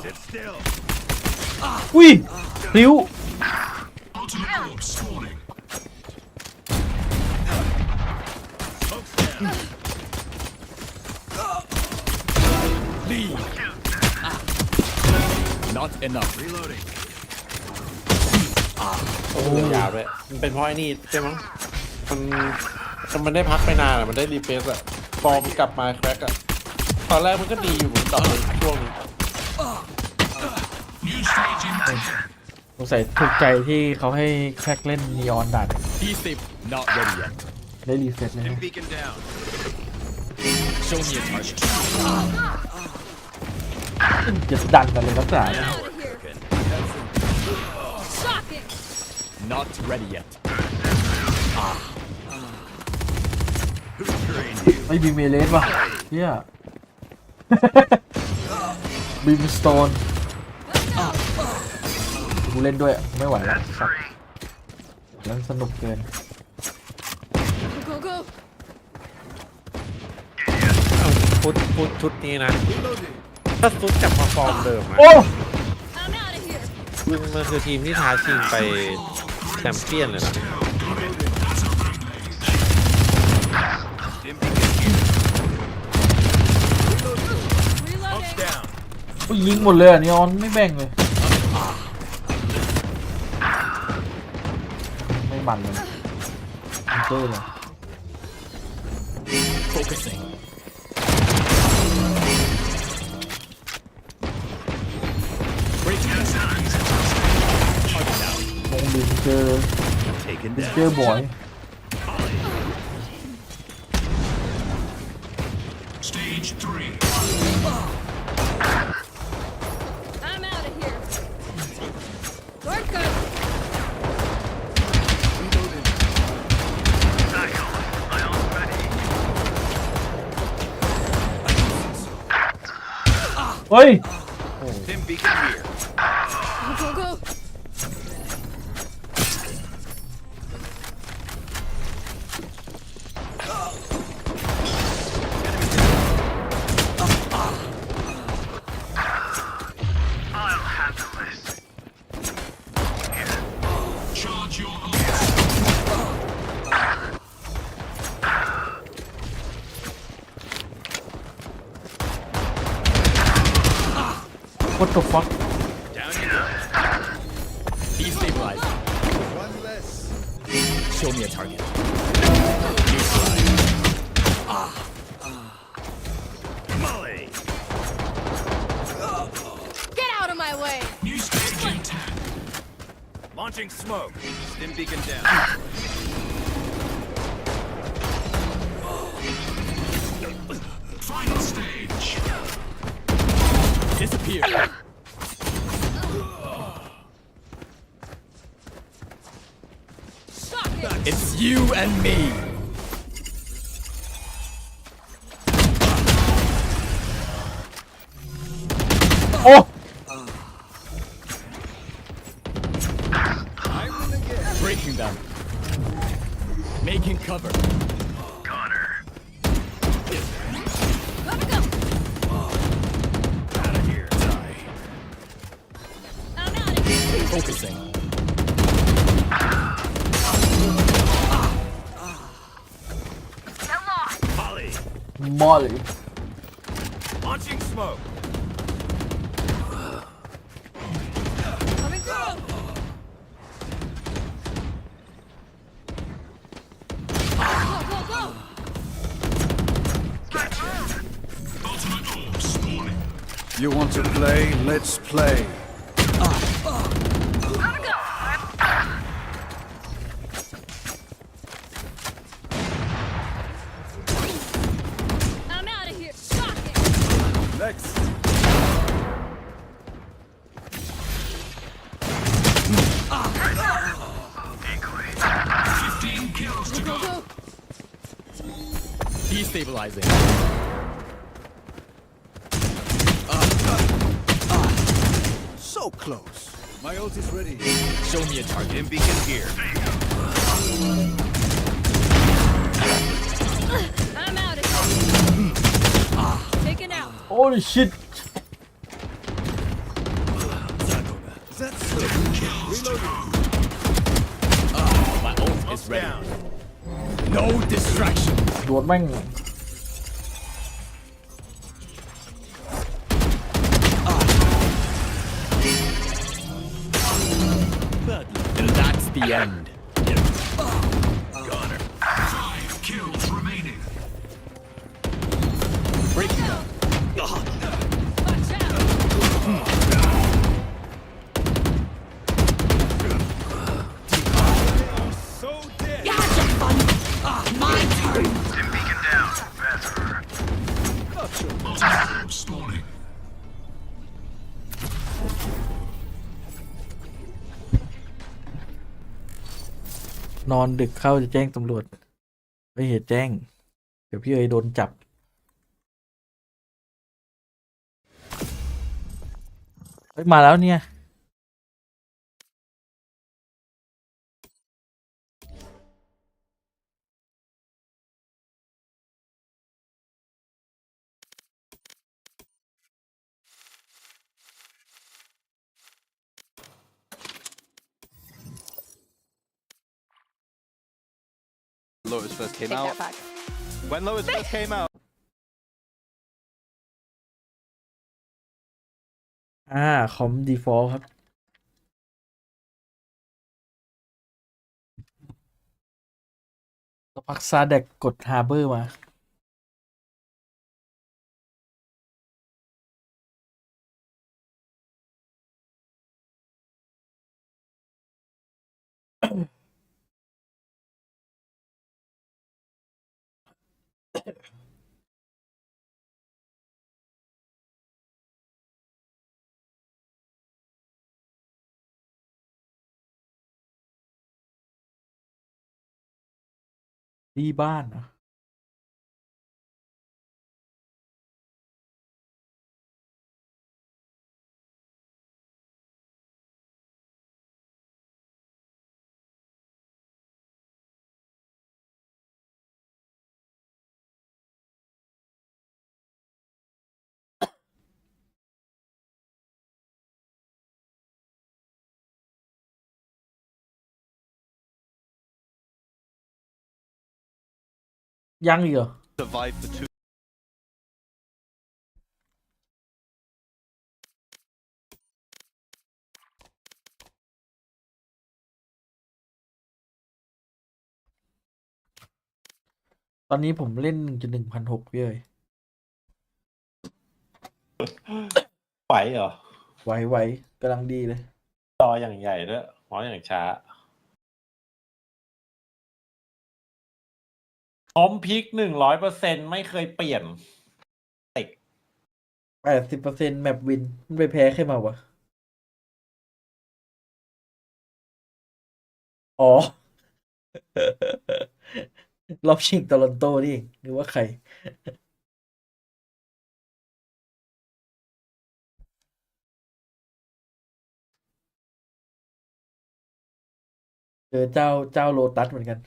Sit still. อุ้ยพริ้ว Leave. Not enough. Reloading. โอ้ยาวเลยมันเป็นเพราะไอ้นี่ใช่มั้งมันได้พักไปนานอะมันได้รีเฟรชอะฟอร์มกลับมาแคร็กอะตอนแรกมันก็ดีอยู่เหมือนตอนช่วงสงสัยถูกใจที่เขาให้แคร็กเล่นนีออนดัด Not ready yet. ได้รีเฟรชเลย Beacon down. Show me a target. จะดันกันเลยครับจ๋า Not ready yet. ไม่มีเมเลสว่ะเฮียบีมสโตนกูเล่นด้วยไม่ไหวแล้วสัตว์เล่นสนุกเกิน ฟุตชุดนี้นะถ้าฟุตกลับมาฟอร์มเดิมนะมันคือทีมที่ท้าชิงไปแชมเปี้ยนเลยนะยิงหมดเลยอ่ะนีออนไม่แบ่งเลยไม่บันเลยเจอเลย Focusing. มงดึงเจอบอย Stage 3. I'm out of here. Sword gun. เฮ้ย Dim beacon here. Go, go, go. Charge your What the fuck Down you go. Destabilize. One less. Show me a target. Neutralize. Molly. Get out of my way. new stage in 10. Launching smoke. Stim beacon down. Final stage. Disappear. It's you and me. Oh Breaking them. Making cover. Out of here, die. I'm out of here. Focusing. Molly. Molly Launching smoke. Coming through. Go, go, go. Ultimate orb spawning. You want to play? Let's play. I'm out of here. Shocking. Next. To Go, go. go. Destabilizing. So close. My ult is ready. Show me a target. And beacon here. I'm out of here. Taken out. holy shit That's reloading. My ult is ready. No No distraction. โดนแม่ง And that's the end. Got her. 5 kills remaining. Break them. So dead. Gotcha, fun. My turn. Beacon down. Faster. Multi-probe spawning. นอนดึกเข้าจะแจ้งตำรวจไม่เหตุแจ้ง เดี๋ยวพี่เอ๋ยโดนจับเฮ้ยมาแล้วเนี่ย Lotus first came Take out. that back. When Lotus first came out. คอมดีฟอลต์ครับสักพักซาแดกกดฮาร์เบอร์มา ที่บ้านนะยังอีกเหรอ Survived for 2. ตอนนี้ผมเล่น1.1,600พี่เอ๋ย ไหวเหรอ ไหวกำลังดีเลย จออย่างใหญ่ด้วยมองอย่างช้าพร้อมพลิก100%ไม่เคยเปลี่ยน 80%แมปวินมันไปแพ้ใครมาวะ อ๋อ รอบชิงโตลอนโตนี่เองหรือว่าใคร เจอเจ้าโลตัสเหมือนกัน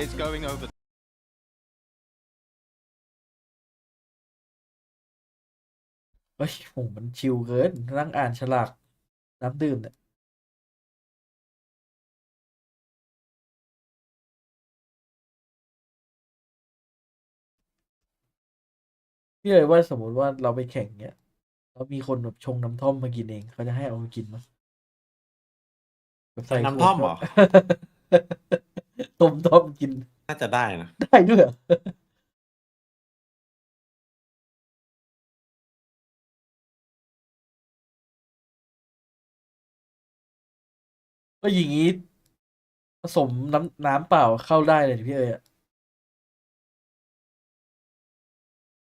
It's going over. เฮ้ยโหมันชิลเกินนั่งอ่านฉลากน้ำดื่มเนี่ย พี่เลยว่าสมมติว่าเราไปแข่งเนี้ยแล้วมีคนแบบชงน้ำท่อมมากินเองเขาจะให้เอามากินมั้ยแบบใส่ น้ำท่อมเหรอ ต้มท่อมกิน น่าจะได้นะ ได้ด้วยเหรอ ก็อย่างนี้ผสมน้ำเปล่าเข้าได้เลยพี่เอ๋ยอะ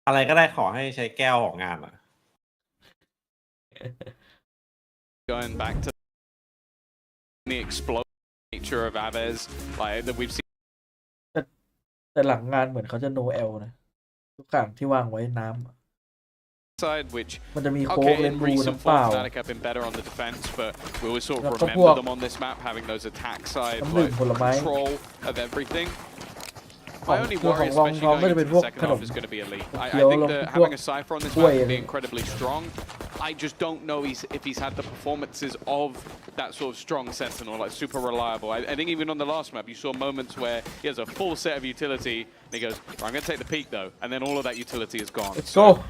อะไรก็ได้ขอให้ใช้แก้วของงานอ่ะ Going back to the explosive nature of Aves, like that we've seen. แต่หลังงานเหมือนเขาจะ no L นะทุกอย่างที่วางไว้น้ำ side, which มันจะมีโค้ง okay เลน in บู recent น้ำเปล่า form Fnatic have been better on the defense, but we always sort of แล้วก็พว remember ก them on this map having those attack side น้ำดื่ม like ผลไม้ control of everything. ของ My only เครื่องข worry, องรอง especially ท้องก็ going จะเป็น into พว the ก second ขนม half, is going to be elite. I เคี้ยว think แล้ว that พวก having a Cypher on this กล้วย map อะไร would be incredibly strong. I just don't know if he's had the performances of that sort of strong sentinel, like super reliable. I think even on the last map, you saw moments where he has a full set of utility, and he goes, I'm going to take the peak though, and then all of that utility is gone. Let's So, go.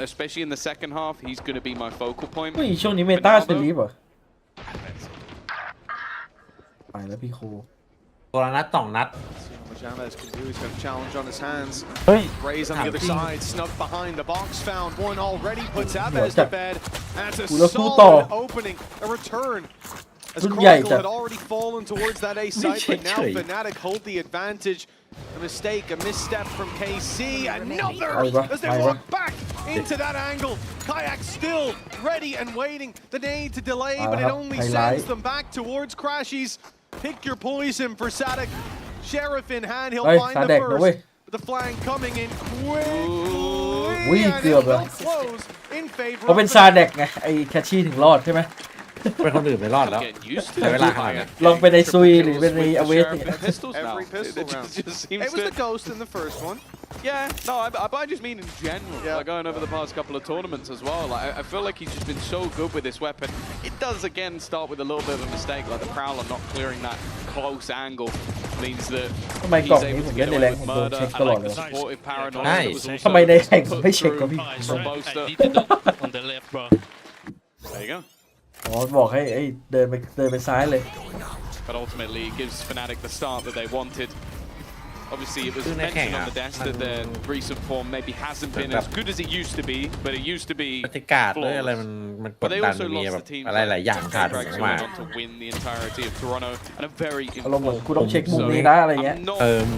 Especially in the second half, he's going to be my focal point. อุ้ยช่วงนี้เมตาสลีปเหรอไปแล้วพี่โค ตัวละนัด2 นัด Jamez can do. He's got a challenge on his hands. เฮ้ย Rays on the other side, snuck behind the box, found one already, puts Ủa, Abez to chắc- bed. And it's a Ủa, nó cứu solid to. opening, a return. As Rút dậy Chronicle chắc. had already fallen towards that A site, but now Fnatic hold the advantage. A mistake, a misstep from KC. Another as they walk back into that angle. Kayak still ready and waiting. The nade to delay, but it only sends them back towards Crashies. Pick your poison for Sadik. Sheriff in hand, he'll เฮ้ย find ซา the แดกนะเว้ย first. But the flank coming in quickly. อุ้ย And เกื it อบเลย will close in favor เขาเป็น of ซาแดกไงไอ้แคชชี่ถึงรอดใช่ไหม เป็นคนอื่นไม่รอดแล้ว Getting used to ใช้เวลาขนาดนี้ ลองไปในซุยหรือเป็นในอเวส Sheriff and pistols now. Every pistol It round. just seems It was to- the ghost in the first one. Yeah, no, I just mean in general. Yeah. Like going over the past couple of tournaments as well. Like I feel like he's just been so good with this weapon. It does again start with a little bit of a mistake, like the Prowler not clearing that close angle means that ทำไมกล่อง he's นี้ able ผม to เล่น get ในแร away ง with ผมโดน murder. เช็ค I ตลอด like เล the ย supportive paranoia Nice. that was also ทำไมในแข่ง put ไม่เช็คกับ through พี่ from Boaster. On the left, bro. There you go. อ๋อบอกให้ไอ้เดินไปซ้ายเลย But ultimately, it gives Fnatic the start that they wanted. Obviously, it was Cứ này mentioned khỏe on the à? desk that their recent form maybe hasn't been as good as it used to be, but it used to be บรรยากาศด้วยอะไร flawless. มันก But ด they ดัน also มี lost แบ the บ team อะไรหลายอย่างขาด Drax มา went on to win the entirety of Toronto and a very อารมณ์เหมือน informed กูต้องเช็คมุม so นี้นะอะไรเงี้ย I'm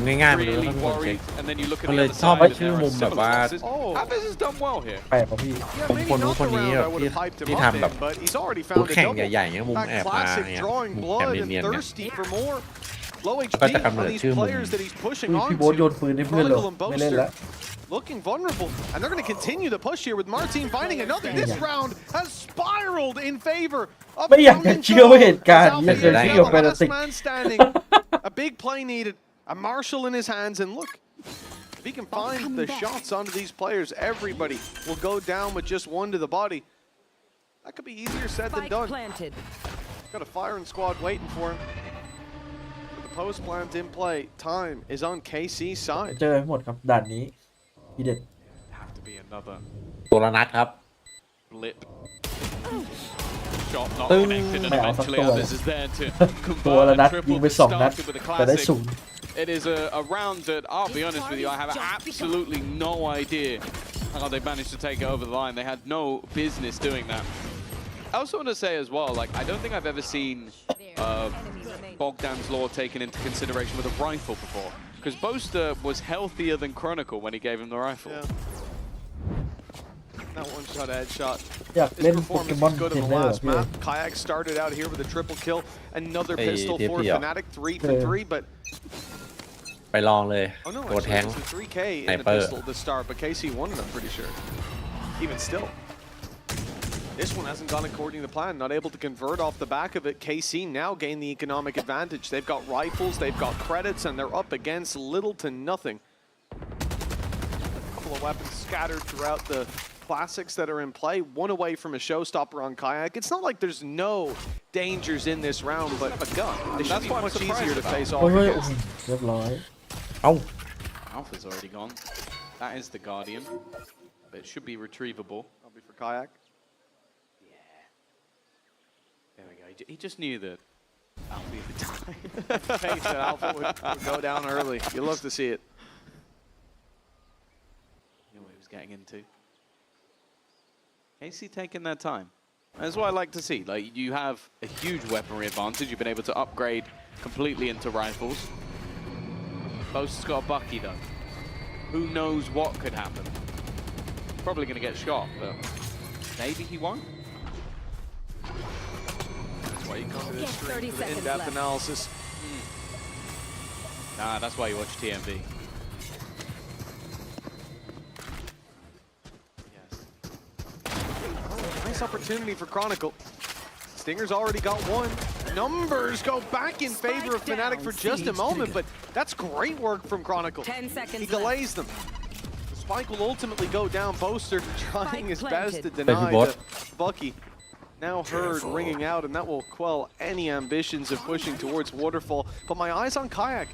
not ง่ายๆมันเลย really ต้องกดเช็ค worried. And then you look at มัน the เลย other ชอบ side ไอ้ and ชื่อ there มุ are มแบบ similar ว่า losses. Abez has done well here. แปลกป่ะพี่ Yeah, ผม maybe คนนู้น not คน the นี้ round แบบ I would ที่ have hyped him ที่ up ทำแบบ in, but he's already บู found ธ a แข่ง double. ใหญ่ๆเงี้ยมุม That แอบมา classic เงี้ย drawing มุมแอบ blood and เนียนๆเนี่ย thirsty for more. Low HP ก็จะกำเนิ on ด these ชื่อมุม players that he's pushing อุ้ยพี่โบ๊ทโยน onto. ปืนให้เพื่อนเลย Chronicle and ไม่เล่นแล้ว Boaster looking vulnerable, and they're going to continue the push here with Martin finding another. This round has spiraled in favor of ไม่อยากจะเชื่อว่าเหตุการณ์นี้เคย Alpha เชื่อ Now กับแฟน the ตา last ซี man standing. A big play needed, a Marshall in his hands, and look, if he can find the shots onto these players, everybody will go down with just one to the body. That could be easier said than done. Got a firing squad waiting for him. With the post plant in play, time is on KC's side. เจอให้หมดครับด่านนี้ทีเด็ด Have to be another ตัวละนัดครับ blip. Shot not Boom. connected, and Mẹ, eventually sắp Others is there to ตัวละ convert นัด and ยิง triple. ไป But 2 นัด started with a แต่ได้ classic. ศูนย์ It is a round that, I'll be honest with you, I have absolutely no idea how they managed to take it over the line. They had no business doing that. I also want to say as well, like, I don't think I've ever seen Bogdan's Law taken into consideration with a rifle before. Because Boaster was healthier than Chronicle when he gave him the rifle. Yeah. That one-shot headshot. อยากเล่น His โปเก performance มอน was good เทร in น the เนอร์ last พี่ map. Kayak started out here with a triple kill. Another Hey, pistol for TP อ่ะ Fnatic, 3 for 3, but ไปลองเลย oh no, ตัว actually แท้ง it was a 3K in the Sniper. pistol to start, but KC won it, I'm pretty sure. Even still. This one hasn't gone according to plan, not able to convert off the back of it. KC now gain the economic advantage. They've got rifles, they've got credits, and they're up against little to nothing. A couple of weapons scattered throughout the classics that are in play. One away from a showstopper on Kayak. It's not like there's no dangers in this round, but a gun. It should be much easier to face โอ้ off ย against. เรียบร้อย เอ้า Alpha's already gone. That is the Guardian, but it should be retrievable. Probably for Kayak. There we go. He just knew that Alpha would die. Face that Alpha would go down early. You love to see it. He knew what he was getting into. KC taking their time. That's what I like to see. Like, you have a huge weaponry advantage. You've been able to upgrade completely into rifles. Boast's got a Bucky, though. Who knows what could happen? Probably going to get shot, but maybe he won't. That's why you come to this stream for the in-depth analysis. Nah, that's why you watch TMV. Yes. nice opportunity for Chronicle. Stinger's already got one. Numbers go back in favor of Fnatic for just a moment, but that's great work from Chronicle. 10 seconds He delays them. The spike will ultimately go down. Boaster trying his best to deny the Bucky. Now heard ringing out, and that will quell any ambitions of pushing towards Waterfall. But my eyes on Kayak.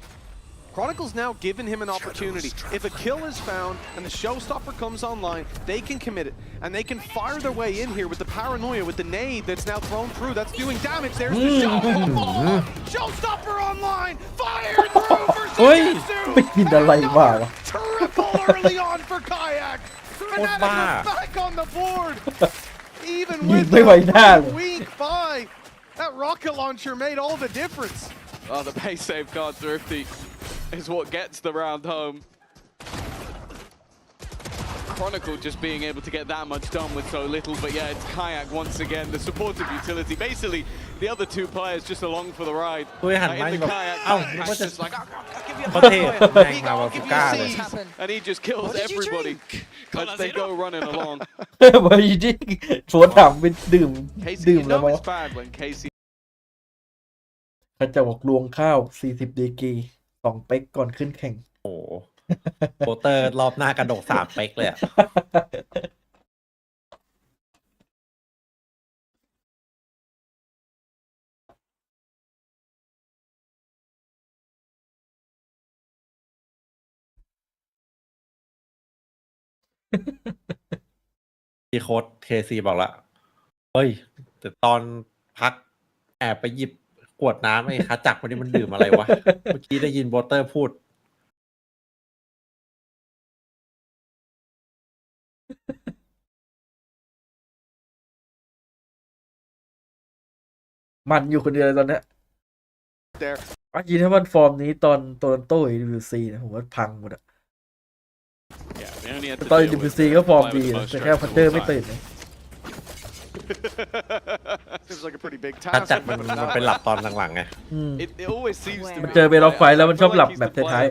Chronicle's now given him an opportunity. If a kill is found and the showstopper comes online, they can commit it. And they can fire their way in here with the paranoia, with the nade that's now thrown through. That's doing damage. There's the shot. Showstopper online. Fire through for Shiketsu. ไม่กินอะไรบ้างวะ Triple early on for Kayak. Fnatic are back on the board. Even with the weak buy, that rocket launcher made all the difference. Oh, the base safeguard thrifty is what gets the round home. Chronicle just being able to get that much done with so little, but yeah, it's Kayak once again, the supportive utility. Basically, the other two players just along for the ride. In the Kayak, Kayak's just like, I'll give you a player. I'll give you a seed. And he just kills everybody as they go running along. วันนี้ชวนถามไปดื่ม Casey, you แล้ว know มั้ง it's bad when Casey เขาจะบอกลวงข้าว40ดีกรี2 เป๊กก่อนขึ้นแข่ง โอ้โปเตอร์รอบหน้ากระโดด3 เป๊กเลยอะที่โค้ดเคซีบอกละเฮ้ยแต่ตอนพักแอบไปหยิบขวดน้ำไอ้ขาจักรวันนี้มันดื่มอะไรวะ เมื่อกี้ได้ยินโบเตอร์พูด มันอยู่คนเดียวเลยตอนนี้เมื่อกี้ถ้ามันฟอร์มนี้ตอนโตลอนโต้ WC นะผมว่าพังหมดอะตอน WC ก็ฟอร์มดีนะแต่แค่พัตเตอร์ไม่ตื่นนะ Seems like a pretty big ขา task. จักรมันเป็นหลับตอนหลังๆไง It always seems to มัน be เจอเบลล็อกไฟแล้วมันชอบหลับแบบท้าย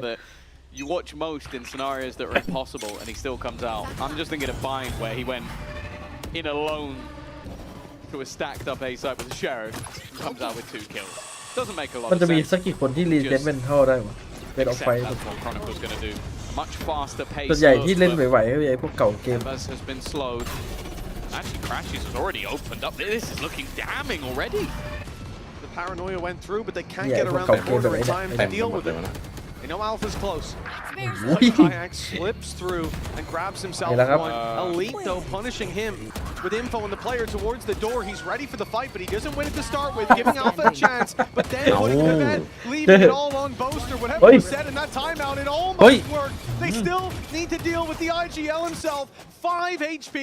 you watch most in scenarios that are impossible and he still comes out. I'm just thinking of Bind where he went in alone to a stacked up A site with the sheriff and comes out with 2 kills. Doesn't make a lot มัน of จะมี sense. สักกี่คนที่รีเซ็ตเมนทัลได้วะเบลล็อกไฟ Except that's what Chronicle's going to do. Much faster pace. ส่วนใหญ่ที่เล่นไหวๆก็ไอ้พวกเก่าเกม Evers has been slowed. Actually, Crashes has already opened up. This is looking damning already. The paranoia went through, but they can't get around the border in time to deal with it. They know Alpha's close. Kayak slips through and grabs himself one. Elite, though, punishing him with info on the player towards the door. He's ready for the fight, but he doesn't win it to start with, giving Alpha a chance. But then putting the event, leaving it all on Boaster. Whatever was said in that timeout, it almost worked. They still need to deal with the IGL himself. 5 HP.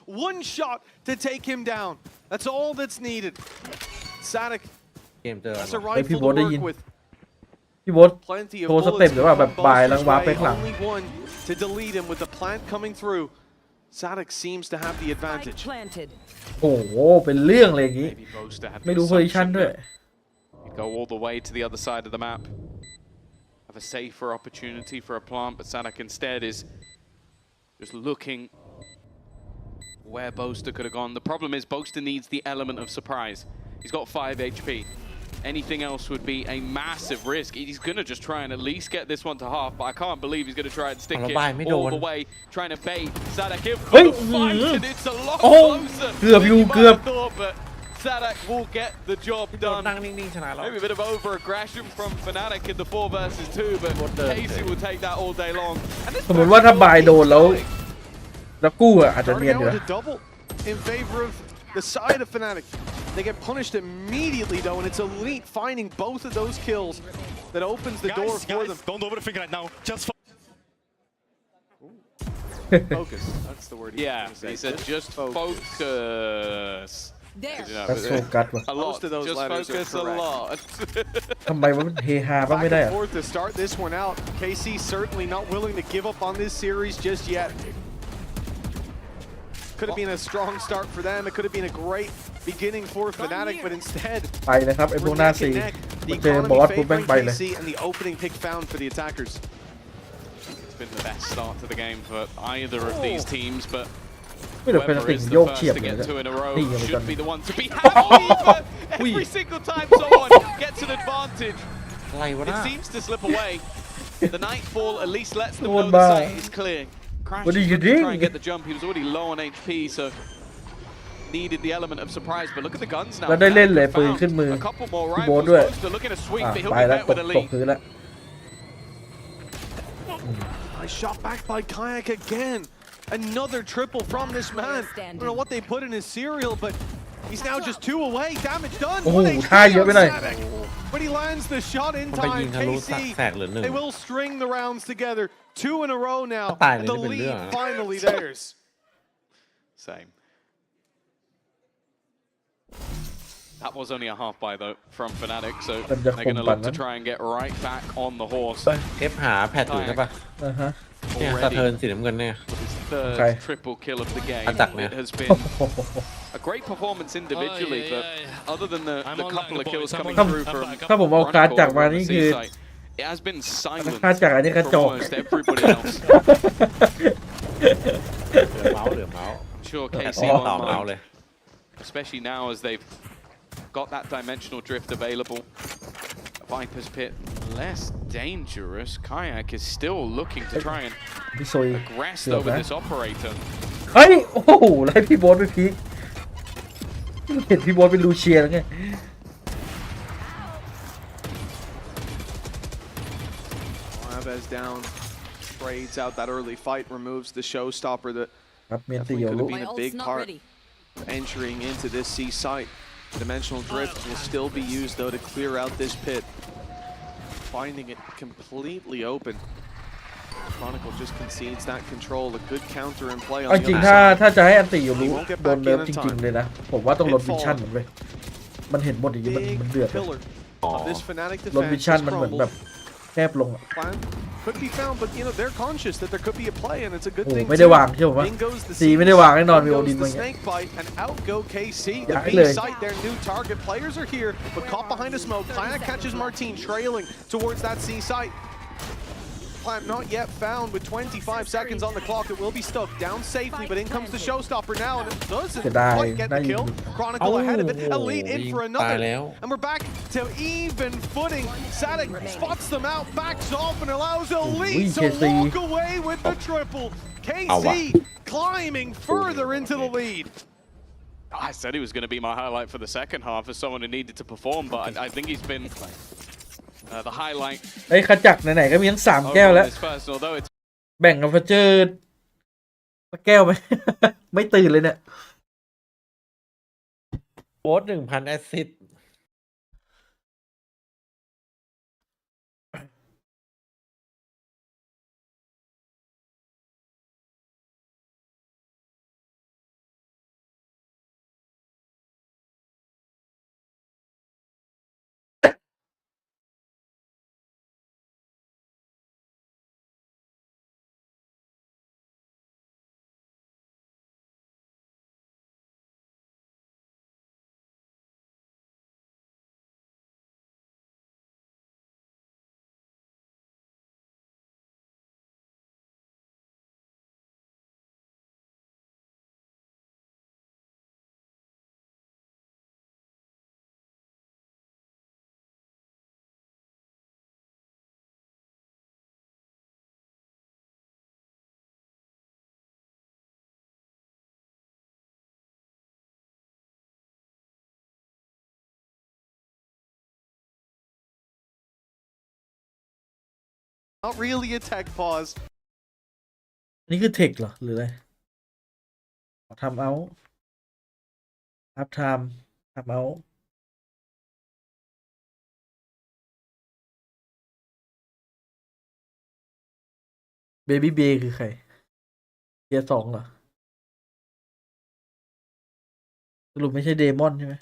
1 shot to take him down. That's all that's needed. Sadik, that's a rifle to work with. พี่บอสโชว์สเต็ปหรือว่าแบบบายแล้ววาร์ปไปข้างหลัง Only one to delete him with the plant coming through. Sadik seems to have the advantage. โอ้โหเป็นเรื่องเลยอย่างงี้ไม่รู้โพซิชั่นด้วย Go all the way to the other side of the map. Have a safer opportunity for a plant, but Sadik instead is just looking where Boaster could have gone. The problem is Boaster needs the element of surprise. He's got 5 HP. Anything else would be a massive risk. He's going to just try and at least get this one to half, but I can't believe he's going to try and stick it all the way, trying to bait Sadak in for the fight, and it's a lot closer than you might have thought, but Sadak will get the job done. Maybe a bit of over-aggression from Fnatic in the 4 versus 2, but Casey will take that all day long. สมมติว่าถ้าบายโดนแล้วกู้อะอาจจะเนียนอยู่นะ In favor of the side of Fnatic. They get punished immediately though, and it's Elite finding both of those kills that opens the door for them. Don't overthink right now. Just focus. That's the word. Yeah, he said just focus. That's so gut ว่ะ Most of those just letters focus are a correct. lot. ทำไมมันเฮฮาบ้างไม่ได้ Back อะ and forth to start this one out. KC certainly not willing to give up on this series just yet. Could have been a strong start for them. It could have been a great beginning for Fnatic, but instead, ไปเลยครับไอ้พวกหน้าซีมันเจอบอสปุ๊บแม่งไปเลย and the opening pick found for the attackers. It's been the best start to the game for either of these teams, but ไม่แต่เป็น Whoever ติ่ง is โย the กเฉียบ first to เลย get นะ two in a row นี่ยังไม่ตัน should be the one to be happy, but every single time someone gets an advantage, อะไรวะ it น่ะ seems to slip away. The nightfall at least lets them What know the about- site is clear. Crash What are you is looking to try doing? and get the jump. He was already low on HP, so needed the element of surprise. But look at the guns now. แล้วได้เล่นเลย Fnatic ปืน found ขึ้นมือ a couple more พี่โบ๊ท rifles. ด้วย Close to looking to sweep, อ่ะ but he'll ไป be แล้ว met ต with ก a ตก lead. พื้นแล้ว Nice shot back by Kayak again. Another triple from this man. I don't know what they put in his cereal, but he's now just 2 away. Damage done. โอ้โห 1 HP ท่าเยอะไปหน่อย on Savic. But he lands the shot in มันไปยิ time. งทะลุ KC, แสกเหลือหนึ่ง they will string the rounds together. 2 in a row now. ตายเลย The นี่เป็นเรื่อ lead งนะ finally theirs. Same. That was only a half buy though from Fnatic, so Mình they'reจะ going to ข่มปั่น look to นะ try and get right back on the horse. เอฟหาแพทอยู่ใช่ปะ อ่าฮะ เนี่ยสะเทิร์นสีน้ำเงินเนี่ย His third Okay. triple kill of the game. Attack, man. It has been a great performance individually, but other than the couple of kills coming through from ถ้าผมเอาการ์ดจากมา Chronicle นี่ on the คือ seaside, it has been silent การ์ดจากอันนี้กระจ from อก almost everybody else. เหลือเมาส์เหลือเมาส์ I'm sure แต่ KC ต่อ won't เมาส์ mind, เลย especially now as they've got that dimensional drift available. Viper's Pit less dangerous. Kayak is still looking to try and พี่โซย aggress เกือบ over นะ this operator. เฮ้ย โอ้โหไล่พี่โบอสไปพีคเห็นพี่โบอสเป็นลูเชียแล้วไง Alves down. Trades out that early fight. Removes the showstopper that ครับเมียนตี definitely โย could ลุ have been a big part entering into this C site. Dimensional drift will still be used though to clear out this pit. Finding it completely open. Chronicle just concedes that control. A good counter in play เอา on จริ the ง other ถ้า side. จะให้อันติโยลุ He won't get โดน back เนิร์ in ฟ in จริง time. ๆเลยนะ ผมว่าต้องลดวิชั่นมันเว้ยมันเห็นหมดอย่างนี้มันเดือด Big pillar of this Fnatic ลด defense วิชั่น just มันเหมือนแบบ crumbled. แคบลงอะ Plan could be found, but you know they're conscious that there could be a play, and it's a good โอ้ thing. ไม่ได้ too. วางใช่ไหม In goes the ซีไม่ได้วางแน่นอน in มีโอ goes ดิน the มาอย่างเงี้ย snake bite, and out go KC. The ย้าย B เลย site, their new target players are here, but caught behind a smoke. Kayak catches Martin trailing towards that C site. Plant not yet found with 25 seconds on the clock. It will be stuck down safely, but in comes the showstopper now, and it doesn't quite get the kill. Chronicle ahead of it. Elite in for ตาย another. แล้ว And we're back to even footing. Sadik spots them out, backs off, and allows Elite to KC. walk away with the triple. KC climbing further into the lead. I said he was going to be my highlight for the second half as someone who needed to perform, but I think he's been the highlight ไอ้ขจักไหนๆก็มีทั้ง3 แก้ว over แล้ว this first, although it's แบ่งกับเฟเจอร์สักแก้วไหม ไม่ตื่นเลยเนี่ย โค้ด1,000 แอสซิสต์ Not really a tech pause. นี่คือเทคเหรอ หรืออะไรทำเอาอัพไทม์ทำเอาเบบี้เบย์คือใครเทียร์2เหรอ สรุปไม่ใช่เดมอนใช่ไหม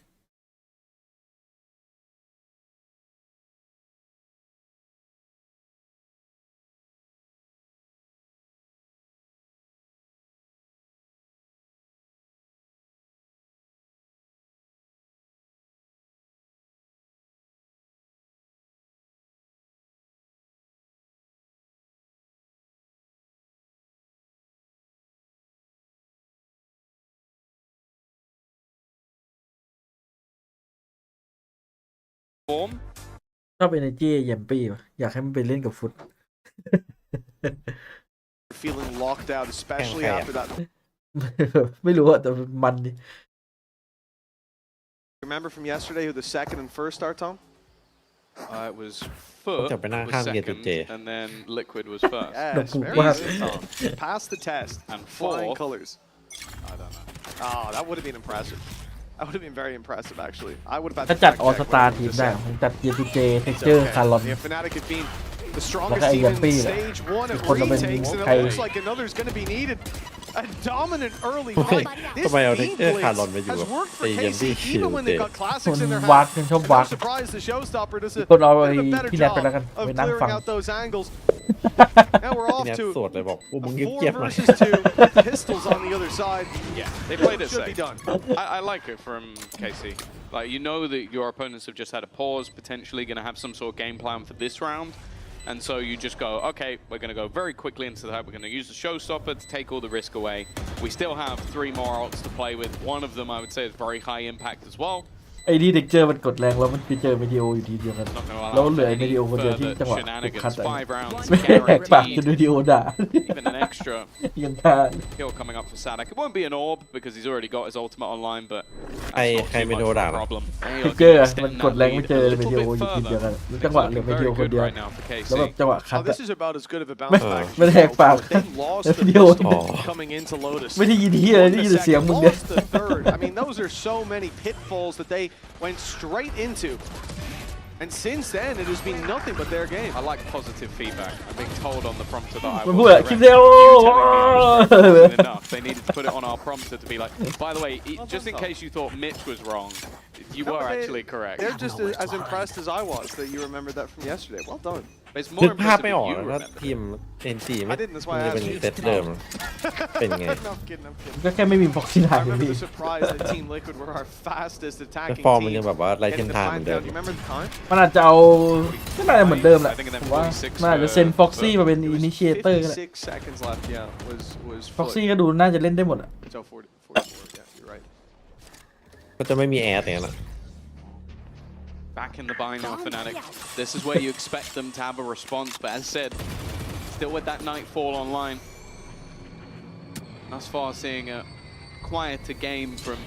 form. ชอบ energy เยมปี้ป่ะอยากให้มันไปเล่นกับฟุต Feeling locked out, especially after that. ไม่รู้อะแต่มันดิ Remember from yesterday who the second and first are, Tom? It was Foot จะไปนั่งข้าง was เกียร์จุด second, เจ and then Liquid was first. Yes, very good, Tom. Passed the test. And Flying fourth. colors. I don't know. Oh, that would have been impressive. That would have been very impressive, actually. I would have had ถ้า to จัด fact ออ check ส what ตา I ร์ทีม just ได้ said. ผมจัดเกียร์ตูเจเท็ก It's เจอร์ okay. คาร์ลอน Yeah, Fnatic had been the แล้ว strongest ก็ไอ้ team ยัม in ปี้แหละ stage one อี of กคนเราเป็น retakes, and ใคร it looks like another's going to be needed. A dominant early fight. This ทำไมเอาเท็ก team เจอร์คาร์ลอนไป blitz อยู่ has worked ไอ้ for ยัมปี้ KC คิว even when เต they've got ค classics น in their วัก hands. ชอบ And วั no ก surprise, the showstopper does a คนเอาไอ้ bit of a better พี่แนทไปแล้ว job กัน of ไปนั่งฟัง clearing out those angles. Now we're พี่ off แนท to สวดเลยบอกพวกมึง a เงียบ 4 ๆหน่อย versus 2. Pistols on the other side. Yeah, they played it Should be safe. done. I like it from KC. Like, you know that your opponents have just had a pause, potentially going to have some sort of game plan for this round. And so you just go, okay, we're going to go very quickly into that. We're going to use the showstopper to take all the risk away. We still have 3 more ults to play with. One of them, I would say, is very high impact as well. ไอ้นี่เด็กเจอมันกดแรงแล้วมันไปเจอวิดีโออยู่ทีเดียวกัน Not going to แล้ว allow เหลือ for ไอ้วิ any ดีโอคนเดียวที่ further จังหวะถูกคัด shenanigans. อะ 5 rounds ไม่แหกปากจน guaranteed. วิดีโอด่า Even an extra ยังท่า kill coming up for Sadak. It won't be an orb because he's already got his ultimate online, but ใคร that's ใคร not ไม่ too โด much น of ด่า a หรอ problem. They เด็ are กเจอ gonna มัน extend กด that แรงไม่ lead เจ a อ little วิดีโอ bit อยู่ทีเดียว further. กันแล้ว Things จังหวะ are เหลือ looking วิดีโอ very คน good เดียว right now for แล้วแบบ KC. จังหวะคัด Oh, อะ this is about as good of a bounce ไม่ back. ไม่ได้แหกปาก They lost แล้ว the วิดีโอ first coming into Lotus. ไม่ได้ยินที่อะไรได้ยินแต่เสียงมึงเนี่ย Lost the third. I mean, those are so many pitfalls that they went straight into. And since then, it has been nothing but their game. I like positive feedback. I'm being told on the prompter that I มัน was พูดอะ correct. คิมเซล You telling me I wasn't enough. They needed to put it on our prompter to be like, by the way, just in case you thought Mitch was wrong, you No, were they- actually correct. They're just as impressed as I was that you remembered that from yesterday. Well done. But it's นึ more กภาพ impressive ไม่ if ออก you ว่า remember. ทีม NC ไม่ I didn't, that's why I จะเป็น asked you. เซตเดิมเป็นไง No, I'm kidding, I'm kidding. ก็แค่ไม่มีฟ็อกซี่ไน I น์ remember พี่ the surprise that Team Liquid were our fastest แต่ attacking ฟอร์มมัน team ยังแบบว่าไรเส้น in the ทางเหมือนเดิ Pantheon. ม Do you remember the time? มันอาจจะเอาก็น่าจะเหมือนเดิมแหละ I think ผมว่า 46 มันอาจจะเซ็นฟ็อกซี่มาเป็น It was อินิเชเตอร์ก็ได้ 56 seconds left, yeah, was ฟ็อก fully. ซี่ก็ดูน่าจะเล่นได้หมดอะ So 44, yeah, you're right. ก็จะไม่มีแอร์แต่นั้นอะ Back in the buy now, Fnatic. This is where you expect them to have a response, but as said, still with that Nightfall online. Thus far, seeing a quieter game from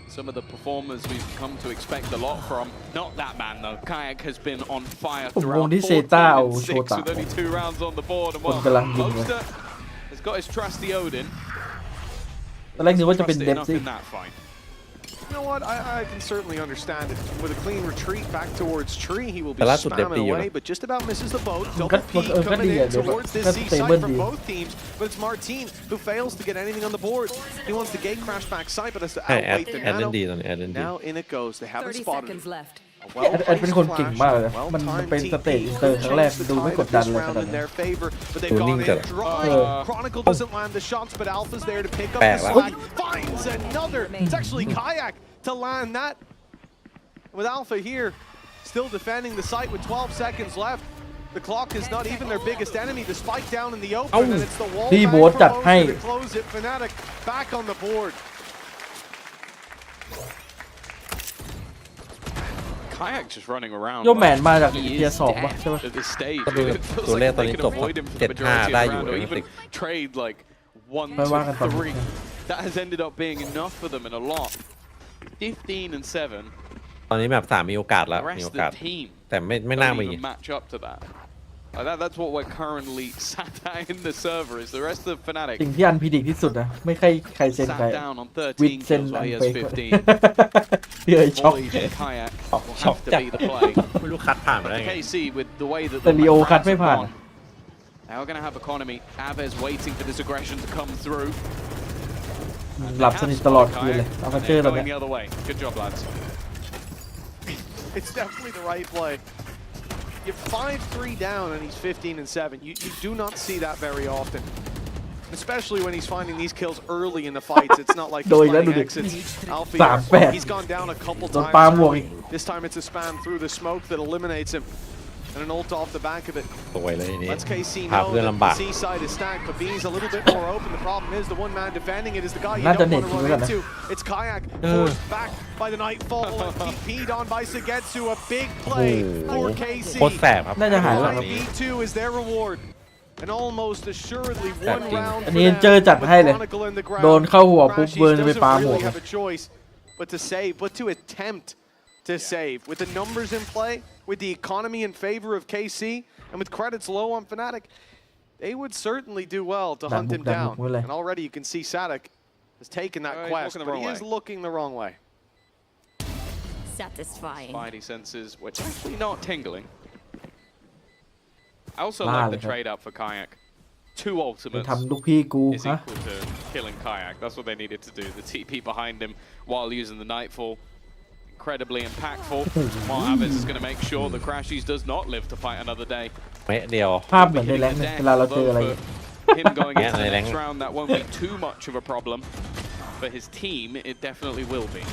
some of the performers we've come to expect a lot from. Not that man though. Kayak has been on fire ผมง throughout งที่เซ 14 ต้าเอา and โชว์ 6 ตา with only 2 rounds on the board. And คน well, กำลังยิงเลย Poster has got his trusty Odin. ตอนแรกนึกว่าจะเป็น Trusted เดฟ enough ซี่ in that fight. You know what? I can certainly understand it. With a clean retreat back towards Tree, he will be แต่ล่าสุดเดฟ spamming ดีอยู่ away, นะ but just about misses the boat. มันก็ Double P ก็ coming ดีอะ in เดี๋ยว towards ก็ this ส C เต site เบิล from ดี both teams, but it's Martin who fails to get anything on the board. He wants the gate crash back site, but has to ใช่แอด outweight the แอดเล่น nano. ดีตอนนี้แอดเล่นดี Now in it goes. They haven't 30 spotted seconds him. left. แอดเป็นคนเก่งมากเลยนะมันเป็นสเตจอินเตอร์ครั้งแรกดูไม่กดดันเลยขนาด in นั้น their favor, but they've ดู gone นิ่ง in จัด dry. Chronicle doesn't land the shots, but Alpha's there to pick up แปล the กละ slack. Finds another. It's actually Kayak to land that. With Alpha here, still defending the site with 12 seconds left. The clock is not even their biggest enemy. The spike down in the open, and it's the wall พี่โบ๊ท back จัด from ให้ Moser to close it. Fnatic back on the board. Kayak just running around. โยแมน like มาจาก he เทีย is ร์สองป่ะ dead ใช่ป่ะ at this stage. ก็ดู It feels ตัว like แรกตอน they นี้ can จบ avoid him for เจ็ the ดห้า majority of ได้ the อยู่ round, or เอ even ติก trade like 1 ไม่ว่ากันต่อ to 3. That has ended up being enough for them in a lot. 15 and 7. ตอนนี้แบบ3มีโอกาสแล้ว The มี rest โอ of กาส the team แต่ไม่น่า don't มี even match up to that. That's what we're currently sat at in the server. Is the rest of Fnatic สิ่งที่อันพิดิกที่สุดนะไม่ใครใครเซ็นใคร sat down on วิด 13 เซ็น kills อั while น he เฟ has ก 15. เดือยช็อก Volley and Kayak will ช็อก have to จัด be the play. ไม่รู้คัดผ่านไปได้ไง KC with the way that แต่ the ลีโอ rounds คัดไม่ have ผ่าน gone. Now we're going to have economy. Aves waiting for this aggression to come through. หลับสนิทตลอดคืนเลยเอามาเจอ They're ตอน going เนี้ย the other way. Good job, lads. It's definitely the right play. You're 5-3 down and he's 15 and 7. You do not see that very often. Especially when he's finding these kills early in the fights. It's not like โดย he's แล้วดู playing ดิ exits. Alpha, 38 he's gone down a couple โดน times ปาหมวกอี early. ก This time it's a spam through the smoke that eliminates him. and an ult off the back of it. สวยเลยนี่ Let's KC พา know เพื่อน that ลำบาก the C side is stacked, but B's a little bit more open. The problem is the one man defending it is the guy you น่าจะ don't เน็ต want จริ to ง run แล้วนะ into. It's Kayak forced back by the Nightfall and TP'd on by Sugetsu. A big play for KC. โคตรแสบครับ น่าจะหายแล้วครับ B2 is their reward. And almost assuredly one round อัน for นี้ them เจอจัดให้เลย with Chronicle in the ground. โดนเข้าหัวปุ๊บ Crashies เบิร์นไป doesn't ปาหมวก really have a choice but to save, but to attempt to save. With the numbers in play, with the economy in favor of KC, and with credits low on Fnatic, they would certainly do well to hunt him down. And already you can see Sadek has taken that quest, but he is looking the wrong way. Satisfying. Spidey senses, which are actually not tingling. I also like the trade up for Kayak. 2 ultimates ทำลูกพี่กู is ฮะ equal to killing Kayak. That's what they needed to do. The TP behind him while using the Nightfall. Incredibly impactful. While Avis is going to make sure the Crashies does not live to fight another day. เม็ดเดียว ภาพเหมือนในแรงค์เวลาเราเจออะไร Him going into the next round, that won't be too much of a problem. For his team, it definitely will be.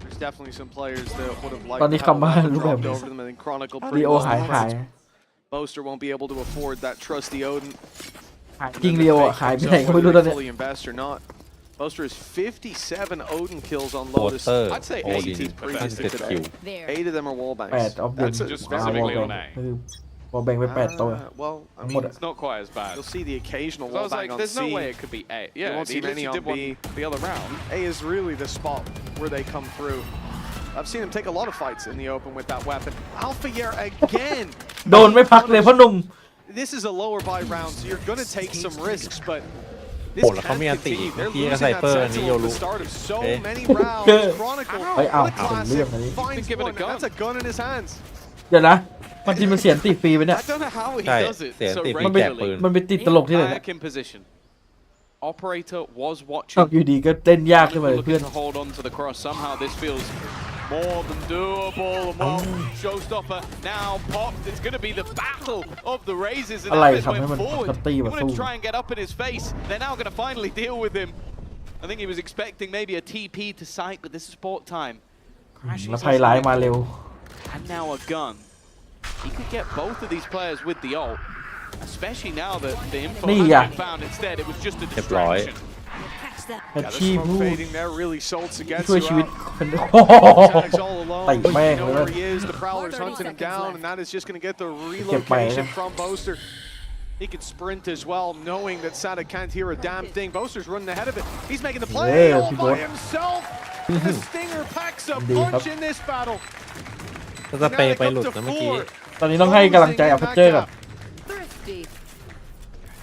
There's definitely some players that would have liked ตอนนี้ how คำว่า that รูปแบบ dropped นี้ over them and then Chronicle ลีโอ pretty หาย much Boaster won't be able to afford that trusty Odin. จริงลีโอหายไปไหนก็ไม่รู้ตอนนี้ Fully invest or not. Boaster has 57 Odin kills on Lotus. I'd say 80 previously today. 8 of them are wall 8 banks. ออฟเดน just วอล specifically แบ on ง A. คือวอลแบงไป8ตัว Well, I mean, It's not quite as bad. you'll see the occasional I wall was bang like, on there's C. no way it could be A. You Yeah, won't he see many literally on did one B. the other round. A is really the spot where they come through. I've seen him take a lot of fights in the open with that weapon. Alpha Year again. โดนไม่พักเลยพ่อหนุ่ม This is a lower buy round, so you're going to take some risks, but โอ้แล้วเขามีอันตีอีกเมื่อกี้ก็ไซเปอร์อันนี้โยรุ so many rounds. Chronicle, เฮ้ยเอา what a ผมเลือกอัน classic. นี้ Finds Give it a one, gun. and that's a gun in his hands. เดี๋ยวนะมันจริงมันเสียงติดฟรีไปเนี่ย I don't know how he ใช่ does it เสียง so ติด มัน แจ เป็น กปืน มันเป็นติดตลกที่ไหนเนี่ย Back in position. Operator was ชอบ watching. อยู่ดีก็เต้นยากขึ้นมาเลยเพื่อน Looking to hold on to the cross. Somehow this feels more than doable. More showstopper now popped. It's going to be the battle of the raises. And อะไร Avis ทำให้ went มัน forward. มันตี He มา wanted สู้ to try and get up in his face. They're now going to finally deal with him. I think he was expecting maybe a TP to sight, but this is sport time. แล้วไพ่ร้ายมาเร็ว And now a gun. He could get both of these players with the ult. Especially now that the infoนี่ has อ่ะ been found instead. It was just a เรียบร้อย distraction. แพช Yeah, the ชี่ smoke พูด fading there really sold ช่วย Sugetsu ชีวิต out. คนโอ้โห Tags all alone. เตะแม่ง You เล know ย where he is. The Prowler's hunting him down, and that is just going to get the เก็บไป relocation นะ from Boaster. He could sprint as well, knowing that Sada can't hear a damn thing. Boaster's running ahead of it. He's making the play Yeah, all people. by himself. The Stinger packs a Indeed, punch huh? in this battle. ก็สเปรย์ไปหลุดนะเมื่อกี้ ตอนนี้ต้องให้กำลังใจอัพเจอร์ก่อน Thrifty.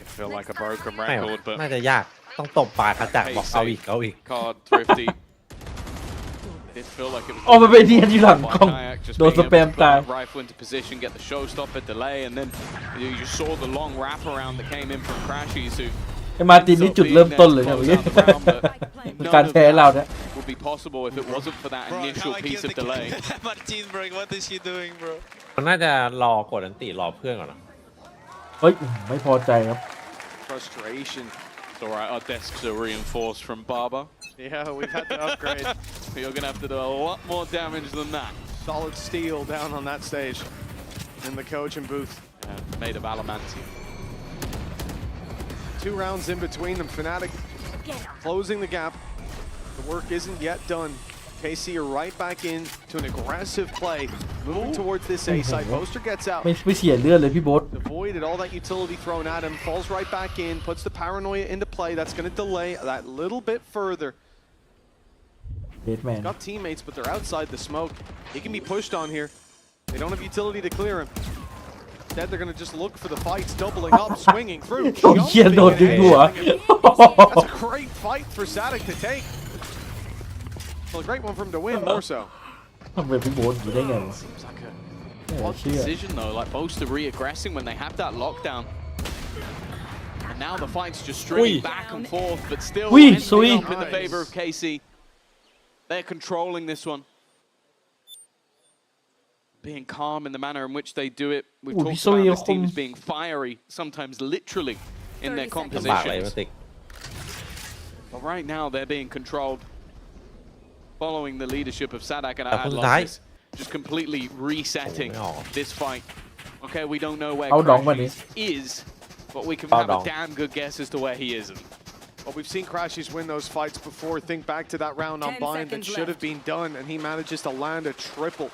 I feel like a broken ไม่ record, but น่าจะยากต้องตบปากกระจักบอกเอาอีกเอาอีก card thrifty. It feel like it was โอ้มันไปเนียนอยู่หลังกล้อง Kayak just โดน being ส able แปม to put ตาย that rifle into position, get the showstopper delay, and then you just saw the long wraparound that came in from Crashies, who ไอ้มาร์ตินนี่จุดเริ่มต้นเลยเนี่ยเมื่อกี้ การแพ้เราเนี่ย would be possible if it wasn't for that initial piece of delay. Martin, bro, what is he doing, bro? มันน่าจะรอกดอันติรอเพื่อนก่อนนะ เฮ้ยไม่พอใจครับ Frustration. It's alright, our desks are reinforced from Barber. Yeah, we've had to upgrade. You're going to have to do a lot more damage than that. Solid steel down on that stage in the coaching booth. Yeah, made of adamantium. 2 rounds in between them. Fnatic closing the gap. The work isn't yet done. KC are right back in to an aggressive play. Moving towards this A side. Boaster gets out. ไม่เสียเลือดเลยพี่โบ๊ท Avoided all that utility thrown at him. Falls right back in. Puts the paranoia into play. That's going to delay that little bit further. เดดแมน Got teammates, but they're outside the smoke. He can be pushed on here. They don't have utility to clear him. Instead, they're going to just look for the fights, doubling up, swinging through. โอ้ยเหี้ยโดนดึงหัว That's a great fight for Sadek to take. Well, a great one for him to win, more so. ทำไมพี่โบ๊ทอยู่ได้ไงวะ Seems like a ไม่น่า odd เชื่อ decision though, like Boaster re-aggressing when they have that lockdown. And now the fight's just stringing back and forth, but still ending up in the favor of KC. They're controlling this one. Being calm in the manner in which they do it. We've talked about this team as being fiery, sometimes literally in their ลำบากเลยมา compositions. ติก But right now they're being controlled. Following the leadership of Sadak and But who's died? Adlosses, just completely resetting Oh, no. this fight. Okay, we don't know where เอาดองมาดิ Crashies is, but we can have a damn good guess as to where he isn't. Well, we've seen Crashies win those fights before. Think back to that round on Bind that should have been done, and he manages to land a triple.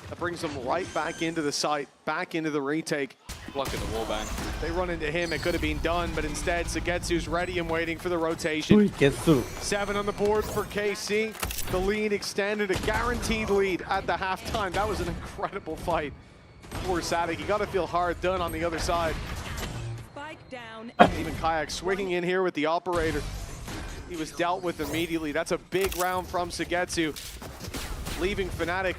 That brings them right back into the site, back into the retake. Blocking the wallbang. They run into him, it could have been done, but instead Sugetsu's ready and waiting for the rotation. 7 on the board for KC. The lead extended, a guaranteed lead at the halftime. That was an incredible fight. Poor Sadik, you gotta feel hard done on the other side. Even Kayak swinging in here with the operator. He was dealt with immediately. That's a big round from Sugetsu. Leaving Fnatic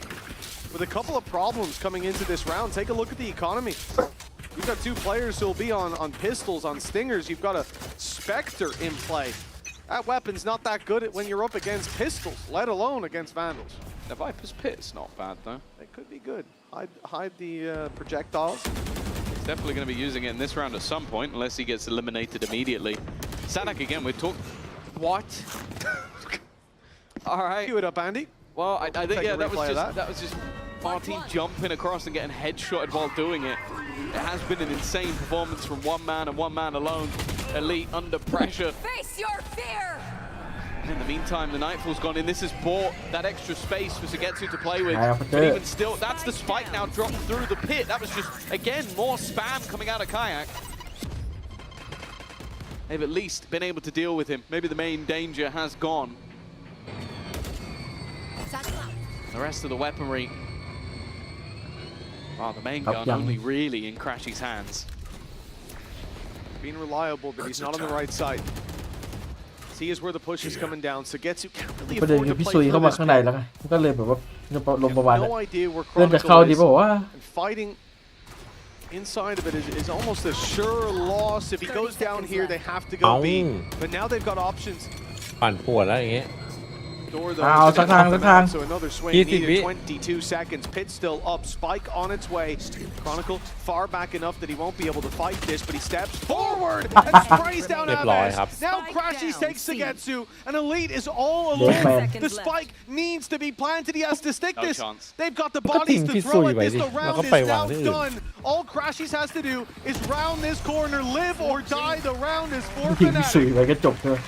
with a couple of problems coming into this round. Take a look at the economy. You've got 2 players who'll be on pistols, on stingers. You've got a Spectre in play. That weapon's not that good when you're up against pistols, let alone against Vandals. The Viper's Pit's not bad though. It could be good. Hide the projectiles. He's definitely going to be using it in this round at some point, unless he gets eliminated immediately. Sadak again, we're talking... What? All right. Cue it up, Andy. Well, I think, yeah, that was just Marty jumping across and getting headshotted while doing it. It has been an insane performance from one man and one man alone. Elite under pressure. Face your fear! In the meantime, the Nightfall's gone in. This has bought that extra space for Sugetsu to play with. But even still, that's the spike now dropped through the pit. That was just, again, more spam coming out of Kayak. They've at least been able to deal with him. Maybe the main danger has gone. The rest of the weaponry, well, the main gun only really in Crashy's hands. Being reliable, but he's not on the right side. See is where the push is coming down. Sugetsu can't really ประเด็น afford คื to อพี่ play ซุย through เข้ามา this ข้างใน game. แล้วไงมันก็เลยแบบว่าลมประมาณ No idea where เริ่มจะเข้า Chronicle ดี is. ป่าวว่า And fighting inside of it is almost a sure loss. If he goes down here, they have to go B. But now they've got options. ปั่นปวดแล้วอย่างเงี้ย เอาสักทาง So another swing needed 22 seconds. Pit still up. Spike on its way. Chronicle far back enough that he won't be able to fight this, but he steps forward and sprays down Aves. Now Crashies takes Sugetsu, and Elite is all alone. The spike needs to be planted. He has to stick this. They've got the bodies to throw at this. The round is now done. All Crashies has to do is round this corner, live or die. The round is for ทิ้งพี่ซุย Fnatic. ไว้ก็จบเลย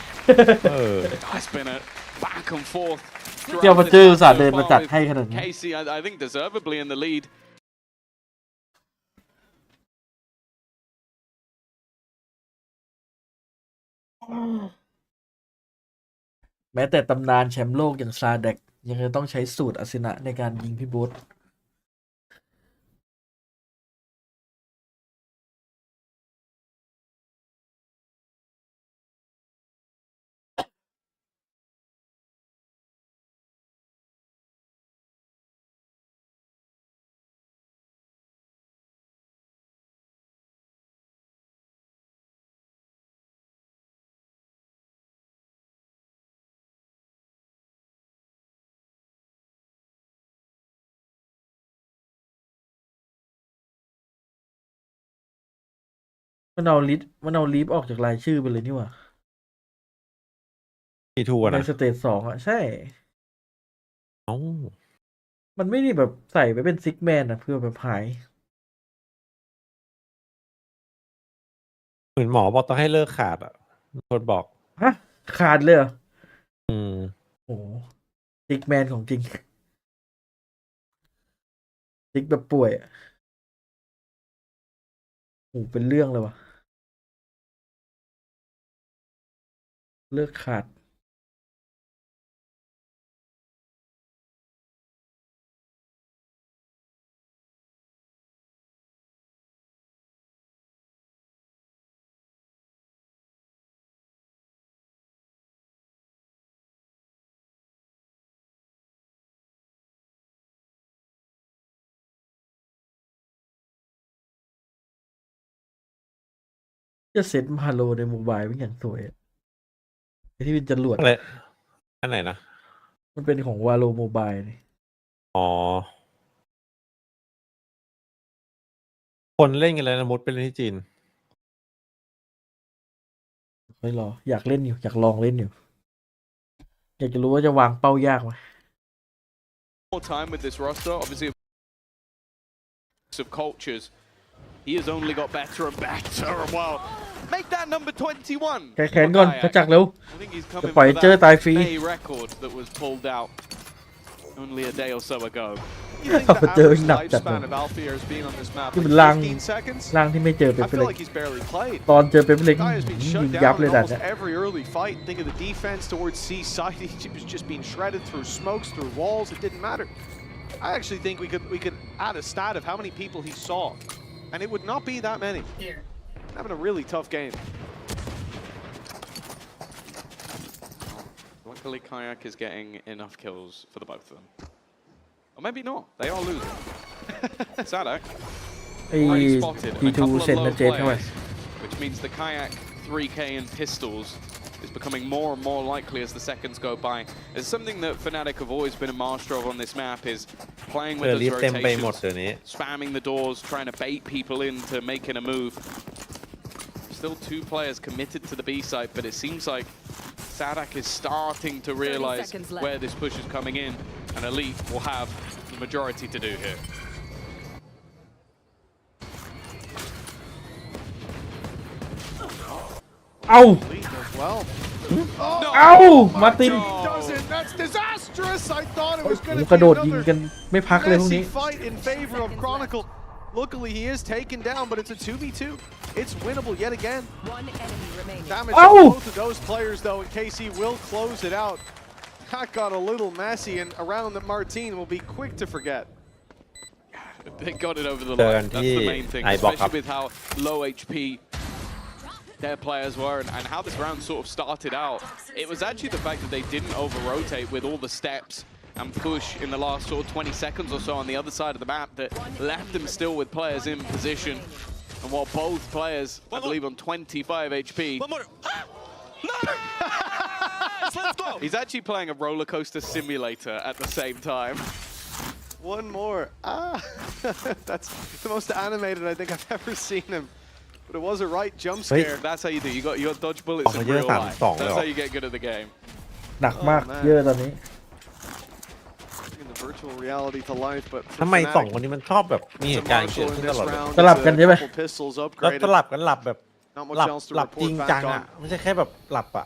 It's been a back and forth. เจ้ามาเจออุตส่าห์เดินมาจัดให้ขนาดนี้ KC, I think deservedly in the lead. แม้แต่ตำนานแชมป์โลกอย่างซาเด็กยังจะต้องใช้สูตรอาสนะในการยิงพี่บูธมันเอาลีฟออกจากรายชื่อไปเลยนี่หว่า ที่ทัวร์ ใน นะ สเตจ2อ่ะใช่มันไม่ได้แบบใส่ไปเป็นซิกแมนอ่ะเพื่อแบบหาย เหมือนหมอบอกต้องให้เลิกขาดอ่ะคนบอก ฮะขาดเลยเหรอ อืม โอ้ซิกแมนของจริงซิกแบบป่วยอ่ะโอ้เป็นเรื่องเลยวะเลิกขาด จะเซตมาโลในโมบายเป็นอย่างสวยอะไอ้ที่เป็นจรวด อะไรอันไหนนะ มันเป็นของวาโลโมบายนี่ อ๋อ คนเล่นกันแล้วนะมุดไปเล่นที่จีน ไม่รออยากเล่นอยู่อยากลองเล่นอยู่อยากจะรู้ว่าจะวางเป้ายากไหม More time with this roster, obviously. of cultures. He has only got better and better. Wow. Make that number 21. แขนก่อนเขาจักเร็วจะปล่อยเจอตายฟรี record that was pulled out only a day or so ago. เจอหนักจัดเลยที่เป็นล่างที่ไม่เจอเป็นไปเลยตอนเจอเป็นไปเลยยิงยับเลยด่านเนี้ย Every early fight, think of the defense towards C side. He was just being shredded through smokes, through walls. It didn't matter. I actually think we could add a stat of how many people he saw, and it would not be that many. Having a really tough game. Luckily, Kayak is getting enough kills for the both of them. Or maybe not. They are losing. Sadak already spotted a couple of low players, which means the Kayak 3K and pistols is becoming more and more likely as the seconds go by. It's something that Fnatic have always been a master of on this map, is playing with those rotations, spamming the doors, trying to bait people into making a move. Still 2 players committed to the B side, but it seems like Sadak is starting to realize where this push is coming in, and Elite will have the majority to do here. เอาเอามาตินกระโดดยิงกันไม่พักเลยพวกนี้ Luckily, he is taken down, but it's a 2v2. It's winnable yet again. Damage on both of those players, though, and KC will close it out. That got a little messy, and around the Martine will be quick to forget. They got it over the line. That's the main thing, especially with how low HP their players were and how this round sort of started out. It was actually the fact that they didn't over-rotate with all the steps and push in the last sort of 20 seconds or so on the other side of the map that left them still with players in position. And while both players, I believe, on 25 HP, he's actually playing a roller coaster simulator at the same time. One more. That's the most animated I think I've ever seen him. But it was a right jump scare. That's how you do. You got dodge bullets in real life. That's how you get good at the game. หนักมากเยอะตอนนี้ Virtual reality to life, but ทำไม2 คนนี้มันชอบแบบมีเหตุการณ์เกิดขึ้นตลอดเลย สลับกันใช่ไหมแล้วสลับกันหลับแบบหลับจริงจังอ่ะไม่ใช่แค่แบบหลับอ่ะ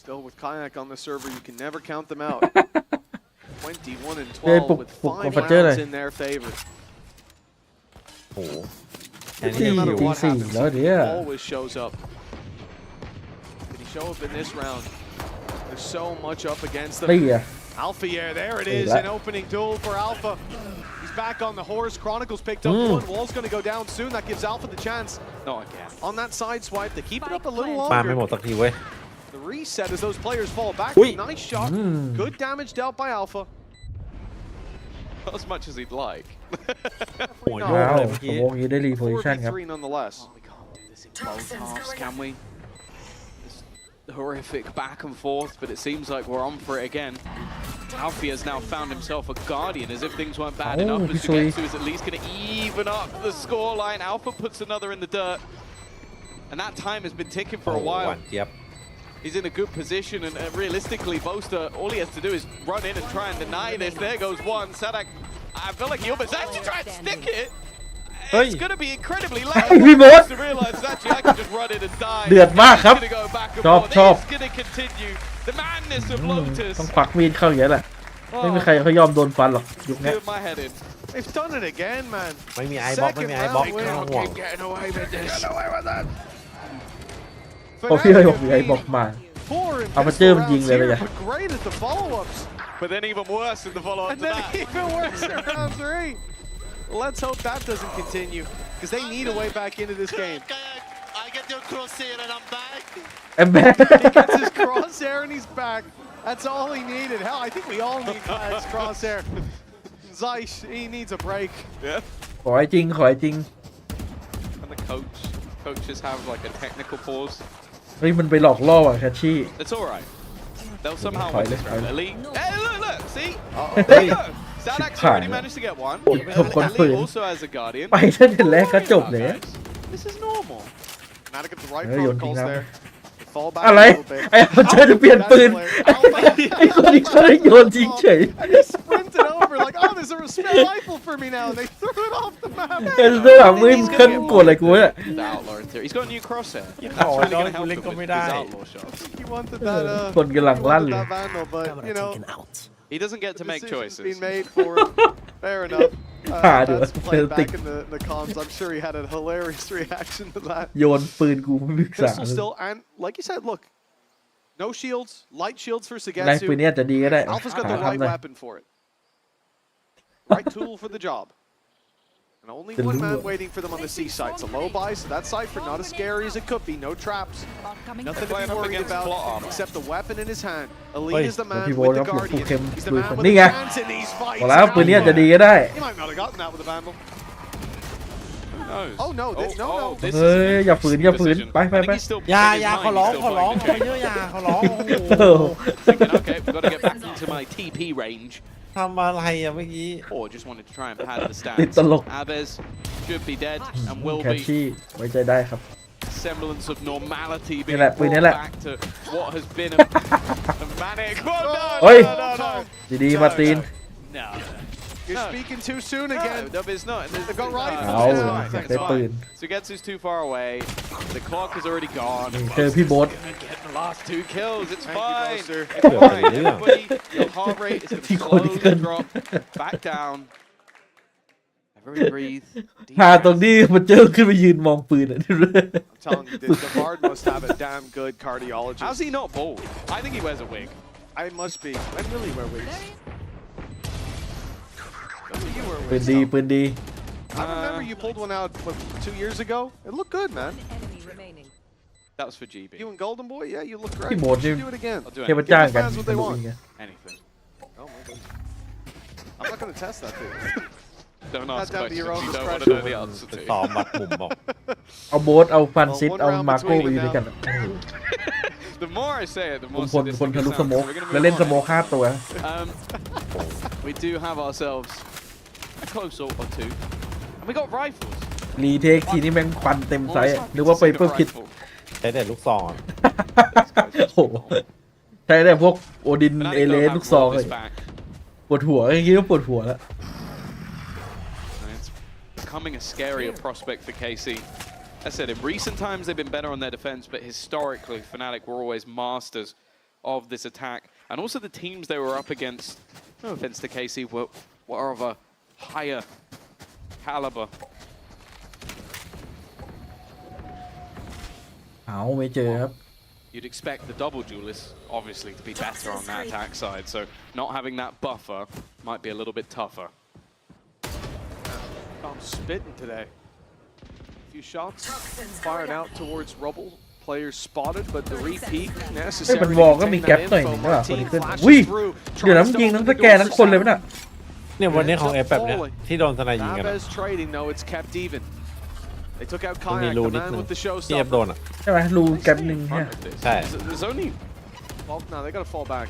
Still with Kayak on the server, you can never count them out. 21 and 12 with 5 rounds in their favor. โอ้โห No matter what happens, he always shows up. Did he show up in this round? There's so much up against them. Alpha, yeah, there it is, an opening duel for Alpha. He's back on the horse. Chronicles picked up one. Wall's going to go down soon. That gives Alpha the chance. No, again. On that side swipe, they keep it up a little longer. ไม่หมดสักทีเว้ย The reset as those players fall back. Nice shot. Good damage dealt by Alpha. Not as much as he'd like. โอ้ยโยกเลยเมื่อกี้ โมงนี้ได้รีโพซิชั่นครับ nonetheless. We can't do this in both halves, can we? Horrific back and forth, but it seems like we're on for it again. Alfie has now found himself a guardian, as if things weren't bad enough. But Sugetsu is at least going to even up the scoreline. Alpha puts another in the dirt, and that time has been ticking for a while. He's in a good position, and realistically, Boaster, all he has to do is run in and try and deny this. There goes one. Sadak, I feel like he almost actually tried to stick it. It's going to be incredibly loud to realize that actually I can just run in and die. เดือดมากครับ ชอบ It's going to continue. The madness of Lotus. ต้องปักมีดเข้าอย่างนี้แหละไม่มีใครเขายอมโดนฟันหรอกยุคนี้ My head in. They've done it again, man. ไม่มีไอบ็อกไม่มีไอบ็อกไม่ต้องห่วง Getting away with this. Get away with that. พอพี่เลยบอกมีไอ้บอกมาเอามาเจอมันยิงเลยเลย Great at the follow-ups. But then even worse in the follow-up to that. And then even worse in round 3. Let's hope that doesn't continue, because they need a way back into this game. I get your crosshair and I'm back. I'm back. He gets his crosshair and he's back. That's all he needed. Hell, I think we all need Kayak's crosshair. Zeiss, he needs a break. Yeah. ขอให้จริงขอให้จริง And the coaches have like a technical pause. เฮ้ยมันไปหลอกล่อว่ะแคชชี่ It's all right. They'll somehow win this round. Elite. Hey, look, see? Sadak's already managed to get one. Elite also has a guardian. ไปตั้งแต่แรกก็จบเลย This is normal. Fnatic at the right protocols there. fall back อะไร a little bit. ไอ้เขาเจอจะเปลี่ยนปืนไอ้คนนี้ก็ได้โยนทิ้งเฉย And they sprinted over like, oh, there's a spare rifle for me now. And they threw it off the map. เออเรื่องมึงขึ้นกดอะไรกูเนี่ย The outlaw in theory. He's got a new crosshair. ขอ That's really น้อย going to กู help เล่น him ก็ with ไม่ his ได้ outlaw shots. He wanted that, คนกำลังลั่น he เลย wanted that vandal, but, you know, He doesn't get to make decision's choices. been made for him. Fair enough. That's played back in the comms. I'm sure he had a hilarious reaction to that. โยนปืนกูไม่ศึกษา Pistol still, and like you said, look, no shields, light shields for นายปืน Sugetsu. นี้อาจจะดีก็ได้ Alpha's got the หา right ทำหน่อย weapon for it. Right tool for the job. And only The one man lure. waiting for them on the C side. It's a low buy, so that cipher not as scary as it could be. No traps. Nothing to Playing be up worried against about plot armor. except the weapon in his hand. เฮ้ย Elite is the แล้ว man พี่โบ with ค the รับหลวงปู่ guardian. เข้ม He's the ลุย man คน with นี่ the ไง chance in these บอก fights. แล้วปืนนี้อาจจะดีก็ได้ He might not have gotten that with a vandal. Who knows? Oh no, this, no, no. This เฮ้ย is อย่าฝืนอย่าฝืน decision. ไปไป I ไป think he's still อย่า in his อย่า mind, ขอร้อง he's ขอ still ร้อง playing ไป the เย game. อะอย่าขอร้องโอ้โห Thinking, okay, we've got to get back into my TP range. ทำอะไรอะเมื่อกี้ Or just wanted to try and pad the ติด stats. ตลก Aves should be dead and will แคช be. ชี่ไว้ใจได้ครับ Semblance of normality being นี่แหละปืนนี่แหละ brought back to what has been a manic. Oh, no, เฮ้ย no, no, no. ดีๆมาตีน No. You're No. speaking too soon No, again. no, it's not. They've got rifles. เอา It's อยาก fine. ได้ It's ปื fine. น Sugetsu's too far away. The clock is already gone. เจอพี่โบ๊ท Get the last 2 kills. It's Thank you, fine. Buster. It's เกือบ fine. ไปเรื่อง Everybody, your heart rate is going พี่ to คนที่เกิ slowly น drop back down. Everybody breathe. Deep หาตรง breaths. นี้มันเจอขึ้นไปยืนมองปืนอ่ะ I'm telling you, the Bard must have a damn good cardiologist. How's he not bald? I think he wears a wig. I must be. When will he wear wigs? When will you wear ปืน wigs? ดี Tom? ปืนดี I remember you pulled one out what, 2 years ago. It looked good, man. That was for GB. You and Golden Boy, yeah, you look great. พี่โบท You นี่ should do it again. I'll do เทพ anything. เจ้ากัน fans what they สนุก want. จริงไง Anything. Oh my goodness. I'm not going to test that thing. Don't Not ask down to questions your own you don't want to know the discretion. answer ไป to. ซ้อมบัดมุมบอก เอาโบ๊ทเอาฟันซิด Well, เอา one round มาโก้ between ไปอยู่ them ด้วยกัน The more I say it, the ผม more คนคน sadistic ทะ it ลุส sounds. โมก We're gonna แล้วเล่น move ส on. โมก5 ตัว We do have ourselves a close ult or two. And we got rifles. รีเทคทีนี้แม่งควันเต็มไซส์อะนึกว่าไปเพิ่มคิด ใช้แต่ลูกซอง โอ้โหใช้แต่พวกโอดิน Fnatic เอเล don't ส have ลูกซองเลย Rovis back. ปวดหัวอย่างงี้ก็ปวดหัวแล้ว And it's becoming a scarier prospect for KC. As I said, in recent times they've been better on their defense, but historically Fnatic were always masters of this attack. And also the teams they were up against, no offense to KC, were of a higher caliber. เอาไม่เจอครับ You'd expect the double duelists, obviously, to be better on that attack side, so not having that buffer might be a little bit tougher. I'm spitting today. A few shots fired out towards rubble. Players spotted, but the repeat เฮ้ย necessary มัน to บอกก็มี contain แก๊ป that หน่อยห info. นึ่งว่าคนนี้ Martin ขึ้น flashes อุ้ย through, เดี๋ยว tries น้ำ to ยิง open ทั้ง the สแกน door ทั้ง for คนเลยมั้ยน่ะ เนี่ยวันนี้ของเอฟแบบเนี้ยที่โดนสไนยิงกันอะ Navez trading though, it's kept even. They took out มันมี Kayak, รู the นิด man นึง with the ที่เอฟโด showstopper. นอะ ใช่ไหมรูแก๊ปหนึ่ง In เนี่ย front of this. Hey. There's only... Well, no, they gotta fall back.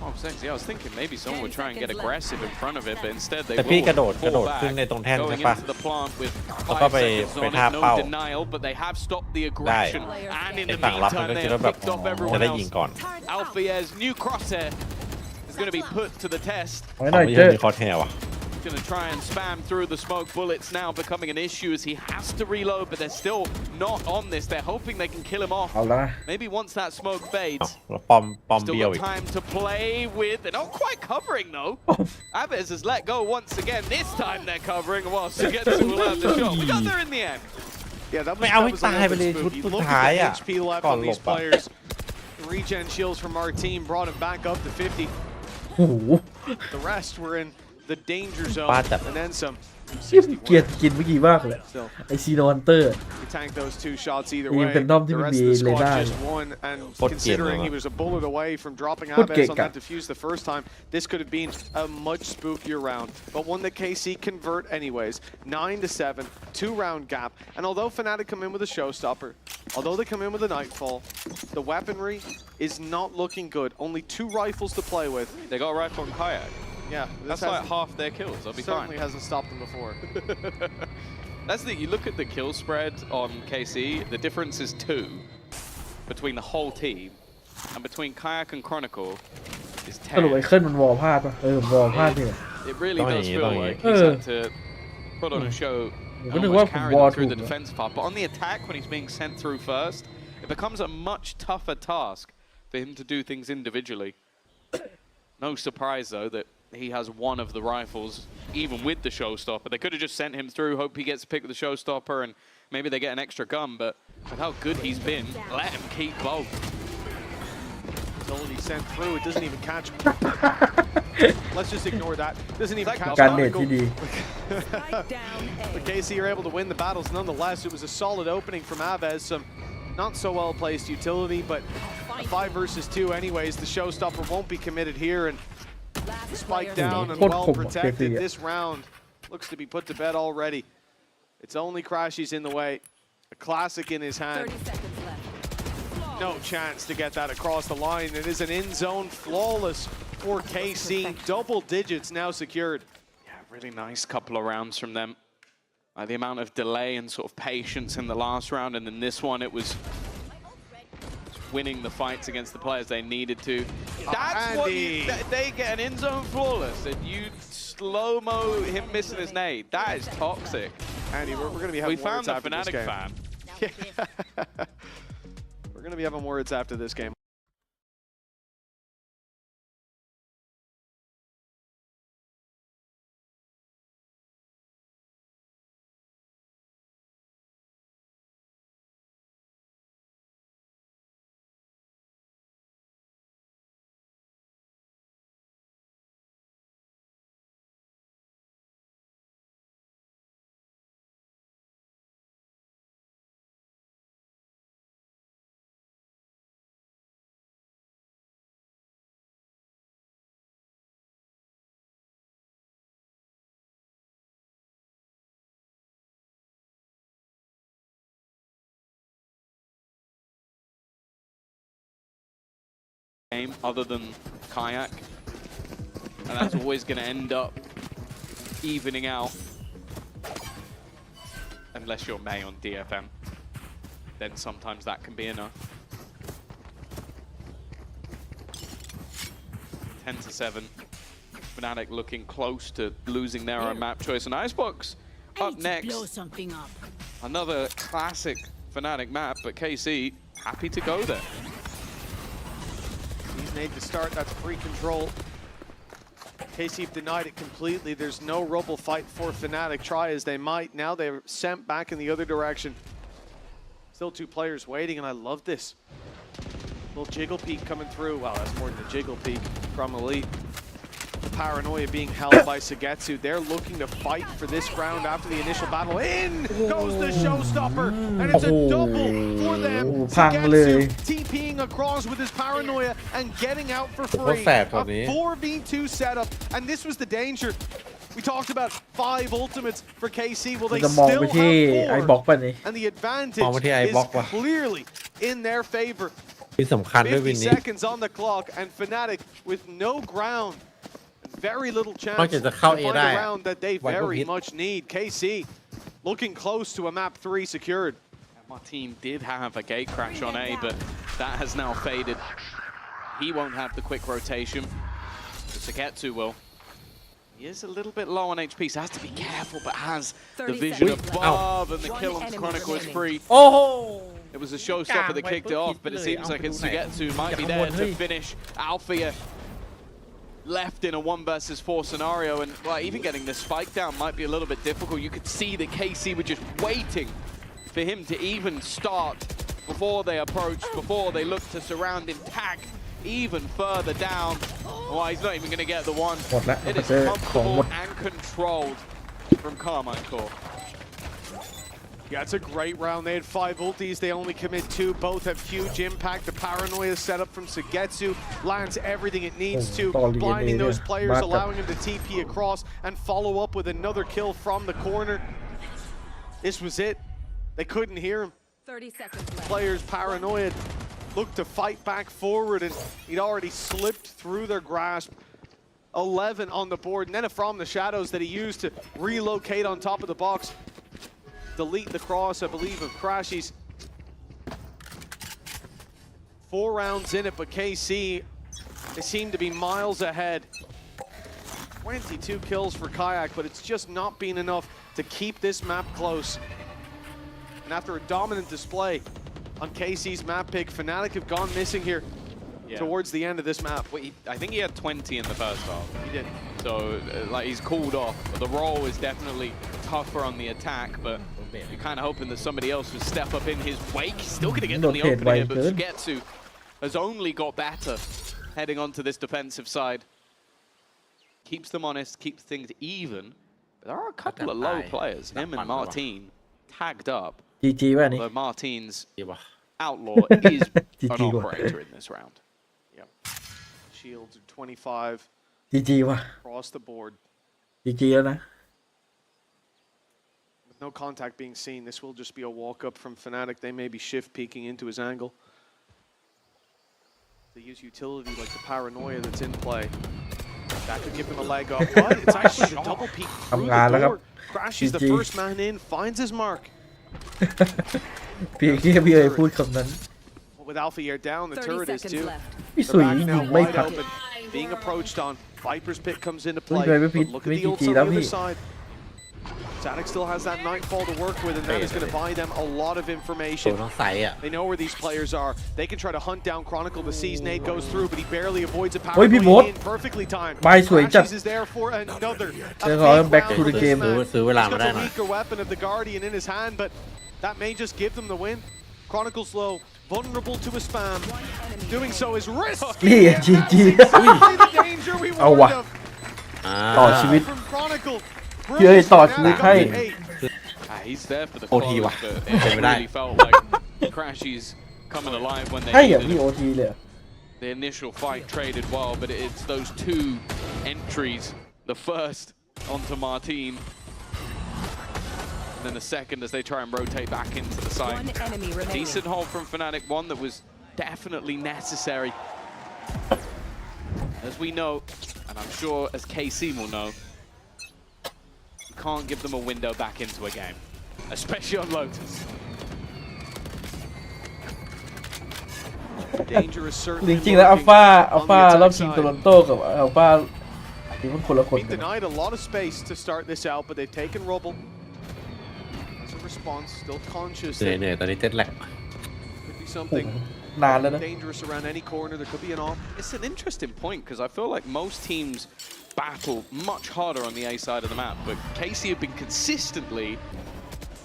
Oh, yeah, I was thinking maybe someone would try and get aggressive in front of it, but instead they แต่พี่ will กระโดด fall ขึ้น back, ในตรงแท่นใช่ going ปะ into the plant with แล้วก็ 5 ไป seconds ไป on ท่า it, เป้า no denial, but they have stopped the aggression, and in ไอ้ the ฝั่งรับมัน meantime ก็ they คิด have ว่าแบบ picked off จะ everyone ได้ยิง else. ก่อน Alfiez, new crosshair is going to be put to the test. เอาไว้ห เขา น่อย ไม่ เจ ใช่ อ มีคอร์แทร์ว่ะ Going to try and spam through the smoke. Bullets now becoming an issue as he has to reload, but they're still not on this. They're hoping they can kill him off. เอาละ Maybe once that smoke อ้าว fades, แล้วปอม still เบี้ยว got อีก time to play with. They're not quite covering though. Aves has let go once again. This time they're covering while Sugetsu will have the shot. We got there in the end. Yeah, that was, ไม่เอา that ให้ was a ตาย little ไปเลย bit ชุด spooky. สุด Look ท้าย at the อ่ะ HP left ก่อน on หล these บอ่ะ players. Regen shields from our team brought him back up to 50. โอ้โห The rest were in the danger zone Bad that. and then some. เชี่ยเกลียดกินเมื่อกี้มากเลย Still, ไอซีโนฮันเตอร์ he tanked those 2 shots either Yung way. Phantom Theที่มัน rest มี of the เร squad ดาร์ just won, and Put considering game, he was a bullet away from dropping Put Aves on game. that defuse the first time, this could have been a much spookier round, but one that KC convert anyways. 9-7, 2-round gap, and although Fnatic come in with a showstopper, although they come in with a Nightfall, the weaponry is not looking good. Only 2 rifles to play with. They got a rifle and kayak. Yeah, That's like half their kills. They'll be certainly fine. hasn't stopped them before. That's the. You look at the kill spread on KC. The difference is 2 between the whole team and between Kayak and Chronicle is สรุปไอ้ 10. เคิลมันวอลพลาดป่ะวอลพลาดเนี่ย It really does feel like he's had to put on a show and almost carry them through the defense part. But on the attack, when he's being sent through first, it becomes a much tougher task for him to do things individually. No surprise, though, that he has one of the rifles, even with the showstopper. They could have just sent him through, hope he gets to pick the showstopper, and maybe they get an extra gun. But with how good he's been, let him keep both. It's only sent through. It doesn't even catch. Let's just ignore that. Doesn't even catch. การเน็ตที่ดี But KC are able to win the battles nonetheless. It was a solid opening from Aves. Some not so well placed utility, but 5 versus 2 anyways. The showstopper won't be committed here, and spike down and well protected. This round looks to be put to bed already. It's only Crashies in the way. A classic in his hand. No chance to get that across the line. It is an in-zone flawless for KC. Double digits now secured. Yeah, really nice couple of rounds from them. The amount of delay and sort of patience in the last round, and in this one it was winning the fights against the players they needed to. That's what they get an in-zone flawless, and you slow-mo him missing his nade. That is toxic. Andy, we're going to be having we found words the after Fnatic this game. fan. We're going to be having words after this game. Other than Kayak, and that's always going to end up evening out unless you're May on DFM, then sometimes that can be enough. 10-7, Fnatic looking close to losing their own map choice, and Icebox up next. Another classic Fnatic map, but KC happy to go there. Nade to start, that's free control. KC denied it completely. There's no rubble fight for Fnatic. Try as they might. Now they're sent back in the other direction. Still 2 players waiting, and I love this. Little jiggle peek coming through. Wow, that's more than a jiggle peek from Elite. The paranoia being held by Sugetsu. They're looking to fight for this round after the initial battle. In goes the showstopper, and it's a double for them. Sugetsu TPing across with his paranoia and getting out for free. A 4v2 setup, and this was the danger. We talked about 5 ultimates for KC. Will they still have 4? And the advantage is clearly in their favor. 50 seconds on the clock, and Fnatic with no ground. Very little chance to find a round that they very much need. KC looking close to a map 3 secured. My team did have a gate crash on A, but that has now faded. He won't have the quick rotation. Sugetsu will. He is a little bit low on HP, so has to be careful, but has the vision above, and the kill on Chronicle is free. It was a showstopper that kicked it off, but it seems like it's Sugetsu might be there to finish. Althea left in a 1 versus 4 scenario, and well, even getting the spike down might be a little bit difficult. You could see that KC were just waiting for him to even start before they approached, before they looked to surround him, tag even further down. Oh, he's not even going to get the one. It is comfortable and controlled from Carmine Core. Yeah, it's a great round. They had 5 ultis. They only commit 2. Both have huge impact. The paranoia set up from Sugetsu lands everything it needs to, blinding those players, allowing him to TP across and follow up with another kill from the corner. This was it. They couldn't hear him. 30 seconds left. Players paranoia looked to fight back forward, and he'd already slipped through their grasp. 11 on the board, and then a from the shadows that he used to relocate on top of the box. Delete the cross, I believe, of Crashies. 4 rounds in it, but KC, they seem to be miles ahead. 22 kills for Kayak, but it's just not been enough to keep this map close. And after a dominant display on KC's map pick, Fnatic have gone missing here towards the end of this map. Well, I think he had 20 in the first half. He did. So, like, he's cooled off. The role is definitely tougher on the attack, but you're kind of hoping that somebody else would step up in his wake. He's still going to get in the opening here, but Sugetsu has only got better heading onto this defensive side. Keeps them honest, keeps things even. But there are a couple of low players, him and Martine, tagged up. GG ป่ะนี่ Although Martine's outlaw is an operator in this round. Yep. Shields are 25. GG ว่ะ Across the board. GG แล้วนะ With no contact being seen, this will just be a walk up from Fnatic. They may be shift peeking into his angle. They use utility like the paranoia that's in play. That could give them a leg up, but it's actually the double peek through the door. Crashes the first man in, finds his mark. พี่เอ๋พูดคำนั้น With Alpha Air down, the turret is too. พี่สุยยิงไม่พัก Being approached on. Viper's pick comes into play. But look at the ults on the other side. Fnatic still has that Nightfall to work with, and that is going to buy them a lot of information. They know where these players are. They can try to hunt down Chronicle. The C's nade goes through, but he barely avoids a power in perfectly timed. Crashes is there for another. Back to the game. He's got the weaker weapon of the Guardian in his hand, but that may just give them the win. Chronicle's low, vulnerable to a spam. Doing so is risky. นี่ GG เอาวะต่อชีวิตเฮ้ยต่อชีวิตให้ He's there for the OT ว่ะ it really felt like Crashies coming alive when they ให้อย่างพี่ needed OT เลย the initial fight traded well, but it's those 2 entries. The first onto Martine, and then the second as they try and rotate back into the side. Decent hold from Fnatic, one that was definitely necessary. As we know, and I'm sure as KC will know, you can't give them a window back into a game, especially on Lotus. Dangerous จริงๆแล้วอัลฟารอบชิงโตลอนโตกับอัลฟาที่มันคนละคน Being กัน denied a lot of space to start this out, but they've taken Rubble. As a response, still conscious. เหนื่อยตอนนี้เต้นแหลก Could be something นานแล้วนะ dangerous around any corner. There could be an off. It's an interesting point because I feel like most teams battle much harder on the A side of the map, but KC have been consistently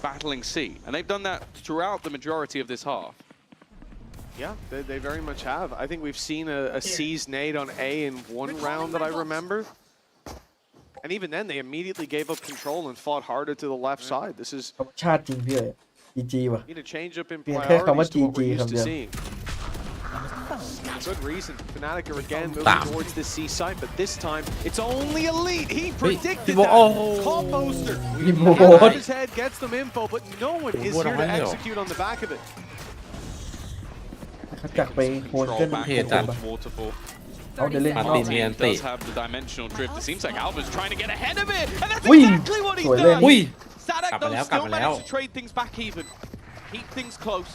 battling C, and they've done that throughout the majority of this half. Yeah, they very much have. I think we've seen a C's nade on A in one round that I remember. And even then, they immediately gave up control and fought harder to the left side. This is ชาติจริงพี่เอ๋GG ว่ะ need a change up in เปลี่ยนแค่คำว่า priorities to what GG we're used คำ to เดียว seeing. Good reason. Fnatic are again moving towards the C side, but this time it's only Elite. He predicted that. Call poster. Out his head gets them info, but no one is here to execute on the back of it. เขาจักไปโคนขึ้นเป็นเพจจัด Waterfall. เอาเดี๋ยวเล่น Martine does have the dimensional drift. It seems like Alva's trying to get ahead of it, and that's exactly what he's done. Sadak though still managed to trade things back even. Keep things close.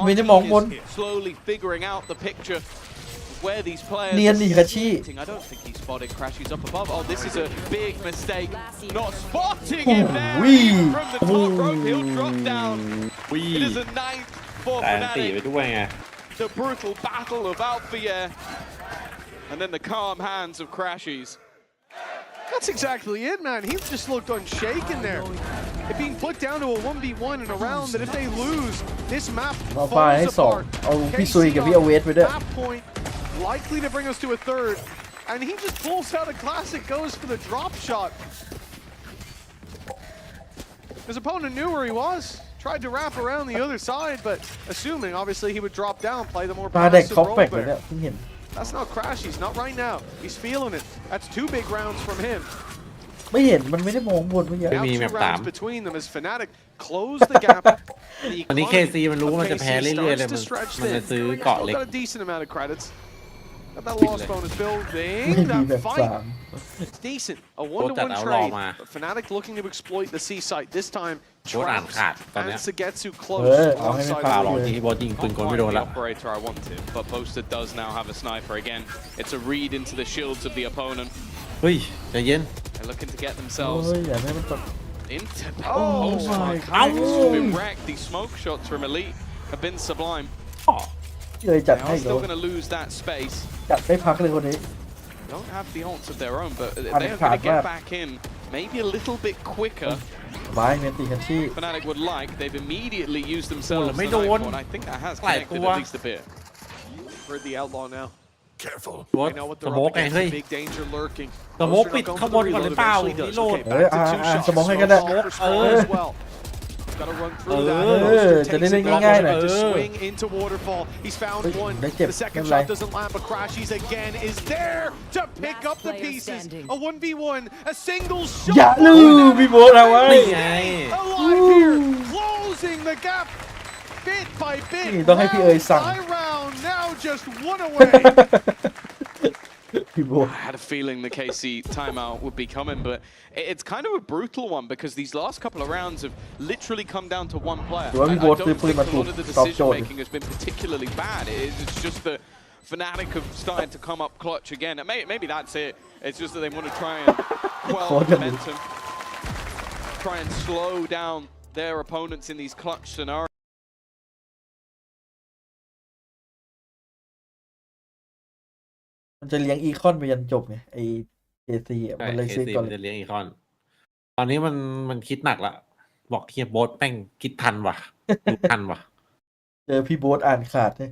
ไม่ได้มองบน Slowly figuring out the picture where these players เนียนนี่คาชิ I don't think he spotted Crashies up above. Oh, this is a big mistake. Not spotting him there from the top rope. He'll drop down. It is a 9th for Fnatic. The brutal battle of Alpha, and then the calm hands of Crashies. That's exactly it, man. He just looked unshaken there. It being put down to a 1v1 in a round that if they lose, this map เอาไฟให้ falls สอง apart. เอาพี่ซุยกับพี่เอาเวทไปด้วย Map point likely to bring us to a third, and he just pulls out a classic, goes for the drop shot. His opponent knew where he was. Tried to wrap around the other side, but assuming obviously he would drop down, play the more ปลาแดก passive ท็อป role แปกเลย there. เนี่ยเพิ่งเห็น That's not Crashies, not right now. He's feeling it. That's 2 big rounds from him. ไม่เห็นมันไม่ได้มองบนเมื่อกี้ Now 2 rounds between them as Fnatic close the gap. ตอนนี้ KC มันรู้ว่ามันจะแพ้เรื่อยๆเลยมันจะซื้อเกาะเล็ก Got a decent amount of credits. Got that lost bonus building. That fight. It's decent. A 1-to-1 trade. But Fnatic looking to exploit the C site. This time, Traps and Sagetsu close alongside the operator I wanted. But Boaster does now have a sniper again. It's a read into the shields of the opponent. They're looking to get themselves into that. Oh my god. It's been wrecked. These smoke shots from Elite have been sublime. เลยจัดให้ Still going to lose that space. จัดไม่พักเลยคนนี้ Don't have the ults of their own, but they're going to get back in maybe a little bit quicker. บายเมนตีกันที่ Fnatic would like. They've immediately used themselves. And I think that has connected at least a bit. We're the outlaw now. Careful. They know what they're up against. Big danger lurking. สโมกปิดข้างบนก่อนหรือเปล่านี่โหลด สมองให้ก็ได้ Gotta run through that. จะได้เล่นง่ายๆหน่อย To swing into waterfall. He's found one. The second shot doesn't land, but Crashies again is there to pick up the pieces. A 1v1, a single shot. อย่าลืมพี่โบ๊ทเอาไว้ Alive here, closing the gap bit by bit. ต้องให้พี่เอ๋ยสั่ง round now just one away. I had a feeling the KC timeout would be coming, but it's kind of a brutal one because these last couple of rounds have literally come down to one player. I don't think a lot of the decision making has been particularly bad. It's just that Fnatic have started to come up clutch again. And maybe that's it. It's just that they want to try and quell momentum, try and slow down their opponents in these clutch scenarios. มันจะเลี้ยงอีคอนไปยันจบไงไอเคซีอ่ะมันเลยซื้อก่อน จะเลี้ยงอีคอนตอนนี้มันคิดหนักละบอกเฮียโบ๊ทแม่งคิดทันว่ะทันว่ะ เจอพี่โบ๊ทอ่านขาดเลย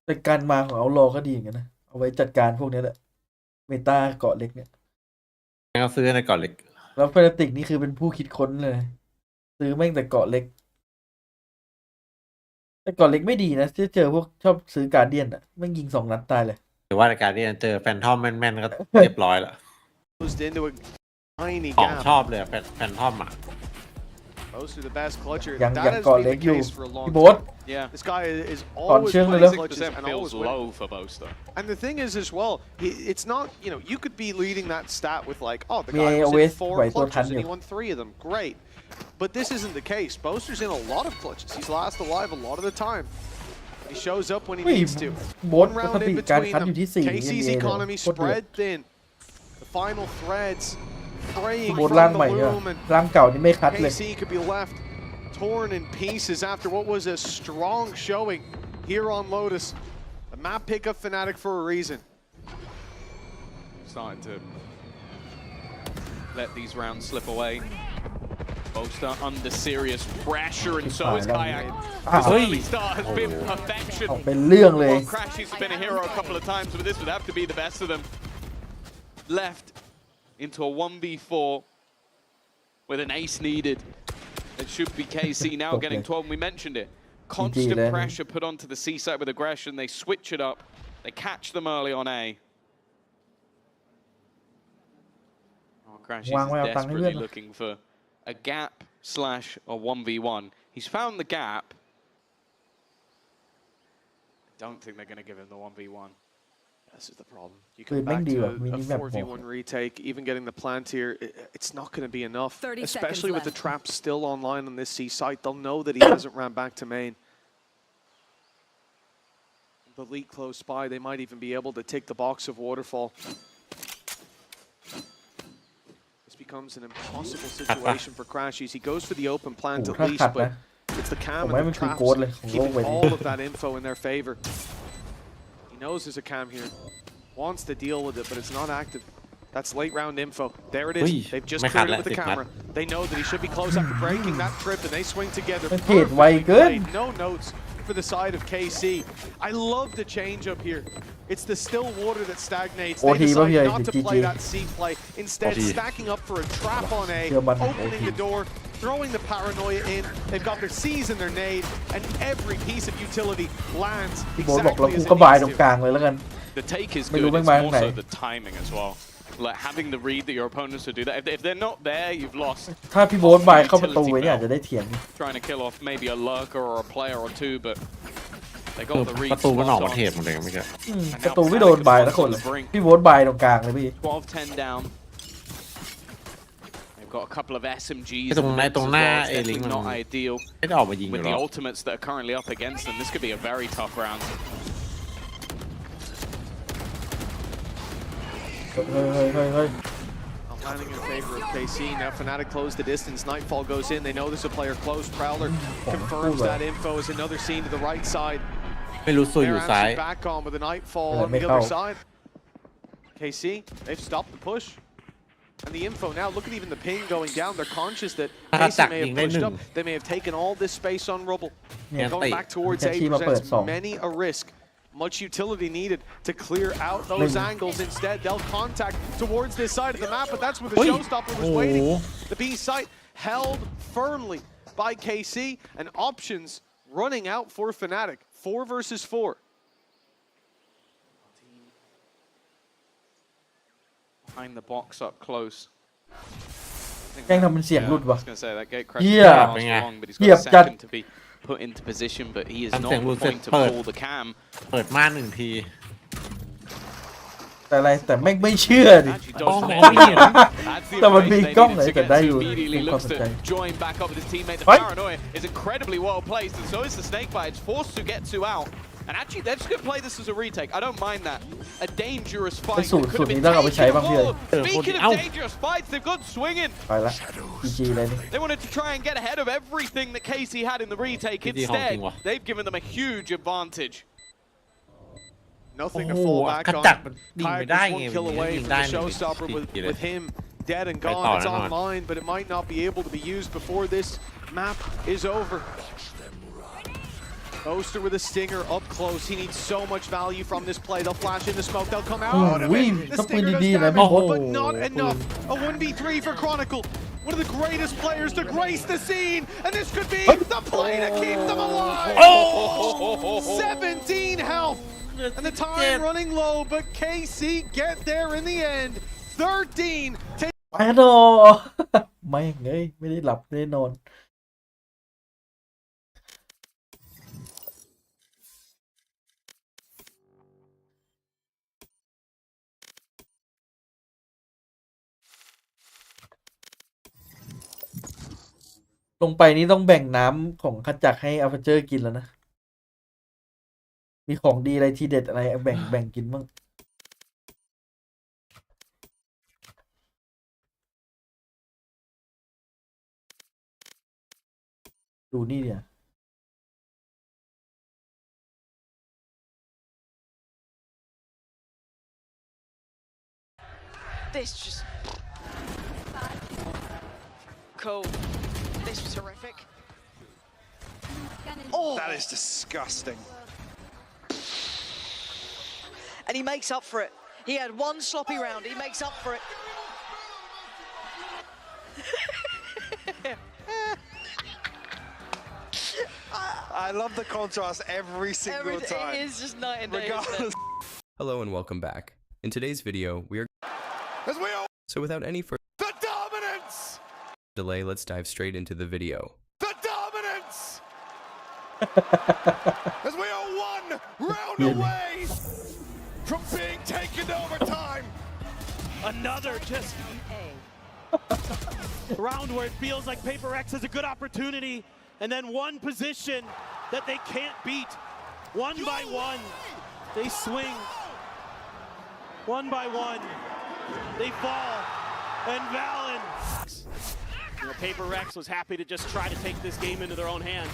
แต่การมาของเอาโลก็ดีเหมือนกันนะเอาไว้จัดการพวกนี้แหละเมตาเกาะเล็กเนี่ย เขาซื้อในเกาะเล็ก แล้วเฟรติกนี่คือเป็นผู้คิดค้นเลยซื้อแม่งแต่เกาะเล็กแต่เกาะเล็กไม่ดีนะที่เจอพวกชอบซื้อการเดียนอ่ะแม่งยิง2 นัดตายเลย หรือว่าในการที่เจอแฟนทอมแม่นๆก็เรียบร้อยละของชอบเลยแฟนทอมอ่ะ ยังเกาะเล็กอยู่พี่โบ๊ท This guy is ก่อน always เชื่องเลย playing แล้ว clutches and always low for Boaster. And the thing is as well, it's not, you know, you could be leading that stat with like, oh, the guy was in 4 clutches and he won 3 of them. Great. But this isn't the case. Boaster's in a lot of clutches. He's last alive a lot of the time. He shows up when he needs to. One round in between them. KC's economy spread thin. The final threads fraying from the loom, and KC could be left torn in pieces after what was a strong showing here on Lotus. The map pick up Fnatic for a reason. Starting to let these rounds slip away. Boaster under serious pressure, and so is Kayak. This early start has been perfection. เป็นเรื่องเลย Crashies has been a hero a couple of times, but this would have to be the best of them. Left into a 1v4 with an ace needed. It should be KC now getting 12, and we mentioned it. Constant pressure put onto the C side with aggression. They switch it up. They catch them early on A. Oh, Crashies is desperately looking for a gap / a 1v1. He's found the gap. I don't think they're going to give him the 1v1. This is the problem. You come back to a 4v1 retake, even getting the plant here, it's not going to be enough. Especially with the traps still online on this C site. They'll know that he hasn't ran back to main. The leak close by, they might even be able to take the box of Waterfall. This becomes an impossible situation for Crashies. He goes for the open plant at least, but it's the cam and the traps keeping all of that info in their favor. Knows there's a cam here, wants to deal with it, but it's not active. That's late round info. There it is. They've just cleared it with the camera. They know that he should be close after breaking that trip, and they swing together. No notes for the side of KC. I love the change up here. It's the still water that stagnates. They decide not to play that C play. Instead, stacking up for a trap on A, opening the door, throwing the paranoia in. They've got their C's and their nade, and every piece of utility lands exactly as it needs to. The take is good, it's also the timing as well. like having the read that your opponents will do that. If they're not there, you've lost. ถ้าพี่โบ๊ทบายเข้าประตูไว้เนี่ยอาจจะได้เถียง Trying to kill off maybe a lurker or a player or two, but they got the read. ประตูมันออกประเทศหมดเลยไม่ใช่ ประตูไม่โดนบายแล้วคนเลยพี่โบ๊ทบายตรงกลางเลยพี่ 12-10 down. They've got a couple of SMGs. ตรงหน้าเอลิงมัน not ideal. ไม่ได้ออกมายิง With the ultimates that are currently up against them, this could be a very tough round. Landing in favor of KC. Now Fnatic close the distance. Nightfall goes in. They know there's a player close. Prowler confirms that info as another scene to the right side. ไม่รู้ซุยอยู่ซ้าย Back on with a Nightfall on the other side. KC, they've stopped the push. And the info now, look at even the ping going down. They're conscious that KC may have pushed up. They may have taken all this space on Rubble. Going back towards A presents many a risk. Much utility needed to clear out those angles. Instead, they'll contact towards this side of the map, but that's where the showstopper was waiting. The B site held firmly by KC, and options running out for Fnatic. 4 versus 4. Behind the box up close. แกงทำเป็นเสียงหลุดว่ะ เหี้ยเหี้ยจัด put into position, but he is not the point to pull the cam. เปิดม่านหนึ่งที แต่ไม่เชื่อดิแต่มันมีกล้องไหนแต่ได้อยู่ความสนใจ Join back up with his teammate. The paranoia is incredibly well placed, and so is the snakebite. It's forced to get two out. And actually, they're just going to play this as a retake. I don't mind that. A dangerous fight. Could have been Speaking of dangerous fights, they've gone swinging. They wanted to try and get ahead of everything that Casey had in the retake. Instead, they've given them a huge advantage. Nothing to fall back on. Tired just one kill away from the showstopper with him dead and gone. It's online, but it might not be able to be used before this map is over. Oster with a stinger up close. He needs so much value from this play. They'll flash in the smoke. They'll come out of it. The stinger does damage, but not enough. A 1v3 for Chronicle. One of the greatest players to grace the scene. And this could be the play to keep them alive. 17 health. And the time running low, but KC get there in the end. 13. ไปโดไม่เงยไม่ได้หลับไม่ได้นอนลงไปนี้ต้องแบ่งน้ำของขจักให้อัลเฟเจอร์กินแล้วนะมีของดีอะไรทีเด็ดอะไรแบ่งกินบ้างดูนี่เนี่ย This just cool. This was horrific. Oh, that is disgusting. And he makes up for it. He had one sloppy round. He makes up for it. I love the contrast every single time. It is just night and day. Hello and welcome back. In today's video, we are... So without any further... The dominance! ...delay, let's dive straight into the video. The dominance! As we are one round away from being taken to overtime. Another just round where it feels like Paper X has a good opportunity, and then one position that they can't beat. One by one, they swing. One by one, they fall. And Valen. You know, Paper Rex was happy to just try to take this game into their own hands.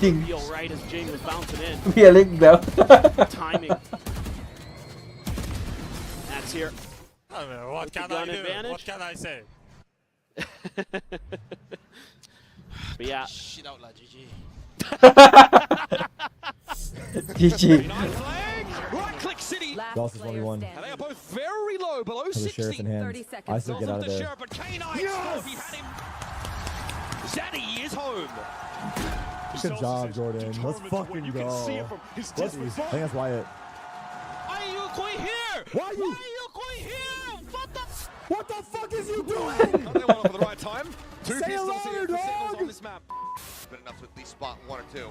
Feel right as Jing was bouncing in. Timing. That's here. I don't know, what can I do? Advantage. What can I say? But yeah. Shit out like GG. GG. Right-click City. Golf is 1v1. And they are both very low, below 60. Has a sheriff in hand. I still get out of there. But K9 he had him. Zaddy is home. Good job, Jordan. Let's fucking go. I think that's Wyatt. Why are you going here? Why are you going here? What the is you doing? They went off at the right time. Two Say pistols hello, here for signals dog. on this map. Good enough to at least spot one or two.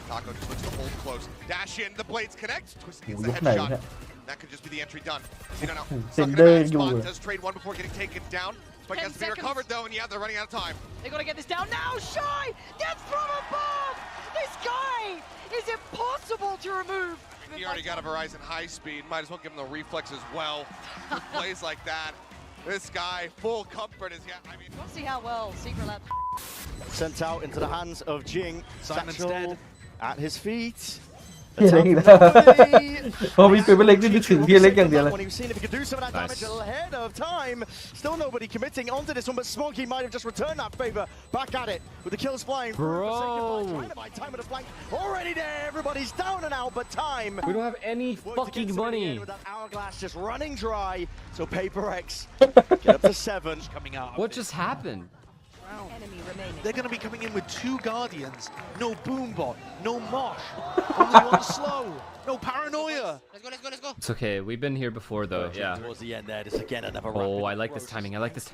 Taco just looks to hold close. Dash in, the blades connect. Twist gets the headshot. That could just be the entry done. See, no. Stuck in a bad spot. Does trade one before getting taken down. Spike has to be recovered though, and yeah, they're running out of time. They gotta get this down now. Shy gets from above. This guy is impossible to remove. He already got a Verizon high speed. Might as well give him the reflex as well. With plays like that. This guy, full comfort is, yeah, I mean. We'll see how well Secret Lab. Sent out into the hands of Jing. Simon's Satchel dead. at his feet. เฮียเล็กอีกแล้วพอมีเป็นเล็กนี่นึกถึงเฮียเล็กอย่างเดียวเลย When he was seeing if he could do some of that damage ahead of time. Still nobody committing onto this one, but Smoggy might have just returned that favor back at it with the kills flying. Bro, trying to buy time at the flank. Already there, everybody's down and out, but time. We don't have any fucking money. With that hourglass just running dry, so Paper X get up to 7. Coming out. What just happened? Enemy remaining. They're going to be coming in with 2 Guardians, no Boombot, no Mosh, only one slow, no Paranoia. Let's go. It's okay. We've been here before, though. Yeah. Towards the end there, just again another Oh, rapid I like this timing. I like this.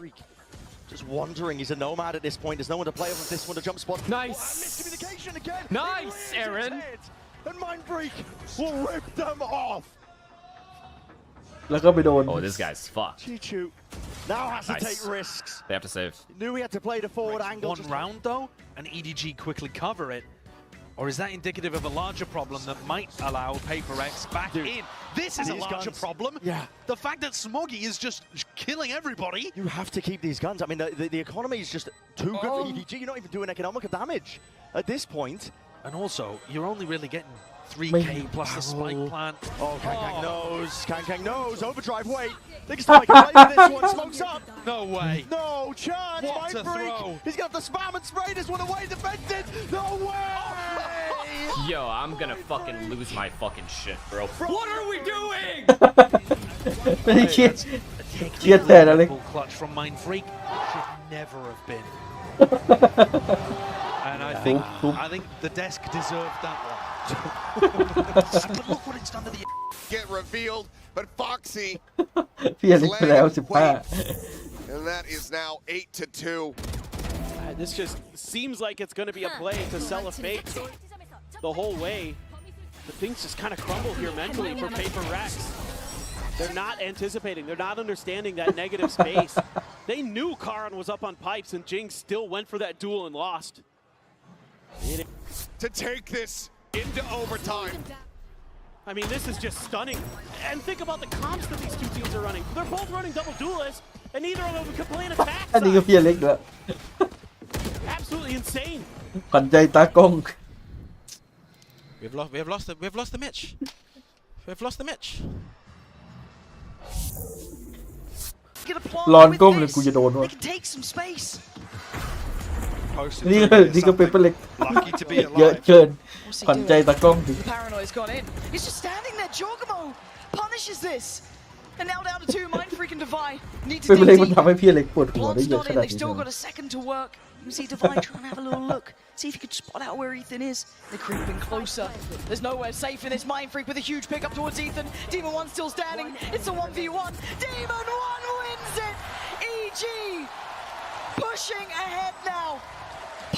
Just wandering. He's a nomad at this point. There's no one to play off of this one to jump spot. Nice. Miscommunication again. Nice, Aaron. And Mind Freak will rip them off. แล้วก็ไปโดน Oh, this guy's fucked. Chichu now has to Nice. take risks. They have to save. Knew he had to play the forward angle. One round though, and EDG quickly cover it. Or is that indicative of a larger problem that might allow Paper X back in? This is a larger problem. Yeah. The fact that Smoggy is just killing everybody. You have to keep these guns. I mean, the economy is just too good for EDG. You're not even doing economical damage at this point. And also, you're only really getting 3k plus the spike plant. Oh, Kang knows. Kang knows. Overdrive, wait. Think it's time I can play for this one. Smokes up. No way. No chance. What Mind a Freak. throw. He's got the spam and spray this one away. Defended. No way. Yo, I'm gonna fucking lose my fucking shit, bro. What are we doing? ไม่ได้คิดเครียดแต่อะไร Full clutch from Mind Freak should never have been. And I think the desk deserved that one. But look what it's done to the Get revealed, but Foxy พี่เล็กไปแล้ว and that is now 8-2. This just seems like it's going to be a play to sell a fake the whole way. But things just kind of crumble here mentally for Paper Rex. They're not anticipating. They're not understanding that negative space. They knew Karan was up on pipes, and Jing still went for that duel and lost. To take this into overtime. I mean, this is just stunning. And think about the comps that these two teams are running. They're both running double duelists, and neither of them can play an attack อันนี้ก็ side. พี่เล็กแล้ว Absolutely insane. ขวัญใจตากล้อง We've lost the match. We've lost the match. ร้อนก้มเลยกูจะโดนวะ Take some space. นี่ก็เป็นเล็ก เยอะเกินขวัญใจตากล้องดิ The paranoia's gone in. He's just standing there. Jogamo punishes this. And now down to 2. Mind Freak and Divide need to เป็น dig เล็กมัน deep. ทำให้พี่เล็กปวดหัวได้ Plant's เยอะ not ข in. นาด They've นี้ still got a second to work. You can see Divide trying to have a little look. See if he could spot out where Ethan is. They're creeping closer. There's nowhere safe in this. Mind Freak with a huge pick up towards Ethan. Demon 1 still standing. It's a 1v1. Demon 1 wins it. EG pushing ahead now.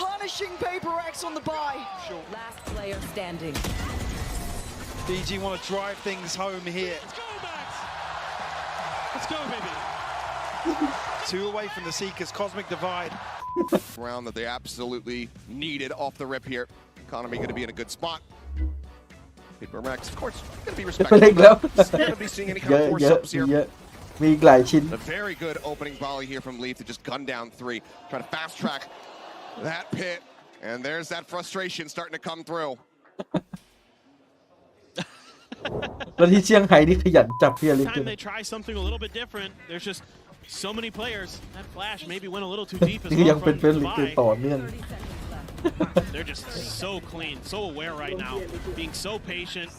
Punishing Paper X on the buy. Last player standing. BG want to drive things home here. Let's go, Max. Let's go, baby. 2 away from the Seekers. Cosmic Divide. Round that they absolutely needed off the rip here. Economy going to be in a good spot. Paper Rex, of course, going to be เป็น respectful. เล็กแล้ว Not going to be seeing any เย kind อะ of force เยอะ ups here. เยอะมีอีกหลายชิ้น A very good opening volley here from Leaf to just gun down 3. Try to fast track that pit. And there's that frustration starting to come through. แล้วที่เชียงไฮ้นี่ขยันจับพี่เล็ก Time they try something a little bit different. There's just so many players. That flash maybe went a little too deep as นี่ยัง well เป็น from เป็นลิก Divide. ต่อเนื่อง They're just so clean, so aware right now, being so patient,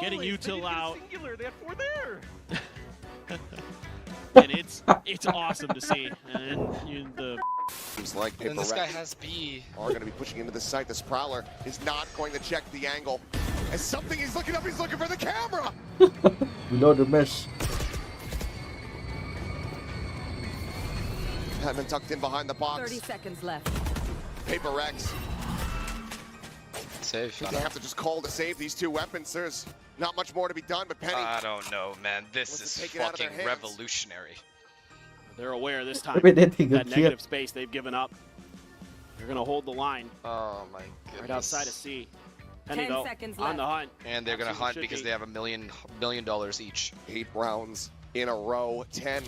getting util out. They have 4 there. And it's awesome to see. And the Seems like Paper this guy Rex has B. are going to be pushing into the site. This Prowler is not going to check the angle. As something he's looking up, he's looking for the camera. We know the mesh Batman tucked in behind the box. 30 seconds left. Paper Rex. Safe. They have to just call to save these two weapons. There's not much more to be done, but Penny. I don't know, man. This is fucking revolutionary. They're aware this time that negative space they've given up. They're going to hold the line. Oh my goodness. Right outside of C. Penny, though, on the hunt. And they're going to hunt because they have $1 million each. 8 rounds in a row. 10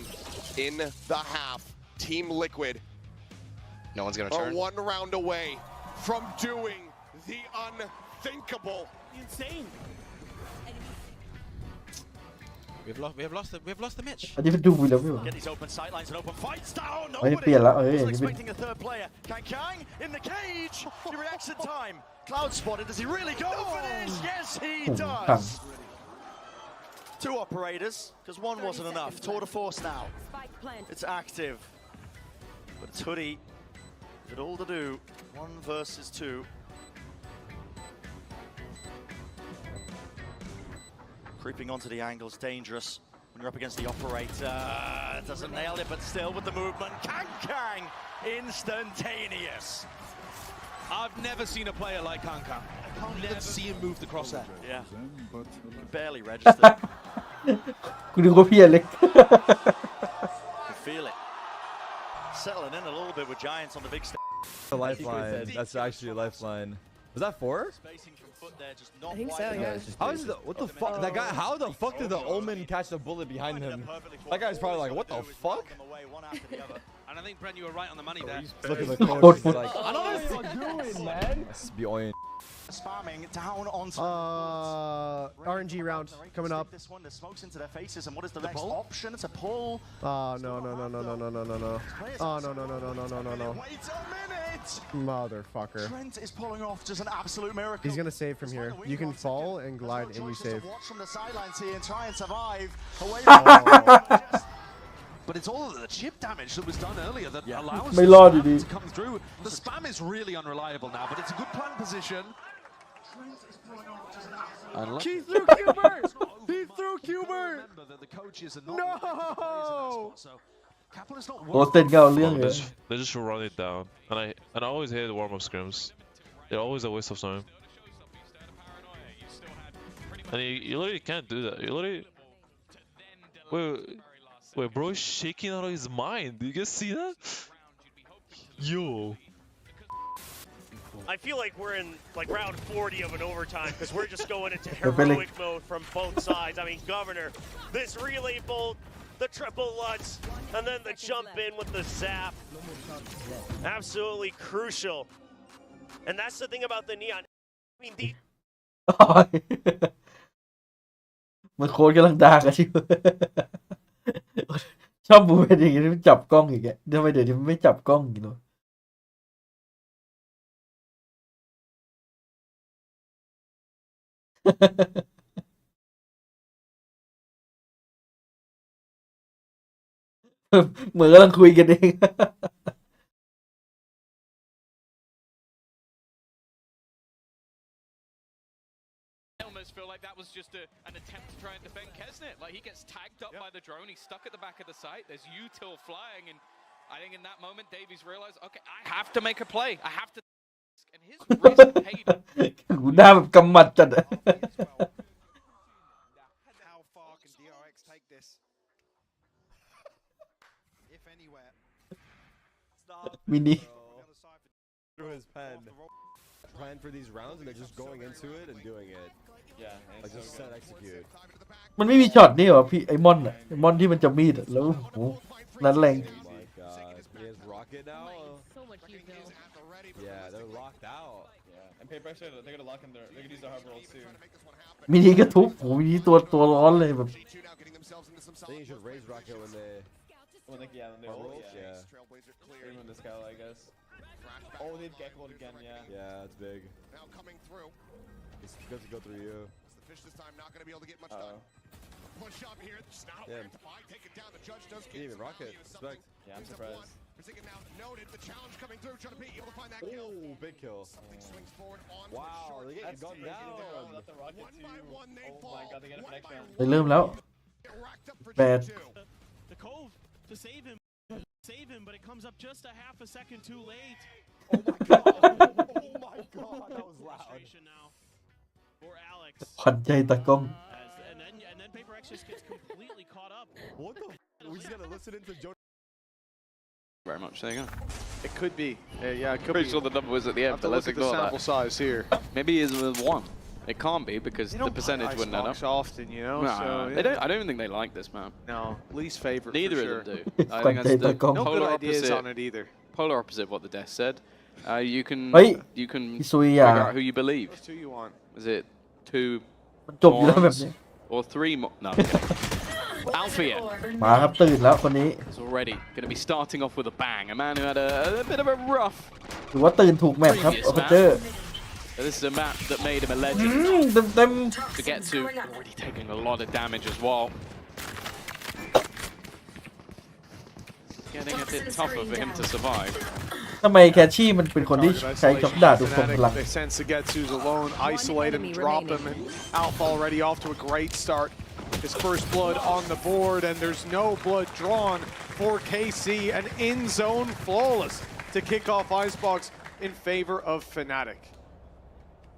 in the half. Team Liquid. No one's going to turn. Are 1 round away from doing the unthinkable. Insane. We've lost the match. อันนี้มันดูแล้วไม่หรอ Get these open sightlines and open fights down. เฮ้ยเปลี่ยนแล้ว Wasn't expecting a third player. Kang in the cage. He reacts in time. Cloud spotted. Does he really go for this? Yes, he does. 2 operators, because 1 wasn't enough. Tour de force now. It's active. But it's Hoodie. Got all to do. 1 versus 2. Creeping onto the angle is dangerous when you're up against the operator. Doesn't nail it, but still with the movement. Kang! Instantaneous. I've never seen a player like Kanka. Never see him move the crosshair. Yeah. Barely registered. กูนึกว่าเพี้ยนเลย You feel it. Settling in a little bit with Giants on the big stage. A lifeline. That's actually a lifeline. Was that 4? I think so, yeah. How is the, what the fuck? That guy, how the fuck did the Omen catch the bullet behind him? That guy's probably like, what the fuck? And I think, Brent, you were right on the money there. Look at the coach. He's like, I don't know what you're doing, man. That's beyond. Spamming down onto RNG round coming up. This one, the smokes into their faces, and what is the next option? It's a pull. Oh no. Oh no. Wait a minute! Motherfucker. Trent is pulling off just an absolute miracle. He's gonna save from here. You can fall and glide and you save. Watch from the sidelines here and try and survive. Away But it's all of the chip damage that was done earlier that allowsไม่รอดอยู่ดี to come through. The spam is really unreliable now, but it's a good plant position. He threw Qbert! He threw Qbert! No! โอ้เต้นก็เอาเรื่องเลย They just run it down, and I always hate the warm-up scrims. They're always a waste of time. And you literally can't do that. You literally wait, bro is shaking out of his mind. Do you guys see that? Yo. I feel like we're in like round 40 of an overtime because we're just going into heroic mode from both sides. I mean, Governor, this relay bolt, the triple Lutz, and then the jump in with the zap. Absolutely crucial. And that's the thing about the Neon. I mean, the มันโค้ดกำลังด่ากันชิวชอบบูเป็นอย่างนี้มันจับกล้องอีกแกทำไมเดี๋ยวนี้มันไม่จับกล้องอีกเนาะเหมือนกำลังคุยกันเอง Feel like that was just an attempt to try and defend Kesnet. Like he gets tagged up by the drone, he's stuck at the back of the site. There's util flying, and I think in that moment Davies realized, okay, I have to make a play. I have to. And his risk paid. กูหน้าแบบกำหมัดจัด How far can DRX take this? If anywhere. มินิ Through his pen. Plan for these rounds and they're just going into it and doing it. Yeah. Like just set execute. มันไม่มีช็อตนี่เหรอพี่ไอมอนอะไอมอนที่มันจะมีดอะแล้วโหนั้นแรง Oh my god. He has rocket now? Yeah, they're locked out. Yeah. And Paper actually, they're gonna lock in their, they're gonna use their hard roll soon. มินิก็ทุบโหมินิตัวร้อนเลยแบบ They should raise rocket when they When they ult, yeah. Even when the Scout, I guess. Oh, they'd Gecko again, yeah. Yeah, that's big. Now coming through. It's good to go through you. The fish this time not going to be able to get much done. Push up here. Snout rectified. Take it down. The judge does get even rocket. Respect. Yeah, I'm surprised. Precision now noted. The challenge coming through. Trying to be able to find that kill. Oh, big kill. Swings forward on wow, they get gunned down. One by one, they fall. Oh my god, they get it for next round. เริ่มแล้ว8 The Cove to save him, but it comes up just a half a second too late. Oh my god, that was loud. Now for Alex. ขวัญใจตากล้อง And then Paper X just gets completely caught up. What the? We just gotta listen into Joe. Very much. There you go. It could be. Yeah, it could Pretty be. sure the number was at the end, but let's Look at the ignore sample that. size here. Maybe it's with 1. It can't be because They the don't percentage play wouldn't add up. Icebox often, you know. No, so, they don't. I don't even think they like this map. No, least favorite. Neither for of sure. them do. I think that's the No good polar ideas opposite. on it either. Polar opposite of what the desk said. You can you can พี่ซุย figure อ่ะ out who you believe. Who you want? Is it 2 มันจบอยู่แล้วแบบนี้ or 3 more? No. Alfia มาครับตื่นแล้วคนนี้ is already going to be starting off with a bang. A man who had a bit of a rough ถือว่าตื่นถูกแมปครับ previous ออฟเจอร์ map. This is a map that made him a legend. เต็ม To get to, already taking a lot of damage as well. Getting a bit tougher for him to survive. ทำไมแคชชี่มันเป็นคนที่ใช้ช็อคดาบดูทรงพลัง They sense Sugetsu's alone, isolate him, drop him, and Alpha already off to a great start. His first blood on the board, and there's no blood drawn for KC, and in-zone flawless to kick off Icebox in favor of Fnatic.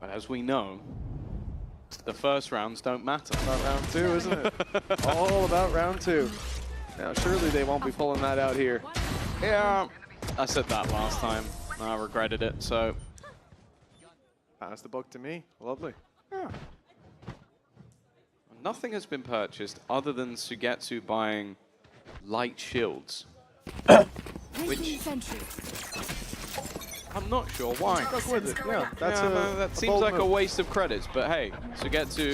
But as we know, the first rounds don't matter. About round 2, isn't it? All about round 2. Now, surely they won't be pulling that out here. Yeah, I said that last time. I regretted it, so. Pass the book to me. Lovely. Yeah. Nothing has been purchased other than Sugetsu buying light shields. Which I'm not sure why. Stuck with it. Yeah, that's that seems like a waste of credits, but hey, Sugetsu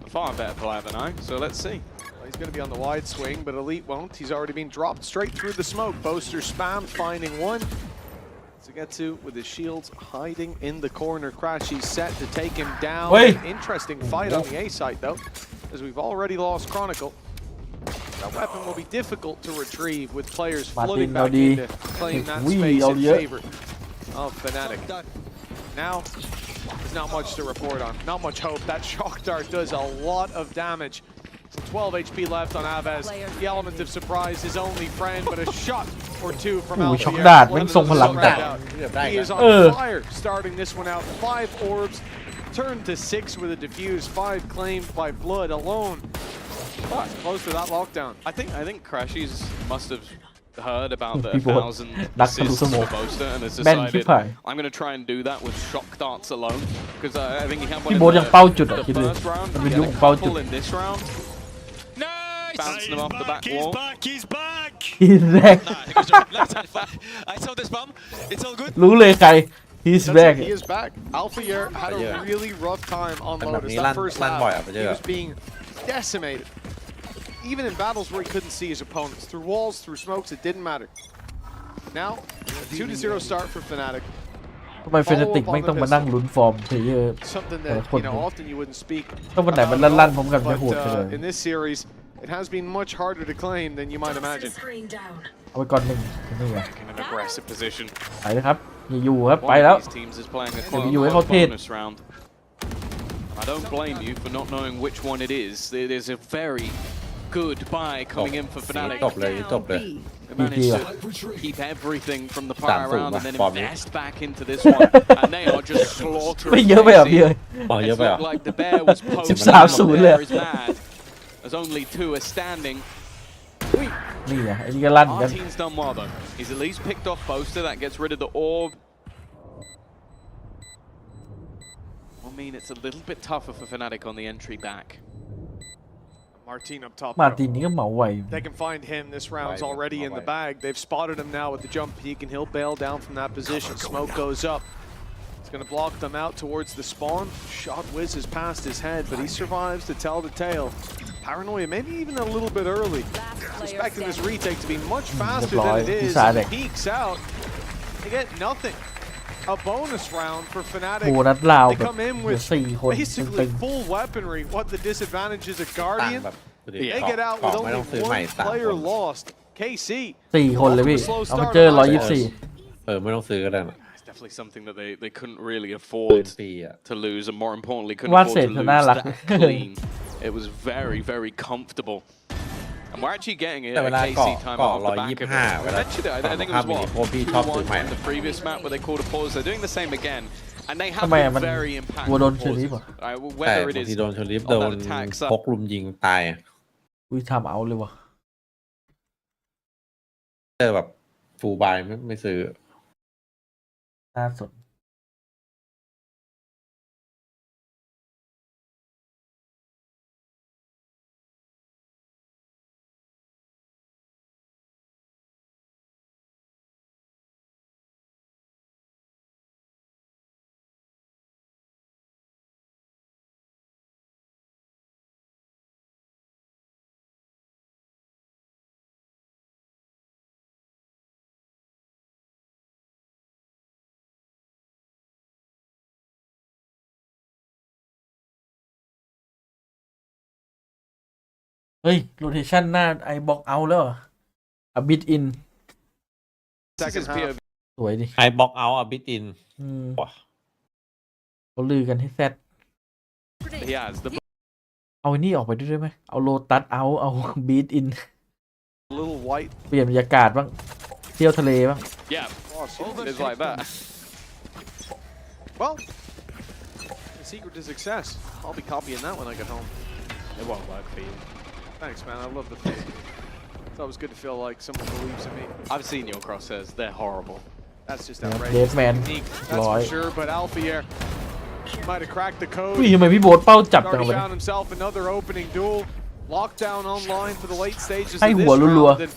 a far better player than I, so let's see. He's going to be on the wide swing, but Elite won't. He's already been dropped straight through the smoke. Boaster spam, finding one. Sugetsu with his shields hiding in the corner. Crashy's set to take him down. Interesting fight on the A site, though, as we've already lost Chronicle. That weapon will be difficult to retrieve with players flooding back in to claim that space in favor of Fnatic. Now, there's not much to report on. Not much hope. That shock dart does a lot of damage. 12 HP left on Aves. The element of surprise, his only friend, but a shot or 2 from โอ้ย Alpha. ช็อคดาบแม่งทรงพลังจัด He is on fire, starting this one out. 5 orbs, turned to 6 with a diffuse. 5 claimed by Blood alone. But close to that lockdown. I think Crashies must have heard about the People 1,000 นักทะลุ assists สมอง for Boaster and has แม่นชิบ decided หาย I'm going to try and do that with shock darts alone because I think he had one พี่ in โบ๊ทยังเป้าจุดอ่ะ the คิดดู first round. มันเป็น He ยุค had ข a องเป้าจุด couple in this round. Bouncing them off the back wall. He's back! ทีแรก I saw this bomb. It's all good. รู้เลยใคร he's back He is back. Alpha Year had a really rough time on Lotus. That first lap, he was being decimated. Even in battles where he couldn't see his opponents. Through walls, through smokes, it didn't matter. Now, 2-0 start for Fnatic. ทำไมเฟนติกไม่ต้องมานั่งลุ้นฟอร์มเพลเยอร์ Something แต่ละ that คน often you wouldn't speak ถ้าวันไหนมันลั่นๆพร้อมกันจะโหดไปเลย in this series, it has been much harder to claim than you might imagine. เอาไปก่อนหนึ่งนี่ไง In an aggressive position. ไปเลยครับอย่าอยู่ครับไป One แล้ว of these teams is playing a อย่าไปอยู่ให้เขาเทศ bonus round. I don't blame you for not knowing which one it is. There's a very good buy coming in for Fnatic. จบเลยจบเลย They managed to keep everything from the prior round and then invest back into this one, and they are just slaughtering. ไม่เยอะไปอ่ะพี่เอ้ย เยอะไป It's อ่ะ looked like the bear was posed. 13-0 เลย The bear is mad, as only 2 are standing. นี่ไงไอ้นี่ก็ลั่นกัน Martin's done well though. He's at least picked off Boaster. That gets rid of the orb. I mean, it's a little bit tougher for Fnatic on the entry back. Martin up top. มาร์ตินนี่ก็เหมาไว They can find him. This round's already in the bag. They've spotted him now with the jump peek, and he'll bail down from that position. Smoke goes up. It's going to block them out towards the spawn. Shot whizzes past his head, but he survives to tell the tale. Paranoia, maybe even a little bit early. Expecting this retake to be much faster than it is. He peeks out. They get nothing. A bonus round for Fnatic. โหนัดลาว They แบบ come in เหลือ with 4 คน basically full weaponry. What the disadvantage is a ต่าง Guardian. แบบ They get out กล่อง with ไม่ only ต้องซื้อใหม่ one 3 player คน lost. KC. 4 คนเลยพี่ เอามาเจอ124 ไม่ต้องซื้อก็ได้นะ It's definitely something that they couldn't really ปื afford นฟรีอ่ะ to lose, and more importantly, couldn't วาด afford เสร็จ to จะ lose น่ารัก that clean. It was very, very comfortable. And we're actually getting it แต่เว at ลา KC เกาะ time เกาะ off the back of it. 125 เวลา Mentioned it. I think it ภาพ was มินิ what โฟพี่ชอบซื้อใหม่ in the previous map where they called a pause. They're doing the same again, and they have ทำไม been มัน very วัว impactful โดนเชอรี่ pauses. ป่ะ Right, แต่ whether บาง it ที is โดนเชอริฟ on โด that น attack พกลุมยิงตาย อุ้ยทำเอาเลยว่ะ เจอแบบฟูลบายไม่ซื้อ น่าสนเฮ้ยโรเทชันหน้าไอบ็อกเอาแล้วอะบิดอิน Second POV. สวยดิ ไอบ็อกเอาอะบิติน เขาลือกันให้แซด He has the เอาไอ้นี่ออกไปด้วยได้ไหมเอาโลตัสเอาบีทอิน little white เปลี่ยนบรรยากาศบ้างเที่ยวทะเลบ้าง yeah, it's like that. Well, the secret to success. I'll be copying that when I get home. It won't work for you. Thanks, man. I love the fake. It's always good to feel like someone believes in me. I've seen your crosshairs. They're horrible. That's just เด outrageous. ฟแมน That's ร้อย for sure. But Alpha here might have cracked the code. อุ้ยทำไมพี่โบ๊ทเป้าจับจัง Already เลย found himself another opening duel. Lockdown online for the late stages of ให้ this หัวรัว round. And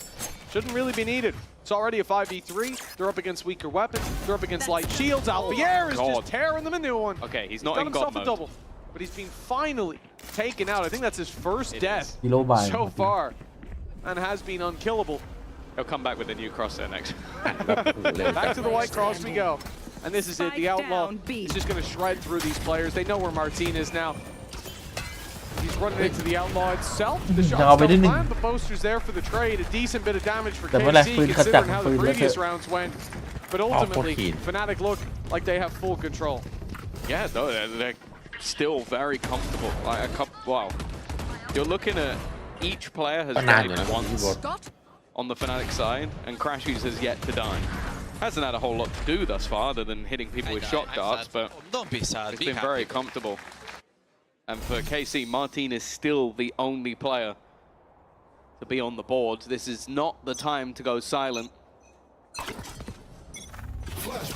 shouldn't really be needed. It's already a 5v3. They're up against weaker weapons. They're up against light shields. Alfier is just tearing them a new one. Okay, he's He's not got in God himself a mode. double. But he's been finally taken out. I think that's his first death กิโลบาย so far. And has been unkillable. He'll come back with a new crosshair next. Back to the white cross we go. And this is it. The Outlaw is just going to shred through these players. They know where Martin is now. He's running into the Outlaw itself. The shots don't land. The Boaster's there for the trade. A decent bit of damage for KC considering how the previous rounds went. But ultimately, Fnatic look like they have full control. Yeah, no, they're still very comfortable. Like wow, you're looking at each player has died once on the Fnatic side, and Crashies has yet to die. Hasn't had a whole lot to do thus far, other than hitting people with shock darts, but it's been very comfortable. And for KC, Martin is still the only player to be on the board. This is not the time to go silent.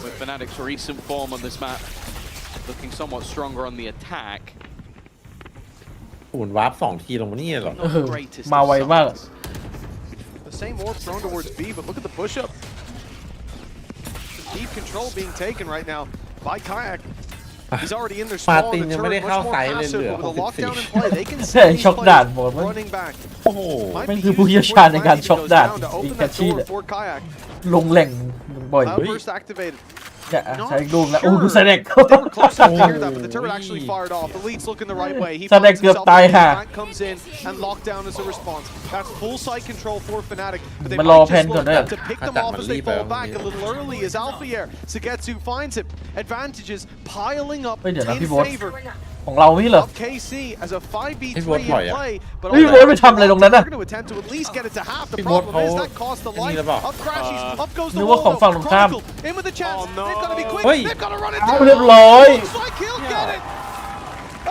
With Fnatic's recent form on this map, looking somewhat stronger on the attack. หุ่นวาร์ป2 ทีลงมานี่เหรอ มาไวมาก The same orb thrown towards B, but look at the push-up. Deep control being taken right now by Kayak. He's already in their spawn. The turret much more passive, but with a lockdown in play, they can see these players running back. โอ้โหแม่งคือผู้เชี่ยวชาญในการช็อกด่านอีกาชีเลยลงแหล่งบ่อยเฮ้ย Burst activated. จะใช้ลูกแล้วโอ้ดูแสดง They were close enough to hear that, but the turret actually fired off. The lead's looking the right way. He แสดง finds เกือบ himself ตาย in. ห่า Tank comes in and lockdown is a response. That's full side control for Fnatic, but they มันรอ might แพน just ก่อน look ด้วย to pick them off as they fall back a little early as Alfier. Sugetsu finds him. Advantages piling up เฮ้ยเดี๋ยวนะ in พี่โบ๊ท favor ของเราไม่เหรอ of KC as a 5v3 พี่โบ๊ท in ปล่อยอะ play. But พี่โบ๊ทไปทำอะไรตรงนั้นน่ะ they're going to attempt to at least get it to half. The พี่โบ๊ท problem is เขา that cost the อันนี้ life หรือเปล่า of Crashies. Up goes นึ the กว่า wall ของฝั่งตรงข้าม Chronicle in with the chance. They've got to be quick. เฮ้ย They've got to run it เอา down. เรียบร้อย Looks like he'll get it.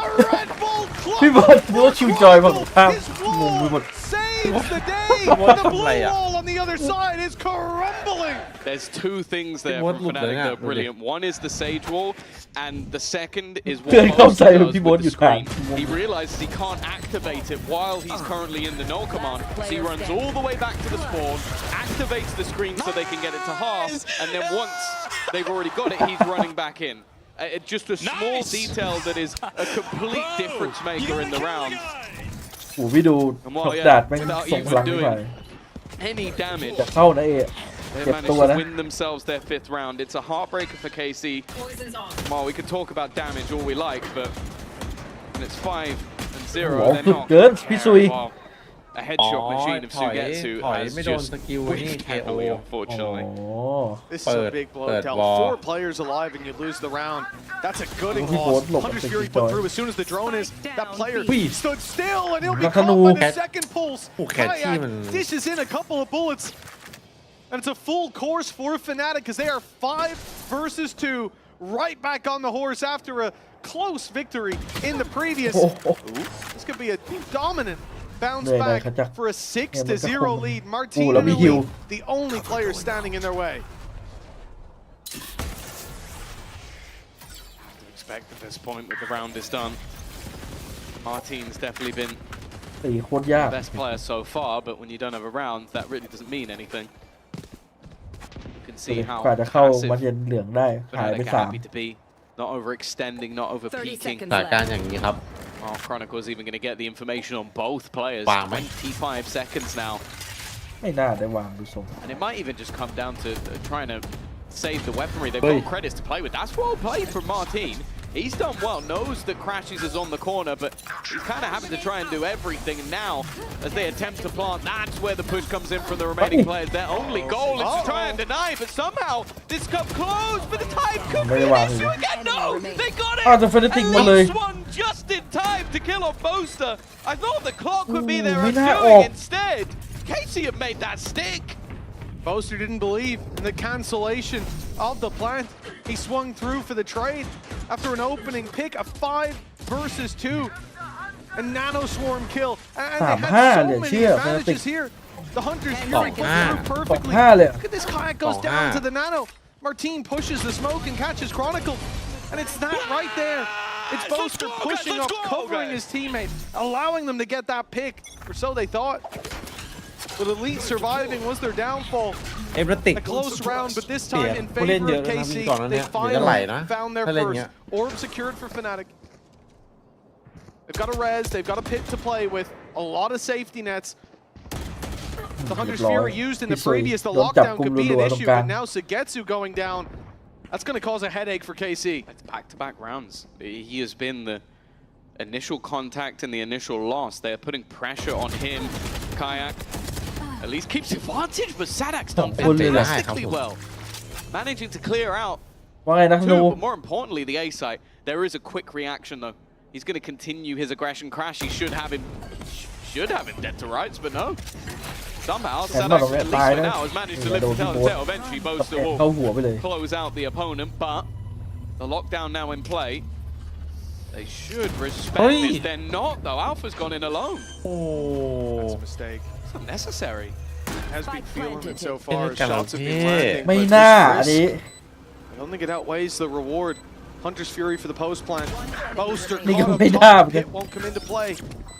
A Red Bull clock. พี่โบ๊ทนึกว่าชิวจอยฝั่งตรงข้ามงงไปหมด Saves the day. What The blue playอะ wall on the other side is crumbling. There's two things there What from looked Fnatic like that that, are brilliant. One is the Sage Wall, and the second is เพื่อน what เข้าใจ Monster ว่า does พี่โบ๊ท with อ the ยู่กลาง screen. He realizes he can't activate it while he's currently in the null command, so he runs all the way back to the spawn, activates the screen so they can get it to half, and then once they've already got it, he's running back in. Just a small detail that is a complete difference maker in the round. โอ้พี่ดูช็อกดาดแม่งส่งพลังไป Any damage, จะเข้านะเอ they เจ็บ managed ตัว to นะ win themselves their 5th round. It's a heartbreaker for KC. Well, we can talk about damage all we like, but when it's 5-0, โอ้โห they're สุด not. เกินพี่ซุย Well, a headshot machine of ถอย Sugetsu ถอย has ไม่โดน just สกิลนี่ whiffed เค heavily, โอ unfortunately. This is a big blow down. 4 players alive and you lose the round. That's a good loss. Hunter's Fury put through as soon as the drone is. That player stood still and he'll be caught by the second pulse. Kayak dishes in a couple of bullets. And it's a full course for Fnatic as they are 5 versus 2. Right back on the horse after a close victory in the previous. This could be a dominant bounce back for a 6-0 lead. Martin and Elite, the only player standing in their way. To expect at this point with the round is done. Martin's definitely been ตีโคตรยาก the best player so far, but when you don't have a round, that really doesn't mean anything. You can see how กว่าจะเข้า passive มาเย็นเหลืองได้หายไป Fnatic are 3 happy to be. Not overextending, not over peaking. สถานการณ์อย่างนี้ครับ Oh, Chronicle's even going to get the information on both players. วางไหม 25 seconds now. ไม่น่าได้วางดูทรง And it might even just come down to trying to save the weaponry. They've got credits to play with. That's well played from Martin. He's done well, knows that Crashes is on the corner, but he's kind of having to try and do everything. And now, as they attempt to plant, that's where the push comes in from the remaining players. Their only goal is to try and deny, but somehow this comes close, but the time could be an issue again. No, they got it! จะ Fnatic มาเลย Last one just in time to kill off Boaster. I thought the clock would be there ไม่น่าอ undoing อก instead. Casey had made that stick. Boaster didn't believe in the cancellation of the plant. He swung through for the trade after an opening pick, a 5 versus 2. A nano swarm kill. And they had so many advantages here. The Hunter's Fury put through perfectly. Look at this kayak goes down to the nano. Martin pushes the smoke and catches Chronicle. And it's that right there. It's Boaster pushing up, covering his teammate, allowing them to get that pick, or so they thought. With Elite surviving was their downfall. A close round, but this time in favor of KC. They finally found their first. Orb secured for Fnatic. They've got a res, they've got a pit to play with, a lot of safety nets. The Hunter's Fury used in the previous, the lockdown could be an issue, but now Sugetsu going down. That's going to cause a headache for KC. It's back-to-back rounds. He has been the initial contact and the initial loss. They're putting pressure on him. Kayak at least keeps advantage, but Sadak's done fantastically well. Managing to clear out ว่าไงนะ 2, นู but more importantly, the A site. There is a quick reaction though. He's going to continue his aggression. Crash, he should have him dead to rights, but no. Somehow, Sadak, at least for now, has managed to live to tell the tale. Eventually, Boaster will close out the opponent, but the lockdown now in play. They should respect this. They're not, though. Alpha's gone in alone. That's a mistake. It's unnecessary. Has been feeling it so far. Shots have been landing. ไม่น่าอันนี้ I don't think it outweighs the reward. Hunter's Fury for the post plant. Boaster นี่ก็ caught ไม่ up น่า top. Hit won't come into play.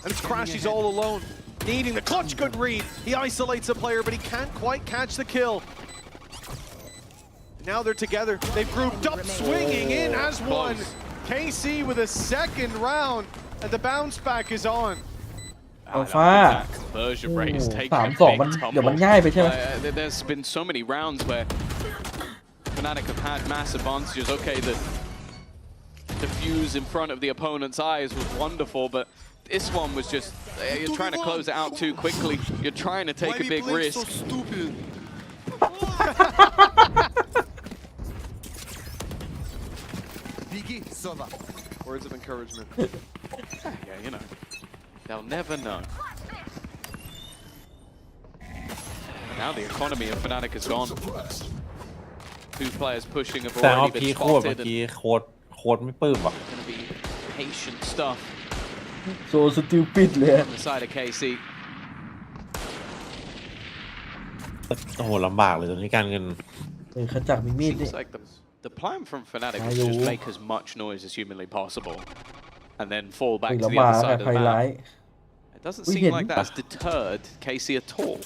And it's Crash, he's all alone. Needing the clutch, good read. He isolates a player, but he can't quite catch the kill. Now they're together. They've grouped up, swinging in as one. KC with a second round, and the bounce back is on. อัลฟา Conversion rate is taking 3-2 มันเดี๋ยวมันง่ายไปใช่ไหม There's been so many rounds where Fnatic have had mass advantages. Okay, the diffuse in front of the opponent's eyes was wonderful, but this one was just, you're trying to close it out too quickly. You're trying to take a big risk. So stupid. Words of encouragement. Yeah, you know. They'll never know. Now the economy of Fnatic is gone. 2 players pushing have แต่เอา already พี been โคตรเมื่อ spotted. กี้โคตรไม่ปลื้มว่ะ Gonna be patient stuff so stupid เลย on the side of KC. โอ้โหลำบากเลยตรงนี้การเงิน ขจักมีมีด Seems like the plan from Fnatic is just make as much noise as humanly possible and then fall back to the other side of the map. It doesn't seem like that's deterred KC at all.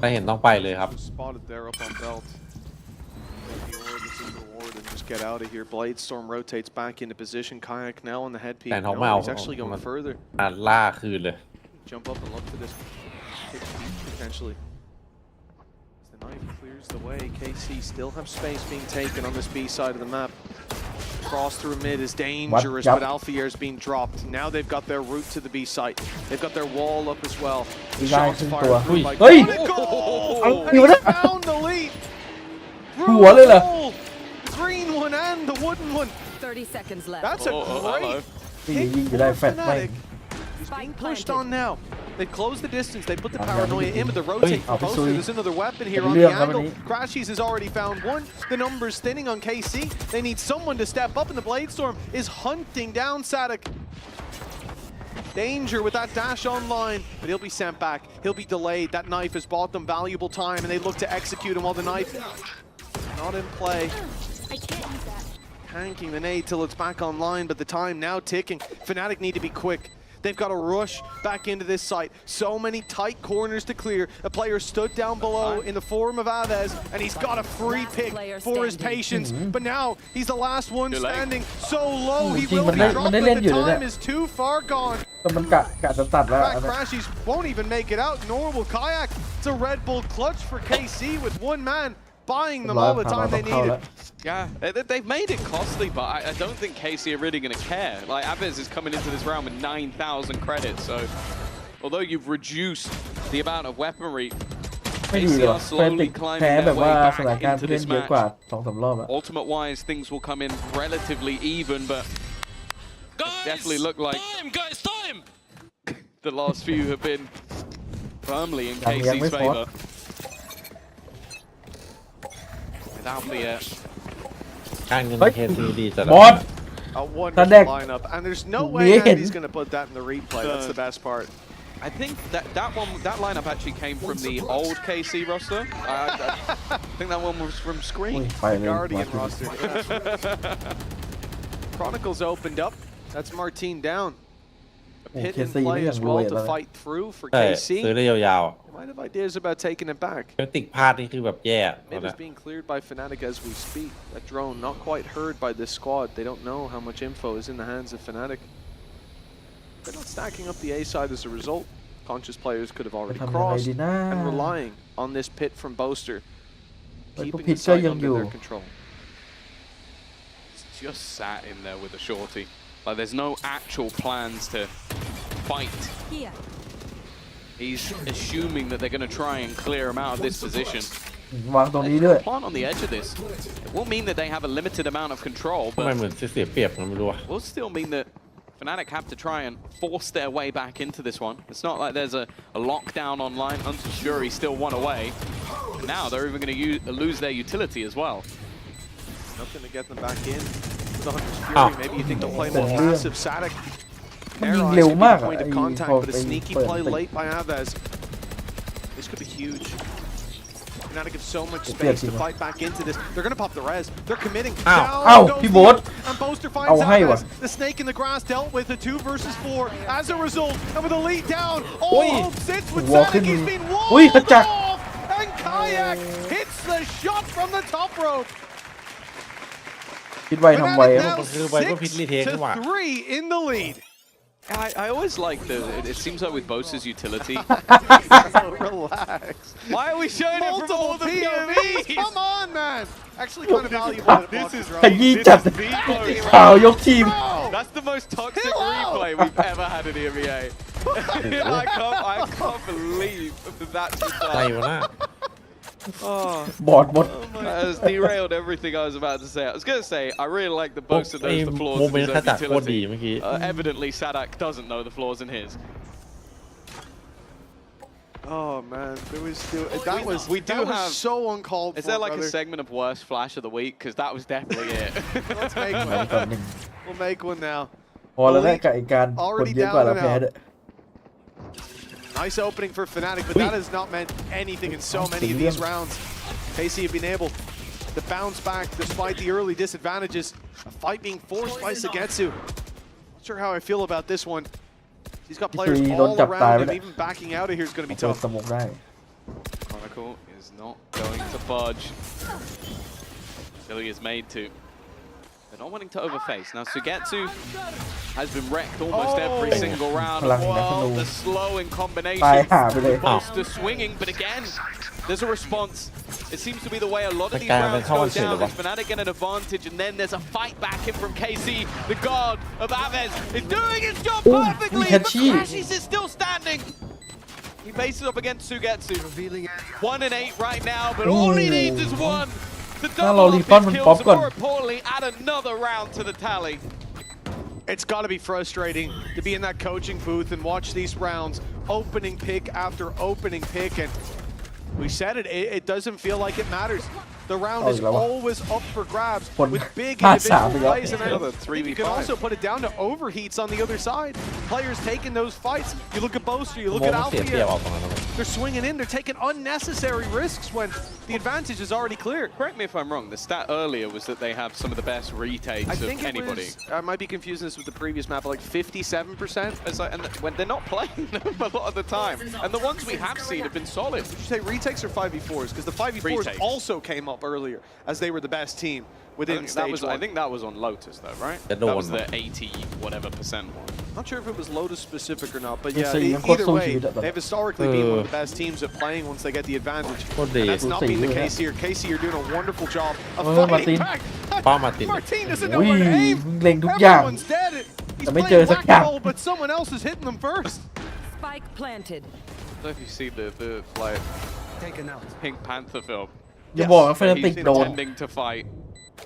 ถ้าเห็นต้องไปเลยครับ Spotted there up on belt. And just get out of here. Bladestorm rotates back into position. Kayak now on the head peak. No, he's actually going further. ล่าคืนเลย Jump up and look for this potentially. As the knife clears the way, KC still have space being taken on this B side of the map. Cross through mid is dangerous, but Alfier is being dropped. Now they've got their route to the B site. They've got their wall up as well. Shots fired through by Chronicle. And he found the lead. Through the hole. The green one and the wooden one. 30 seconds left. That's a great hit for Fnatic. He's being pushed on now. They close the distance, they put the paranoia in, but the rotate from Boaster. There's another weapon here on the angle. Crashies has already found one. The numbers thinning on KC. They need someone to step up, and the Bladestorm is hunting down Sadek. Danger with that dash online, but he'll be sent back. He'll be delayed. That knife has bought them valuable time, and they look to execute him while the knife not in play. I can't use that. Tanking the nade till it's back online, but the time now ticking. Fnatic need to be quick. They've got to rush back into this site. So many tight corners to clear. A player stood down below in the form of Aves, and he's got a free pick for his patience. But now he's the last one standing. So low, he will be dropped, but the time is too far gone. มันกะจะตัดแล้ว Crashies won't even make it out, nor will Kayak. It's a Red Bull clutch for KC with one man buying them all the time they needed. Yeah, they've made it costly, but I don't think KC are really going to care. Like, Aves is coming into this round with 9,000 credits, so although you've reduced the amount of weaponry, KC are slowly climbing their way back into this match. Ultimate-wise, things will come in relatively even, but definitely look like time! The last few have been firmly in KC's favor. Without the การเงินเคซีดีจัด บอส A wonderful lineup, and there's no way Andy's going to put that in the replay. That's the best part. I think that lineup actually came from the old KC roster. I think that one was from Screen. Guardian roster. Chronicles opened up. That's Martin down. A pit in play as well to fight through for KC. ซื้อได้ยาว Might have ideas about taking it back. ๆติกพลาดนี่คือแบบแย่ Mid is being cleared by Fnatic as we speak. That drone not quite heard by this squad. They don't know how much info is in the hands of Fnatic. They're not stacking up the A side as a result. Conscious players could have already crossed and relying on this pit from Boaster, keeping the site under their control. It's just sat in there with a shorty. Like, there's no actual plans to fight. He's assuming that they're going to try and clear him out of this position. วางตรงนี้ด้วย Plant on the edge of this. It will mean that they have a limited amount of control, ทำไม but เหมือนเสียเปรียบกันไม่รู้อะ will still mean that Fnatic have to try and force their way back into this one. It's not like there's a lockdown online. Unsure still one away. And now they're even going to lose their utility as well. Nothing to get them back in. The Hunter's Fury, maybe you think they'll play more passive. Sadek, point of contact, but a sneaky play late by Aves. This could be huge. Fnatic have so much space to fight back into this. They're going to pop the res. They're committing. Down goes the ult, and Boaster finds Aves. The snake in the grass dealt with a 2 versus 4. As a result, and with a lead down, all hope sits with Sadek. He's been walled off, and Kayak hits the shot from the top rope. คิดไวทำไว 3 in the lead. I always like it seems like with Bosa's utility. Relax. Why are we showing multiple it from all the POVs? Come on, man. Actually kind of valuable. This is ขยี้จัดข่าวยกทีม That's the most toxic replay we've ever had in EMEA. I can't believe that'sอะไรวะน่ะ บอดหมด That has derailed everything I was about to say. I was going to say, I really like the Bosa knows the flaws in his own utility. Evidently, Sadak doesn't know the flaws in his. Oh man, there was still that was so uncalled for. Is there like a segment of worst flash of the week? Because that was definitely it. Let's make one. We'll make one now. พอแล้วแหละกับอีกการคนเยอะกว่าเราแพ้ด้วย Nice opening for Fnatic, but that has not meant anything in so many of these rounds. KC have been able to bounce back despite the early disadvantages. A fight being forced by Sagetsu. Not sure how I feel about this one. He's got players all around him. Even backing out of here is going to be tough. Chronicle is not going to budge. Philly is made to. They're not wanting to overface. Now Sugetsu has been wrecked almost every single round. Wow, the slow in combination. Boaster swinging, but again, There's a response. It seems to be the way a lot of these rounds go down. As Fnatic get an advantage, and then there's a fight back in from KC. The guard of Aves is doing his job perfectly, but Crashies is still standing. He faces up against Sugetsu. 1 and 8 right now, but all he needs is one to double up his kills, and more importantly, add another round to the tally. It's got to be frustrating to be in that coaching booth and watch these rounds, opening pick after opening pick, and we said it doesn't feel like it matters. The round is always up for grabs with big individual plays, and then you can also put it down to overheats on the other side. Players taking those fights. You look at Boaster, you look at Althea. They're swinging in, they're taking unnecessary risks when the advantage is already clear. Correct me if I'm wrong, the stat earlier was that they have some of the best retakes of anybody. I might be confusing this with the previous map, but like 57%. And when they're not playing them a lot of the time. And the ones we have seen have been solid. Would you say retakes or 5v4s? Because the 5v4s also came up earlier as they were the best team within stage one. I think that was on Lotus though, right? That was the 80 whatever percent one. Not sure if it was Lotus specific or not, but yeah, either way, they've historically been one of the best teams at playing once they get the advantage. And that's not been the case here. KC, you're doing a wonderful job of fighting back. Martin doesn't know where to aim. Everyone's dead. He's playing whack-a-mole, but someone else is hitting them first. Spike planted. I don't know if you see the like Pink Panther film. อย่าบอกว่าเฟนติก He's โดน intending to fight.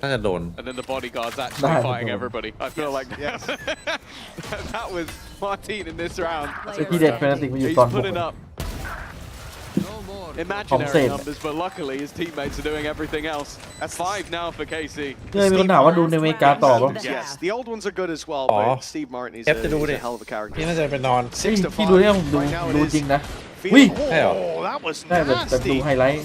น่าจะโดน And then the bodyguard's actually fighting everybody. I feel like that was Martin in this round. ที่เด็ดเฟนติกมาอยู่ He's ตอนผม putting up imaginary numbers, but luckily his teammates are doing everything else. That's 5 now for KC. เลยมีคนถามว่าดูในอเมริกาต่อป่ะ Yes, the old ones are good as well, but Steve Martin is a hell of a character. พี่น่าจะไปนอน พี่ดูเนี่ยผมดูจริงนะวิ่ง Oh, that was ได้แบบดู nasty. ไฮไลท์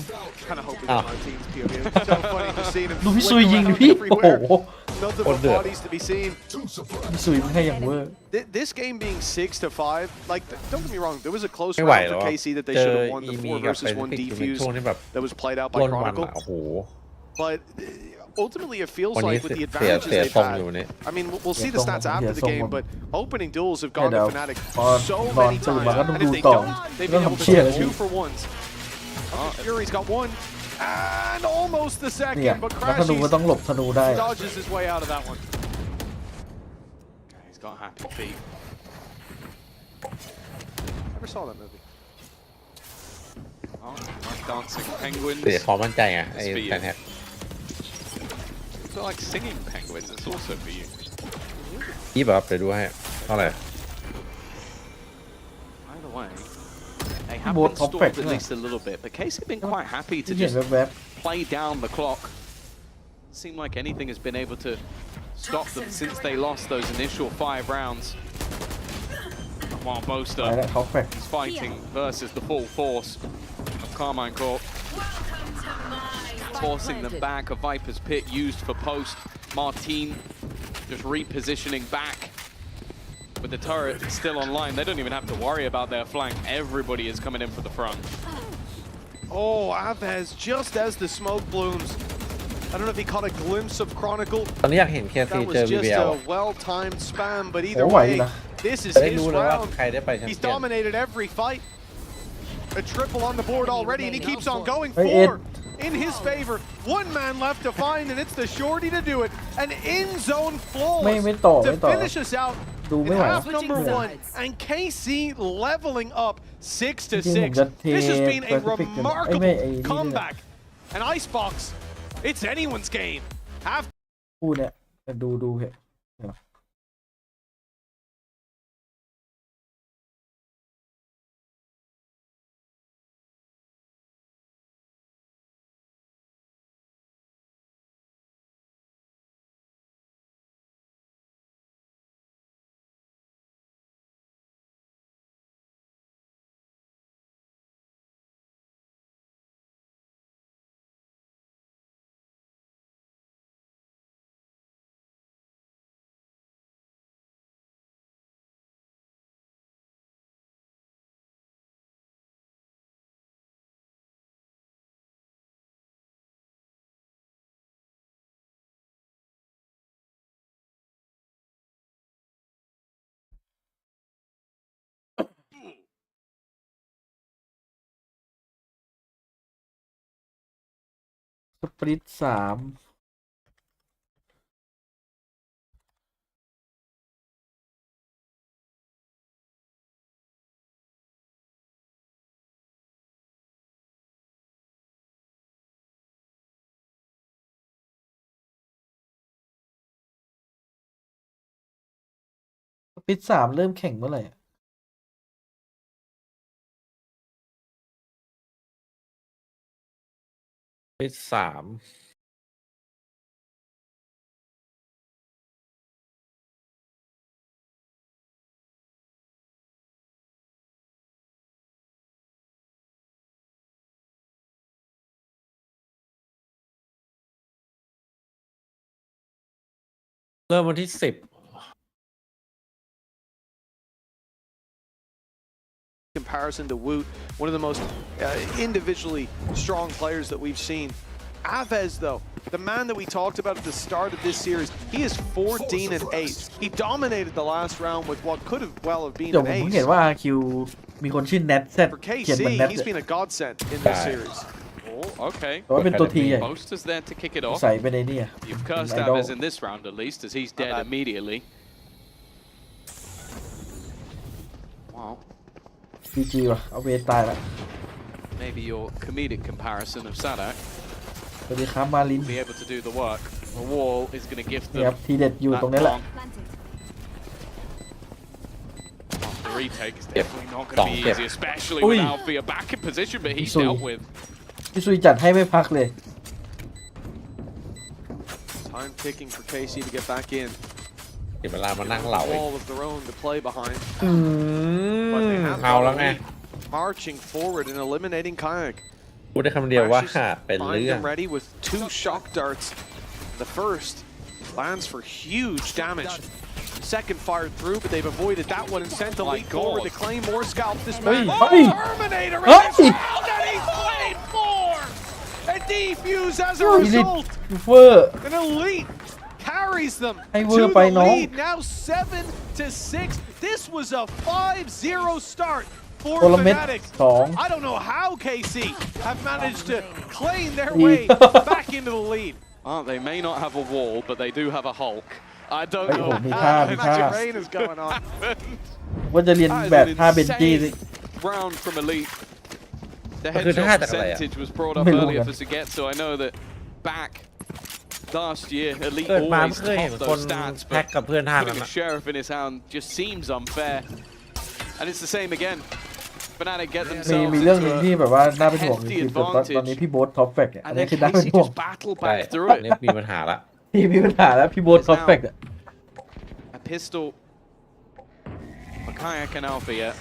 Kind of hoping that Martin's POV. It's so funny to see him ดูพี่ซุย flick ยิง around ดิพี่โอ้โห everywhere. Multiple bodies to be seen. พี่ซุยมันให้อย่างเวอร์ This game being 6-5, like, don't get me wrong, there was a close round for KC that they should have won, the 4 versus 1 defuse that was played out by Chronicle. But ultimately, it feels like with the advantages they've had, I mean, we'll see the stats after the game, but opening duels have gone to Fnatic so many times, and if they don't, they've been able to get 2 for 1s. Fury's got 1, and almost the second, but Crashies dodges his way out of that one. He's got happy feet. Never saw that movie. Oh, like dancing penguins. เสียความมั่นใจไงไอ้แฟนแฮก I feel like singing penguins. It's also for you. ยี่แบบไปดูให้เท่าไหร่ Either way, they have been stalled at least a little bit, but KC have been quite happy to just play down the clock. Seem like anything has been able to stop them since they lost those initial 5 rounds. While Boaster is fighting versus the full force of Carmine Corp. Forcing them back, a Viper's Pit used for post. Martin just repositioning back. With the turret still online, they don't even have to worry about their flank. Everybody is coming in for the front. Oh, Aves, just as the smoke blooms. I don't know if he caught a glimpse of Chronicle. ตอนนี้อยากเห็นแค่ซี That เจอ was just BBL a well-timed spam, but either way, this is his round. He's dominated every fight. A triple on the board already, and he keeps on going. 4 in his favor. 1 man left to find, and it's the shorty to do it. An in-zone flawless to finish us out in half number 1. And KC leveling up 6-6. This has been a remarkable comeback. And Icebox, it's anyone's game. คู่เนี่ยดูเหตุ สปริต3สปริต3เริ่มแข่งเมื่อไหร่ที่3เริ่มวันที่10 comparison to Woot, one of the most individually strong players that we've seen. Aves, though, the man that we talked about at the start of this series, he is 14-8. He dominated the last round with what could have well have been เดี๋ยว an ผม ace. เห็นว่า RQ มีคนชื่อ Nat Z For เขียนเหมือน KC, Nat he's been a godsend in this series. Oh, okay. แต่ว่าเป็นตัวทีใหญ่ Posters there to kick it off. ใส่ไปในนี่ You've cursed ไอดอล Aves in this round at least, as he's dead immediately. Wow. GG ว่ะเอาเวตายละ Maybe your comedic comparison of Sadak สวัสดีครับมาลิน will be able to do the work. The wall is going to give นี่ them ครับทีเด็ดอยู่ตรงนี้แหละ the retake is definitely not going to be easy, especially with Alfia back in position, but he's dealt with. พี่ซุยจัดให้ไม่พักเลย Time ticking for KC to get back in. เดี๋ยวเวลามานั่งเหล่า Wall of their own to play behind. เอาแล้วไง Marching forward and eliminating Kayak. พูดได้คำเดียวว่าเป็น Find เรื่อง them ready with 2 shock darts. The first lands for huge damage. Second fired through, but they've avoided that one and sent the lead forward to claim more scalp this man. Terminator in this round, and he's played 4! And defuse as a result. An elite carries them to the lead. Now 7-6. This was a 5-0 start for Fnatic. I don't know how KC have managed to claim their way back into the lead. They may not have a wall, but they do have a Hulk. I don't know how magic rain is going on. ว่าจะเรียนแบบท่าเบนจี้สิ round from Elite. The headshot percentage was brought up earlier for Sugetsu. I know that back last year, Elite always topped those stats, but putting a sheriff in his hand just seems unfair. And it's the same again. Fnatic get themselves มีเรื่องนึงที่แบบว่าน่าเป็นห่วงคือตอนนี้พี่โบ๊ทท็อปแฟกอันนี้คือน่าเป็นห่วง ใช่อันนี้มีปัญหาละ มีปัญหาแล้วพี่โบ๊ทท็อปแฟก A pistol for Kayak and Alfia.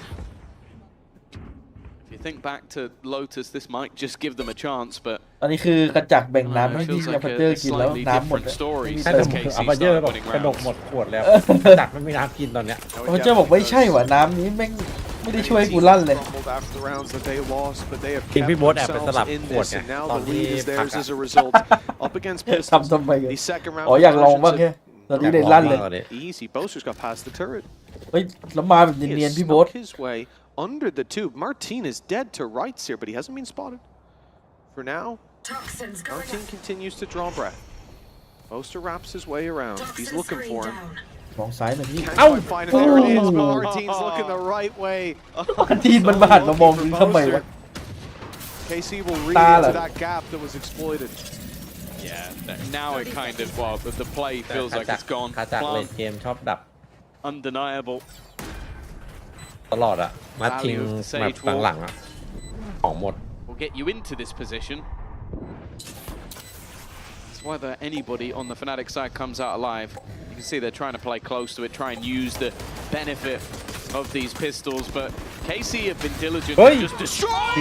If you think back to Lotus, this might just give them a chance, but อันนี้คือกระจักแบ่งน้ำให้ที่อัปเจอร์กินแล้วน้ำหมด ถ้าอัปเจอร์บอกกระดกหมดขวดแล้วจัดไม่มีน้ำกินตอนเนี้ย อัปเจอร์บอกไม่ใช่ว่ะน้ำนี้แม่งไม่ได้ช่วยกูลั่นเลย ทีมพี่โบ๊ทแอบไปสลับขวดไงตอนที่พักอะ ทำทำไมกันอ๋ออยากลองบ้างแค่ตอนนี้ได้ลั่นเลย Easy. Boasters got past the turret. เฮ้ยแล้วมาแบบเนียนๆพี่โบ๊ท His way under the tube. Martin is dead to rights here, but he hasn't been spotted. For now, Martin continues to draw breath. Boaster wraps his way around. He's looking for him. มองซ้ายหน่อยพี่ Can't quite find him. There it is. Martin's looking the right way. ทีมันมาหันมามองทำไมวะ KC will read into that gap that was exploited. yeah, now it kind of the play feels like it's gone. คาจากเล่นเกมชอบดับ Undeniable. ตลอดอะมาทิ้งแบบหลังๆอะของหมด Will get you into this position. It's whether anybody on the Fnatic side comes out alive. You can see they're trying to play close to it, try and use the benefit of these pistols, but KC have been diligent to just destroy.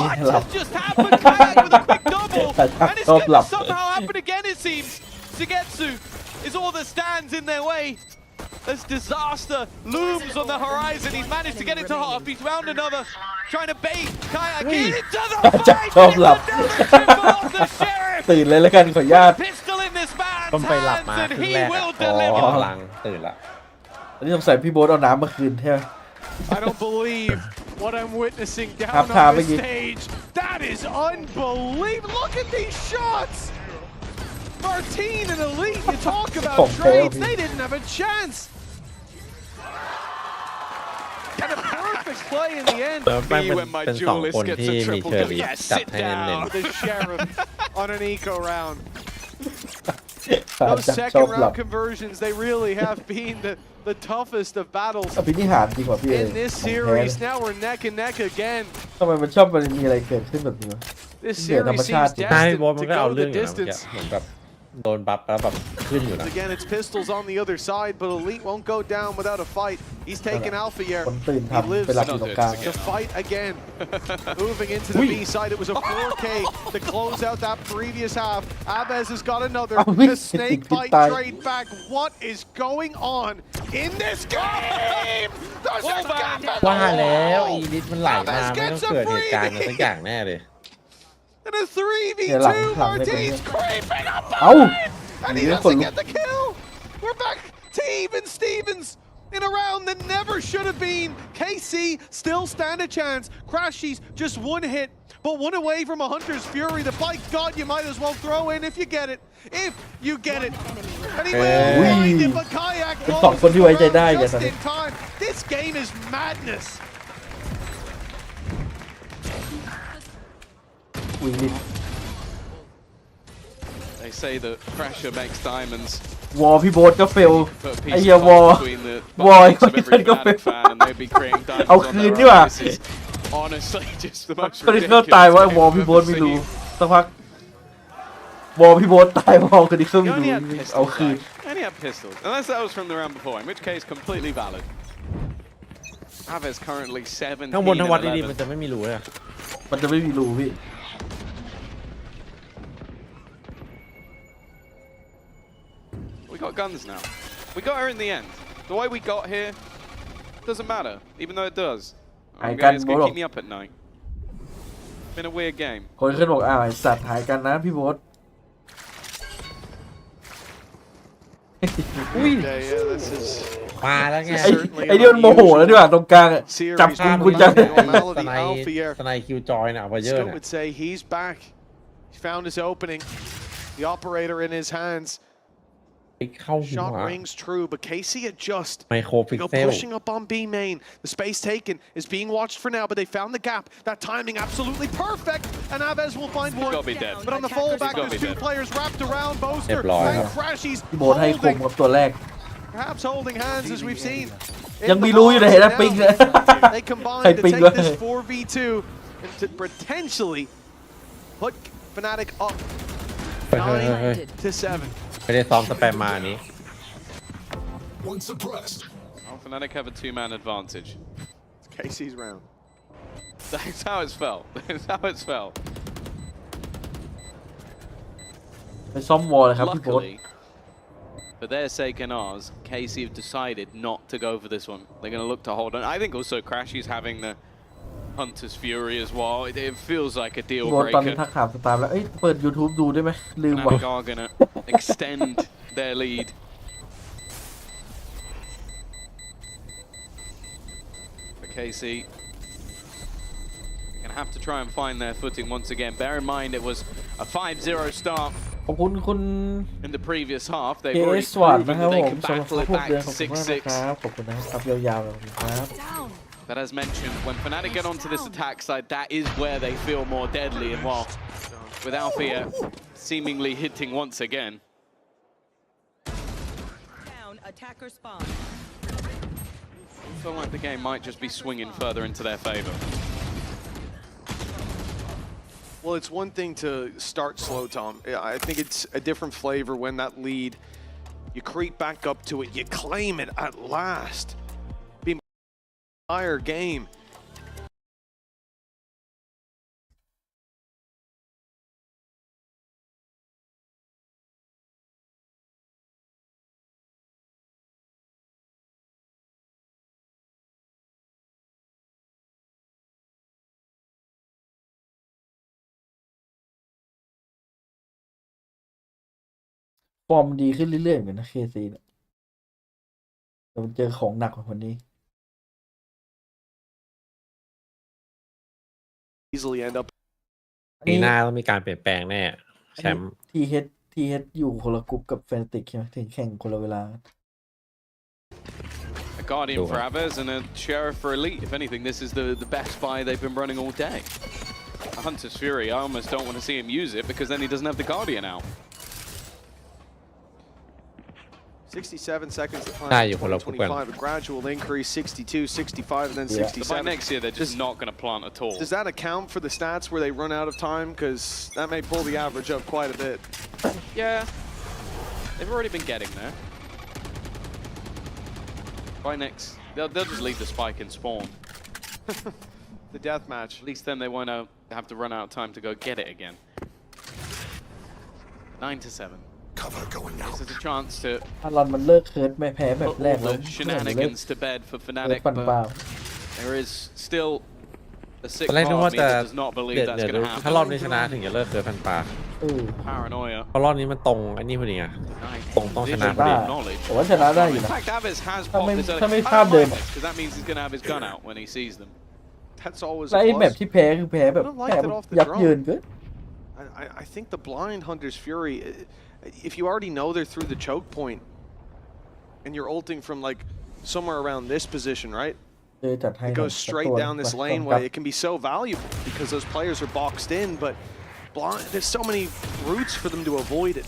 What has just happened? Kayak with a quick double, and it's going to somehow happen again, it seems. Sugetsu is all that stands in their way. As disaster looms on the horizon, he's managed to get into half. He's round another, trying to bait Kayak into the fight.ตื่นเลยแล้วกันขออนุญาต Pistol in this man's ต้องไปหลับมา hands, ครึ่ and งแร he ก will อ๋อ deliver. หลังตื่นละ อันนี้สงสัยพี่โบ๊ทเอาน้ำมาคืนใช่ไหม I don't believe what I'm witnessing down Half time on this again. stage. That That is unbelievable. Look at these shots. Martine and Elite, you talk about trades. They didn't have a chance. And a perfect play in the end. เป็นสองคนที่มีเชอร์รี่จับให้เน้น The sheriff on an eco round. Those second round conversions, they really have been the toughest of battles อภินิหารจริงกว่าพี่ in this series. Now we're neck and neck again. ทำไมมันชอบมันมีอะไรเกิดขึ้นแบบนี้ This series seems destined to go the distance. เหมือนแบบโดนบัฟแล้วแบบขึ้นอยู่นะ Again, it's pistols on the other side, but Elite won't go down without a fight. He's taking Alpha here. He lives to fight again. Moving into the B side, it was a 4K to close out that previous half. Abez has got another. The snake bite trade back. What is going on in this game? ว่าแล้วอีลิทมันไหลมาไม่ต้องเกิดเหตุการณ์อะไรสักอย่างแน่เลย And a 3v2, Martine's creeping up behind, and he doesn't get the kill. We're back to even Stevens in a round that never should have been. KC still stand a chance. Crashies just one hit, but one away from a Hunter's Fury that by God you might as well throw in if you get it. If you get it. And he will find it, but Kayak goes just in time. This game is madness. They say that pressure makes diamonds. วอลพี่โบ๊ทก็เฟลไอ้เหี้ยวอลคนที่ก็เฟลเอาคืนดีกว่า Honestly, just the คน most ที่เขาตายว่าวอลพี่โบ๊ทไม่รู้สักพักวอลพี่โบ๊ทตายวอลคนที่เขาไม่รู้เอาคืน Only had pistols, unless that was from the round before, in which case completely valid. Aves currently 7. ข้างบนทั้งวัดดีๆมันจะไม่มีรูเลย มันจะไม่มีรูพี่ We got guns now. We got her in the end. The way we got here doesn't matter, even though it does. It's gonna keep me up at night. Been a weird game. คนขึ้นบอกไอ้สัตว์หายกันนะพี่โบ๊ทอุ้ยมาแล้วไง ไอ้นี่มันโมโหแล้วด้วยตรงกลางจับคุณจัง สไนคิวจอยน่ะพอเยอะเนี่ย would say he's back. He found his opening. The operator in his hands. Shot rings true, but Casey adjust. Pushing up on B main. The space taken is being watched for now, but they found the gap. That timing absolutely perfect, and Aves will find one. But on the fallback, there's two players wrapped around Boaster and Crashies. Perhaps holding hands as we've seen. ยังมีรู้อยู่เลยนะปิงเลย They combined to take this 4v2 and to potentially put Fnatic up 9 to 7. ไม่ได้ซ้อมสแปมมานี้ Well, Fnatic have a 2-man advantage. It's Casey's round. That's how it's felt. That's how it's felt. ไปซ้อมวอลเลยครับพี่โบ๊ท Luckily, for their sake and ours, KC have decided not to go for this one. They're going to look to hold on. I think also Crashy's having the Hunter's Fury as well. It feels like a deal ตอนนี้ breaker. ทักถามสตาร์แล้วเปิด YouTube ดูได้ไหมลืมว่ะ Fnatic are going to extend their lead. For KC, they're going to have to try and find their footing once again. Bear in mind it was a 5-0 start. ขอบคุณคุณ In the previous half, they've เอ already สวัส proven นะครับ that ผ they ม can สำหรับ battle it พวก back เดือนขอบคุณมากนะ 6-6. ครับขอบคุณนะครับยาวๆเลยครับ But as mentioned, when Fnatic get onto this attack side, that is where they feel more deadly. And while with Althea seemingly hitting once again. Attacker spawn. I feel like the game might just be swinging further into their favor. Well, it's one thing to start slow, Tom. I think it's a different flavor when that lead, you creep back up to it, you claim it at last. Being entire game.ฟอร์มดีขึ้นเรื่อยๆเหมือนนะเคซีเนี่ยแต่มันเจอของหนักกว่าคนนี้ Easily end up ปีหน้าต้องมีการเปลี่ยนแปลงแน่แชมป์ TH อยู่คนละกรุ๊ปกับแฟนติกใช่ไหมถึงแข่งคนละเวลา A Guardian for Avers and a Sheriff for Elite. If anything, this is the best buy they've been running all day. A Hunter's Fury, I almost don't want to see him use it because then he doesn't have the Guardian out. 67 seconds to Ah, climb. you follow up 25, a gradual increase, 62, 65, and then 67. By next year, they're just not going to plant at all. Does that account for the stats where they run out of time? Because that may pull the average up quite a bit. Yeah, they've already been getting there. By next, they'll just leave the spike and spawn. The death match. At least then they won't have to run out of time to go get it again. 9-7. Cover going out. This is a chance to อารอนมันเลิกเคิร์ดไม่แพ้แบบ put แรก all แล้ว the shenanigans to bed for เคิร์ด Fnatic, ปั่นเปล่า but there is still a sick ตอนแรก part นึก of ว่า me จะ that does not believe เดี๋ยว that's เดี๋ยว going to ถ้ารอบ happen. นี้ชนะถึงจะเลิกเกิดพันปลา Paranoia. เพราะรอบนี้มันตรงไอ้นี่พอดีไงตรงต้องชนะ Vision พอดี of knowledge. แต่ว่าชนะได้อยู่ In นะ fact, Aves has ถ้า popped ไม่ this early. ถ้าไม่ I ภาพ don't เดิม mind this, because that means he's going to have his gun out when he sees them. That's always และ a ไอ้แบบ plus. ที่แพ้คือแพ้แบบแพ้ยับเยินเกิน I think the blind Hunter's Fury, if you already know they're through the choke point, and you're ulting from like somewhere around this position, right? เจอจัดให้ It goes straight down this laneway. It can be so valuable because those players are boxed in, but blind, there's so many routes for them to avoid it.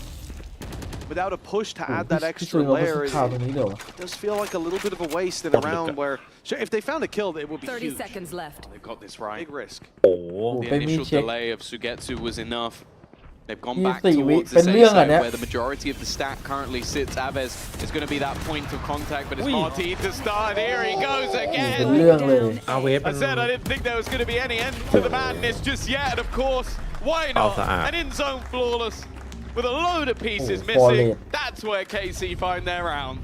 Without a push to add that extra layer, it does feel like a little bit of a waste in a round where, sure, if they found a kill, it would be 30 huge. seconds left. They got this right. Big risk. โอ้โห The initial delay of Sugetsu was enough. They've gone back 24 towards the เป็น safe เรื่องอ่ะ zone เนี่ย where the majority of the stack currently sits. Aves is going to be that point of contact, but it's Marty to start. Here he goes เป็น again. เรื่องเลย อาเวฟ I said I didn't think there was going to be any end to the madness just yet, and of course, why not? An in-zone flawless with a load of pieces missing. That's where KC find their round.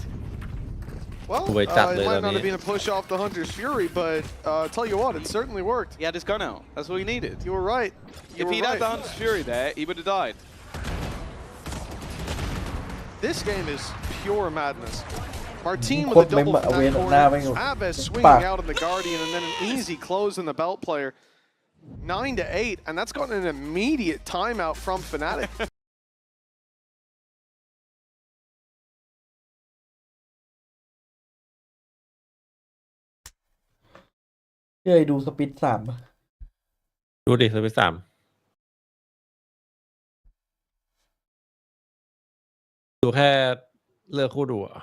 Well, it might not have been a push off the Hunter's Fury, but tell you what, it certainly worked. He had his gun out. That's all he needed. You were right. If he'd had the Hunter's Fury there, he would have died. This game is pure madness. Martin with a double from that corner. Aves swinging out on the Guardian, and then an easy close on the belt player. 9-8, and that's gotten an immediate timeout from Fnatic. เคยดูสปิด3 ดูดิสวิต3ดูแค่เลือกคู่ดูอ่ะ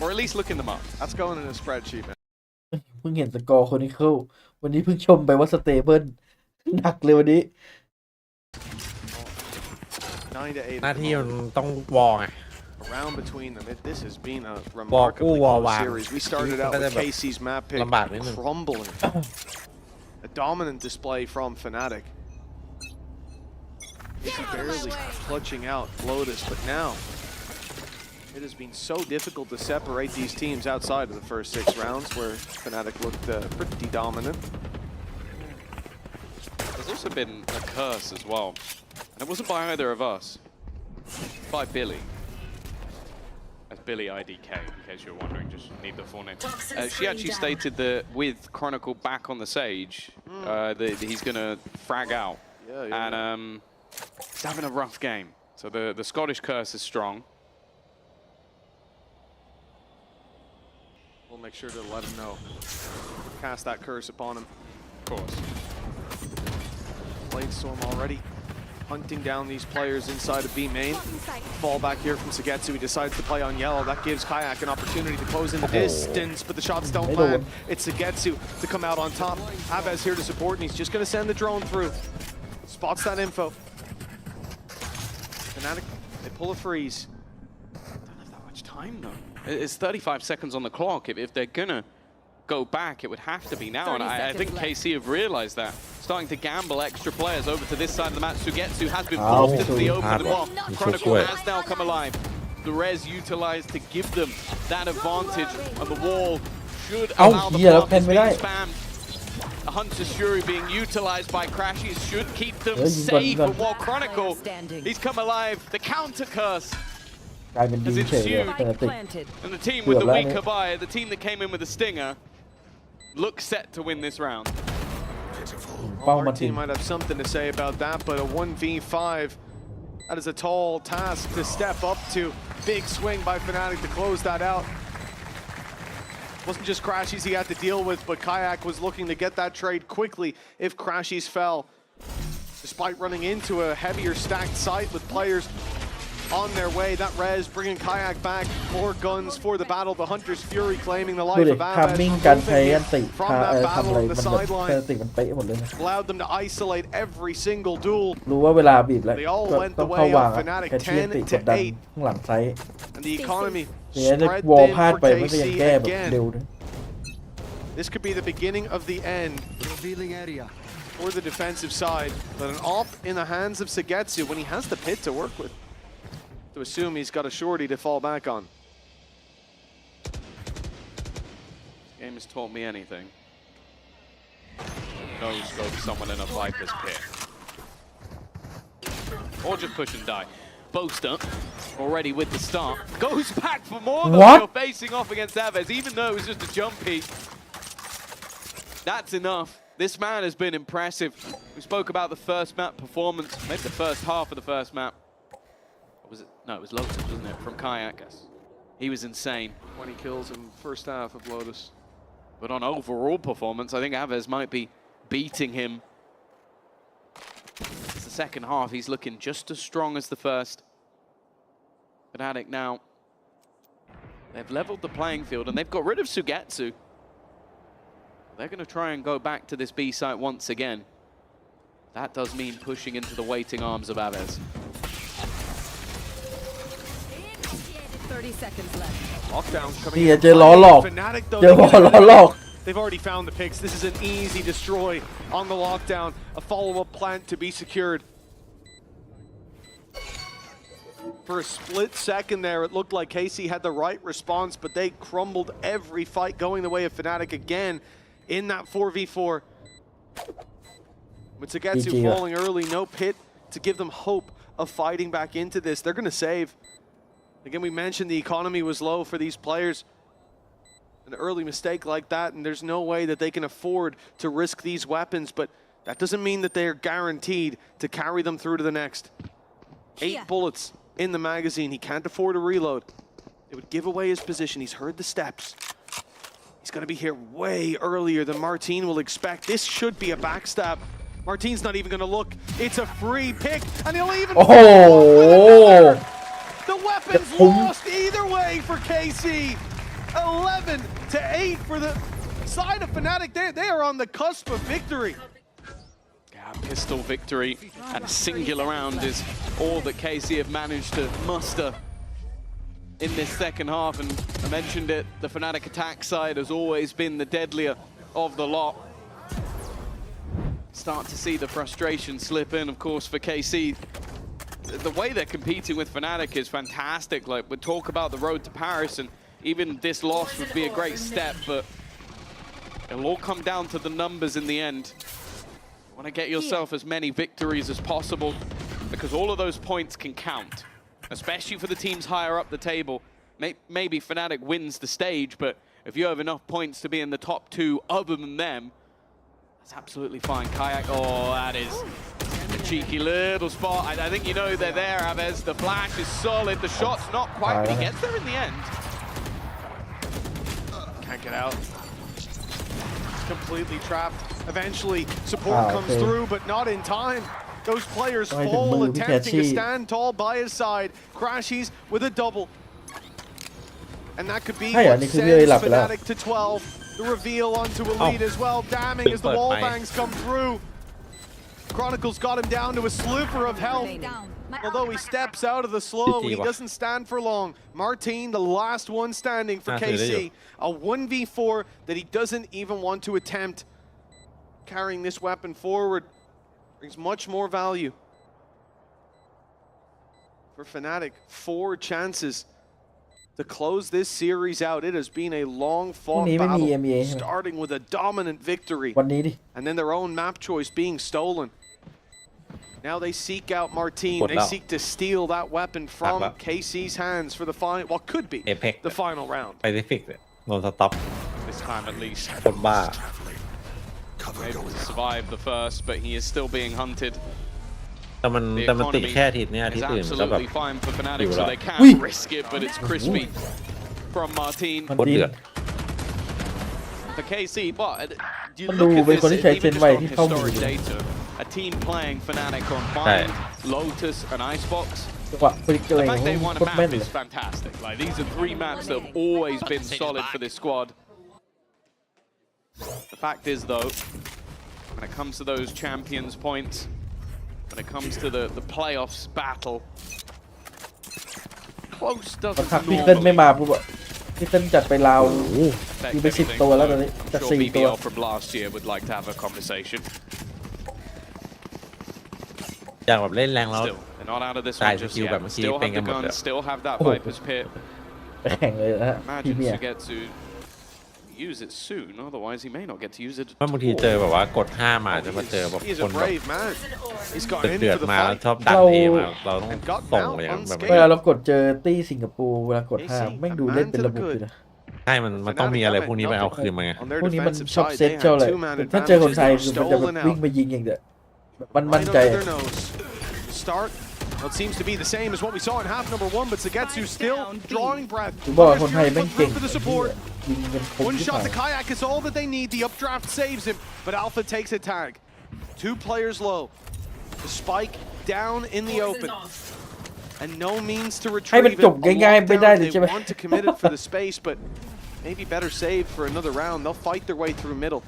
Or at least looking them up. That's going in a spreadsheet, man. เพิ่งเห็นสกอร์คนนี้เข้าวันนี้เพิ่งชมไปว่าสเตเบิลหนักเลยวันนี้ 9-8. หน้าที่มันต้องวอลไง Around between them, this has been a remarkably close series. We started out with KC's map pick crumbling. A dominant display from Fnatic. KC barely clutching out Lotus, but now it has been so difficult to separate these teams outside of the first 6 rounds where Fnatic looked pretty dominant. There's also been a curse as well. And it wasn't by either of us. By Billy. That's Billy IDK, in case you're wondering, just need the full name. She actually stated that with Chronicle back on the Sage, that he's going to frag out. And he's having a rough game. So the Scottish curse is strong. We'll make sure to let him know. Cast that curse upon him. Of course. Blade Storm already hunting down these players inside of B main. Fall back here from Sugetsu. He decides to play on yellow. That gives Kayak an opportunity to close in the distance, but the shots don't land. It's Sugetsu to come out on top. Aves here to support, and he's just going to send the drone through. Spots that info. Fnatic, they pull a freeze. Don't have that much time though. It's 35 seconds on the clock. If they're gonna go back, it would have to be now. And I think KC have realized that. starting to gamble extra players over to this side of the map. Sugetsu has been forced into the open while Chronicle has now come alive. The res utilized to give them that advantage on the wall should allow the plant to be spammed. A Hunter's Fury being utilized by Crashies should keep them safe from more Chronicle. He's come alive. The counter curse has ensued. And the team with the weaker buy, the team that came in with the stinger, looks set to win this round. Our team might have something to say about that, but a 1v5, that is a tall task to step up to. Big swing by Fnatic to close that out. Wasn't just Crashies he had to deal with, but Kayak was looking to get that trade quickly if Crashies fell. Despite running into a heavier stacked site with players on their way, that res bringing Kayak back, more guns for the battle. The Hunter's Fury claiming the life of Aves from that battle on the sideline. Allowed them to isolate every single duel. They all went the way of Fnatic 10-8. And the economy spread thin for KC again. This could be the beginning of the end for the defensive side, but an AWP in the hands of Sugetsu when he has the pit to work with. To assume he's got a shorty to fall back on. This game has taught me anything. No scope someone in a Viper's pit. Or just push and die. Boaster, already with the start, goes back for more than you're facing off against Aves, even though it was just a jump peek. That's enough. This man has been impressive. We spoke about the first map performance, maybe the first half of the first map. Was it? No, it was Lotus, wasn't it? From Kayak. He was insane. 20 kills in first half of Lotus. But on overall performance, I think Aves might be beating him. It's the second half. He's looking just as strong as the first. Fnatic now, they've leveled the playing field and they've got rid of Sugetsu. They're going to try and go back to this B site once again. That does mean pushing into the waiting arms of Aves. 30 seconds left. Lockdown coming นี่เจอล้อหลอก Fnatic เจอล้อหลอก They've already found the picks. This is an easy destroy on the lockdown. A follow-up plant to be secured. For a split second there, it looked like KC had the right response, but they crumbled every fight going the way of Fnatic again in that 4v4. With Sugetsu falling early, no pit to give them hope of fighting back into this. They're going to save. Again, we mentioned the economy was low for these players. An early mistake like that, and there's no way that they can afford to risk these weapons, but that doesn't mean that they are guaranteed to carry them through to the next. 8 bullets in the magazine. He can't afford to reload. It would give away his position. He's heard the steps. He's going to be here way earlier than Martin will expect. This should be a backstab. Martin's not even going to look. It's a free pick, and he'll even... Oh! The weapon's lost either way for KC. 11-8 for the side of Fnatic. They are on the cusp of victory. Yeah, pistol victory and a singular round is all that KC have managed to muster in this second half. And I mentioned it, the Fnatic attack side has always been the deadlier of the lot. Start to see the frustration slip in, of course, for KC. The way they're competing with Fnatic is fantastic. Like, we talk about the road to Paris, and even this loss would be a great step, but it'll all come down to the numbers in the end. You want to get yourself as many victories as possible, because all of those points can count, especially for the teams higher up the table. Maybe Fnatic wins the stage, but if you have enough points to be in the top 2 other than them, that's absolutely fine. Kayak, oh, that is a cheeky little spot. I think you know they're there, Aves. The flash is solid, the shot's not quite, but he gets there in the end. Can't get out. Completely trapped. Eventually, support comes through, but not in time. Those players fall, attempting to stand tall by his side. Crashies with a double. And that could be what sends Fnatic to 12. The reveal onto Elite as well. Damning as the wall bangs come through. Chronicles got him down to a sliver of health. Although he steps out of the slow, he doesn't stand for long. Martin, the last one standing for KC. A 1v4 that he doesn't even want to attempt. carrying this weapon forward brings much more value. For Fnatic, 4 chances to close this series out. It has been a long fought battle, starting with a dominant victory, and then their own map choice being stolen. Now they seek out Martin. They seek to steal that weapon from KC's hands for the final, what could be the final round. ไปได้ฟิกเลยโดนสต็อป This time at least. คนบ้า Able to survive the first, but he is still being hunted. แต่มันติดแค่อาทิตย์นี้อาทิตย์อื่นมันก็แบบ Absolutely fine for Fnatic, so they can risk it, but it's crispy from Martin. โคตรเดือด For KC, but you look at this, even just on historic data, a team playing Fnatic on Bind, Lotus, and Icebox. The fact they won a map is fantastic. Like, these are 3 maps that have always been solid for this squad. The fact is, though, when it comes to those champions points, when it comes to the playoffs battle, close doesn't พี่เติ้ลไม่มาปุ๊บพี่เติ้ลจัดไปลาวมีไป10 ตัวแล้วตอนนี้จัด4 ตัว BBL from last year would like to have a conversation. อยากแบบเล่นแรงแล้ว They're not out of this ตาย one ส just กิล yet. แบบเมื่อกี้ Still เป็น have กัน the หมดเลย gun, still have that Viper's Pit. ไปแข่งเลยนะฮะพี่ Imagine เมีย to get to use it soon, otherwise he may not get to use it. บางทีเจอแบบว่ากด5มาจะมาเจอแบบคนแบบเดือดมาแล้วชอบดันเอมาเราต้องส่งอย่างแบบ เวลาเรากดเจอตี้สิงคโปร์เวลากด5แม่งดูเล่นเป็นระบบเลยนะ ใช่มันต้องมีอะไรพวกนี้มาเอาคืนมาไง พวกนี้มันชอบเซตเจ้าเลยถ้าเจอคนไทยคือมันจะแบบวิ่งไปยิงอย่างเดียวมันมั่นใจ Start. Well, it seems to be the same as what we saw in half number 1, but Sagetsu still drawing breath. บอกคนไทยแม่งเก่ง For the support. ยิงกันคม One ที่ shot ผ่าน the kayak is all that they need. The updraft saves him, but Alpha takes a tag. 2 players low. The spike down in the open. And no means to ให้มัน retrieve จบ it. ง่ายๆไม่ได้เลย They ใช่ไหม want to commit it for the space, but maybe better save for another round. They'll fight their way through middle.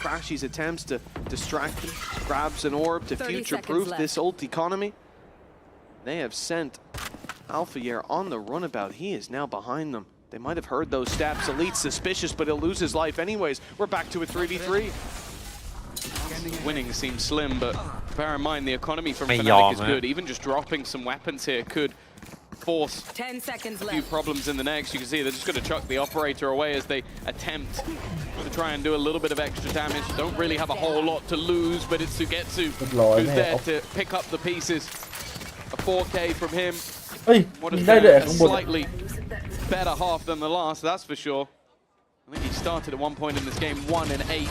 Crashy's attempts to distract him, grabs an orb to future-proof this ult economy. They have sent Alpha Yer on the runabout. He is now behind them. They might have heard those steps. Elite's suspicious, but he'll lose his life anyways. We're back to a 3v3. Winning seems slim, but bear in mind the economy from Fnatic is good. Even just dropping some weapons here could force 10 seconds a left. few problems in the next. You can see they're just going to chuck the operator away as they attempt to try and do a little bit of extra damage. Don't really have a whole lot to lose, but it's Sugetsu who's there to pick up the pieces. A 4K from him. What has been a slightly better half than the last, that's for sure. I think he started at one point in this game 1 and 8.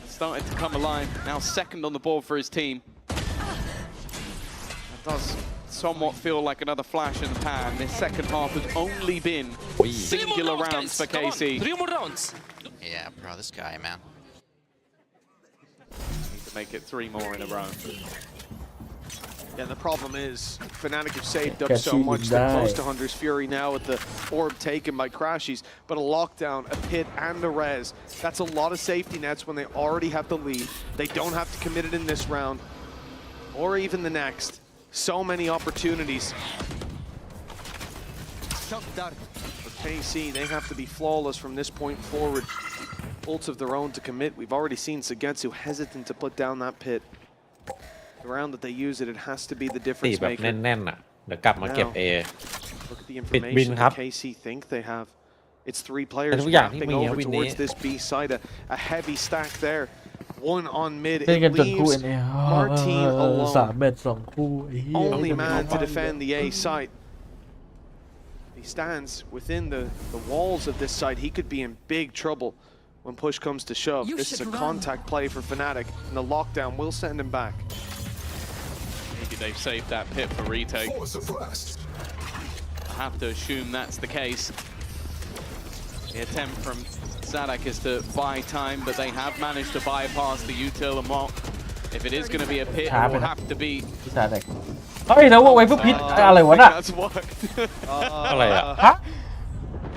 Started to come alive. Now second on the board for his team. That does somewhat feel like another flash in the pan. This second half has only been singular rounds for KC. 3 more rounds. Yeah, bro, this guy, man. Need to make it 3 more in a row. Yeah, the problem is Fnatic have saved up so much. They're close to Hunter's Fury now with the orb taken by Crashies, but a lockdown, a pit, and a res. That's a lot of safety nets when they already have the lead. They don't have to commit it in this round or even the next. So many opportunities. For KC, they have to be flawless from this point forward. Ults of their own to commit. We've already seen Sagetsu hesitant to put down that pit. The round that they use it, it has to be the difference แบบ maker. แน่นๆอ่ะเดี๋ยวกลับมาเก็บ A Look at the ปิดบิน information ครับ that KC think they have. It's 3 players ทุกอย่างที่ wrapping มี over วินนี้ towards this B side. A heavy stack there. 1 on mid. เล่น It กันจนคู่ leaves เนี่ย Martin 3 alone. แมตช์2 คู่ไอ้เหี้ย Only man to defend the A site. He stands within the walls of this site. He could be in big trouble when push comes to shove. This is a contact play for Fnatic, and the lockdown will send him back. Maybe they've saved that pit for retake. I have to assume that's the case. The attempt from Sadak is to buy time, but they have managed to bypass the util and mock. If it is going to be a pit, it will have to be. เฮ้ยแล้วว่าไว้เพื่อพิษอะไรวะน่ะ That's worked. อะไรอ่ะ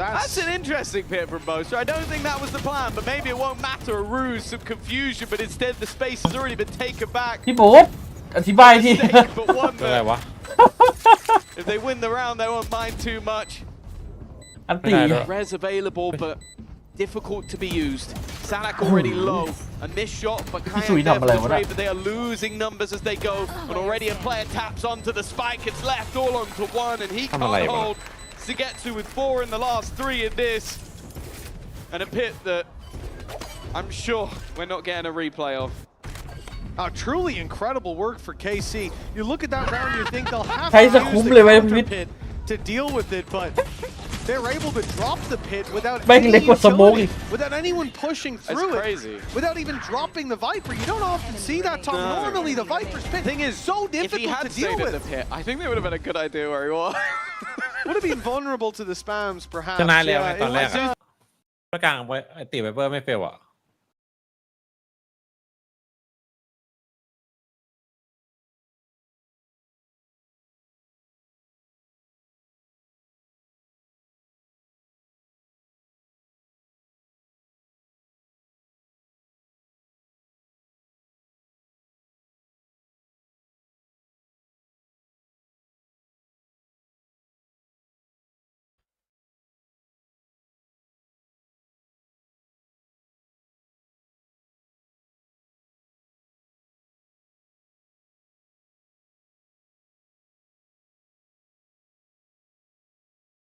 That's an interesting pit from Boaster. I don't think that was the plan, but maybe it won't matter. A ruse, some confusion, but instead the space has already been taken back. พี่โบ๊ทอธิบายที But one อะไรวะ if they win the round, they won't mind too much. อันตี Res available, but difficult to be used. Sanak already low, and this shot, but Kayak Sui there for theทำอะไรวะ trade, but they are losing numbers as they go. And already a player taps onto the spike. It's left all onto one, and he can't hold. Sugetsu with 4 in the last 3 in this, and a pit that I'm sure we're not getting a replay of. Truly incredible work for KC. You look at that round, you think they'll have ใช้ to ส use คุ้ม the เลยไว้ counter มิด pit to deal with it, but they're able to drop the pit without แม่ง any เล็กกว่าสโมกอี utility, ก without anyone pushing through That's crazy. it, without even dropping the Viper. You don't often see that, Tom. No. Normally, the Viper's pit Thing is, so if he difficult had to deal stayed at with. the pit, I think that would have been a good idea where he was. Would have been vulnerable to the spams, perhaps. ชนะแล้วไง Yeah, ตอนแรก it อะ was, ประกลางไว้ไอตีไวเปอร์ไม่เฟลอ่ะ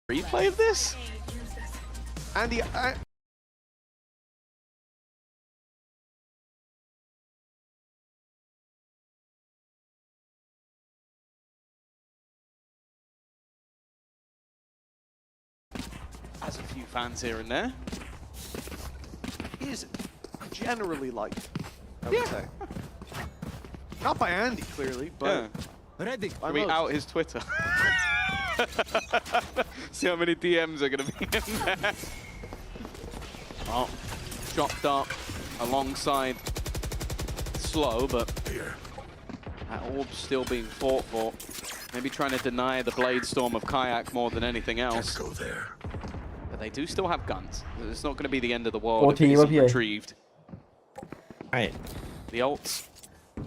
Replay of this? and the Has a few fans here and there. is generally liked, I would say. Not by Andy, clearly, but Ready. We out his Twitter. See how many DMs are going to be in there. Oh, chopped up alongside Slow, but that orb's still being fought for. Maybe trying to deny the blade storm of Kayak more than anything else. Go there. But they do still have guns. It's not going to be the end of the world if OT it isn't here. retrieved. Right. The ults.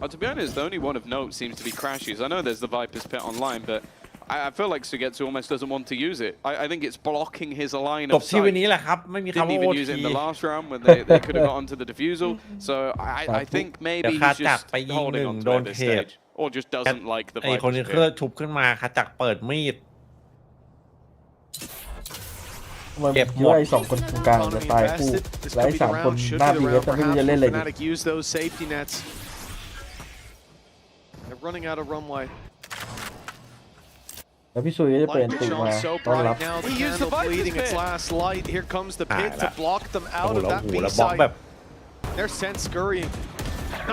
Oh, to be honest, the only one of note seems to be Crashes. I know there's the Viper's Pit online, but I feel like Sugetsu almost doesn't want to use it. I think it's blocking his line จ of บที่ sight. วันนี้แหละครับ ไม่มี Didn't คำว่า even โอ use it ที in the last round when they could have got onto the defusal. So I think เดี๋ maybe ยวคา he's จัก just ไปยิงห holding นึ่ง on โด to it น at this เทป stage. Or just doesn't like the ไอคน Viper's นี้ Pit. ก็ชุบขึ้นมาคาจักเปิดมีด มันคิดว่าไอ้2 คนตรงกลางจะตายคู่และไอ้3 คนหน้าบีเอสจะไม่รู้จะเล่นอะไรดี Fnatic use those safety nets. They're running out of runway. แล้วพี่ซุยก็จะเปลี่ยนติมา Shone so ต้อนรับ bright now. The candle bleeding its last light. Here comes the pit to block them โอ้ out โห of แล้ว that โอ้โห B แล้วบล็อกแบ site. บ They're sent scurrying.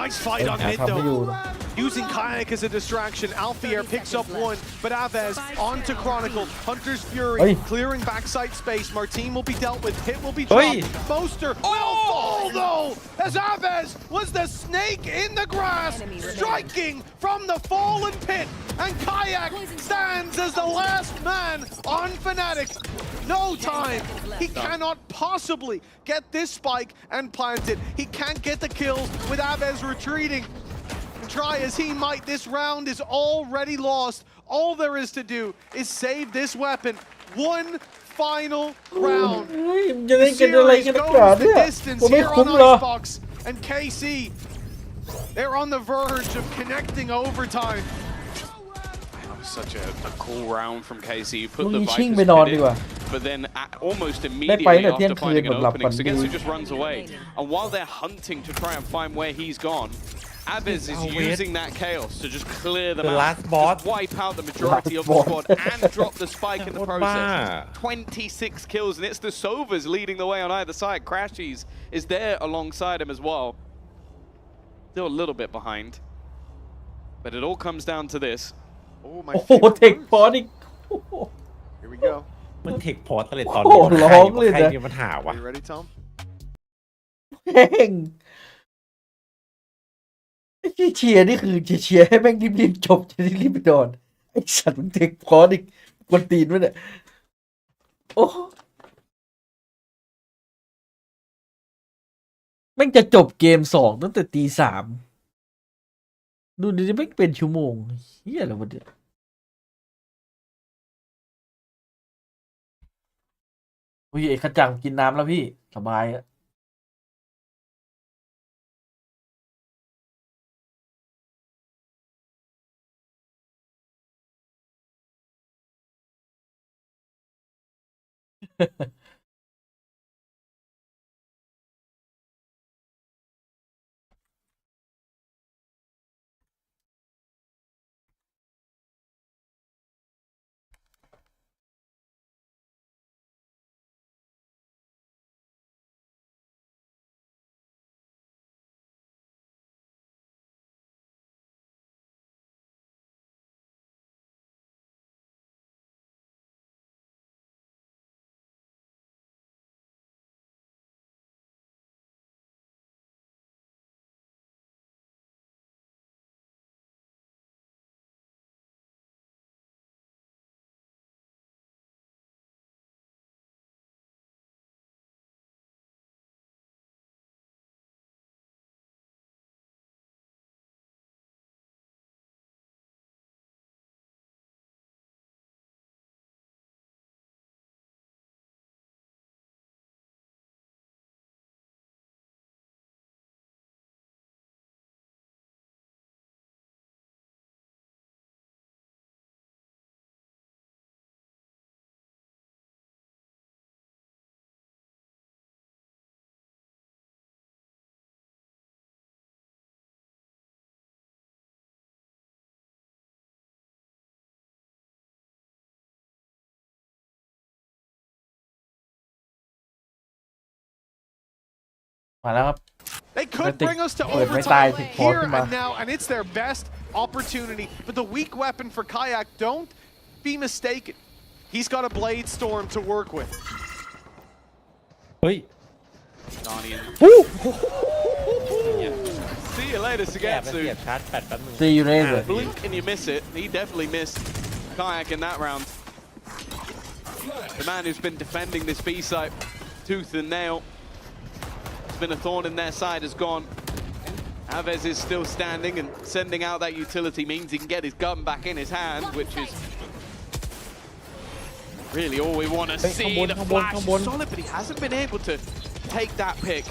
Nice fight on mid ทำให้ดู though. นะ Using Kayak as a distraction, Alfier picks up one, but Avez onto Chronicle. Hunter's Fury clearing backside space. Martin will be dealt with. Hit will be dropped. Moster will fall though, as Avez was the snake in the grass, striking from the fallen pit. And Kayak stands as the last man on Fnatic. No time. He cannot possibly get this spike and plant it. He can't get the kills with Avez retreating. Try as he might, this round is already lost. All there is to do is save this weapon. One final round. จะเล่นกันอะไรกันนักหนาเนี่ย Distance ผมไม่ here คุ้ on มเหรอ Icebox and KC. They're on the verge of connecting overtime. That was such a cool round from KC. You put มึง the ชิ่ง Viper's ไปนอน Pit ดี in, กว่า but then almost ได้ไป immediately ตั้งแต่เที่ยง after คืน finding หม an ดหลับ opening, ฝันดี Sugetsu just runs away. And while they're hunting to try and find where he's gone, Avez is using that chaos to just clear them The out. last boss. Just wipe out the majority of the Last squad and drop the spike in the process. 26 kills, and it's the Sovas leading the way on either side. Crashies is there alongside him as well. Still a little bit behind. But it all comes down to this. Oh, my โอ้โห favorite เทค words. พอร์ตอีก Here we go. มันเทคพอร์ตเลยตอน โอ้ นี้ โหร้องเลยนะ ใครมีปัญหาวะ You ready, Tom? แม่งไอ้ที่เชียร์นี่คือเชียร์ให้แม่งรีบๆจบจะได้รีบไปนอนไอ้สัตว์มึงเทคพอร์ตอีกกวนตีนวะเนี่ยโอ้แม่งจะจบเกม2ตั้งแต่ตี 3ดูดิแม่งเป็นชั่วโมงเฮียอะไรวะเนี่ย อุ้ยไอ้ขจังกินน้ำแล้วพี่สบายอะมาแล้วครับ They could bring us to overtime here and now, and it's their best opportunity. But the weak weapon for Kayak, don't be mistaken. He's got a Blade Storm to work with. เฮ้ย See you later, แอบไปเสีย Sugetsu. บชาร์จแปดแป๊บนึง See you later. Blink and you miss it. He definitely missed Kayak in that round. The man who's been defending this B site tooth and nail. It's been a thorn in their side, has gone. Aves is still standing, and sending out that utility means he can get his gun back in his hand, which is really all we want to see. The flash is solid, but he hasn't been able to take that pick.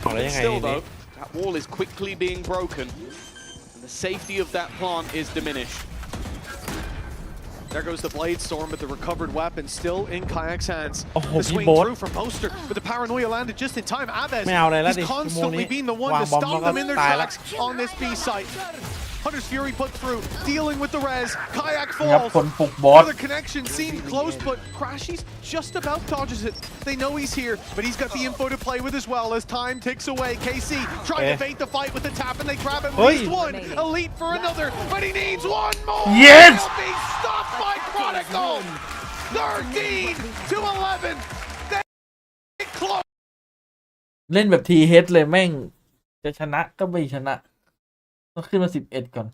เอาแล้วยังไง Still นี่ though, that wall is quickly being broken, and the safety of that plant is diminished. There goes the Blade Storm, but the recovered weapon still in Kayak's hands. The swing through from Poster, but the paranoia landed just in time. Aves, ไม่เอาเลยแล้วดิ he's ชั่วโมง constantly นี้ been the one วาง to บอม stop แล้วก็ them in their ตายแล้ว tracks on this B site. Hunter's Fury put through, dealing with the res. Kayak ครับ falls. คนปลุกบอส Another connection seemed close, but Crashy's just about dodges it. They know he's here, but he's got the info to play with as well as time ticks away. KC trying to bait the fight with the tap, and they grab at least one. Elite for another, but he needs one more. Yes! He'll be stopped by Chronicle. 13 to 11. They close. เล่นแบบทีเฮดเลยแม่งจะชนะก็ไม่ชนะต้องขึ้นมา11ก่อน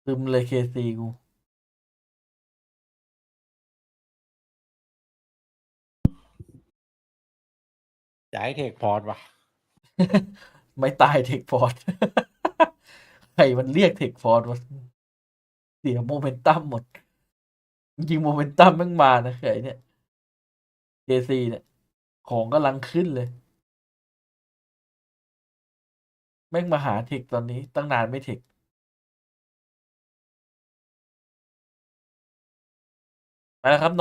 ซึมเลยเคซีกู อยากให้เทคพอร์ตว่ะ ไม่ตายเทคฟอร์ด ใครมันเรียกเทคฟอร์ดวะเสียโมเมนตัมหมดยิงโมเมนตัมแม่งมานะไอ้เนี่ยเจซีเนี่ยของกำลังขึ้นเลยแม่งมาหาเทคตอนนี้ตั้งนานไม่เทคไปแล้วครับนอน